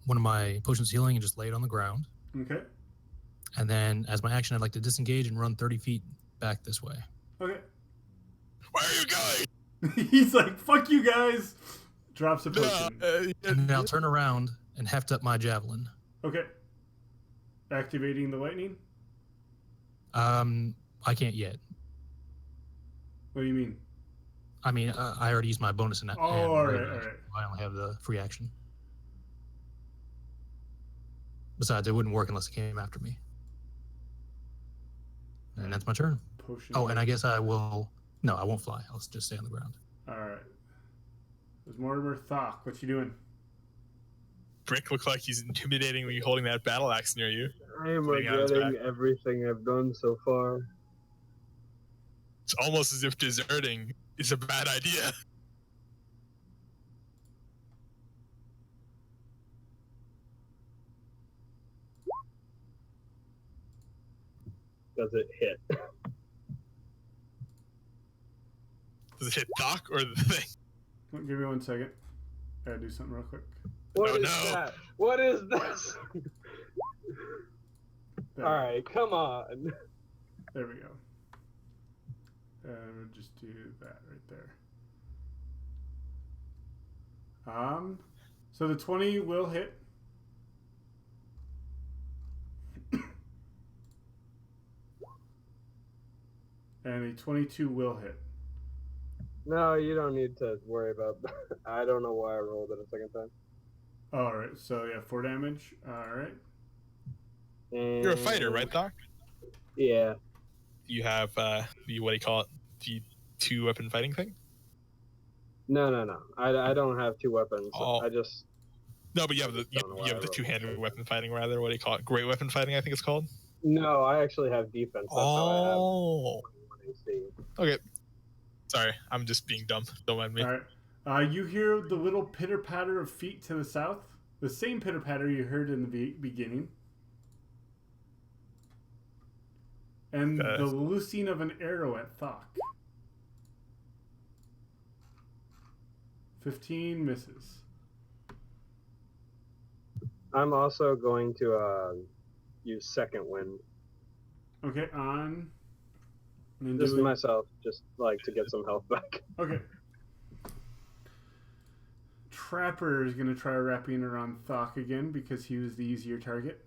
one of my potions of healing and just lay it on the ground. Okay. And then as my action, I'd like to disengage and run 30 feet back this way. Okay. Where are you going? He's like, fuck you guys. Drops a potion. And then I'll turn around and heft up my javelin. Okay. Activating the lightning? I can't yet. What do you mean? I mean, I already used my bonus in that. All right. I only have the free action. Besides, it wouldn't work unless it came after me. And that's my turn. Potion. Oh, and I guess I will... No, I won't fly. I'll just stay on the ground. All right. There's Mortimer. Thok, what you doing? Brick looks like he's intimidating when you're holding that battle axe near you. I am Putting out his regretting back. everything I've done so far. It's almost as if deserting is a bad idea. Does it hit? Does it hit Doc or the thing? Give me 1 second. Gotta do something real quick. What Oh, is no. that? What is this? There, Alright, come on. there we go. We'll just do that right there. So the 20 will hit. And a 22 will hit. No, you don't need to worry about that. I don't know why I rolled it a second time. Alright, so yeah, 4 damage. Alright. And... You're a fighter, right, Doc? Yeah. You have what do you call it? The 2-weapon fighting thing? No. I don't have 2 weapons. Oh. I just... No, but you have the Don't know why you have I the rolled 2-handed weapon fighting rather. What do you call it? Great weapon fighting, I think it's called. No, I actually have defense. That's how I have Oh. 21 AC. Okay. Sorry, I'm just being dumb. Don't mind me. Alright. You hear the little pitter patter of feet to the south. The same pitter patter you heard in the beginning. And the loosing of an arrow at Thok. 15 misses. I'm also going to use second wind. Okay, on. And then Just do it. myself, just like to get some health back. Okay. Trapper is going to try wrapping around Thok again because he was the easier target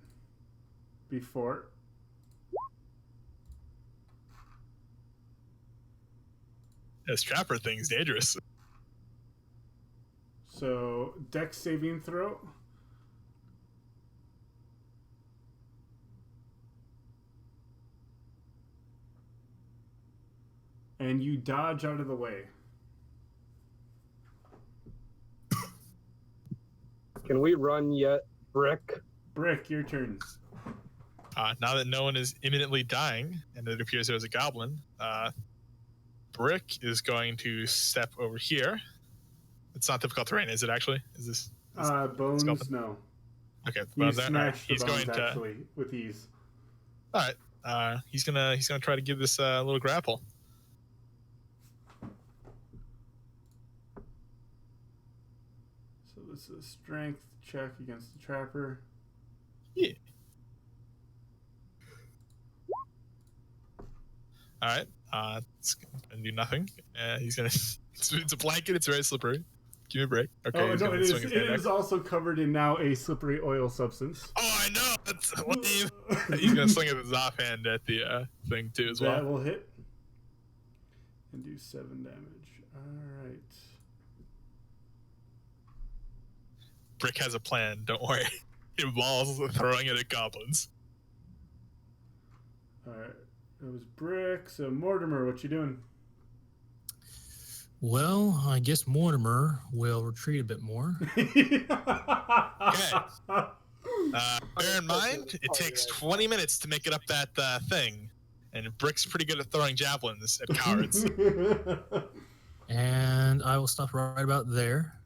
before. This trapper thing's dangerous. So, Dex saving throw. And you dodge out of the way. Can we run yet, Brick? Brick, your turn. Now that no one is imminently dying, and it appears there's a goblin, Brick is going to step over here. It's not difficult terrain, is it actually? Is this? Bones, skeleton? no. Okay, You bones there. All right, smashed the he's bones, going to. actually, with ease. All right, he's gonna try to give this a little grapple. So this is a strength check against the trapper. Yeah. All right. It's gonna do nothing. He's gonna. It's a blanket. It's very slippery. Give me a break. Okay. Oh, he's no, gonna it swing his hand is back. also covered in now a slippery oil substance. Oh, I know. That's lame. He's gonna swing his offhand at the thing too as well. That will hit. And do 7 damage. Alright. Brick has a plan. Don't worry. It involves throwing it at goblins. Alright. It was Brick. So, Mortimer, what you doing? Well, I guess Mortimer will retreat a bit more. Bear in mind, it takes 20 minutes to make it up that thing, and Brick's pretty good at throwing javelins at cowards. And I will stop right about there.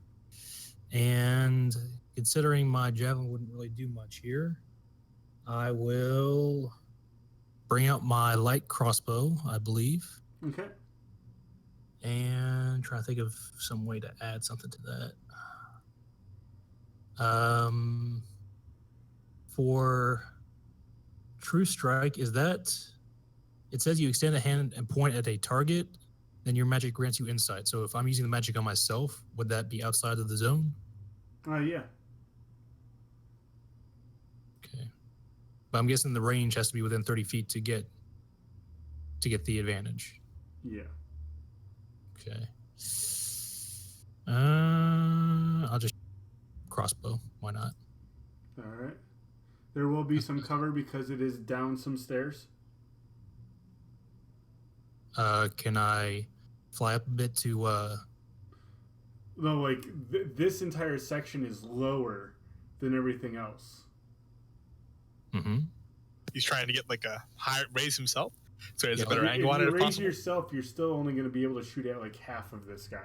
And considering my javelin wouldn't really do much here, I will bring out my light crossbow, I believe. Okay. And try to think of some way to add something to that. For True Strike, is that... It says you extend a hand and point at a target, then your magic grants you insight. So if I'm using the magic on myself, would that be outside of the zone? Yeah. Okay. But I'm guessing the range has to be within 30 feet to get the advantage. Yeah. Okay. I'll just crossbow. Why not? All right. There will be some cover because it is down some stairs. Can I fly up a bit to... No, like, this entire section is lower than everything else. Mm-hmm. He's trying to get like a higher raise himself, so he has a If better you- angle if on it you if raise possible. yourself, you're still only going to be able to shoot at like half of this guy.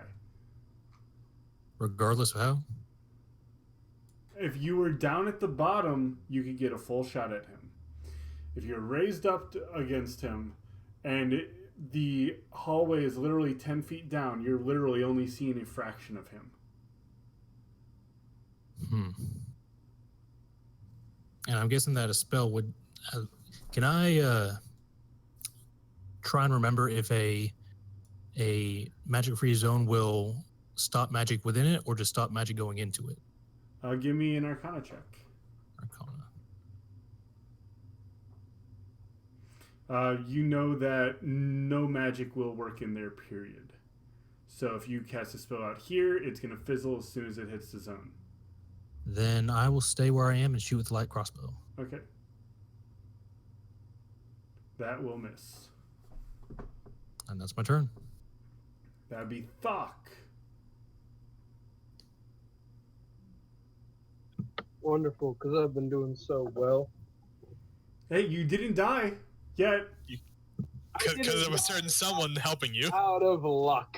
Regardless of how? If you were down at the bottom, you could get a full shot at him. If you're raised up against him and the hallway is literally 10 feet down, you're literally only seeing a fraction of him. And I'm guessing that a spell would... can I try and remember if a magic-free zone will stop magic within it or just stop magic going into it? Give me an Arcana check. You know that no magic will work in there, period. So if you cast a spell out here, it's going to fizzle as soon as it hits the zone. Then I will stay where I am and shoot with the light crossbow. Okay. That will miss. And that's my turn. That'd be Thok. Wonderful, because I've been doing so well. Hey, you didn't die yet. Because of a certain someone helping you. Out of luck.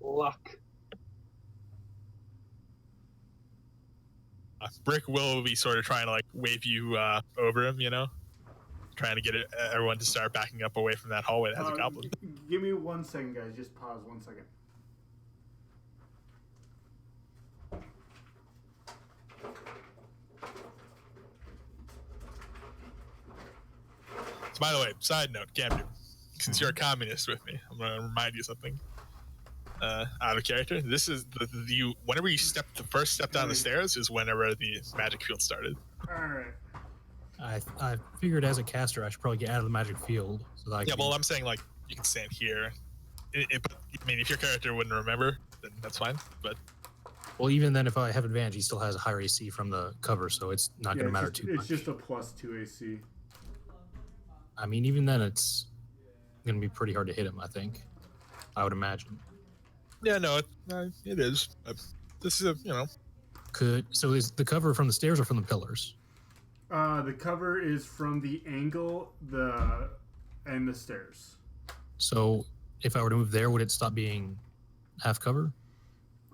Luck. Brick will be sort of trying to like wave you over him, you know, trying to get everyone to start backing up away from that hallway that has a goblin. Give me 1 second, guys. Just pause 1 second. So by the way, side note, Camden, since you're a communist with me, I'm gonna remind you something. Out of character. This is the whenever you first step down the stairs is whenever the magic field started. Alright. I figured as a caster I should probably get out of the magic field so that I can... Well, I'm saying like you can stand here. But, I mean, if your character wouldn't remember, then that's fine. But Well, even then, if I have advantage, he still has a higher AC from the cover, so it's not going to matter too much. It's just a +2 AC. I mean, even then, it's going to be pretty hard to hit him, I think. I would imagine. yeah, no, it is. This is So is the cover from the stairs or from the pillars? The cover is from the angle, and the stairs. So if I were to move there, would it stop being half cover?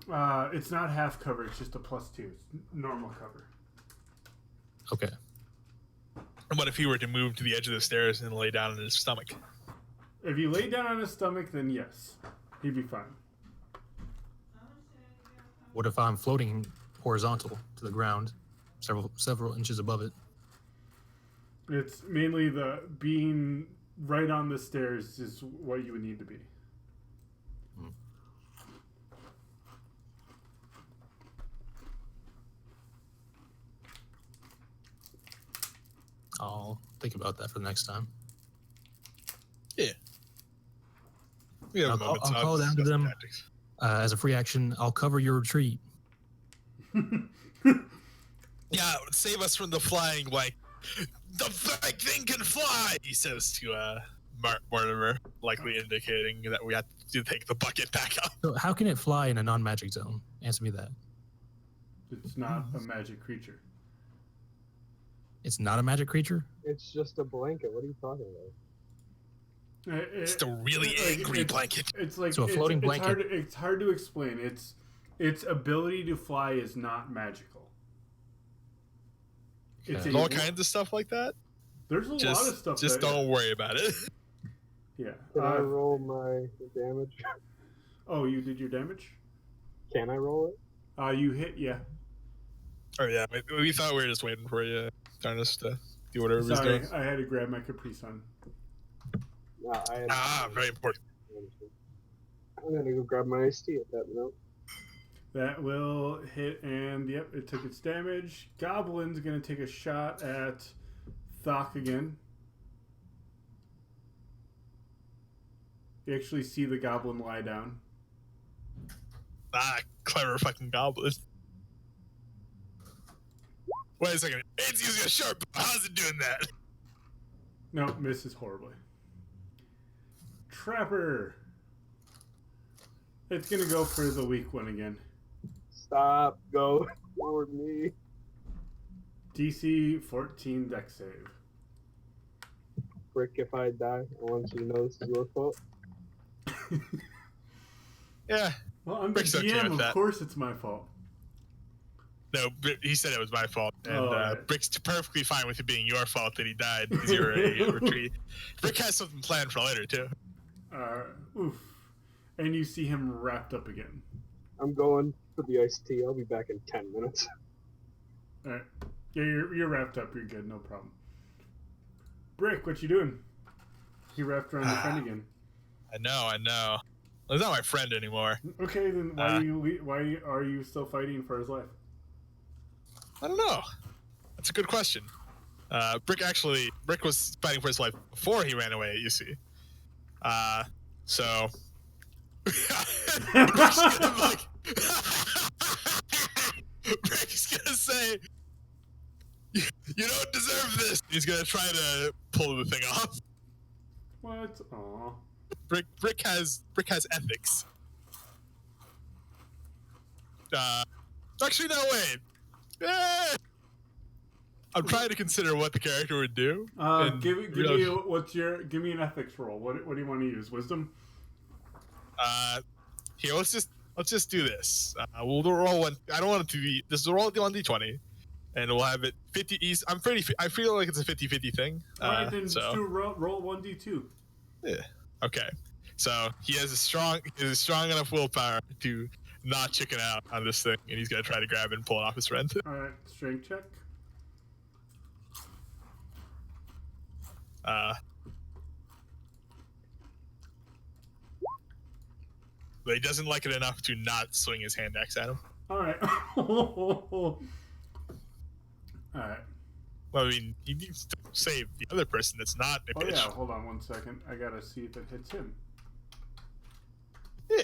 It's not half cover. It's just a +2. It's normal cover. Okay. And what if he were to move to the edge of the stairs and lay down on his stomach? If you lay down on his stomach, then yes, he'd be fine. What if I'm floating horizontal to the ground, several inches above it? It's mainly the being right on the stairs is what you would need to be. I'll think about that for the next time. Yeah. We have I'll moments call of down to them. tactics. As a free action, I'll cover your retreat. Yeah, save us from the flying. Like the fake thing can fly. He says to Mortimer, likely indicating that we have to take the bucket back up. So how can it fly in a non-magic zone? Answer me that. It's not a magic creature. It's not a magic creature? It's just a blanket. What are you talking about? It's a really angry blanket. It's like So a floating blanket. It's hard to explain. Its ability to fly is not magical. It's All kinds of stuff like that. There's a lot of stuff. Just don't worry about it. Yeah. Can I roll my damage? Oh, you did your damage? Can I roll it? You hit, yeah. Oh yeah, we thought we were just waiting for you, Darnus, to do whatever he's Sorry, doing. I had to grab my Capri Sun. Very important. I'm gonna go grab my iced tea at that note. That will hit, and yep, it took its damage. Goblin's gonna take a shot at Thok again. You actually see the goblin lie down. Clever fucking goblin. Wait a second. It's using a sharp bow. How's it doing that? No, misses horribly. Trapper. It's gonna go for the weak one again. Stop. Go toward me. DC 14 dex save. Frick, if I die, I want you to know this is your fault. Yeah. Well, I'm the Brick's okay GM, with of that. course it's my fault. No, he said it was my fault, and right. Brick's perfectly fine with it being your fault that he died because you were a retreat. Brick has something planned for later too. Oof. And you see him wrapped up again. I'm going for the iced tea. I'll be back in 10 minutes. Alright. Yeah, you're wrapped up. You're good. No problem. Brick, what you doing? He wrapped around your friend again. I know. Well, he's not my friend anymore. Okay, then why are you still fighting for his life? I don't know. That's a good question. Brick was fighting for his life before he ran away, you see. So Brick's gonna say, you don't deserve this. He's gonna try to pull the thing off. What? Aw. Brick has ethics. Actually, no, wait. I'm trying to consider what the character would do. Give me an ethics roll. What do you want to use? Wisdom? Here, let's just do this. We'll roll one. I don't want it to be. This is roll 1d20, and we'll have it 50 east. I feel like it's a 50-50 thing. All right, then just do roll 1d2. Yeah. Okay. So he has a strong enough willpower to not chicken out on this thing, and he's gonna try to grab it and pull it off his friend. All right, strength check. But he doesn't like it enough to not swing his hand axe at him. All right. All right. Well, I mean, he needs to save the other person that's not a bitch. Oh yeah, hold on 1 second. I gotta see if it hits him. Yeah.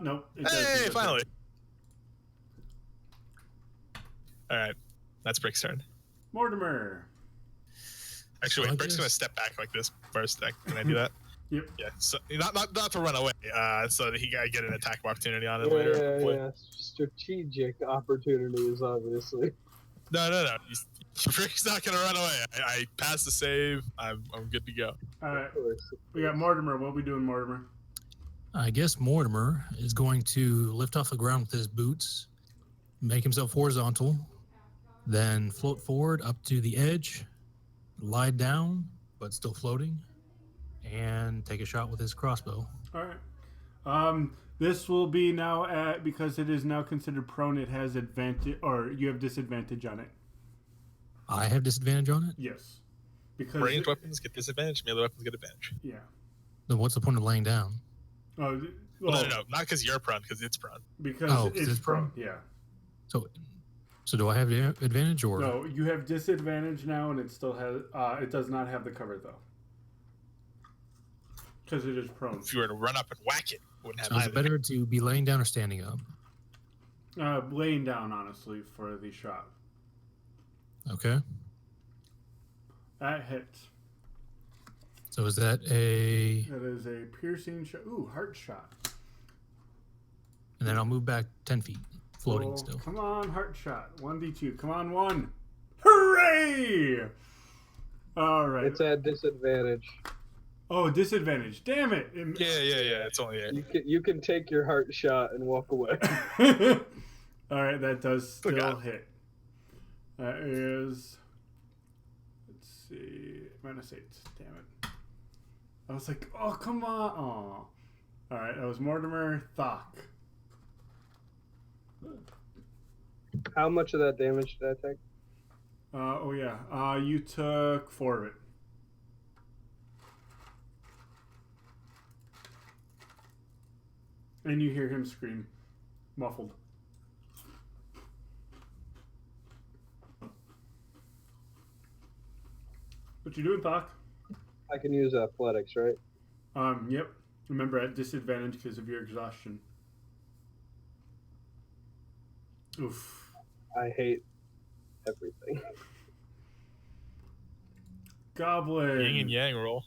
Nope. Hey, finally. All right, that's Brick's turn. Mortimer. Actually, wait, Brick's gonna step back like this first. Can I do that? Yep. Yeah. So not to run away. So that he gotta get an attack of opportunity on it later. Yeah. Strategic opportunities, obviously. No. Brick's not gonna run away. I passed the save. I'm good to go. All right. We got Mortimer. What are we doing, Mortimer? I guess Mortimer is going to lift off the ground with his boots, make himself horizontal, then float forward up to the edge, lie down, but still floating, and take a shot with his crossbow. All right. This will be now because it is now considered prone. It has advantage, or you have disadvantage on it. I have disadvantage on it? Yes. Because ranged weapons get disadvantage. Melee weapons get advantage. Yeah. Then what's the point of laying down? Oh, well, no, not because you're prone, because it's prone. Because it's prone. Yeah. So do I have advantage or? No, you have disadvantage now, and it still has. It does not have the cover though, because it is prone. If you were to run up and whack it, wouldn't have. So is it better to be laying down or standing up? Laying down, honestly, for the shot. Okay. That hits. So is that a... That is a piercing shot. Ooh, heart shot. And then I'll move back 10 feet, floating Oh, still. Come on, heart shot. 1d2. Come on, 1. Hooray! All right. It's at disadvantage. Oh, disadvantage. Damn it. Yeah. It's only 8. You can take your heart shot and walk away. All right, that does Look still out. hit. That is... Let's see... -8. Damn it. I was like, oh, come on. Oh. All right, that was Mortimer. Thok. How much of that damage did I take? Oh, yeah. You took 4 of it. And you hear him scream. Muffled. What you doing, Thok? I can use athletics, right? Yep. Remember, at disadvantage because of your exhaustion. Oof. I hate everything. Goblin. Yin and yang roll.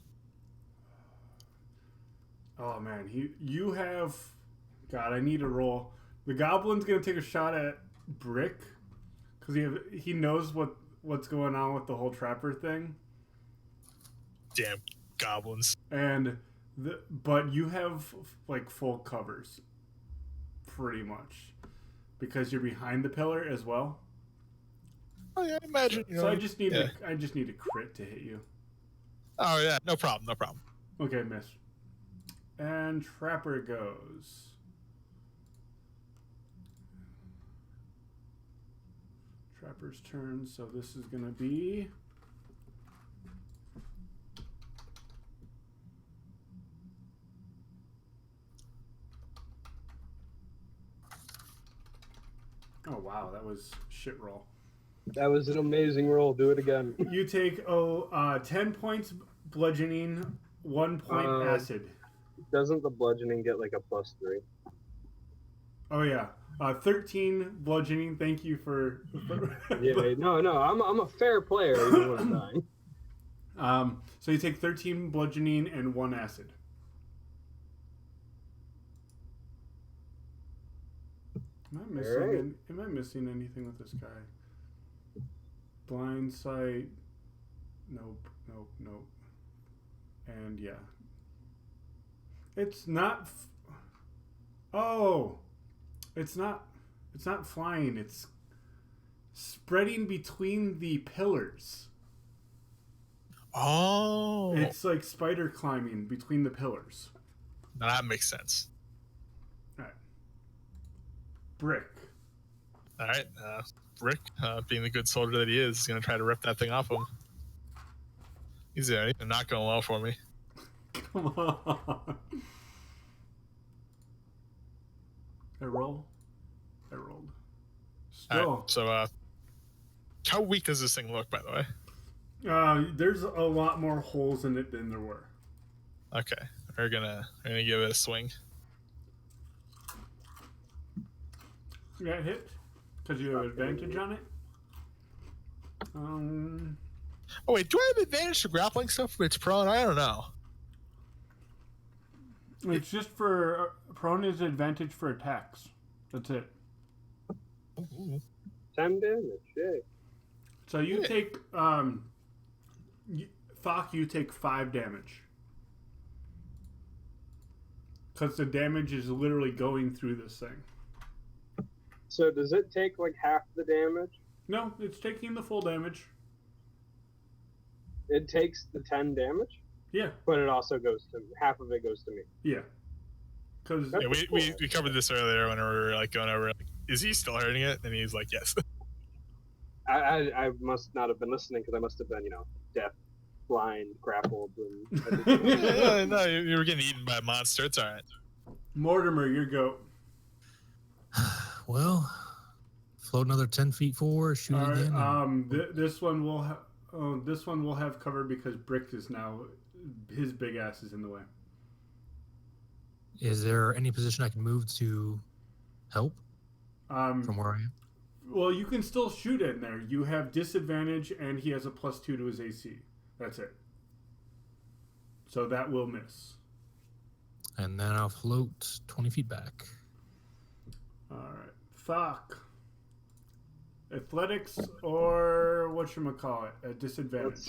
Oh man, you have. God, I need a roll. The goblin's gonna take a shot at Brick because he knows what's going on with the whole trapper thing. Damn goblins. And but you have like full covers, pretty much, because you're behind the pillar as well. Oh yeah, I imagine. So I just need a crit to hit you. Oh yeah, no problem. Okay, miss. And Trapper goes. Trapper's turn, so this is gonna be. Oh wow, that was shit roll. That was an amazing roll. Do it again. You take 10 points bludgeoning, 1 point acid. Doesn't the bludgeoning get like a +3? Oh yeah, 13 bludgeoning. Thank you for. Yeah, no, I'm a fair player even when I'm dying. So you take 13 bludgeoning and 1 acid. Am I missing anything with this guy? Blind sight. Nope. And yeah. It's not. It's not flying. It's spreading between the pillars. Oh, It's like spider climbing between the pillars. now that makes sense. All right. Brick. All right, Rick, being the good soldier that he is gonna try to rip that thing off him. He's not going well for me. Come on. I rolled. Still. All right, so how weak does this thing look, by the way? There's a lot more holes in it than there were. Okay, we're gonna give it a swing. You got hit because you have advantage on it. Oh wait, do I have advantage to grappling stuff when it's prone? I don't know. It's just for prone is advantage for attacks. That's it. Ooh. 10 damage, yay. So you take Thok, you take 5 damage. Because the damage is literally going through this thing. So does it take like half the damage? No, it's taking the full damage. It takes the 10 damage, Yeah, but it also goes to half of it goes to me. yeah. Because Yeah, we covered this earlier when we were like going over. Like, is he still hurting it? And he's like, yes. I must not have been listening because I must have been deaf, blind, grappled, and everything. No, you were getting eaten by a monster. It's all right. Mortimer, your goat. Well, float another 10 feet forward, shoot All again. right, this one will have cover because Brick is now his big ass is in the way. Is there any position I can move to help from where I am? Well, you can still shoot in there. You have disadvantage, and he has a +2 to his AC. That's it. So that will miss. And then I'll float 20 feet back. All right. Fuck. Athletics or whatchamacallit, a disadvantage.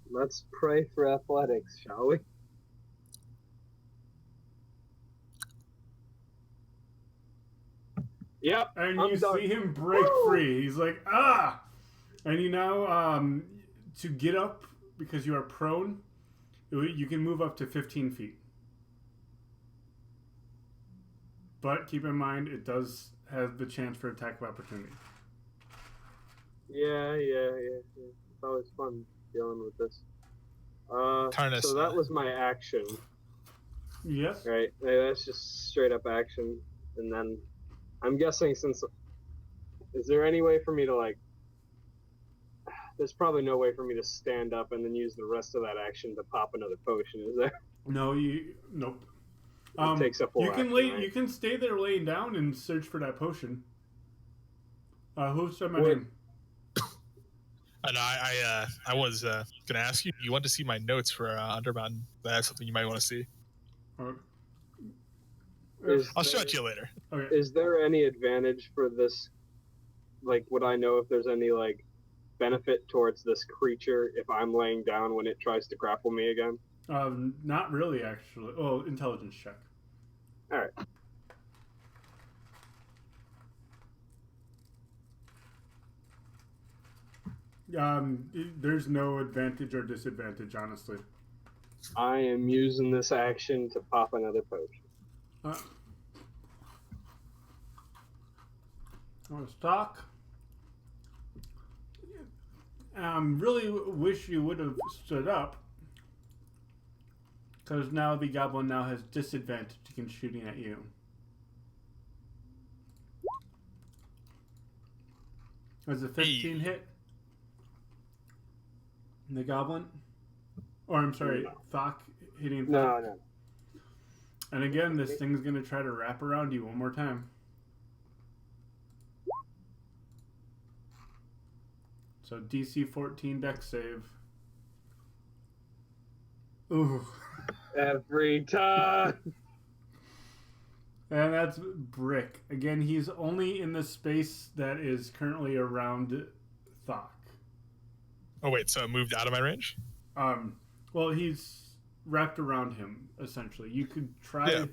Let's pray for athletics, shall we? Yep. And I'm you done. see him break free. He's like, ah! And you now, to get up, because you are prone, you can move up to 15 feet. But keep in mind, it does have the chance for attack of opportunity. Yeah. It's always fun dealing with this. Tarnus, So that was my action, Yes? right? That's just straight up action. And then I'm guessing is there any way for me to like, there's probably no way for me to stand up and then use the rest of that action to pop another potion, is there? No, nope. It takes a full you can action, right? You can stay there laying down and search for that potion. Who said my Wait. name? And I was gonna ask you. You want to see my notes for Undermountain? That's something you might want to see. I'll show it to you later. Okay. Is there any advantage for this? Like, would I know if there's any like benefit towards this creature if I'm laying down when it tries to grapple me again? Not really, actually. Oh, intelligence check. All right. There's no advantage or disadvantage, honestly. I am using this action to pop another potion. Stock. Really wish you would have stood up, because now the goblin now has disadvantage against shooting at you. Does a 15 hit? The goblin? Or I'm sorry, Thok hitting Thok? No. And again, this thing's going to try to wrap around you one more time. So DC 14 dex save. Ooh. Every time. And that's Brick. Again, he's only in the space that is currently around Thok. Oh wait, so it moved out of my range? Well, he's wrapped around him, essentially. You could try... Yeah,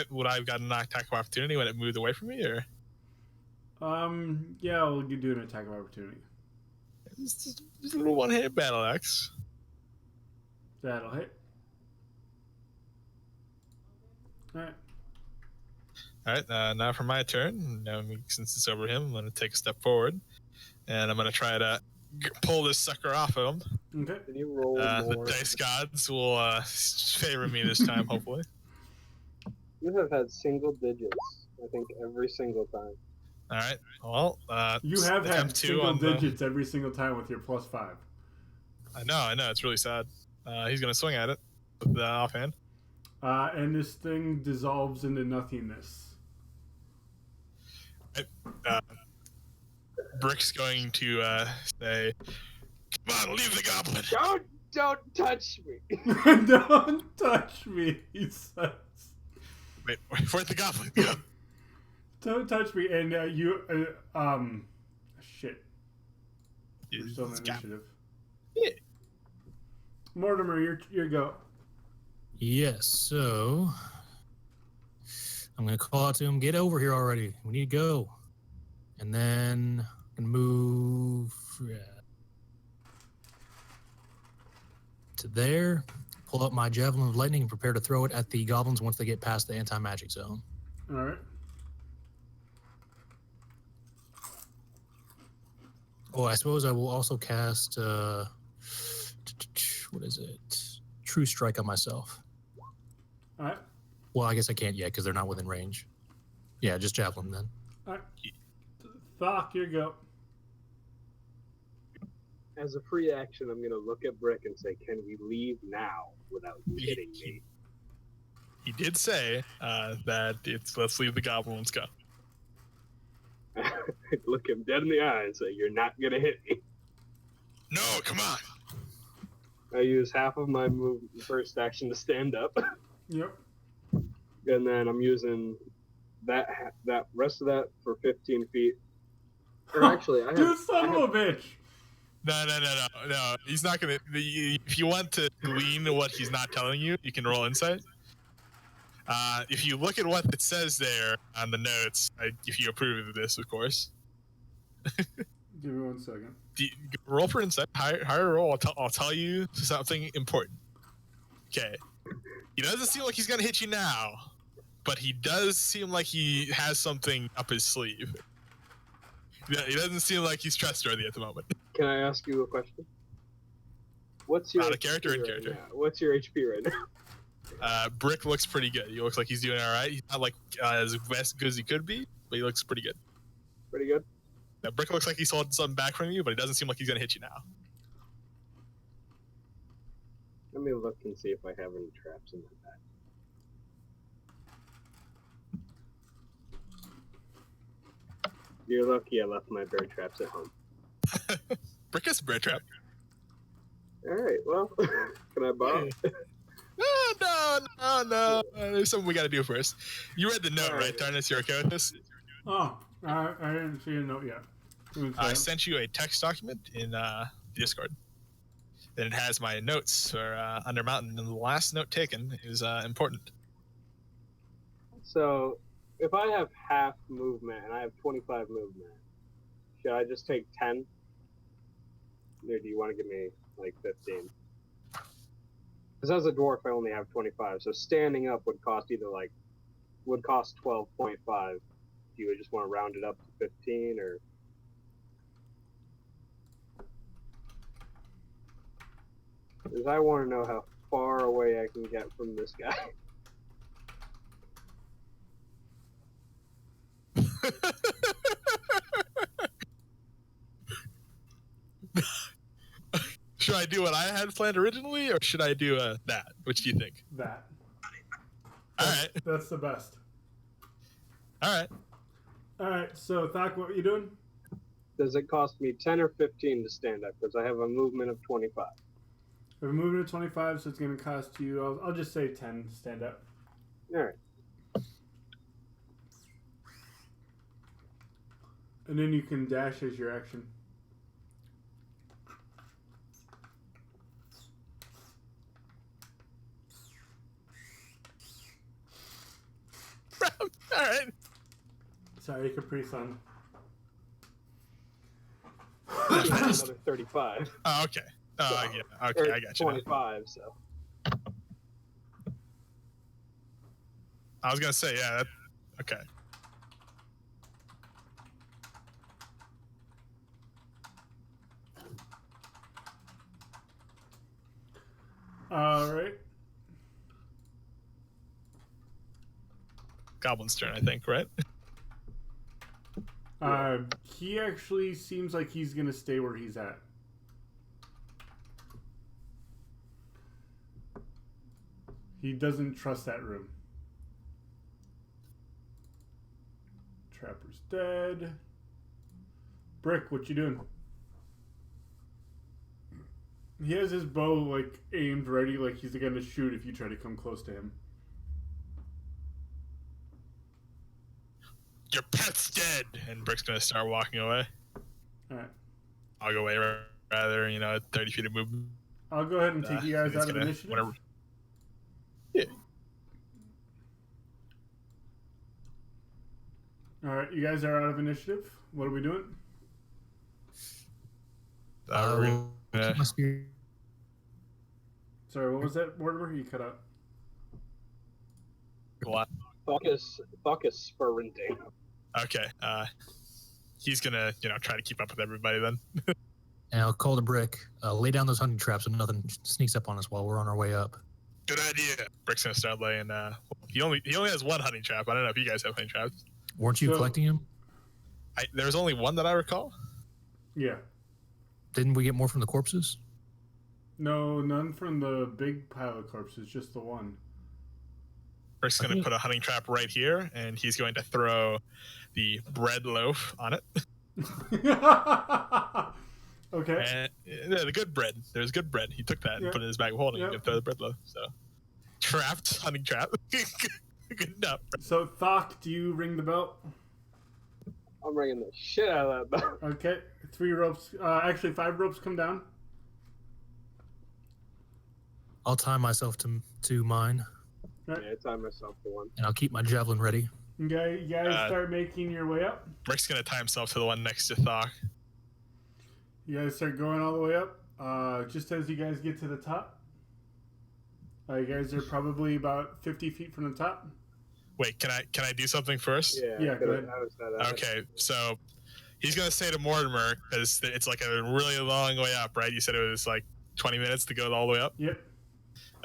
would I have gotten an attack of opportunity when it moved away from me, or? Yeah, we'll do an attack of opportunity. Just a little one-handed battle axe. That'll hit. Alright. Alright, now for my turn. Now, since it's over him, I'm going to take a step forward. And I'm going to try to pull this sucker off of him. Okay. Can you roll The more? dice gods will favor me this time, hopefully. You have had single digits, I think, every single time. Alright, well... you have had attempt 2 single on the- digits every single time with your +5. I know, it's really sad. He's going to swing at it with the offhand. And this thing dissolves into nothingness. Brick's going to say, "Come on, leave the goblin." Don't touch me. Don't touch me, he says. Wait, where'd the goblin go? Don't touch me, and shit. We're still in initiative. Yeah. Mortimer, your go. Yes, so I'm going to call out to him, get over here already. We need to go. And then I'm going to move to there, pull up my Javelin of Lightning, and prepare to throw it at the goblins once they get past the anti-magic zone. All right. Oh, I suppose I will also cast, what is it? True Strike on myself. All right. Well, I guess I can't yet because they're not within range. Yeah, just Javelin then. All right. Thok, your go. As a free action, I'm going to look at Brick and say, can we leave now without you hitting me? He did say that let's leave the goblin, let's go. Look him dead in the eye and say, you're not going to hit me. No, come on. I use half of my first action to stand up, Yep. and then I'm using that rest of that for 15 feet. Or actually, I have. You son of a bitch! No. He's not gonna. If you want to glean what he's not telling you, you can roll insight. If you look at what it says there on the notes, if you approve of this, of course. Give me 1 second. Roll for insight. Higher roll. I'll tell you something important. Okay. He doesn't seem like he's gonna hit you now, but he does seem like he has something up his sleeve. Yeah, he doesn't seem like he's trustworthy at the moment. Can I ask you a question? What's your Not a character in right character. now? What's your HP right now? Brick looks pretty good. He looks like he's doing all right. He's not like as good as he could be, but he looks pretty good. Pretty good. Now, Brick looks like he's holding something back from you, but it doesn't seem like he's gonna hit you now. Let me look and see if I have any traps in my bag. You're lucky I left my bear traps at home. Brick has a bear trap. Alright, well, can I borrow? No. There's something we gotta do first. You read the note, right, Tarnus? You're okay with this? Oh, I didn't see a note yet. I sent you a text document in Discord. And it has my notes for Undermountain, and the last note taken is important. So, if I have half movement and I have 25 movement, should I just take 10? Or do you want to give me, like, 15? Because as a dwarf, I only have 25, so standing up would cost 12.5. Do you just want to round it up to 15, or... Because I want to know how far away I can get from this guy. Should I do what I had planned originally, or should I do that? Which do you think? That. All right. That's the best. All right. Alright, so Thak, what are you doing? Does it cost me 10 or 15 to stand up? Because I have a movement of 25. We're moving to 25, so it's going to cost you, I'll just say 10 to stand up. Alright. And then you can dash as your action. All right. Sorry, Capri Sun. Another 35. Oh, okay. So, Yeah. Okay, I got you. 25, so. I was gonna say, yeah. Okay. Alright. Goblin's turn, I think, right? He actually seems like he's going to stay where he's at. He doesn't trust that room. Trapper's dead. Brick, what you doing? He has his bow, like, aimed ready, like he's going to shoot if you try to come close to him. Your pet's dead, and Brick's gonna start walking away. Alright. I'll go away rather, 30 feet of movement. I'll go ahead and take you guys out of initiative. Whatever. Yeah. Alright, you guys are out of initiative. What are we doing? We're gonna- Keep my spear. Sorry, what was that, Mortimer? You cut out. What? Focus sprinting. Okay. He's gonna, try to keep up with everybody then. And I'll call the Brick. Lay down those hunting traps so nothing sneaks up on us while we're on our way up. Good idea. Brick's gonna start laying. He only has one hunting trap. I don't know if you guys have hunting traps. Weren't you collecting them? There's only one that I recall. Yeah. Didn't we get more from the corpses? No, none from the big pile of corpses, just the one. Brick's gonna put a hunting trap right here, and he's going to throw the bread loaf on it. Okay. And yeah, the good bread. There's good bread. He took that and Yep. put it in his bag of holding Yep. and throw the bread loaf. So trapped, hunting trap. Good enough. So, Thok, do you ring the bell? I'm ringing the shit out of that bell. Okay. 3 ropes. Actually, 5 ropes come down. I'll tie myself to mine, Yeah, I timed myself to one. and I'll keep my javelin ready. Okay, you guys start making your way up. Rick's gonna tie himself to the one next to Thok. You guys start going all the way up. Just as you guys get to the top, you guys are probably about 50 feet from the top. Wait, can I do something first? Yeah, go ahead. Okay, so he's gonna say to Mortimer, because it's like a really long way up, right? You said it was like 20 minutes to go all the way up. Yep.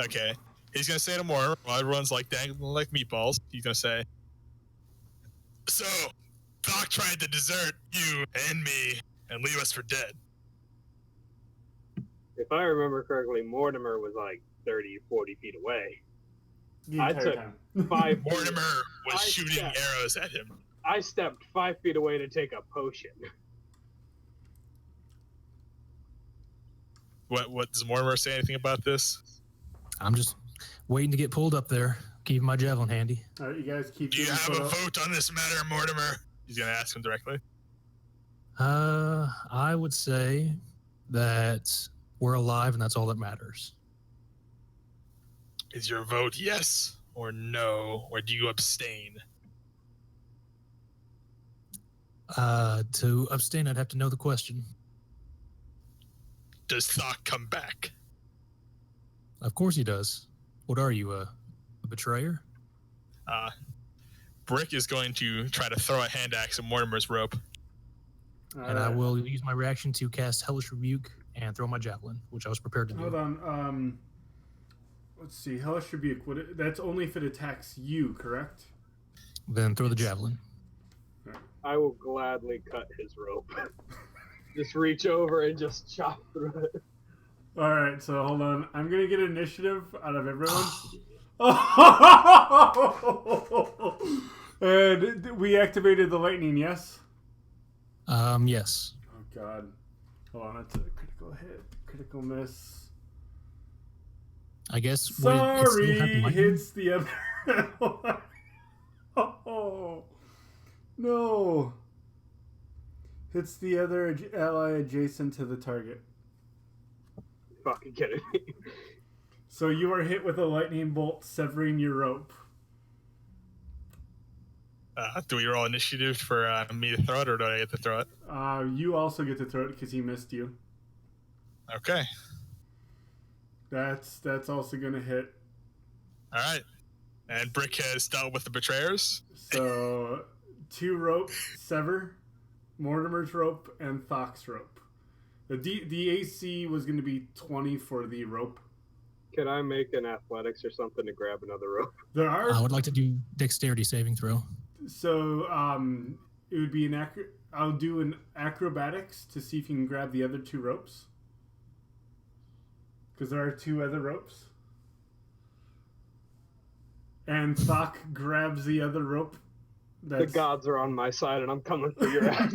Okay, he's gonna say to Mortimer, while everyone's like dangling like meatballs, he's gonna say, "So, Doc tried to desert you and me and leave us for dead." If I remember correctly, Mortimer was like 30, 40 feet away. The I entire took time. 5 Mortimer was I shooting stepped. arrows at him. I stepped 5 feet away to take a potion. What does Mortimer say anything about this? I'm just waiting to get pulled up there, keeping my javelin handy. All right, you guys keep. Do you getting have put a up. vote on this matter, Mortimer? He's gonna ask him directly. I would say that we're alive, and that's all that matters. Is your vote yes or no, or do you abstain? To abstain, I'd have to know the question. Does Thok come back? Of course he does. What are you, a betrayer? Brick is going to try to throw a hand axe at Mortimer's rope. And I will use my reaction to cast Hellish Rebuke and throw my javelin, which I was prepared to do. Hold on. Let's see. Hellish Rebuke. That's only if it attacks you, correct? Then throw the javelin. I will gladly cut his rope. Just reach over and just chop through it. All right. So hold on. I'm gonna get initiative out of everyone. And we activated the lightning. Yes. Yes. Oh God. Hold on. That's a critical hit. Critical miss. I guess. Sorry, hits the other. Oh no! Hits the other ally adjacent to the target. Fucking kidding me. So you are hit with a lightning bolt, severing your rope. Do we roll initiative for me to throw it, or do I get to throw it? You also get to throw it because he missed you. Okay. That's also gonna hit. All right. And Brick has dealt with the betrayers. So 2 rope sever, Mortimer's rope, and Thok's rope. The AC was going to be 20 for the rope. Can I make an athletics or something to grab another rope? There are. I would like to do dexterity saving throw. So it would be I'll do an acrobatics to see if you can grab the other 2 ropes. Because there are 2 other ropes. And Thok grabs the other rope. The gods are on my side, and I'm coming for your ass.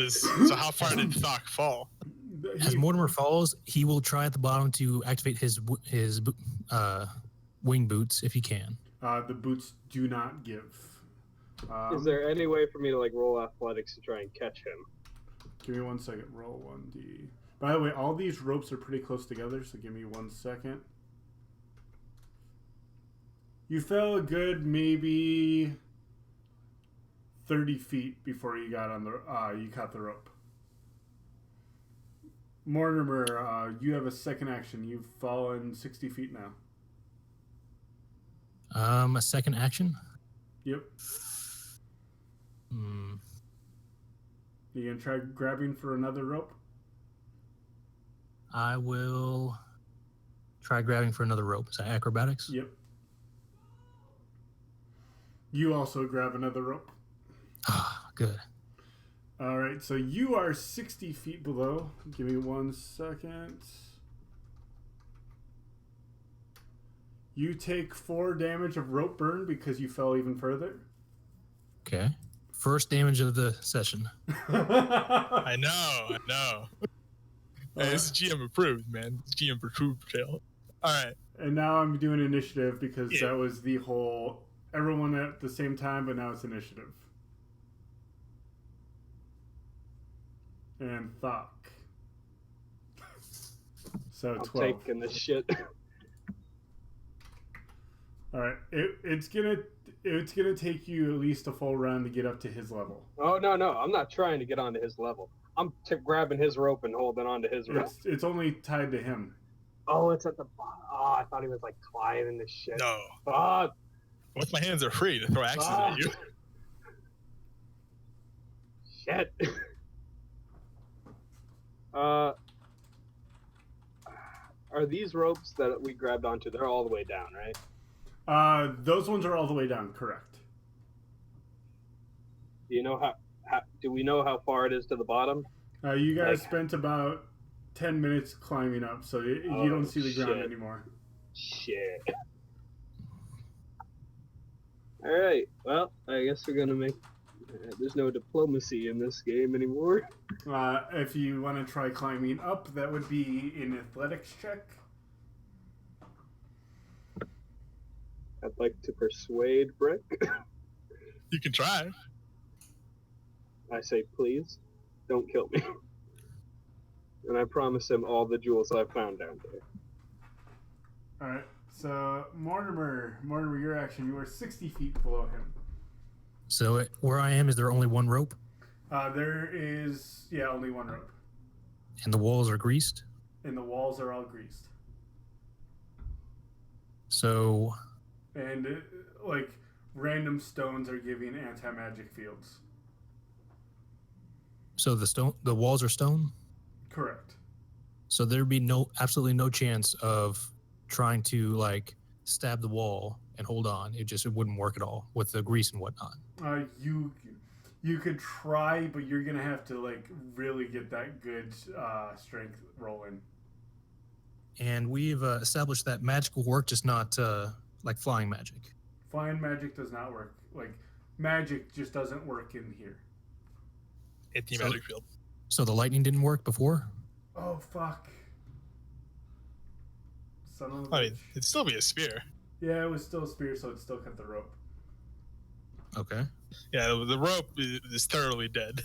So how far did Thok fall? As Mortimer falls, he will try at the bottom to activate his wing boots if he can. The boots do not give. Is there any way for me to roll athletics to try and catch him? Give me 1 second. Roll 1d. By the way, all these ropes are pretty close together, so give me 1 second. You fell a good maybe 30 feet before you got on you caught the rope. Mortimer, you have a second action. You've fallen 60 feet now. A second action? Yep. You gonna try grabbing for another rope? I will try grabbing for another rope. Is that acrobatics? Yep. You also grab another rope. Ah, good. All right, so you are 60 feet below. Give me 1 second. You take 4 damage of rope burn because you fell even further. Okay. First damage of the session. I know. Hey, this is GM approved, man. It's GM approved trail. All right. And now I'm doing initiative because Yeah. that was the whole everyone at the same time, but now it's initiative. And Thok. So I'm 12. taking the shit. All right, it's gonna take you at least a full round to get up to his level. Oh no, I'm not trying to get onto his level. I'm grabbing his rope and holding onto his rope. It's only tied to him. Oh, it's at the bottom. Oh, I thought he was like climbing the shit. No. Fuck. Once my hands are free to throw axes at you. Shit. Are these ropes that we grabbed onto? They're all the way down, right? Those ones are all the way down. Correct. Do you know how do we know how far it is to the bottom? You guys spent about 10 minutes climbing up, so you don't see the ground shit. anymore. Shit. All right. Well, I guess we're gonna make. There's no diplomacy in this game anymore. If you want to try climbing up, that would be an athletics check. I'd like to persuade Brick. You can try. I say, please, don't kill me. And I promise him all the jewels I found down there. All right. So Mortimer, your action. You are 60 feet below him. So where I am, is there only one rope? There is, only one rope. And the walls are greased? And the walls are all greased. So... And, random stones are giving anti-magic fields. So the walls are stone? Correct. So there'd be absolutely no chance of trying to, stab the wall and hold on. It wouldn't work at all with the grease and whatnot. You could try, but you're gonna have to really get that good strength rolling. And we've established that magic will work, just not like flying magic. Flying magic does not work. Magic just doesn't work in here. Anti-magic field. So the lightning didn't work before? Oh fuck! Son of a I mean, bitch. it'd still be a spear. Yeah, it was still a spear, so it still cut the rope. Okay. Yeah, the rope is thoroughly dead.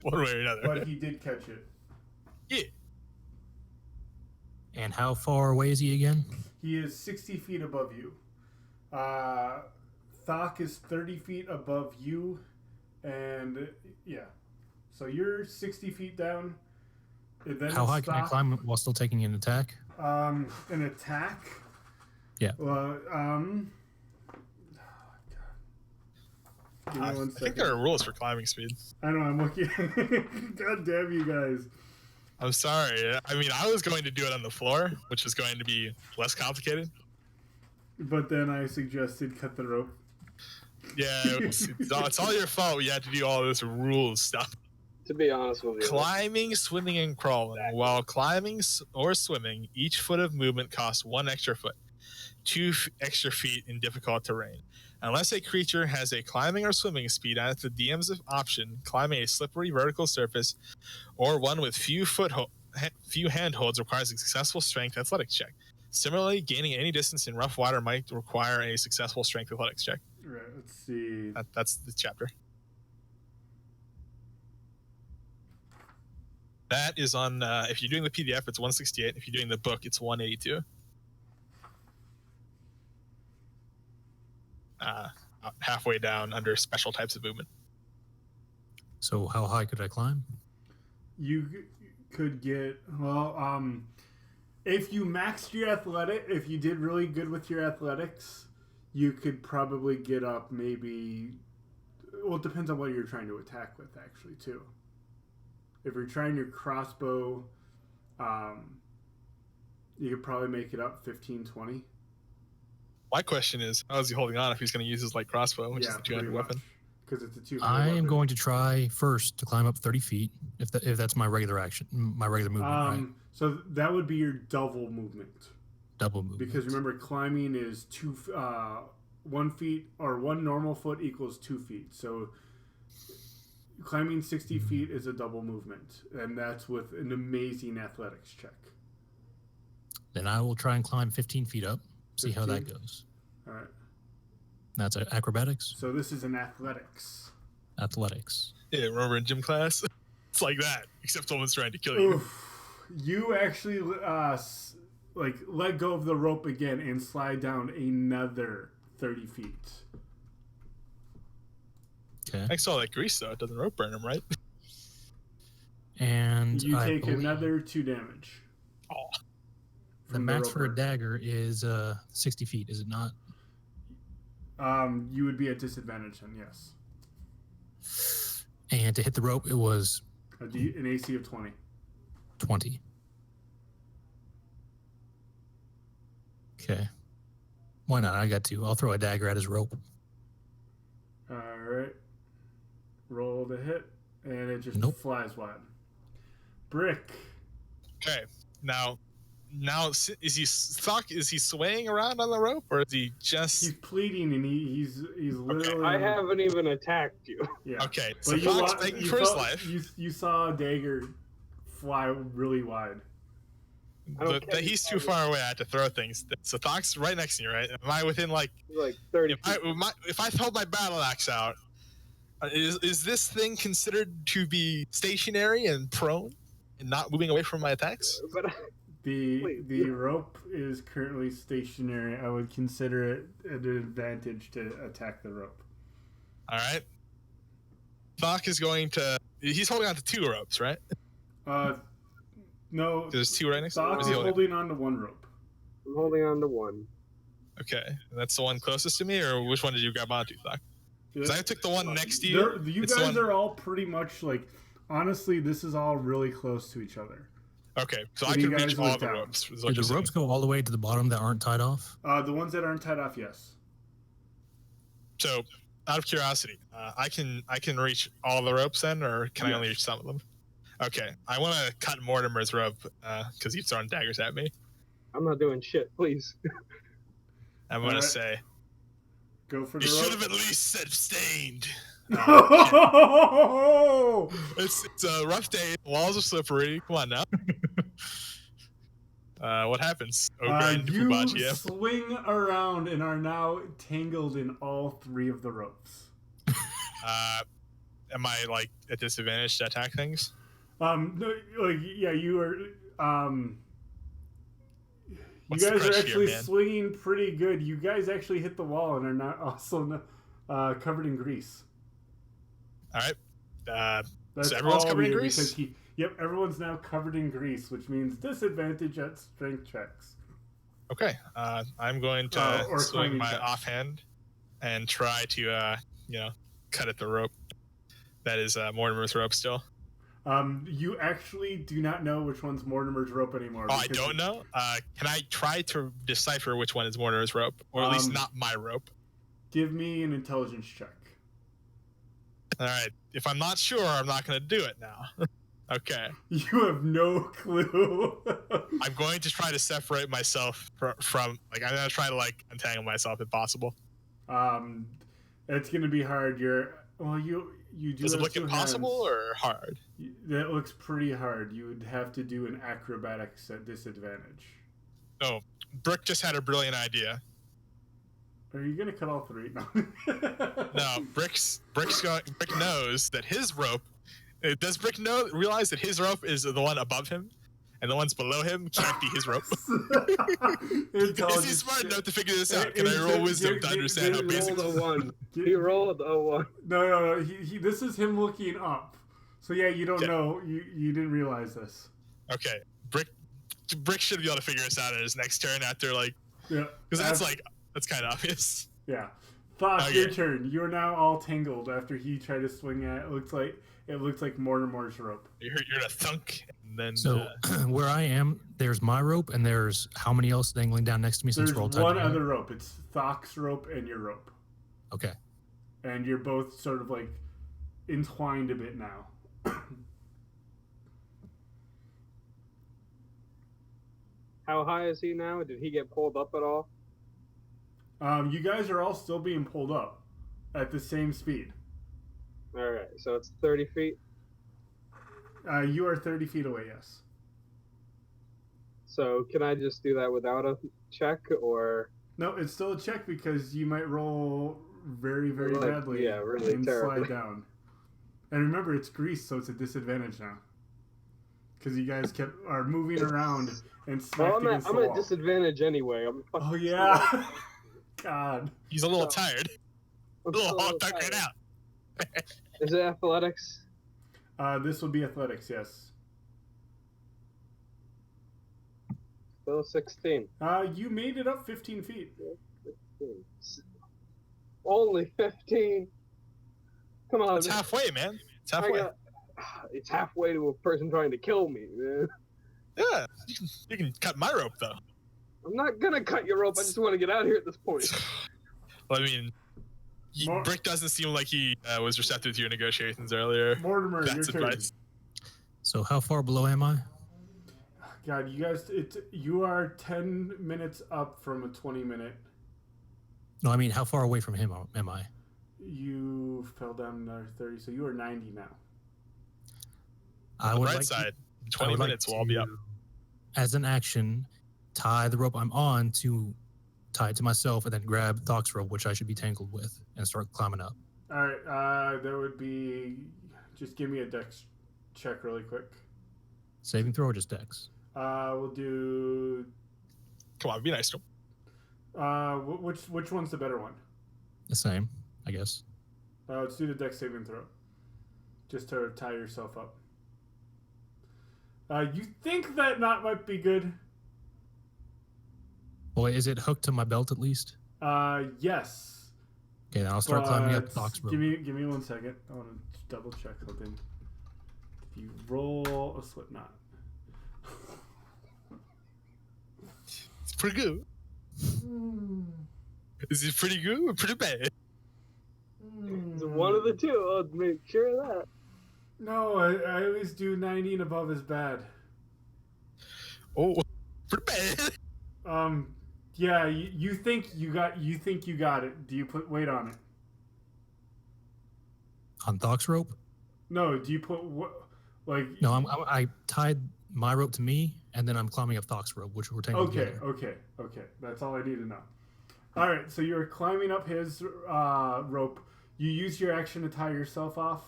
One way or another. But he did catch it. Yeah. And how far away is he again? He is 60 feet above you. Thok is 30 feet above you. And, so you're 60 feet down. Then How high can I climb while still taking an attack? An attack? Yeah. Well, Give me I 1 think second. there are rules for climbing speed. I know, I'm looking. God damn you guys. I'm sorry. I mean, I was going to do it on the floor, which is going to be less complicated. But then I suggested cut the rope. Yeah, it's all your fault. You had to do all this rules stuff. To be honest with you. Climbing, swimming, and crawling. While climbing or swimming, each foot of movement costs 1 extra foot, 2 extra feet in difficult terrain. Unless a creature has a climbing or swimming speed at the DM's option, climbing a slippery vertical surface or one with few handholds requires a successful strength athletics check. Similarly, gaining any distance in rough water might require a successful strength athletics check. Right, let's see. That's the chapter. That is on, if you're doing the PDF, it's 168. If you're doing the book, it's 182. Halfway down under special types of movement. So how high could I climb? You could get, if you maxed your if you did really good with your athletics, you could probably get up maybe, it depends on what you're trying to attack with, actually, too. If you're trying your crossbow, you could probably make it up 15, 20. My question is, how is he holding on if he's going to use his light crossbow, which is the 200 weapon? Because it's a 200 I am weapon. going to try first to climb up 30 feet, if that's my regular action, my regular movement, right? So that would be your double movement. Double movement. Because remember, climbing is 1 feet, or 1 normal foot equals 2 feet. So climbing 60 feet is a double movement, and that's with an amazing athletics check. Then I will try and climb 15 feet up. See how that 15? goes. All right. That's acrobatics. So this is an athletics. Athletics. Yeah, remember in gym class? It's like that, except someone's trying to kill you. Oof. You actually let go of the rope again and slide down another 30 feet. Okay. I saw that grease though. It doesn't rope burn him, right? And You I take believe another 2 damage. Oh, the from max rope for a burn. dagger is 60 feet, is it not? You would be at disadvantage then, yes. And to hit the rope, it was An AC of 20. 20. Okay. Why not? I got 2. I'll throw a dagger at his rope. All right. Roll the hit, and it just Nope. flies wide. Brick. okay. Now, is he swaying around on the rope, or is he just He's pleading, and he's literally. I haven't even attacked you. Yeah. okay? But So you, Fox wa- begging you for his felt- life. You saw a dagger fly really wide. I don't care. He's too far away. I had to throw things. So Fox right next to you, right? Am I within like? Like 30 If I hold my battle axe out, is this thing considered to be stationary and prone and not moving away from my attacks? But The rope is currently stationary. I would consider it an advantage to attack the rope. All right. Fox is going to. He's holding on to 2 ropes, right? No. There's 2 right next to him. Doc Or is is he holding? holding on to one rope. I'm holding on to one. Okay, that's the one closest to me, or which one did you grab onto, Fox? Because I took the one next to you. You It's the guys one- are all pretty much like. Honestly, this is all really close to each other. Okay, so What I do can you guys reach all look the down? ropes. is Do what you're the saying. ropes go all the way to the bottom that aren't tied off? The ones that aren't tied off, yes. So, out of curiosity, I can reach all the ropes then, or can I only Yes. reach some of them? Okay, I want to cut Mortimer's rope because he's throwing daggers at me. I'm not doing shit, please. I'm gonna Alright. say Go for the you should have rope. at least said stained. No! It's a rough day. Walls are slippery. Come on now. What happens? and You Fubachi, swing around and are now tangled in all 3 of the ropes. Am I like at disadvantage to attack things? No, you are. You What's the guys are crush here, actually man? swinging pretty good. You guys actually hit the wall and are not also covered in grease. All right. That's So everyone's all covered in you, grease? because Yep, everyone's now covered in grease, which means disadvantage at strength checks. Okay. I'm going to Or swing climbing my checks. offhand and try to, cut at the rope. That is Mortimer's rope still. You actually do not know which one's Mortimer's rope anymore. Oh, I because don't know. Can I try to decipher which one is Mortimer's rope, or at least not my rope? Give me an intelligence check. All right. If I'm not sure, I'm not going to do it now. Okay. You have no clue. I'm going to try to separate myself from I'm going to try to untangle myself if possible. It's gonna be hard. You do. Does it have look 2 impossible hands. or hard? That looks pretty hard. You would have to do an acrobatics at disadvantage. Oh, Brooke just had a brilliant idea. Are you gonna cut all 3? No. No, Brick knows that his rope. Does Brick realize that his rope is the one above him, and the ones below him can't be his rope? Is he smart enough to figure this out? Can I roll wisdom to understand how He basic? rolled a 1. He rolled a 1. No. This is him looking up. So yeah, you don't Yeah. know. You didn't realize this. Okay, Brick should be able to figure this out in his next turn after Yeah. because that's kind of obvious. Yeah. Fox, Okay. your turn. You're now all tangled after he tried to swing at it looks like Mortimer's rope. You heard a thunk, and then So where I am, there's my rope, and there's how many else dangling down next to me since There's we're all tied one together? other rope. It's Thok's rope and your rope. Okay. And you're both sort of entwined a bit now. How high is he now? Did he get pulled up at all? You guys are all still being pulled up at the same speed. All right, so it's 30 feet. You are 30 feet away, yes. So can I just do that without a check, or? No, it's still a check because you might roll very, very Like, badly yeah, really and terribly. slide down. And remember, it's grease, so it's a disadvantage now. Because you guys are moving around and smacked Well, against I'm the at wall. disadvantage anyway. I'm fucking Oh, yeah. God. He's a little tired. I'm A little still a hog little tuckered tired. out. Is it athletics? This will be athletics, yes. Still 16. You made it up 15 feet. 15. Only 15. Come on. It's halfway, man. It's halfway. It's halfway to a person trying to kill me, man. Yeah, you can cut my rope though. I'm not gonna cut your rope. I just want to get out of here at this point. Well, I mean, Brick doesn't seem like he was receptive to your negotiations earlier. Mortimer, That's your turn. advice. So how far below am I? God, you guys, you are 10 minutes up from a 20-minute. No, I mean, how far away from him am I? You fell down another 30, so you are 90 now. I On would the right like side, to, 20 minutes will all be up. As an action, tie the rope I'm on to tie it to myself, and then grab Thok's rope, which I should be tangled with, and start climbing up. All right, that would be. Just give me a dex check really quick. Saving throw or just dex? We'll do. Come on, be nice to him. Which one's the better one? The same, I guess. Let's do the dex saving throw, just to tie yourself up. You think that knot might be good? Well, is it hooked to my belt at least? Yes. Okay, then I'll start climbing up Thok's rope. Give me 1 second. I want to double check something. If you roll a slip knot. It's pretty good. Is it pretty good or pretty bad? It's one of the two. I'll make sure of that. No, I always do 90 and above is bad. Oh, pretty bad. Yeah, you think you got it. Do you put weight on it? On Thok's rope? No, do you put like? No, I tied my rope to me, and then I'm climbing up Thok's rope, which we're tangled together. Okay. That's all I need to know. All right, so you're climbing up his rope. You use your action to tie yourself off,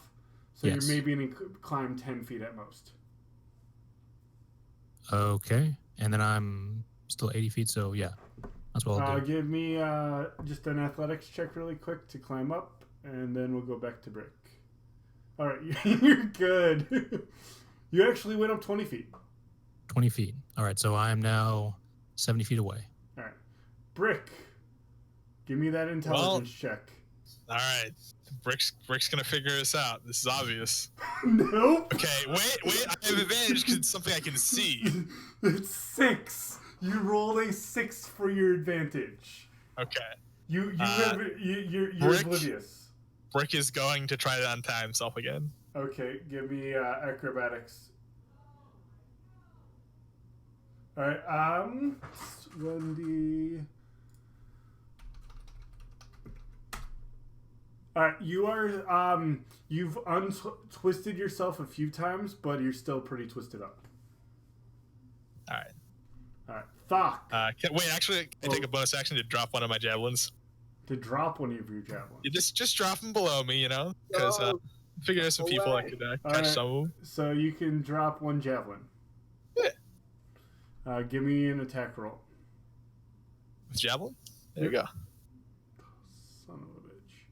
so Yes. you're maybe going to climb 10 feet at most. Okay, and then I'm still 80 feet, so yeah, that's what I'll do. Give me just an athletics check really quick to climb up, and then we'll go back to Brick. All right, you're good. You actually went up 20 feet. 20 feet. All right, so I am now 70 feet away. All right. Brick, give me that intelligence check. All right, Brick's gonna figure this out. This is obvious. Nope. Okay, wait. I have advantage because it's something I can see. It's 6. You rolled a 6 for your advantage. Okay. You're Brick? oblivious. Brick is going to try to untie himself again. Okay, give me acrobatics. All right, 1d. All right, you are you've untwisted yourself a few times, but you're still pretty twisted up. All right. All right, Thok. Wait, actually, I take a bonus action to drop one of my javelins. To drop one of your javelins. You just drop them below me, you know, because figure there's some people that could catch right. some of them. So you can drop one javelin. Yeah. Give me an attack roll. With javelin. There you go. Son of a bitch.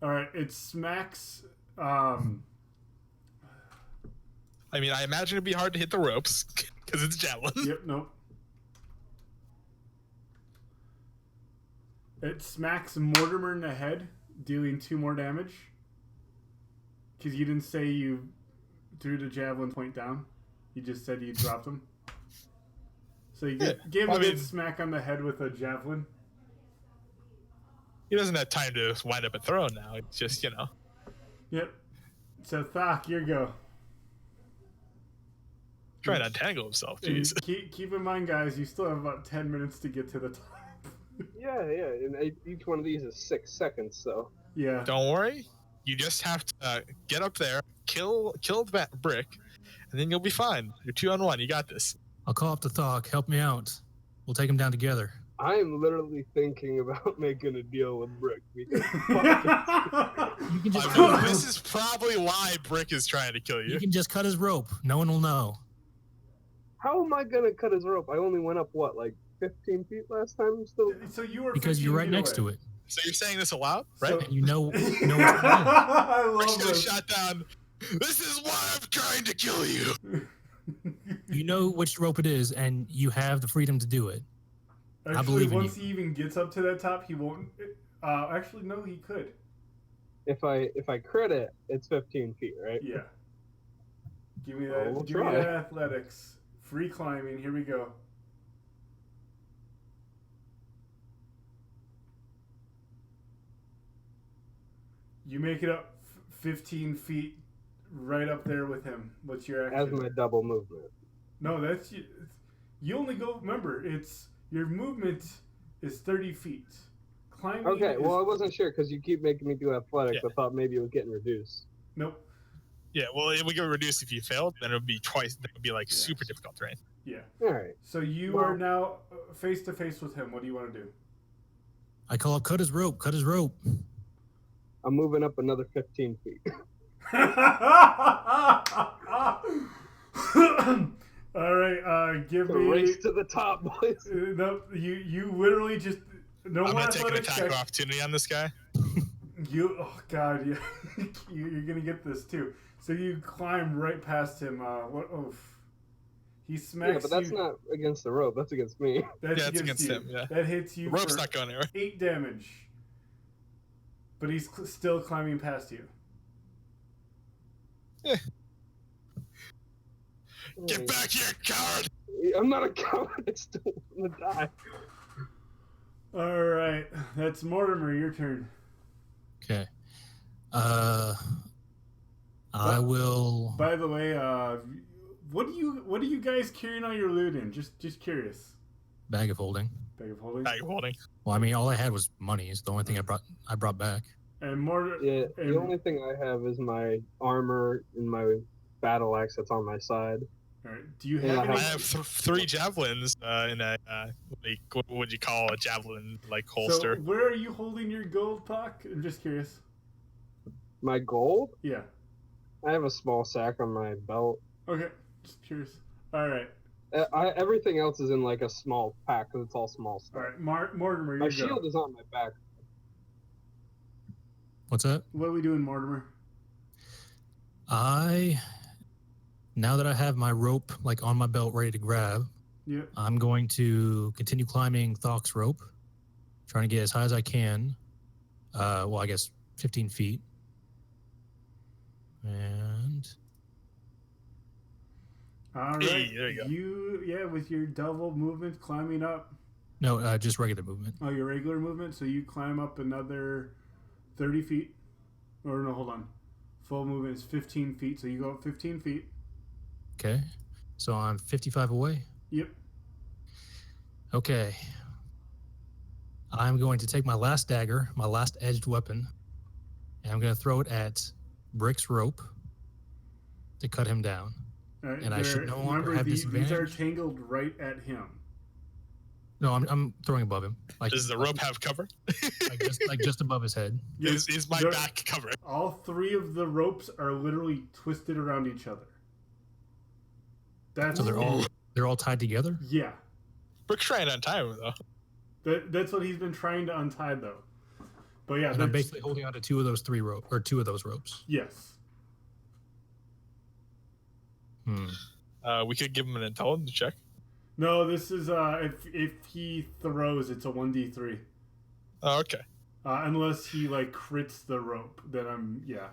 All right, it smacks. I mean, I imagine it'd be hard to hit the ropes because it's javelin. Yep. Nope. It smacks Mortimer in the head, dealing 2 more damage. Because you didn't say you threw the javelin point down. You just said you dropped him. So you gave him a good smack on the head with a javelin. He doesn't have time to wind up a throw now. It's just, you know. Yep. So Thok, your go. Trying to untangle himself. Jeez. Keep in mind, guys, you still have about 10 minutes to get to the top. Yeah, and each one of these is 6 seconds, so. Yeah. Don't worry. You just have to get up there, kill the brick, and then you'll be fine. You're 2 on 1. You got this. I'll call up the Thok. Help me out. We'll take him down together. I'm literally thinking about making a deal with Brick because You can just This is probably why Brick is trying to kill you. You can just cut his rope. No one will know. how am I gonna cut his rope? I only went up what, like 15 feet last time? I'm still. So you were Because you're right next to it. So you're saying this aloud, right? So- And you know what's going on. I Brick's love gonna this. shot down. This is why I'm trying to kill you. You know which rope it is, and you have the freedom to do it. Actually, I believe in once you. he even gets up to that top, he won't. Actually, no, he could. If I crit it, it's 15 feet, right? Yeah. Give me that. We'll give me try. that athletics. Free climbing. Here we go. You make it up 15 feet, right up there with him. What's your As action? my double movement. No, that's you. You only go. Remember, it's your movement is 30 feet. Climbing. Okay, is, well, I wasn't sure because you keep making me do athletics. Yeah. I thought maybe it was getting reduced. Nope. Yeah, well, it would get reduced if you failed. Then it would be twice. That would be like super difficult terrain. Yeah. All right. So you Well- are now face to face with him. What do you want to do? I call up, cut his rope, cut his rope. I'm moving up another 15 feet. All right, give The me. race to the top, boys. No, you literally just no I'm more gonna take an athletics attack of check. opportunity on this guy. You oh god, yeah, you're gonna get this too. So you climb right past him. What? Oh, he smacks Yeah, but that's you. not against the rope. That's against me. That's Yeah, it's against you. him, yeah. That hits you. The rope's for not going anywhere. 8 damage. But he's still climbing past you. Get back here, coward! I'm not a coward. I still want to die. All right, that's Mortimer. Your turn. Okay. I will. By the way, what are you guys carrying all your loot in? Just curious. Bag of holding. Bag of holding. Bag of holding. Well, I mean, all I had was money. It's the only thing I brought back. And more. Yeah, and, the only thing I have is my armor and my battle axe that's on my side. all right, do you Yeah, have I any? have 3 javelins in a what would you call a javelin like holster? So where are you holding your gold, Puck? I'm just curious. My gold? Yeah. I have a small sack on my belt. Okay. Just curious. All right. Everything else is in like a small pack because it's all small All stuff. right. Mortimer, My you shield go. is on my back. What's that? What are we doing, Mortimer? Now that I have my rope like on my belt ready to grab, Yep. I'm going to continue climbing Thok's rope, trying to get as high as I can. Well, I guess 15 feet. And All right. Hey, there you go. With your double movement climbing up. no, just regular movement. Oh, your regular movement. So you climb up another 30 feet. Or no, hold on. Full movement is 15 feet. So you go up 15 feet. Okay. So I'm 55 away. Yep. Okay. I'm going to take my last dagger, my last edged weapon, and I'm going to throw it at Brick's rope to cut him down. All right, And I should no longer remember have these are disadvantage? tangled right at him. No, I'm throwing above him. Like, Does the rope have cover? like just above his head. Yep. Is my They're- back covered? All 3 of the ropes are literally twisted around each other. That's So they're all tied together. yeah. Brick's trying to untie him though. That's what he's been trying to untie though. But yeah, And they're I'm basically holding on to two of those ropes. yes. We could give him an intelligence check. No, this is if he throws, it's a 1d3. Oh, okay. Unless he like crits the rope, then I'm yeah.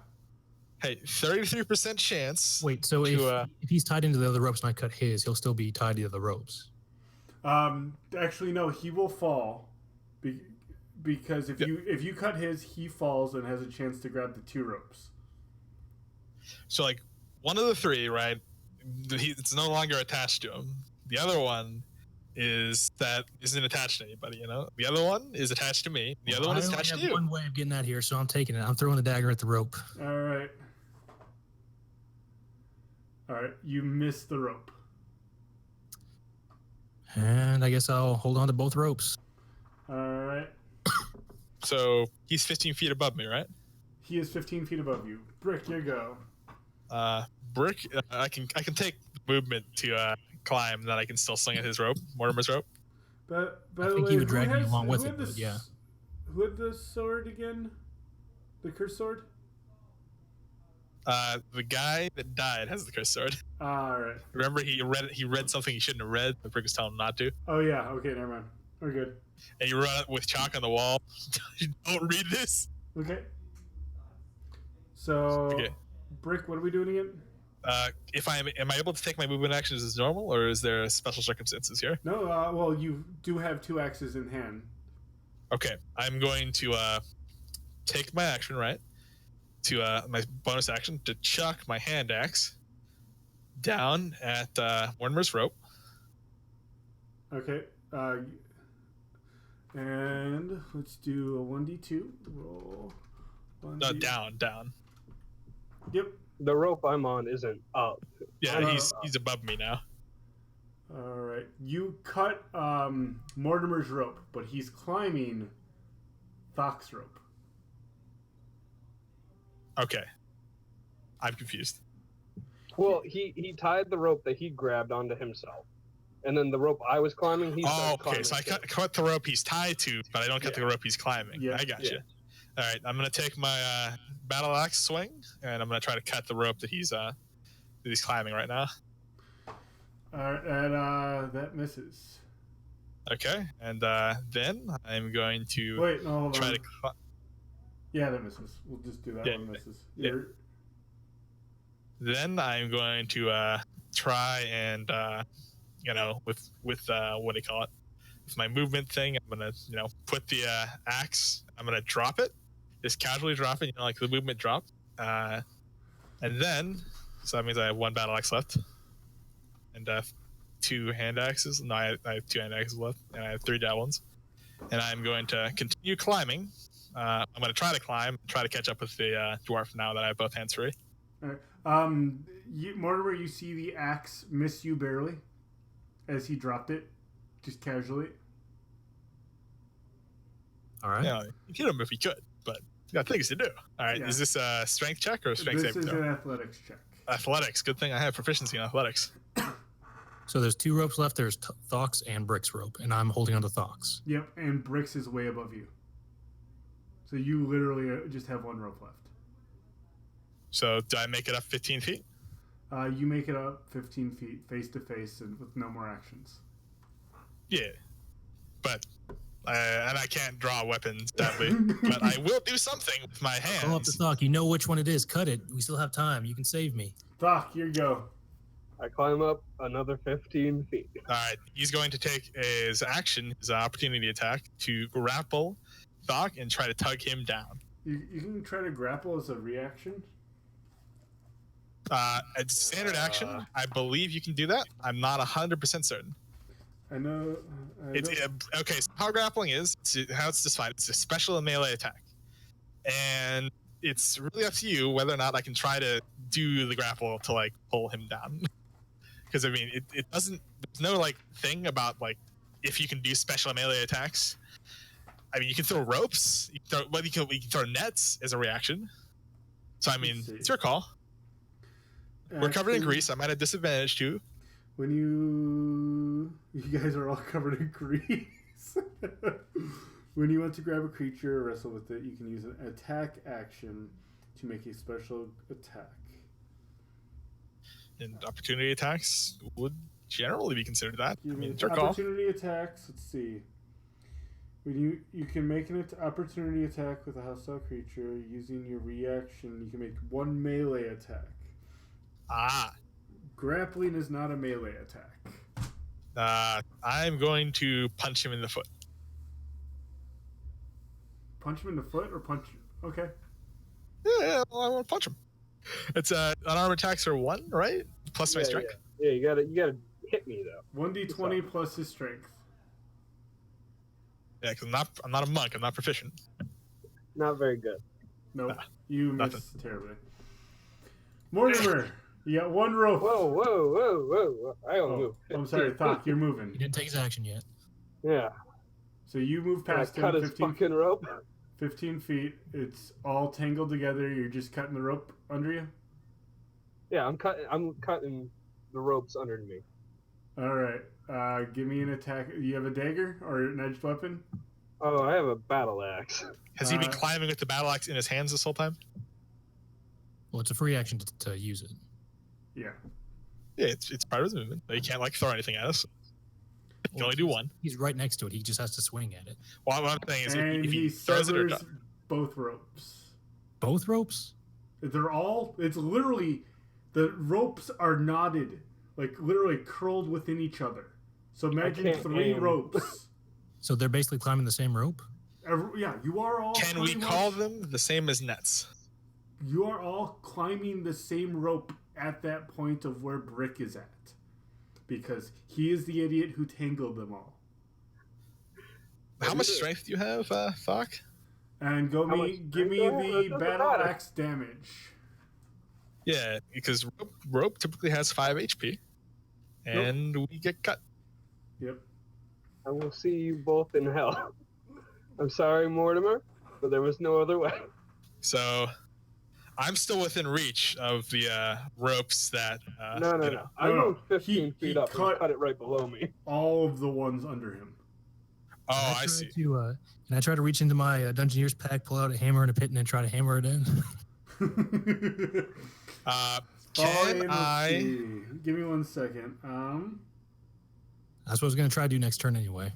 Hey, 33% chance. Wait, so To, if he's tied into the other ropes and I cut his, he'll still be tied to the other ropes. Actually no, he will fall, because if you cut his, he falls and has a chance to grab the 2 ropes. So like one of the 3, right? It's no longer attached to him. The other one is that isn't attached to anybody. You know, the other one is attached to me. The other one is attached to I only you. have one way of getting out here, so I'm taking it. I'm throwing the dagger at the rope. All right. All right. You missed the rope. And I guess I'll hold on to both ropes. All right. So he's 15 feet above me, right? He is 15 feet above you. Brick, you go. Brick, I can take movement to climb. That I can still swing at his rope, Mortimer's rope. But I think he would drag me along with it, the, but yeah. Who had the sword again? The cursed sword? The guy that died has the cursed sword. All right. Remember, he read something he shouldn't have read. The Brick was telling him not to. Oh yeah. Okay, never mind. We're good. And you run it with chalk on the wall. Don't read this. Okay. So, Okay. Brick, what are we doing again? Am I able to take my movement actions as normal, or is there special circumstances here? No. Well, you do have 2 axes in hand. Okay, I'm going to take my action, right? To my bonus action to chuck my hand axe down at Mortimer's rope. Okay. And let's do a 1d2 roll. No, down. Yep. The rope I'm on isn't up. Yeah, he's above me now. All right. You cut Mortimer's rope, but he's climbing Thok's rope. Okay, I'm confused. Well, he tied the rope that he grabbed onto himself, and then the rope I was climbing, he started climbing. So I cut the rope he's tied to, but I don't cut the rope he's climbing. Yeah. I got you. All right, I'm gonna take my battle axe swing, and I'm gonna try to cut the rope that he's climbing right now. All right, and that misses. Okay, and then I'm going to Wait, no, hold try on. to. Yeah, that misses. We'll just do that Yeah, one misses. yeah. Then I'm going to try and with what do you call it? With my movement thing, I'm gonna put the axe. I'm gonna drop it, just casually drop it, like the movement drop, and then so that means I have 1 battle axe left, and 2 hand axes. No, I have 2 hand axes left, and I have 3 javelins, and I'm going to continue climbing. I'm going to try to climb, try to catch up with the dwarf now that I have both hands free. All right. Mortimer, you see the axe miss you barely as he dropped it, just casually. All right. Yeah, he'd hit him if he could, but he got things to do. All right, Yeah. Is this a strength check or a strength This saving is throw? an athletics check. Athletics. Good thing I have proficiency in athletics. So there's 2 ropes left. There's Thok's and Brick's rope, and I'm holding on to Thok's. Yep, and Bricks is way above you. So you literally just have 1 rope left. So do I make it up 15 feet? You make it up 15 feet, face to face, and with no more actions. Yeah, but and I can't draw weapons sadly, but I will do something with my Call up the hands. Thok. You know which one it is. Cut it. We still have time. You can save me. Thok, here you go. I climb up another 15 feet. All right, he's going to take his action, his opportunity attack, to grapple Thok and try to tug him down. You can try to grapple as a reaction. It's standard action. I believe you can do that. I'm not 100% certain. I know. Okay, so how grappling is, how it's defined, it's a special and melee attack. And it's really up to you whether or not I can try to do the grapple to, like, pull him down. Because, I mean, it doesn't, there's no, like, thing about, like, if you can do special and melee attacks. I mean, you can throw ropes, you can throw nets as a reaction. So, I mean, it's your call. We're covered in grease. I'm at a disadvantage, too. When you guys are all covered in grease. When you want to grab a creature or wrestle with it, you can use an attack action to make a special attack. And opportunity attacks would generally be considered that. I mean, it's your call. Opportunity attacks. Let's see. When you can make an opportunity attack with a hostile creature using your reaction, you can make 1 melee attack. Ah. Grappling is not a melee attack. I'm going to punch him in the foot. Punch him in the foot or punch? Okay. Yeah, well, I want to punch him. It's unarmed attacks are 1, right? Plus my strength. Yeah, you gotta hit me though. 1d20 plus his strength. Yeah, because I'm not a monk. I'm not proficient. Not very good. Nope. Nah, You nothing. missed terribly. Mortimer, you got one rope. Whoa! I only Oh, moved. I'm sorry, 15 Thok, you're He moving. didn't take his action yet. Yeah. So you move Can I past cut him his 15, fucking rope? 15 feet. It's all tangled together. You're just cutting the rope under you? Yeah, I'm cutting the ropes under me. All right. Give me an attack. You have a dagger or an edged weapon? Oh, I have a battle axe. Has he been climbing with the battle axe in his hands this whole time? Well, it's a free action to use it. Yeah. Yeah, it's part of his movement. He can't like throw anything at us. He can only do one. He's right next to it. He just has to swing at it. Well, what I'm saying is, And if he he throws it or severs both ropes. Both ropes? They're all, it's literally, the ropes are knotted, like literally curled within each other. So imagine can't 3 aim. ropes. So they're basically climbing the same rope? Yeah, you are all. can we pretty call much- them the same as nets? You are all climbing the same rope at that point of where Brick is at. Because he is the idiot who tangled them all. How much strength do you have, Thok? And How much give me strength do I have? That the doesn't battle matter. axe damage. Yeah, because rope typically has 5 HP, and we get cut. Yep. I will see you both in hell. I'm sorry, Mortimer, but there was no other way. So I'm still within reach of the ropes that. No. I No, moved 15 he feet up cut- and cut it right below me. All of the ones under him. Oh, Can I see. Can I try to reach into my Dungeoneer's pack, pull out a hammer and a pit, and then try to hammer it in? Can let's I? see. Give me 1 second. That's what I was going to try to do next turn anyway.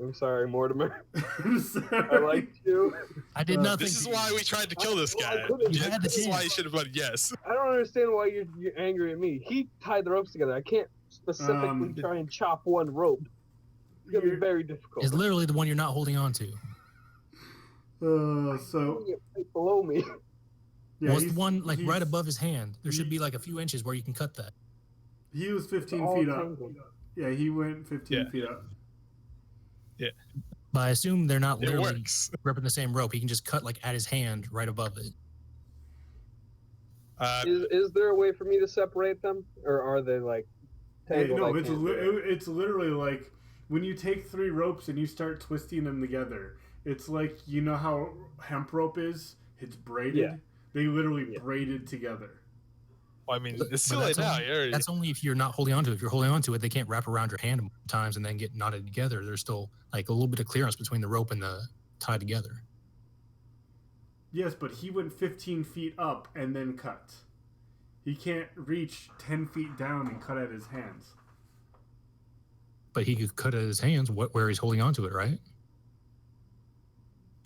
I'm sorry, Mortimer. I'm sorry. I liked you. I did nothing. This is why we tried to kill this Well, I guy. couldn't- You had the This is why you chance. should have voted yes. I don't understand why you're angry at me. He tied the ropes together. I can't specifically try and chop one rope. It's going to be You're- very difficult. It's literally the one you're not holding on to. So Putting it right below me. yeah, Well, it's the he's- one like he's- right above his hand. There should be like a few inches where you can cut that. He was 15 All feet up. tangled. Yeah, he went 15 Yeah. feet up. But I assume they're not It literally works. gripping the same rope. He can just cut like at his hand right above it. Is there a way for me to separate them, or are they like tangled? No, I it's can't do it? it's literally like when you take 3 ropes and you start twisting them together. It's like, you know how hemp rope is? It's braided. Yeah. They literally Yeah. braided together. Well, I mean, But it's too that's late now. only- You already- That's only if you're not holding on to it. If you're holding on to it, they can't wrap around your hand multiple times and then get knotted together. There's still like a little bit of clearance between the rope and the tie together. Yes, but he went 15 feet up and then cut. He can't reach 10 feet down and cut at his hands. But he could cut at his hands where he's holding on to it, right?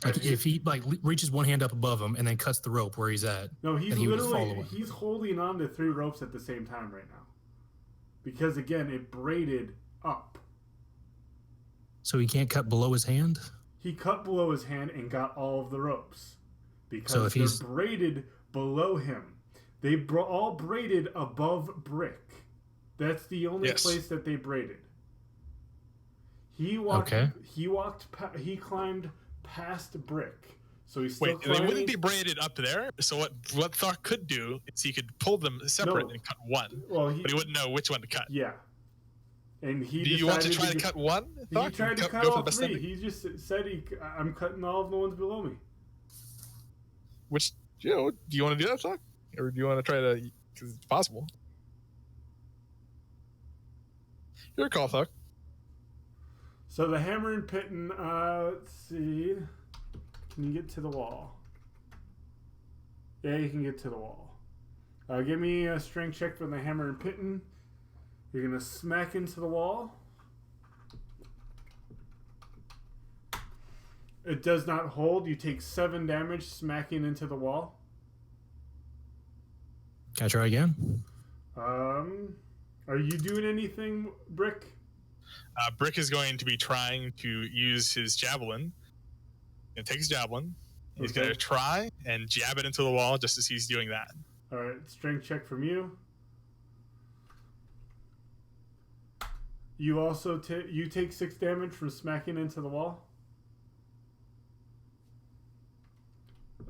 Like if he like reaches one hand up above him and then cuts the rope where he's at. No, he's And he would literally follow it. he's holding on to 3 ropes at the same time right now. Because again, it braided up. So he can't cut below his hand? He cut below his hand and got all of the ropes. Because So if they're he's- braided below him. They all braided above Brick. That's the only Yes. place that they braided. He walked. Okay. He climbed past Brick. So he's still Wait, they climbing. wouldn't be braided up there. So what Thok could do is he could pull them separate No. and cut one, Well, but he wouldn't know which one to cut. yeah. And he. Do you want to decided try to cut one? He Thok? tried to cut go for all the best 3. ending? He just said I'm cutting all of the ones below me. Which do you want to do that, Thok, or do you want to try to? Because it's possible. Your call, Thok. So the hammer and pitten. Let's see. Can you get to the wall? Yeah, you can get to the wall. Give me a strength check for the hammer and pitten. You're gonna smack into the wall. It does not hold. You take 7 damage smacking into the wall. Can I try again? Are you doing anything, Brick? Brick is going to be trying to use his javelin. And take his javelin. He's Okay. going to try and jab it into the wall just as he's doing that. All right, strength check from you. You also take 6 damage from smacking into the wall.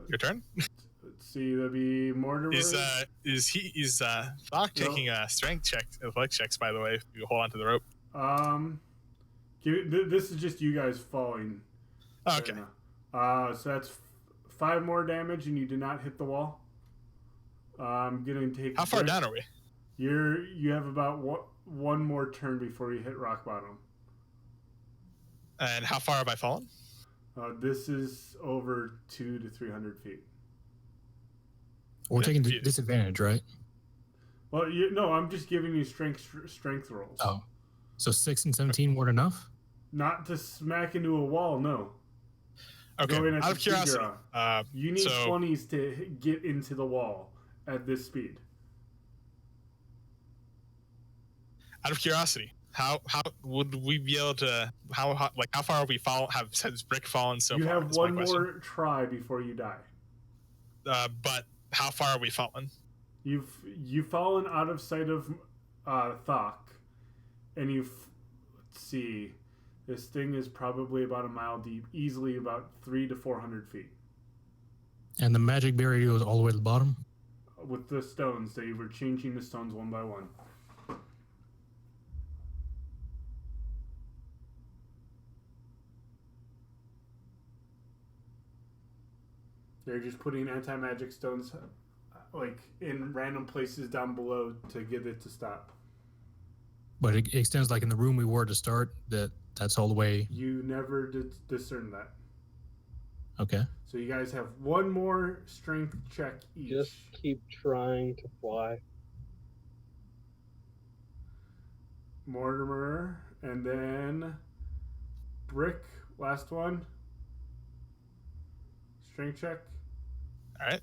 Your turn. Let's see, that'd be Mortimer. Is Thok taking a strength check, athletic checks? By the way, if you hold on to the rope. This is just you guys falling. Oh, okay. So that's 5 more damage, and you did not hit the wall. I'm gonna take. How far down are we? You have about one more turn before you hit rock bottom. And how far have I fallen? This is over 200 to 300 feet. We're taking disadvantage, right? Well, no, I'm just giving you strength rolls. Oh, so 6 and 17 weren't enough? Not to smack into a wall, no. Okay. Out of curiosity, you need 20s to get into the wall at this speed. Out of curiosity, how would we be able to how far have we fallen? Has Brick fallen so far? You have one more try before you die. But how far are we fallen? You've fallen out of sight of Thok, and let's see, this thing is probably about a mile deep, easily about 300 to 400 feet. And the magic barrier goes all the way to the bottom? With the stones, they were changing the stones one by one. They're just putting anti-magic stones like in random places down below to get it to stop. But it extends like in the room we were to start, that's all the way. You never did discern that. Okay. So you guys have one more strength check each. Just keep trying to fly. Mortimer, and then Brick, last one. Strength check. All right.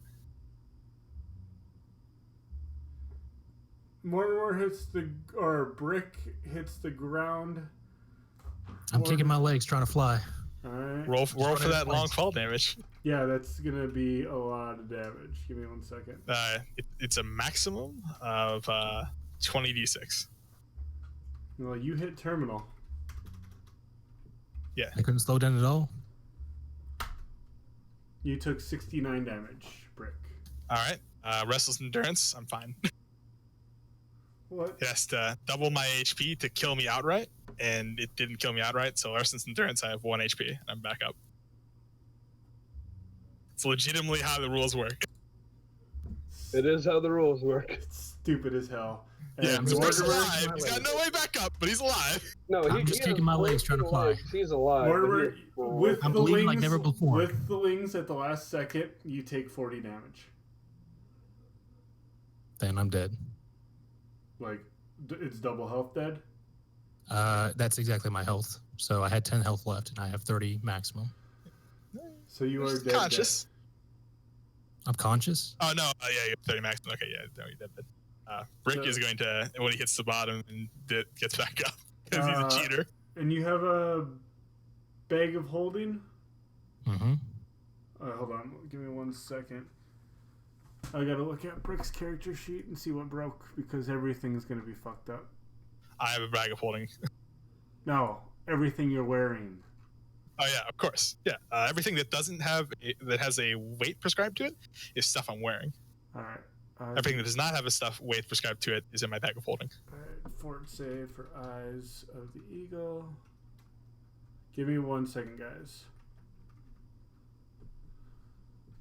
Mortimer Brick hits the ground. I'm kicking my legs trying to fly. All right. Roll for that long fall damage. Yeah, that's gonna be a lot of damage. Give me 1 second. It's a maximum of 20d6. Well, you hit terminal. Yeah. I couldn't slow down at all. You took 69 damage, Brick. All right. Restless endurance. I'm fine. What? It has to double my HP to kill me outright, and it didn't kill me outright. So restless endurance, I have 1 HP, and I'm back up. It's legitimately how the rules work. It is how the rules work. It's stupid as hell. Yeah, And he's Mortimer, alive. He's got no way back up, but he's alive. No, I'm just kicking my legs trying to fly. He's alive. Mortimer, with I'm the bleeding wings, like never before. With the wings at the last second, you take 40 damage. Then I'm dead. Like, it's double health dead? That's exactly my health. So I had 10 health left, and I have 30 maximum. So you are dead. Conscious. I'm conscious? Oh, no. Yeah, you have 30 maximum. Okay, yeah, no, you're dead. Brick is going to, when he hits the bottom, and gets back up because he's a cheater. And you have a bag of holding? Mm-hmm. Hold on. Give me 1 second. I gotta look at Brick's character sheet and see what broke, because everything's gonna be fucked up. I have a bag of holding. No, everything you're wearing. Oh yeah, of course. Yeah, everything that doesn't have that has a weight prescribed to it is stuff I'm wearing. All right. Everything that does not have a weight prescribed to it is in my bag of holding. All right. Fort save for Eyes of the Eagle. Give me 1 second, guys.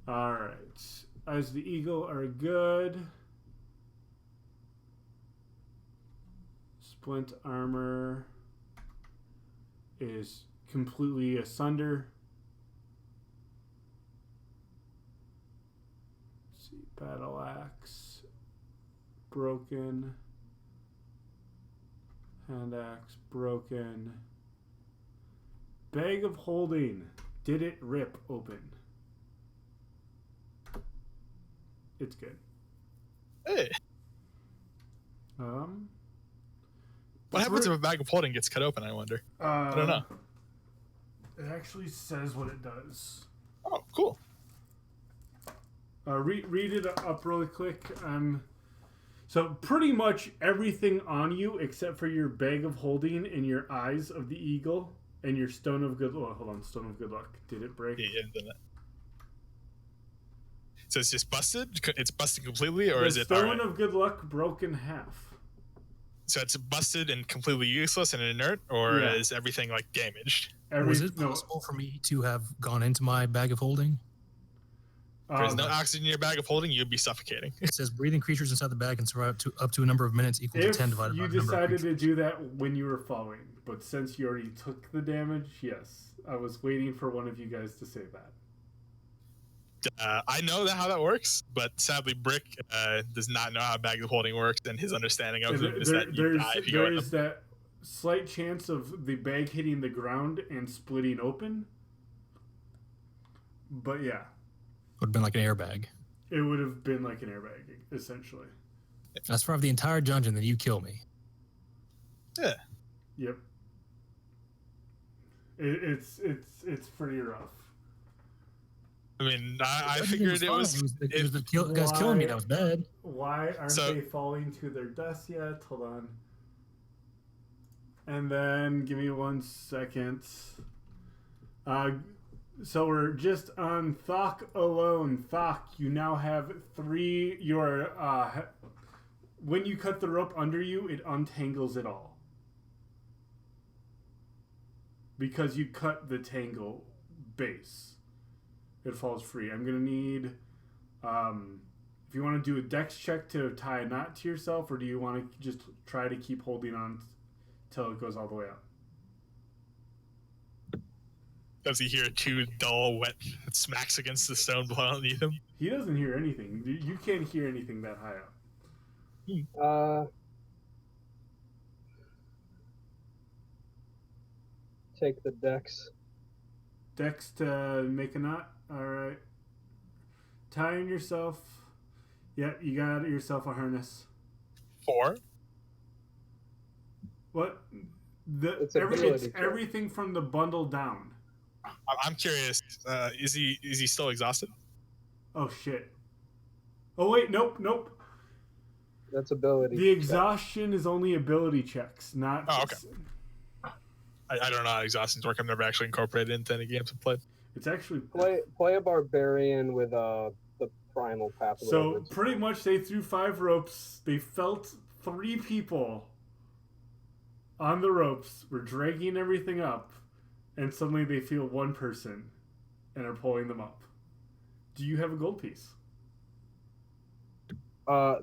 All right. Eyes of the Eagle are good. Splint armor is completely asunder. Let's see, battle axe broken. Hand axe broken. Bag of holding. Did it rip open? It's good. Hey. What happens if a bag of holding gets cut open, I wonder? I don't know. It actually says what it does. Oh, cool. Read it up really quick. So pretty much everything on you except for your bag of holding and your eyes of the eagle and your stone of good luck. Hold on, stone of good luck. Did it break? Yeah, done that. So it's just busted? It's busted completely, or The is it stone alright? of good luck broke in half. So it's busted and completely useless and inert, or Yeah. is everything like damaged? Was it possible for me to have gone into my bag of holding? If there's no oxygen in your bag of holding, you'd be suffocating. It says breathing creatures inside the bag can survive up to a number of minutes equal to If 10 divided by you the number of decided creatures. to do that when you were falling, but since you already took the damage, yes. I was waiting for one of you guys to say that. I know how that works, but sadly, Brick does not know how bag of holding works, and his understanding of it is that you die if you go in There's that slight chance of the bag hitting the ground and splitting open. But yeah. Would have been like an airbag. It would have been like an airbag, essentially. If I survive the entire dungeon, then you kill me. Yeah. Yep. It's pretty rough. I mean, I figured it was. It was the guys killing me that was bad. Why aren't they falling to their deaths yet? Hold on. And then give me 1 second. So we're just on Thok alone. Thok, you now have 3. When you cut the rope under you, it untangles it all. Because you cut the tangle base. It falls free. I'm going to need... if you want to do a dex check to tie a knot to yourself, or do you want to just try to keep holding on till it goes all the way up? Does he hear 2 dull, wet smacks against the stone beneath him? He doesn't hear anything. You can't hear anything that high up. Take the dex. Dex to make a knot? Alright. Tying yourself. Yeah, you got yourself a harness. 4? What? It's everything from the bundle down. I'm curious. Is he still exhausted? Oh shit. Oh wait, nope. That's ability. The exhaustion is only ability checks, not. Oh, okay. I don't know how exhaustions work. I've never actually incorporated it into any games I've played. It's actually play a barbarian with the primal path. So pretty much, they threw 5 ropes. They felt 3 people on the ropes. Were dragging everything up, and suddenly they feel 1 person, and are pulling them up. Do you have a gold piece?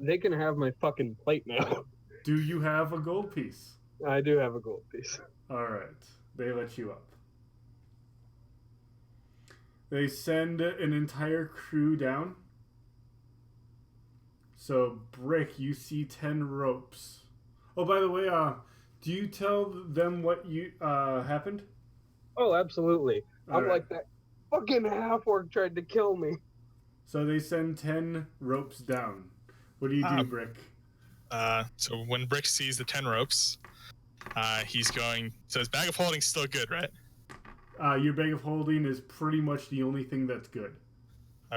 They can have my fucking plate now. Do you have a gold piece? I do have a gold piece. Alright. They let you up. They send an entire crew down. So, Brick, you see 10 ropes. Oh, by the way, do you tell them what happened? Oh, absolutely. I'm Alright. like, that fucking half-orc tried to kill me. So they send 10 ropes down. What do you do, Brick? So when Brick sees the 10 ropes, he's going... So his bag of holding's still good, right? Your bag of holding is pretty much the only thing that's good.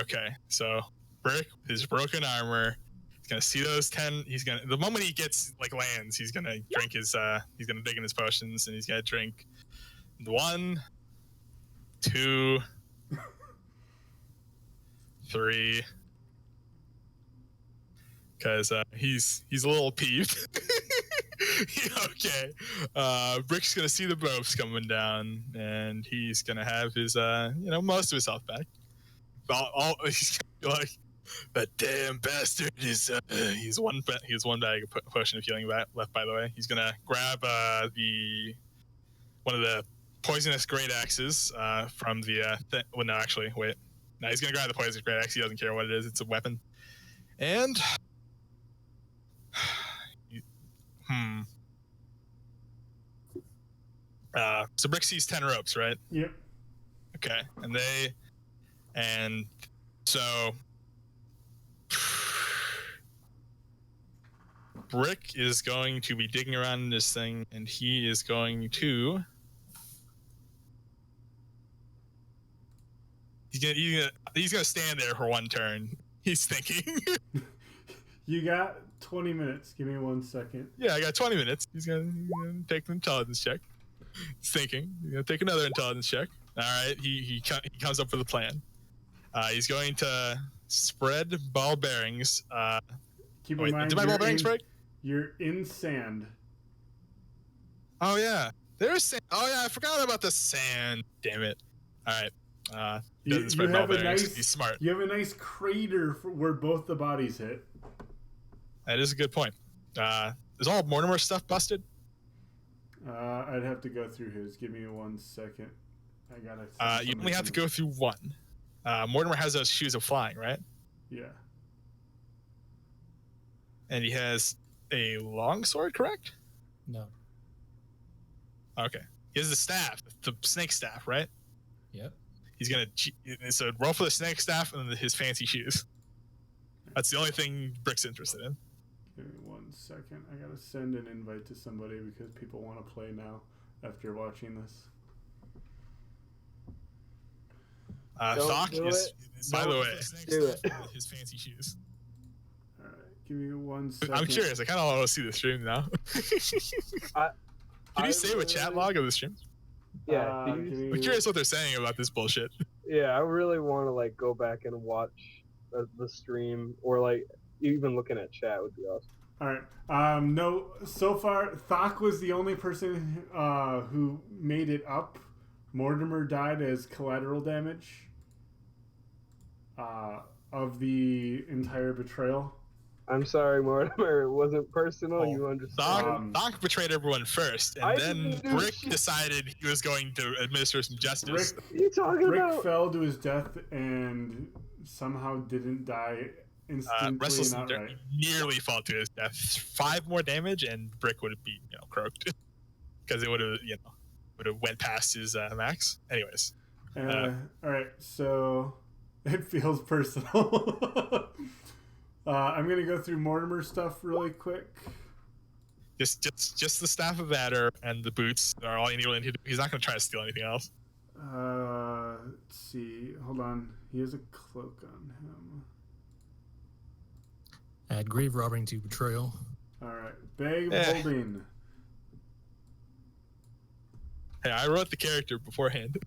Okay, so Brick, his broken armor, he's gonna see those 10. The moment he gets lands, he's gonna drink his. He's gonna dig in his potions, and he's gonna drink 1, 2, 3. Because he's a little peeved. Okay. Brick's gonna see the ropes coming down, and he's gonna have his most of his health back. He's gonna be like, that damn bastard is. He's one bag of potion of healing left. By the way, he's gonna grab one of the poisonous great axes from the. Well, no, actually, wait. No, he's gonna grab the poisonous great axe. He doesn't care what it is. It's a weapon. And. So Brick sees 10 ropes, right? Yep. Okay, and so Brick is going to be digging around in this thing, and he is going to. He's gonna stand there for 1 turn. He's thinking. You got 20 minutes. Give me 1 second. Yeah, I got 20 minutes. He's gonna take an intelligence check. He's thinking. He's gonna take another intelligence check. All right. He comes up with a plan. He's going to spread ball bearings. Keep in Wait, mind, did my ball bearings break? You're in sand. Oh yeah, there's sand. Oh yeah, I forgot about the sand. Damn it. All right. Doesn't spread ball bearings. He's smart. You have a nice crater where both the bodies hit. That is a good point. Is all Mortimer's stuff busted? I'd have to go through his. Give me 1 second. I gotta. You only have to go through one. Mortimer has those shoes of flying, right? Yeah. And he has a long sword, correct? No. Okay. He has the staff, the snake staff, right? Yep. He's gonna so roll for the snake staff and then his fancy shoes. That's the only thing Brick's interested in. Give me 1 second. I gotta send an invite to somebody because people want to play now after watching this. Thok is, by the way, Do it. his fancy shoes. All right. Give me 1 second. I'm curious. I kind of want to see the stream now. Can you save a chat log of the stream? Yeah. I'm curious what they're saying about this bullshit. Yeah, I really want to like go back and watch the stream, or like even looking at chat would be awesome. All right. No, so far, Thok was the only person who made it up. Mortimer died as collateral damage of the entire betrayal. I'm sorry, Mortimer. It wasn't personal. You understand? Thok betrayed everyone first, and then Brick decided he was going to administer some justice. Brick fell to his death and somehow didn't die instantly. Restless and outright. nearly fell to his death. 5 more damage, and Brick would have been, croaked because it would have, went past his max. Anyways. All right, so it feels personal. I'm gonna go through Mortimer's stuff really quick. Just the staff of Adder and the boots are all you really need to do. He's not gonna try to steal anything else. Let's see. Hold on. He has a cloak on him. Add grave robbing to betrayal. All right. Bag of holding. Hey, I wrote the character beforehand.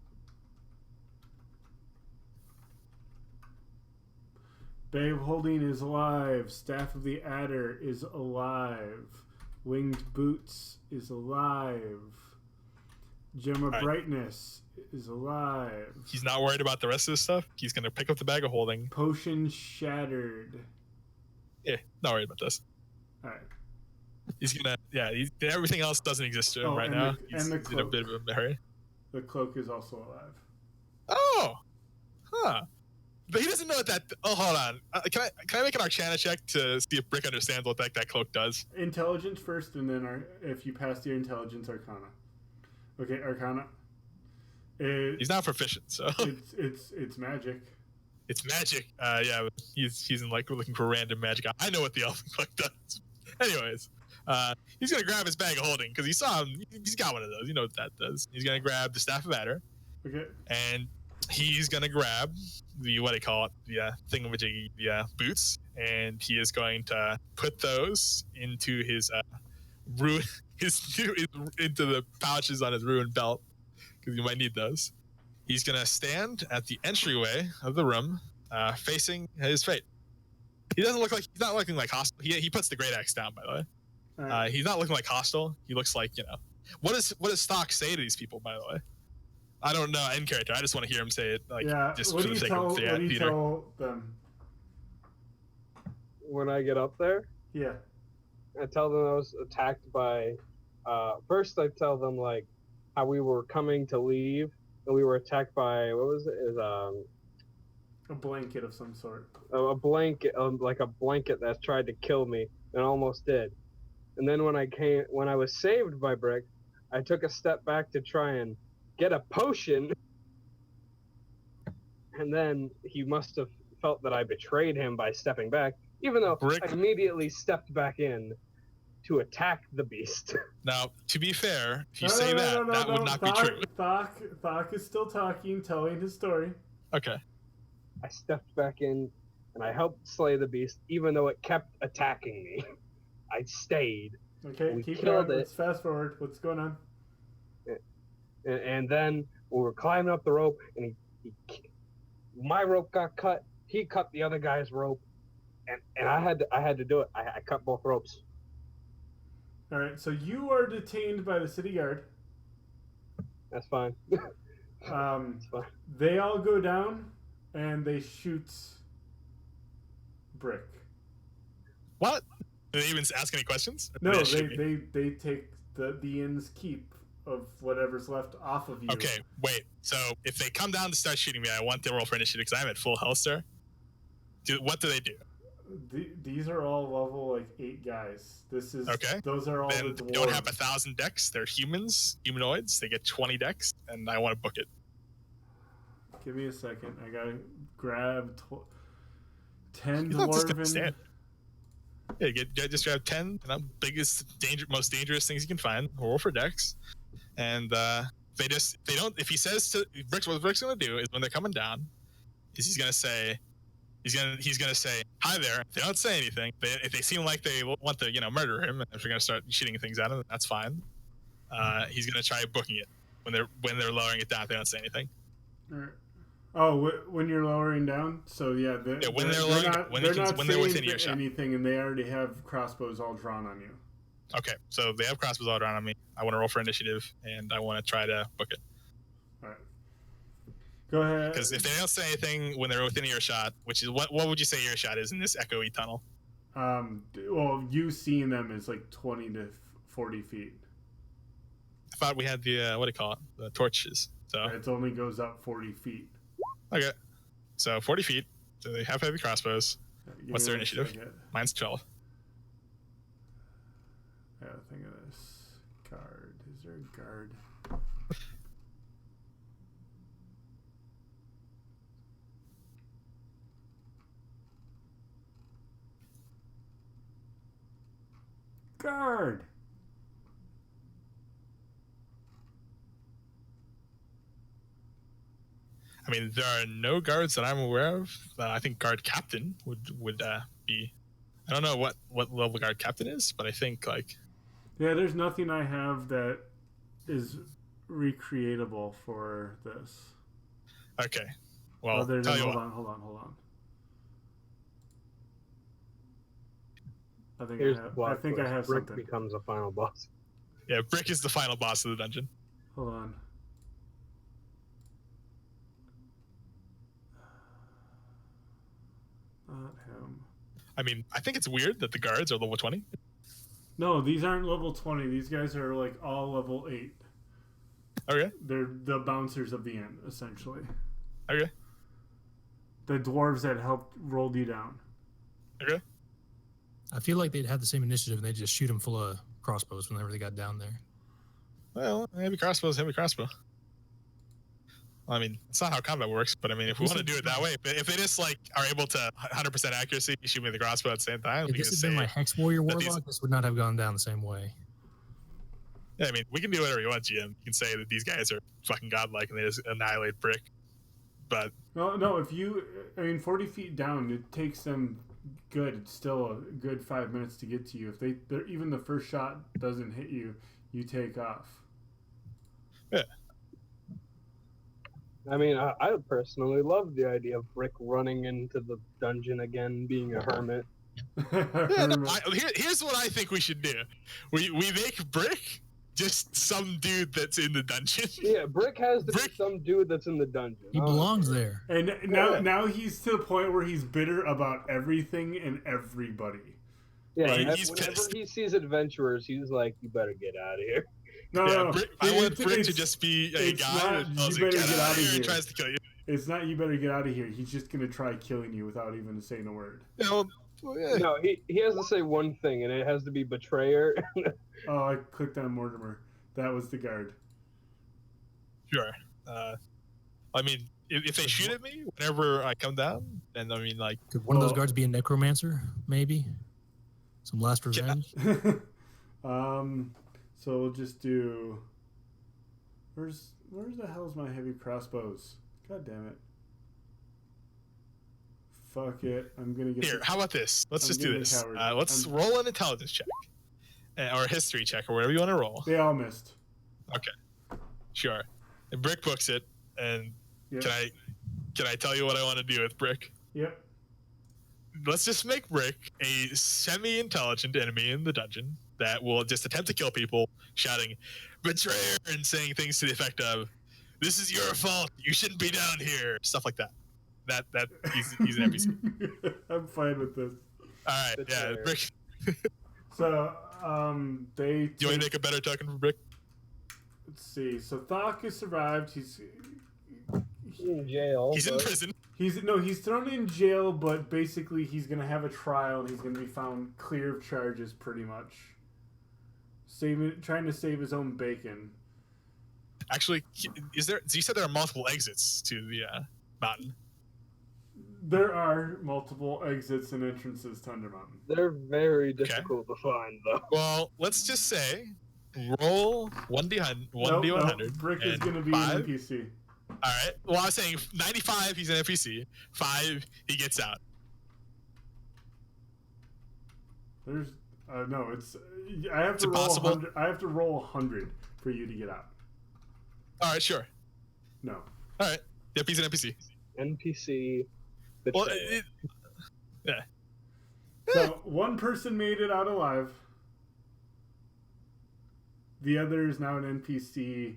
Bag of holding is alive. Staff of the Adder is alive. Winged boots is alive. Gem of brightness is alive. He's not worried about the rest of this stuff. He's gonna pick up the bag of holding. Potion shattered. Yeah, not worried about this. All right. He's gonna, everything else doesn't exist to him right now. He's in a bit of a hurry. The cloak is also alive. Oh, huh. But he doesn't know what that. Oh, hold on. Can I make an Arcana check to see if Brick understands what that cloak does? Intelligence first, and then if you pass your intelligence, Arcana. Okay, Arcana. He's not proficient, so it's magic. It's magic. Yeah, he's in like looking for random magic. I know what the elfin cloak does. Anyways, he's gonna grab his bag of holding because he saw him. He's got one of those. You know what that does. He's gonna grab the staff of Adder. Okay. And he's gonna grab the thingamajiggy, boots, and he is going to put those into his into the pouches on his ruined belt because you might need those. He's gonna stand at the entryway of the room, facing his fate. He doesn't look like he's not looking like hostile. He puts the great axe down, by the way. Right. He's not looking like hostile. He looks like What does Thok say to these people, by the way? I don't know in character. I just want to hear him say it, just for the sake of the What do you tell them? When I get up there? Yeah. I tell them I was attacked by... first I tell them, how we were coming to leave, and we were attacked by... What was it? A blanket of some sort. A blanket, like a blanket that tried to kill me, and almost did. And then when I was saved by Brick, I took a step back to try and get a potion, and then he must have felt that I betrayed him by stepping back, even though I immediately stepped back in to attack the beast. Now, to be fair, if you say that would not be true. Thok is still talking, telling his story. Okay. I stepped back in, and I helped slay the beast, even though it kept attacking me. I stayed. Okay, We keep killed going. it. Let's fast forward. What's going on? And then we were climbing up the rope, and my rope got cut. He cut the other guy's rope, and I had to do it. I cut both ropes. All right, so you are detained by the city guard. That's fine. That's fine. They all go down, and they shoot Brick. What? Did they even ask any questions? No, They shoot me? they take the inn's keep of whatever's left off of you. Okay, wait. So if they come down to start shooting me, I want them to roll for initiative because I'm at full health, sir. What do they do? These are all level like 8 guys. This is Okay. Those are all Then the they don't dwarves. have 1,000 decks. They're humanoids. They get 20 decks, and I want to book it. Give me a second. I gotta grab 10 He's not just gonna dwarven. stand. Yeah, just grab 10 most dangerous things you can find. Roll for decks, and if he says to Brick's, what Brick's gonna do is when they're coming down, is he's gonna say hi there. If they don't say anything, if they seem like they want to murder him, and if they're gonna start shooting things at him, that's fine. He's gonna try booking it when they're lowering it down. If they don't say anything. All right. Oh, when you're lowering down, so yeah, when they're within earshot. anything, and they already have crossbows all drawn on you. Okay, so they have crossbows all around on me. I want to roll for initiative, and I want to try to book it. All right, go ahead. Because if they don't say anything when they're within earshot, which is what would you say earshot is in this echoey tunnel? Well, you seeing them is like 20 to 40 feet. I thought we had the what do you call it? The torches. So it only goes up 40 feet. Okay, so 40 feet. So they have heavy crossbows. What's their initiative? Mine's 12. I gotta think of this. Guard. Is there a guard? Guard! I mean, there are no guards that I'm aware of. I think guard captain would be. I don't know what level guard captain is, but I think Yeah, there's nothing I have that is recreatable for this. Okay. Well, hold on. on. I think I have Brick something. becomes a final boss. Yeah, Brick is the final boss of the dungeon. Hold on. Not him. I mean, I think it's weird that the guards are level 20. No, these aren't level 20. These guys are like all level 8. Okay. They're the bouncers of the inn, essentially. Okay. The dwarves that helped rolled you down. Okay. I feel like they'd have the same initiative and they'd just shoot them full of crossbows whenever they got down there. Well, heavy crossbow. I mean, it's not how combat works, but I mean, if we want to do it that way, if they just are able to 100% accuracy shoot me the crossbow at the same time, if this had been my Hex Warrior Warlock, this would not have gone down the same way. Yeah, I mean, we can do whatever you want, GM. You can say that these guys are fucking godlike and they just annihilate Brick. But no, 40 feet down, it takes them still a good 5 minutes to get to you. If they're even the first shot doesn't hit you, you take off. Yeah. I mean, I personally love the idea of Brick running into the dungeon again, being a hermit. Here's what I think we should do. We make Brick just some dude that's in the dungeon. Yeah, Brick has to be some dude that's in the dungeon. He belongs there. And now he's to the point where he's bitter about everything and everybody. Yeah, Right. whenever he sees adventurers, he's like, "You better get out of here." No. I want Brick to just be a guy that tells you, "Get out of here," and tries to kill you. It's not you better get out of here. He's just gonna try killing you without even saying a word. No, he has to say one thing, and it has to be betrayer. Oh, I clicked on Mortimer. That was the guard. Sure. I mean, if they shoot at me whenever I come down, then I mean, could one of those guards be a necromancer? Maybe some last revenge. So we'll just do. Where's the hell's my heavy crossbows? God damn it. Fuck it. I'm gonna get Here, how about this? Let's I'm just do getting this. coward. Let's roll an intelligence check. Or a history check, or whatever you want to roll. They all missed. Okay. Sure. And Brick books it, and Yep. can I tell you what I want to do with Brick? Yep. Let's just make Brick a semi-intelligent enemy in the dungeon that will just attempt to kill people, shouting "betrayer" and saying things to the effect of "this is your fault, you shouldn't be down here," stuff like that. That he's an NPC. I'm fine with this. All right, yeah, Betrayer. Brick. So, they. Do you want to make a better token for Brick? Let's see. So Thok has survived. He's in jail. He's in but- prison. he's thrown in jail, but basically he's gonna have a trial and he's gonna be found clear of charges, pretty much. Trying to save his own bacon. Actually, is there? You said there are multiple exits to the mountain. There are multiple exits and entrances to Undermountain. They're very difficult to find, though. Well, let's just say, roll 1d100. Brick is and gonna be 5. an NPC. All right. Well, I was saying 95. He's an NPC. 5. He gets out. There's no. It's I have It's to roll impossible. 100. I have to roll 100 for you to get out. All right. Sure. No. All right. Yep. He's an NPC. NPC. Well, betrayer. yeah. So one person made it out alive. The other is now an NPC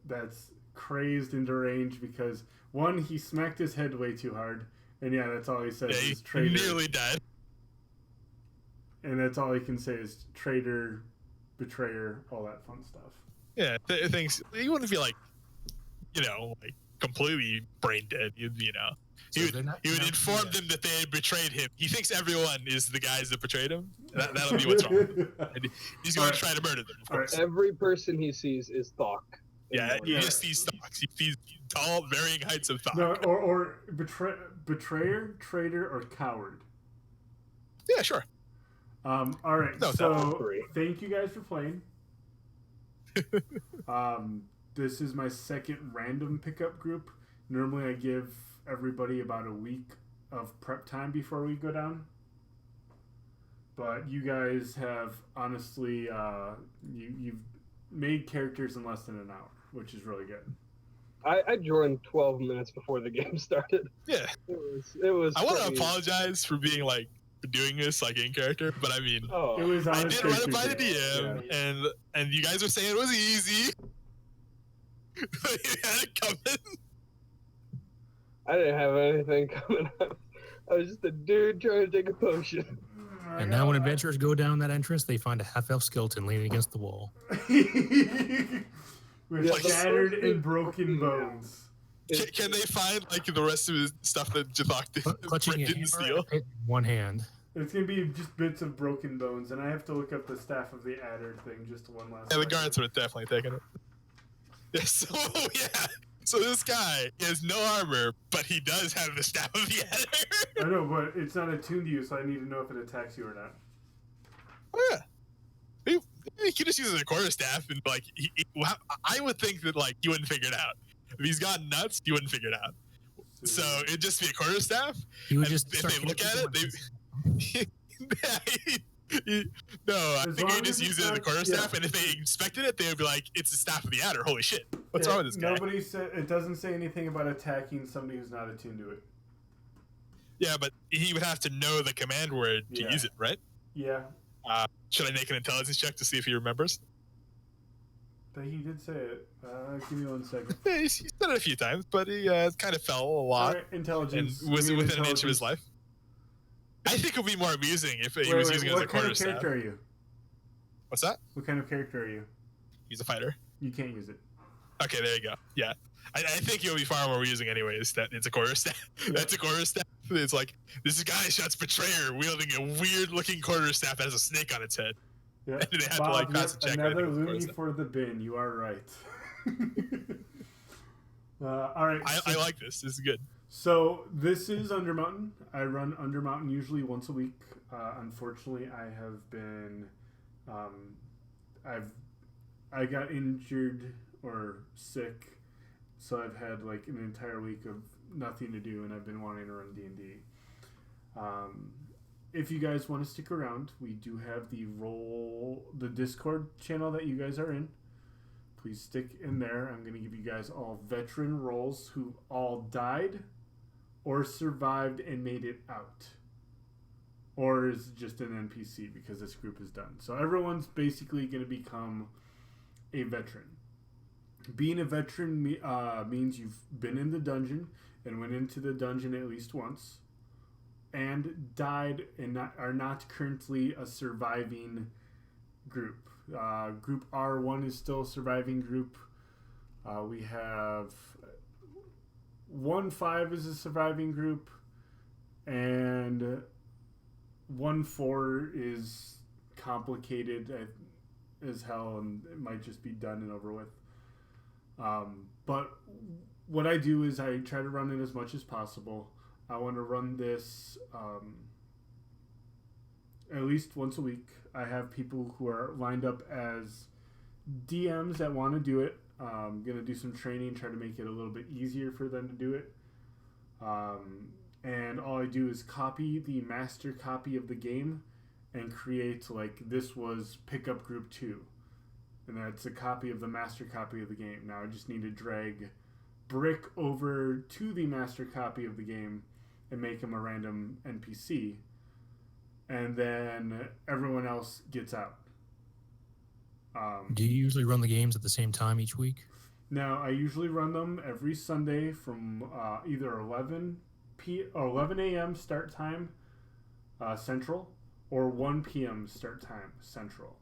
that's crazed and deranged because one, he smacked his head way too hard, and yeah, that's all he says Yeah, is he traitor. nearly died. And that's all he can say is traitor, betrayer, all that fun stuff. Yeah. Things. He wouldn't be like, like completely brain dead. You know. So He would, they're not- he would no, inform yeah. them that they had betrayed him. He thinks everyone is the guys that betrayed him. That'll be what's wrong. And he's going to try to murder them, of course. Every person he sees is Thok. Yeah, he Yeah. just sees stocks. He sees tall, varying heights of thought. No, or betrayer, traitor, or coward. Yeah, sure. All right, No, so three. thank you guys for playing. This is my second random pickup group. Normally I give everybody about a week of prep time before we go down. But you guys have honestly, you've made characters in less than an hour, which is really good. I joined 12 minutes before the game started. Yeah. It was. I want to pretty- apologize for being like doing this like in character, but I mean, Oh, It was on I a did run it character by the sheet. DM, Yeah. and you guys were saying it was easy. You had it coming. I didn't have anything coming up. I was just a dude trying to take a potion. And now when adventurers go down that entrance, they find a half-elf skeleton leaning against the wall. With Yeah, the shattered first and thing- broken Yeah. bones. Can they find like the rest of his stuff that Jafak Clutching a didn't hammer steal? and in one hand. It's gonna be just bits of broken bones, and I have to look up the staff of the adder thing just one last. Yeah, the time. guards would have definitely taken it. Yeah, so yeah. So this guy has no armor, but he does have the staff of the adder. I know, but it's not attuned to you, so I need to know if it attacks you or not. Oh, yeah. He could just use it as a quarterstaff, and like, I would think that like you wouldn't figure it out. If he's gone nuts, you wouldn't figure it out. So it'd just be a quarterstaff. He would And just if start they look at hitting it, no, I As think long he'd just as use it's it as a not- quarterstaff, yeah. and if they inspected it, they would be like, "It's the staff of the adder." Holy shit! What's Yeah, wrong with this guy? Nobody said it. Doesn't say anything about attacking somebody who's not attuned to it. Yeah, but he would have to know the command word to Yeah. use it, right? Yeah, Should I make an intelligence check to see if he remembers? but he did say it. Give me 1 second. Yeah, he's done it a few times, but he kind of fell a All lot right, and intelligence. was Give me within an inch of his intelligence. life. I think it would be more amusing if he Wait, was wait, using it as a what kind of quarterstaff. character are you? What's that? What kind of character are you? He's a fighter. You can't use it. Okay, there you go. Yeah. I think you'll be far more amusing anyways. That it's a quarterstaff. That's a quarterstaff. It's like this guy shouts betrayer wielding a weird looking quarterstaff that has a snake on its head. Yeah. They have to, Bob, like, pass yep, a check. I another think, of loony course. for the bin. You are right. All right. I like this. This is good. So this is Undermountain. I run Undermountain usually once a week. Unfortunately, I have been, I got injured or sick, so I've had like an entire week of nothing to do, and I've been wanting to run D&D. If you guys want to stick around, we do have the Discord channel that you guys are in. Please stick in there. I'm going to give you guys all veteran roles who all died or survived and made it out. Or is just an NPC because this group is done. So everyone's basically going to become a veteran. Being a veteran means you've been in the dungeon and went into the dungeon at least once and died and are not currently a surviving group. Group R1 is still a surviving group. We have 1-5 is a surviving group, and 1-4 is complicated as hell, and it might just be done and over with. But what I do is I try to run it as much as possible. I want to run this at least once a week. I have people who are lined up as DMs that want to do it. I'm going to do some training, try to make it a little bit easier for them to do it. And all I do is copy the master copy of the game and create, like, this was pickup group 2. And that's a copy of the master copy of the game. Now I just need to drag Brick over to the master copy of the game and make him a random NPC. And then everyone else gets out. Do you usually run the games at the same time each week? Now, I usually run them every Sunday from either 11 a.m. start time Central or 1 p.m. start time Central.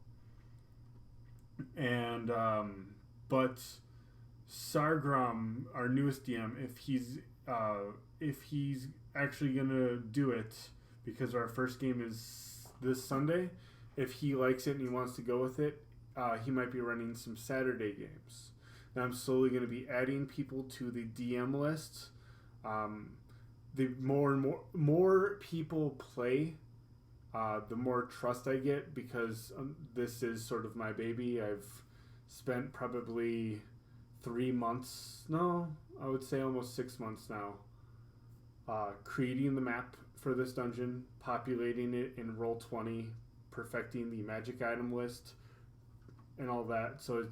And but Sargram, our newest DM, if he's actually gonna do it, because our first game is this Sunday, if he likes it and he wants to go with it, he might be running some Saturday games. Now I'm slowly going to be adding people to the DM list. The more people play, the more trust I get, because this is sort of my baby. I've spent probably 3 months, no, I would say almost 6 months now, creating the map for this dungeon, populating it in Roll20, perfecting the magic item list, and all that. So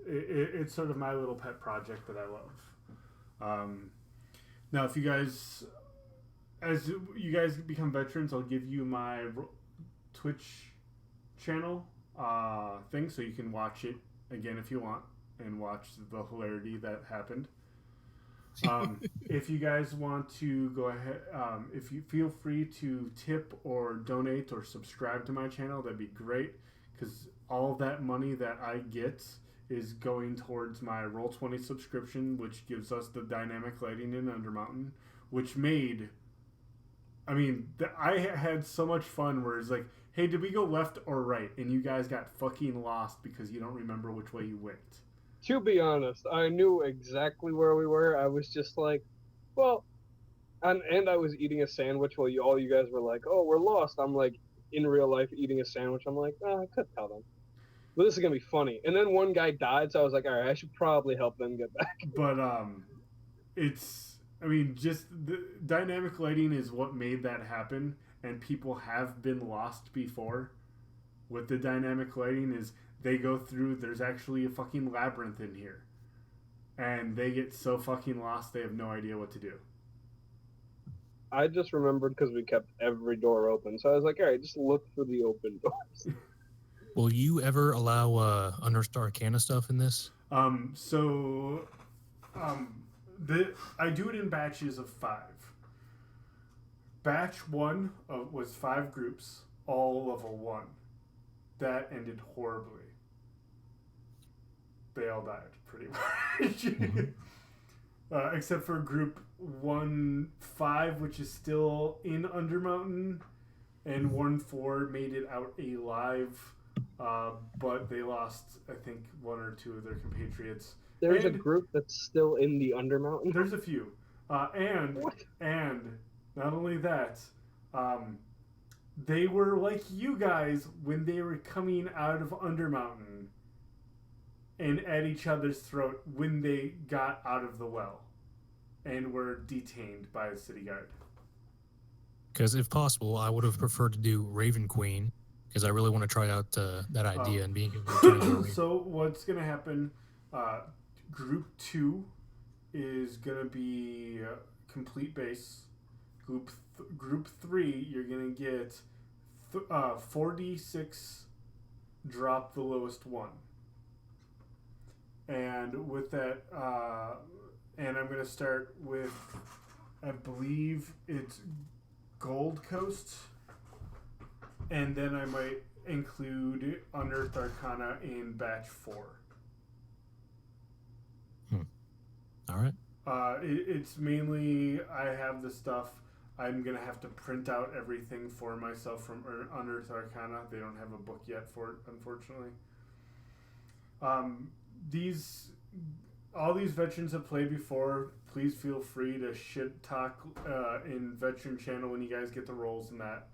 it's sort of my little pet project that I love. Now, if you guys, as you guys become veterans, I'll give you my Twitch channel thing, so you can watch it again if you want and watch the hilarity that happened. If you guys want to go ahead, if you feel free to tip or donate or subscribe to my channel, that'd be great, because all that money that I get is going towards my Roll20 subscription, which gives us the dynamic lighting in Undermountain, which made, I had so much fun where it's like, hey, did we go left or right? And you guys got fucking lost because you don't remember which way you went. To be honest, I knew exactly where we were. I was just like, well, and I was eating a sandwich while all you guys were like, oh, we're lost. I'm like, in real life, eating a sandwich. I'm like, I could tell them. But this is going to be funny. And then one guy died, so I was like, all right, I should probably help them get back. But, just the dynamic lighting is what made that happen, and people have been lost before. With the dynamic lighting is they go through, there's actually a fucking labyrinth in here. And they get so fucking lost, they have no idea what to do. I just remembered because we kept every door open. So I was like, all right, just look for the open doors. Will you ever allow Understar Arcana stuff in this? I do it in batches of 5. Batch 1 was 5 groups, all level 1. That ended horribly. They all died, pretty much. Except for group 1-5, which is still in Undermountain, and 1-4 made it out alive, but they lost, I think, 1 or 2 of their compatriots. There's a group that's still in the Undermountain? There's a few. And not only that, they were like you guys when they were coming out of Undermountain and at each other's throat when they got out of the well and were detained by the city guard. Because if possible, I would have preferred to do Raven Queen, because I really want to try out that idea and being able to turn into a raven. So what's going to happen, Group 2 is going to be complete base. Group 3, you're going to get 4d6, drop the lowest one. And with that, and I'm going to start with, I believe it's Gold Coast, and then I might include Unearthed Arcana in batch 4. All right. It's mainly, I have the stuff. I'm going to have to print out everything for myself from Unearthed Arcana. They don't have a book yet for it, unfortunately. All these veterans have played before. Please feel free to shit talk in veteran channel when you guys get the roles and that.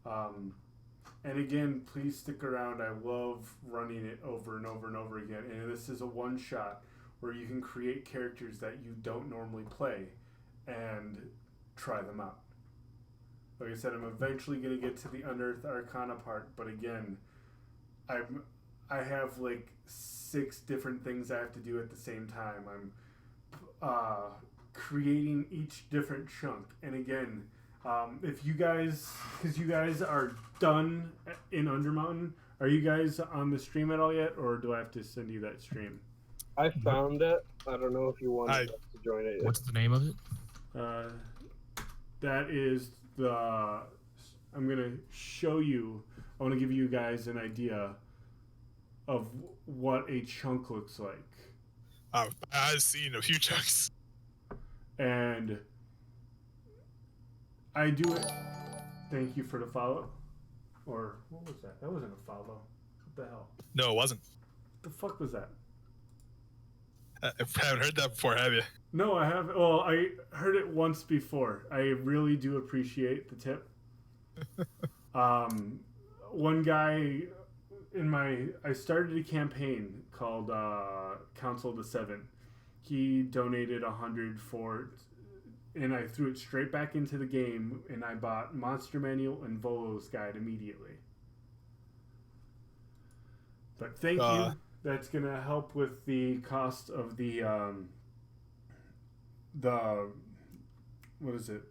And again, please stick around. I love running it over and over and over again. And this is a one shot where you can create characters that you don't normally play and try them out. Like I said, I'm eventually going to get to the Unearthed Arcana part, but again, I have like 6 different things I have to do at the same time. I'm creating each different chunk, and again, if you guys, because you guys are done in Undermountain, are you guys on the stream at all yet, or do I have to send you that stream? I found it. I don't know if you wanted us to join it yet. What's the name of it? That is the. I'm gonna show you. I want to give you guys an idea of what a chunk looks like. I've seen a few chunks. And I do it. Thank you for the follow. Or what was that? That wasn't a follow. What the hell? No, it wasn't. What the fuck was that? I haven't heard that before, have you? No, I have. Well, I heard it once before. I really do appreciate the tip. One guy I started a campaign called Council of the Seven. He donated 100 for, and I threw it straight back into the game, and I bought Monster Manual and Volo's Guide immediately. But thank you. That's gonna help with the cost of the what is it?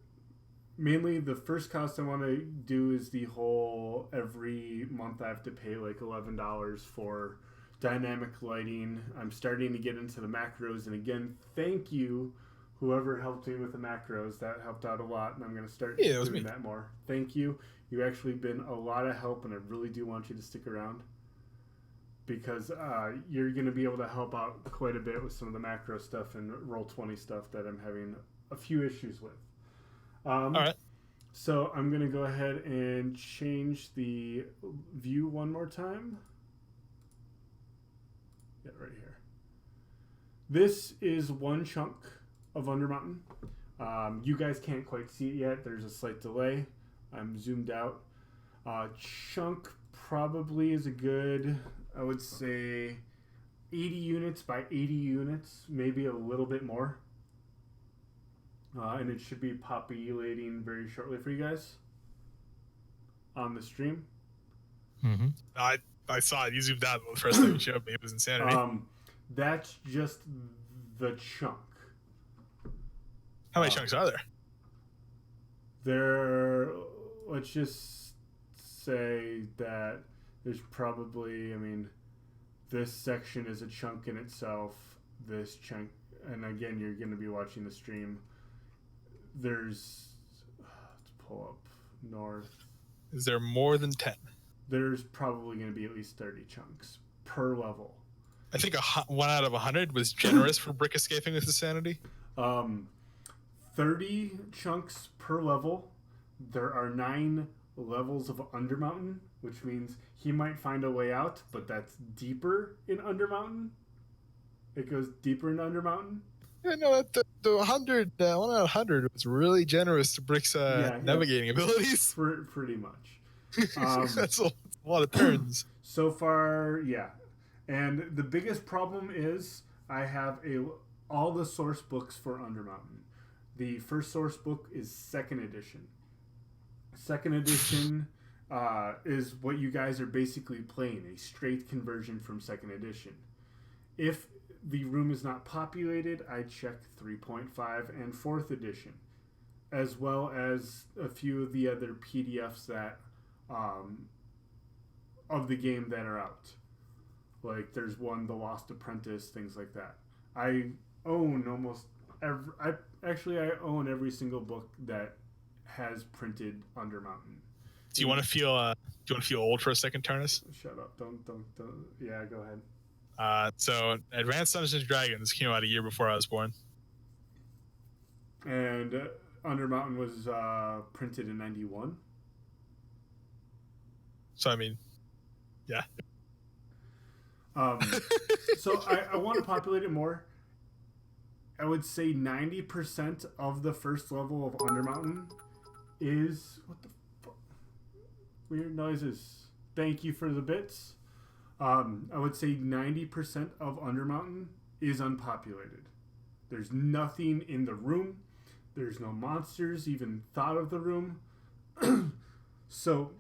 Mainly the first cost I want to do is the whole every month I have to pay like $11 for dynamic lighting. I'm starting to get into the macros, and again, thank you whoever helped me with the macros. That helped out a lot, and I'm going to start doing that more. Thank you. You've actually been a lot of help, and I really do want you to stick around because you're going to be able to help out quite a bit with some of the macro stuff and Roll20 stuff that I'm having a few issues with. All right. So I'm going to go ahead and change the view one more time. Yeah, right here. This is one chunk of Undermountain. You guys can't quite see it yet. There's a slight delay. I'm zoomed out. Chunk probably is a good, I would say, 80 units by 80 units, maybe a little bit more. And it should be populating very shortly for you guys on the stream. Mm-hmm. I saw it. You zoomed out. The first thing you showed me, it was insanity. That's just the chunk. How many chunks are there? There, let's just say that there's probably, this section is a chunk in itself. This chunk, and again, you're going to be watching the stream. Let's pull up north. Is there more than 10? There's probably going to be at least 30 chunks per level. I think 1 out of 100 was generous for Brick escaping with his sanity. 30 chunks per level. There are 9 levels of Undermountain, which means he might find a way out, but that's deeper in Undermountain. It goes deeper in Undermountain. Yeah, no, the 100, 1 out of 100 was really generous to Brick's navigating abilities. Pretty much. That's a lot of turns. So far, yeah. And the biggest problem is I have all the source books for Undermountain. The first source book is 2nd edition. Second edition is what you guys are basically playing, a straight conversion from second edition. If the room is not populated, I check 3.5 and fourth edition, as well as a few of the other PDFs that of the game that are out. Like there's one, The Lost Apprentice, things like that. I own almost every. I own every single book that has printed Undermountain. Do you want to feel old for a second, Turnus? Shut up! Don't. Yeah, go ahead. So Advanced Dungeons and Dragons came out a year before I was born. And Undermountain was printed in 91. So I mean, yeah. So I want to populate it more. I would say 90% of the first level of Undermountain is... What the fuck? Weird noises. Thank you for the bits. I would say 90% of Undermountain is unpopulated. There's nothing in the room. There's no monsters even thought of the room. So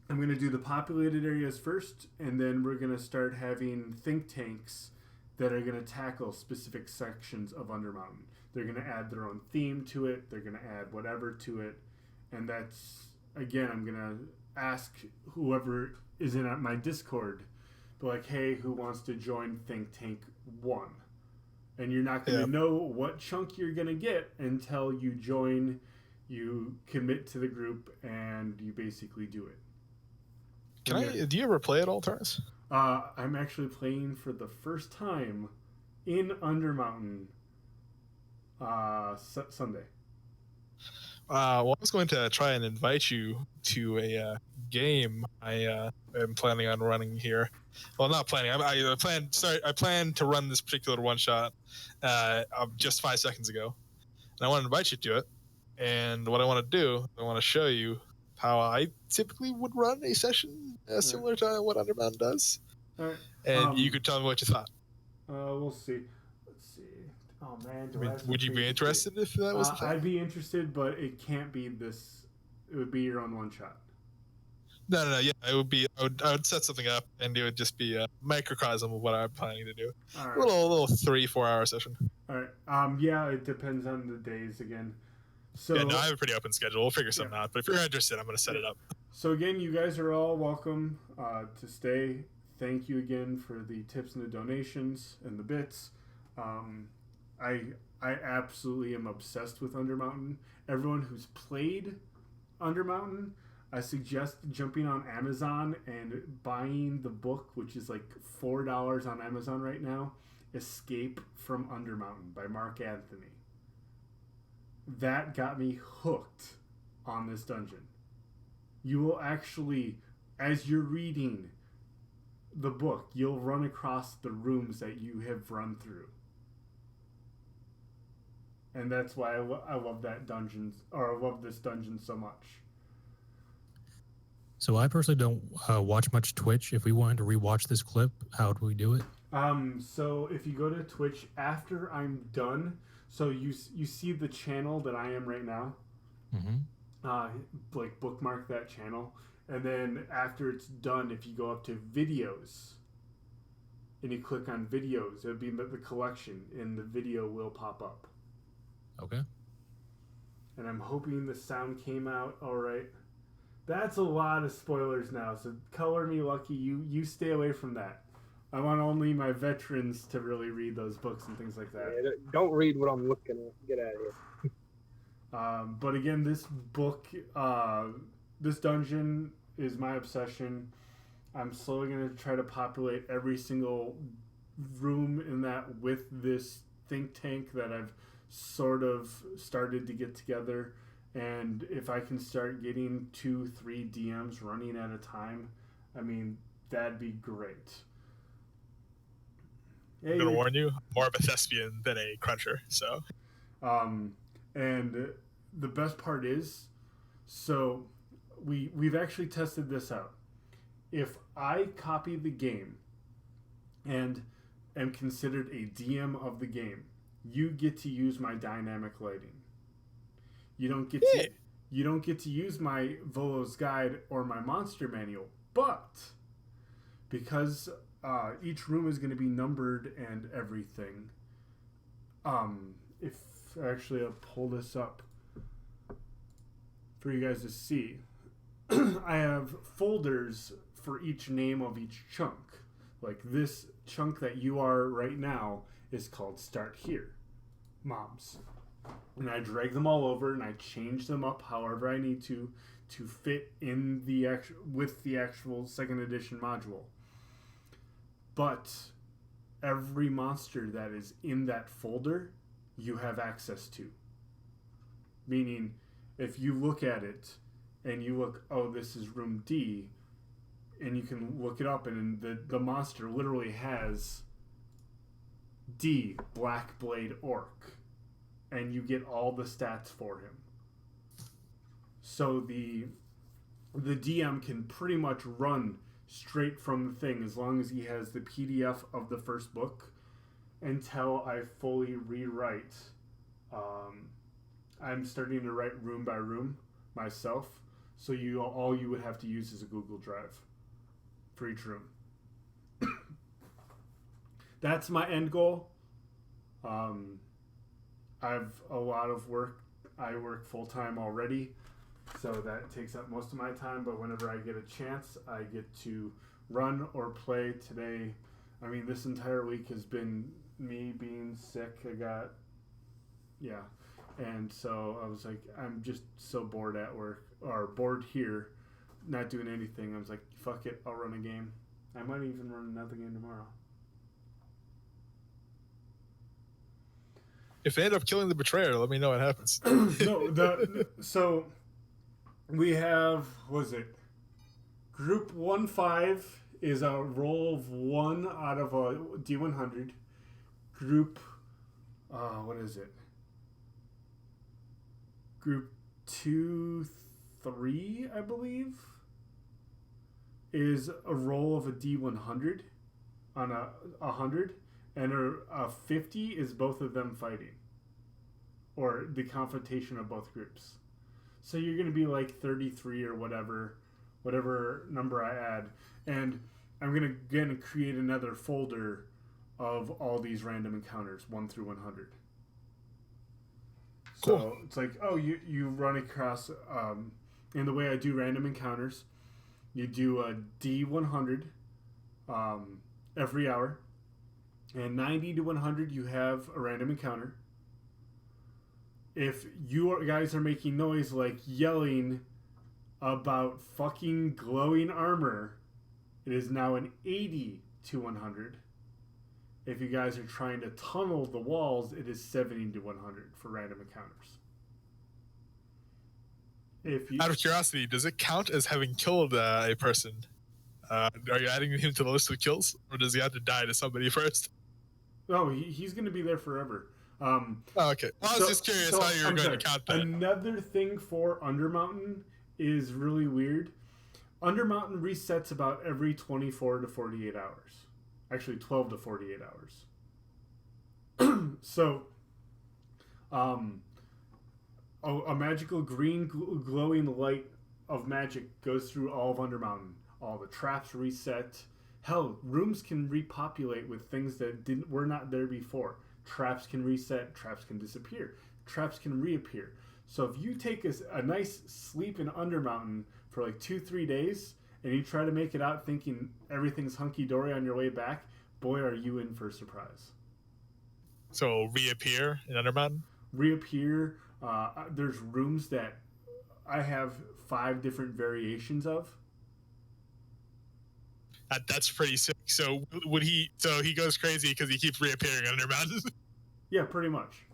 I'm going to do the populated areas first, and then we're going to start having think tanks that are going to tackle specific sections of Undermountain. They're going to add their own theme to it. They're going to add whatever to it. And that's, again, I'm going to ask whoever is in my Discord, be like, hey, who wants to join Think Tank 1? And you're not going to know what chunk you're going to get until you join, you commit to the group, and you basically do it. Do you ever play at all, Turnus? I'm actually playing for the first time in Undermountain Sunday. Well, I was going to try and invite you to a game I am planning on running here. Well, not planning. I plan to run this particular one shot just 5 seconds ago, and I want to invite you to it. And what I want to do, I want to show you how I typically would run a session similar to what Undermountain does. All right. And you could tell me what you thought. We'll see. Let's see. Oh man, would you be interested if that was the thing? I'd be interested, but it can't be this. It would be your own one shot. No. Yeah, it would be. I would set something up, and it would just be a microcosm of what I'm planning to do. All right. A little 3-4 hour session. All right. Yeah, it depends on the days again. So yeah, no, I have a pretty open schedule. We'll figure something out. But if you're interested, I'm going to set it up. So again, you guys are all welcome to stay. Thank you again for the tips and the donations and the bits. I absolutely am obsessed with Undermountain. Everyone who's played Undermountain, I suggest jumping on Amazon and buying the book, which is like $4 on Amazon right now, Escape from Undermountain by Mark Anthony. That got me hooked on this dungeon. You will actually, as you're reading the book, you'll run across the rooms that you have run through. And that's why I love that dungeon, or I love this dungeon so much. So I personally don't watch much Twitch. If we wanted to rewatch this clip, how do we do it? So if you go to Twitch after I'm done, so you see the channel that I am right now. Mm-hmm. Like bookmark that channel, and then after it's done, if you go up to videos and you click on videos, it'll be the collection, and the video will pop up. Okay. And I'm hoping the sound came out all right. That's a lot of spoilers now, so color me lucky. You stay away from that. I want only my veterans to really read those books and things like that. Yeah, don't read what I'm looking at. Get out of here. But again, this book, this dungeon is my obsession. I'm slowly going to try to populate every single room in that with this think tank that I've sort of started to get together. And if I can start getting 2-3 DMs running at a time, I mean, that'd be great. I'm going to warn you, I'm more of a thespian than a cruncher, so. And the best part is, so we've actually tested this out. If I copy the game and am considered a DM of the game, you get to use my dynamic lighting. You don't get you don't get to use my Volo's Guide or my Monster Manual, but because each room is going to be numbered and everything, if actually I'll pull this up for you guys to see, I have folders for each name of each chunk. Like this chunk that you are right now is called Start Here, Moms. And I drag them all over and I change them up however I need to fit in the with the actual 2nd edition module. But every monster that is in that folder, you have access to. Meaning, if you look at it and you look, oh, this is room D, and you can look it up, and the monster literally has D, Black Blade Orc, and you get all the stats for him. So the DM can pretty much run straight from the thing as long as he has the PDF of the first book until I fully rewrite. I'm starting to write room by room myself, so all you would have to use is a Google Drive for each room. That's my end goal. I've a lot of work. I work full time already, so that takes up most of my time. But whenever I get a chance, I get to run or play. Today, I mean, this entire week has been me being sick. And so I was like, I'm just so bored at work, or bored here, not doing anything. I was like, fuck it, I'll run a game. I might even run another game tomorrow. If they end up killing the betrayer, let me know what happens. So we have, Group 1-5 is a roll of 1 out of a D100. Group, Group 2-3, I believe, is a roll of a D100 on a 100, and a 50 is both of them fighting, or the confrontation of both groups. So you're going to be like 33 or whatever number I add, and I'm going to again create another folder of all these random encounters, 1 through 100. Cool. So it's like, oh, you run across, in the way I do random encounters, you do a D100 every hour, and 90 to 100 you have a random encounter. If you guys are making noise like yelling about fucking glowing armor, it is now an 80 to 100. If you guys are trying to tunnel the walls, it is 70 to 100 for random encounters. Out of curiosity, does it count as having killed a person? Are you adding him to the list of kills, or does he have to die to somebody first? No, he's going to be there forever. Okay. Well, I was just curious how you were going to count that. Another thing for Undermountain is really weird. Undermountain resets about every 24 to 48 hours. Actually, 12 to 48 hours. So, a magical green glowing light of magic goes through all of Undermountain. All the traps reset. Hell, rooms can repopulate with things that were not there before. Traps can reset. Traps can disappear. Traps can reappear. So if you take a nice sleep in Undermountain for like 2-3 days, and you try to make it out thinking everything's hunky-dory on your way back, boy, are you in for a surprise. So reappear in Undermountain? Reappear. There's rooms that I have 5 different variations of. That's pretty sick. So he goes crazy because he keeps reappearing Undermountain? Yeah, pretty much.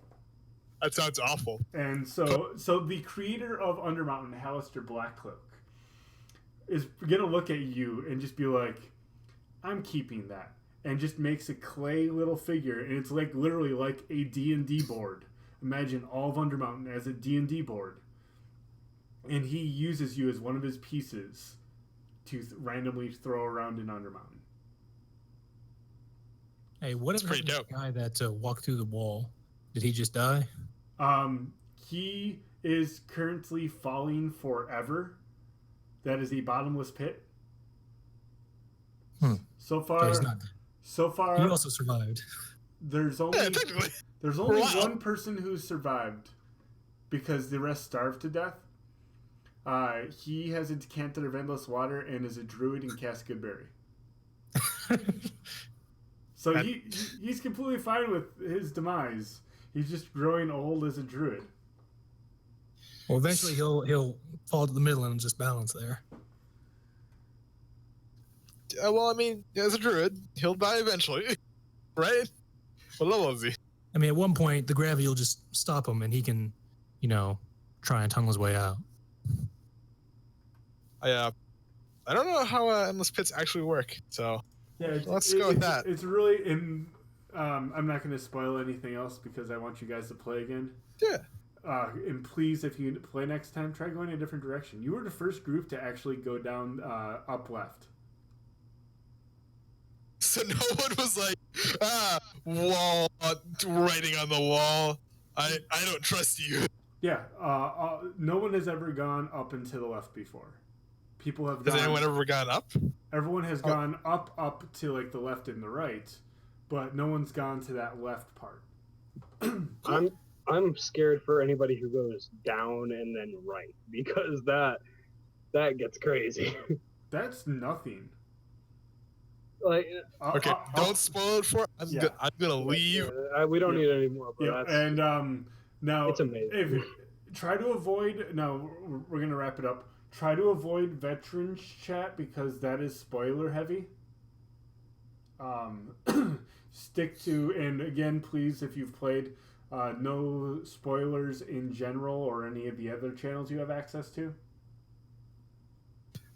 That sounds awful. And so the creator of Undermountain, Hallister Blackcloak, is gonna look at you and just be like, I'm keeping that, and just makes a clay little figure, and it's like literally like a D&D board. Imagine all of Undermountain as a D&D board, and he uses you as one of his pieces to randomly throw around in Undermountain. Hey, what happened to the guy that walked through the wall? Did he just die? He is currently falling forever. That is a bottomless pit. So Oh, far, he's not. He also survived. there's Yeah, only technically. Wow. one person who's survived because the rest starved to death. He has a decanter of endless water and is a druid in Cast Goodberry. So he's completely fine with his demise. He's just growing old as a druid. Well, eventually he'll fall to the middle and just balance there. Well, I mean, as a druid, he'll die eventually, right? What level is he? I mean, at one point, the gravity will just stop him, and he can, try and tunnel his way out. I don't know how endless pits actually work, so Yeah, let's go with that. It's really in. I'm not going to spoil anything else because I want you guys to play again. Yeah. And please, if you play next time, try going a different direction. You were the first group to actually go down up left. So no one was like, wall, writing on the wall. I don't trust you. Yeah, no one has ever gone up and to the left before. People have Has anyone ever gone up? Everyone has gone up to like the left and the right, but no one's gone to that left part. I'm scared for anybody who goes down and then right because that gets crazy. That's nothing. Like, Okay, don't spoil it for. I'm gonna leave. we don't need any more. But Yeah, that's, and now it's amazing. Try to avoid. Now we're gonna wrap it up. Try to avoid veterans chat because that is spoiler heavy. Stick to, and again, please, if you've played, no spoilers in general or any of the other channels you have access to.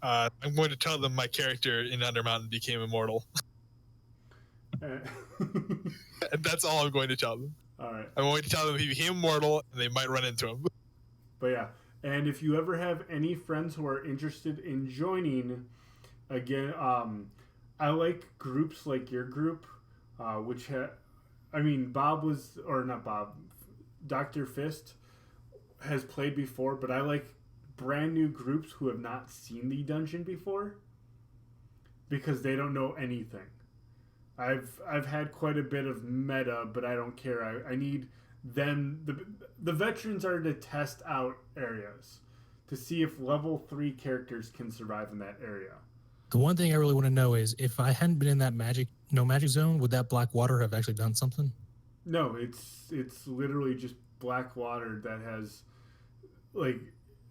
I'm going to tell them my character in Undermountain became immortal. And that's all I'm going to tell them. All right. I'm going to tell them he became immortal, and they might run into him. But yeah, and if you ever have any friends who are interested in joining, again, I like groups like your group, which Bob was, or not Bob, Dr. Fist has played before, but I like brand new groups who have not seen the dungeon before because they don't know anything. I've had quite a bit of meta, but I don't care. I need them. The veterans are to test out areas to see if level 3 characters can survive in that area. The one thing I really want to know is if I hadn't been in that magic zone, would that black water have actually done something? No, it's literally just black water that has like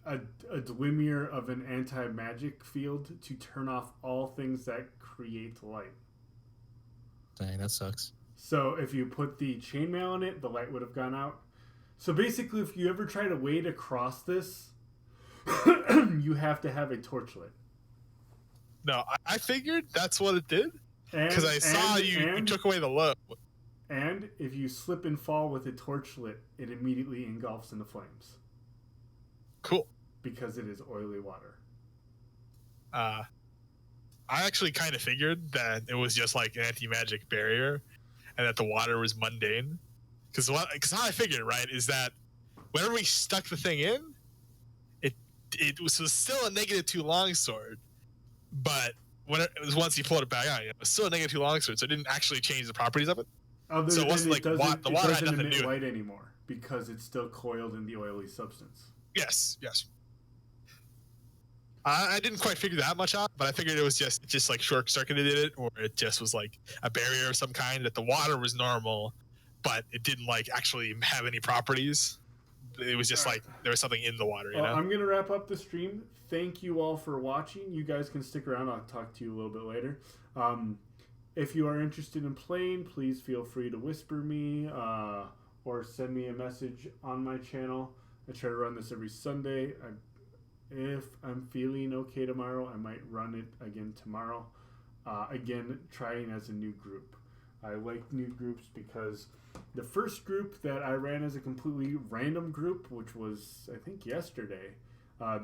a glimmer of an anti-magic field to turn off all things that create light. Dang, that sucks. So if you put the chainmail on it, the light would have gone out. So basically, if you ever try to wade across this, you have to have a torch lit. No, I figured that's what it did. Because I saw you took away the load. And if you slip and fall with a torch lit, it immediately engulfs into flames. Cool. Because it is oily water. I actually kind of figured that it was just like an anti-magic barrier and that the water was mundane. Because how I figured, right, is that whenever we stuck the thing in, it was still a -2 longsword, but once you pulled it back out, it was still a -2 longsword, so it didn't actually change the properties of it. So it wasn't like the water had nothing to do with light anymore because it's still coiled in the oily substance. Yes. I didn't quite figure that much out, but I figured it was just like short circuited it, or it just was like a barrier of some kind, that the water was normal, but it didn't like actually have any properties. It was just like there was something in the water, you know? I'm going to wrap up the stream. Thank you all for watching. You guys can stick around. I'll talk to you a little bit later. If you are interested in playing, please feel free to whisper me or send me a message on my channel. I try to run this every Sunday. If I'm feeling okay tomorrow, I might run it again tomorrow. Again, trying as a new group. I like new groups because the first group that I ran as a completely random group, which was, I think, yesterday,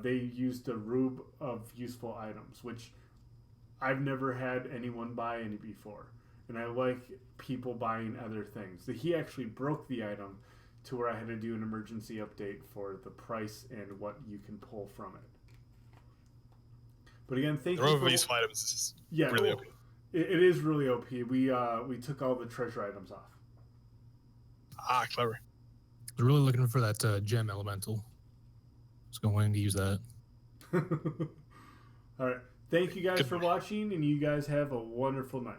they used a rube of useful items, which I've never had anyone buy any before. And I like people buying other things. He actually broke the item to where I had to do an emergency update for the price and what you can pull from it. But again, thank The you row for of useful items is yeah, really well, OP. it is really OP. We took all the treasure items off. Ah, clever. I was really looking for that gem elemental. Just going to use that. All right. Thank you guys Good for boy. watching, and you guys have a wonderful night.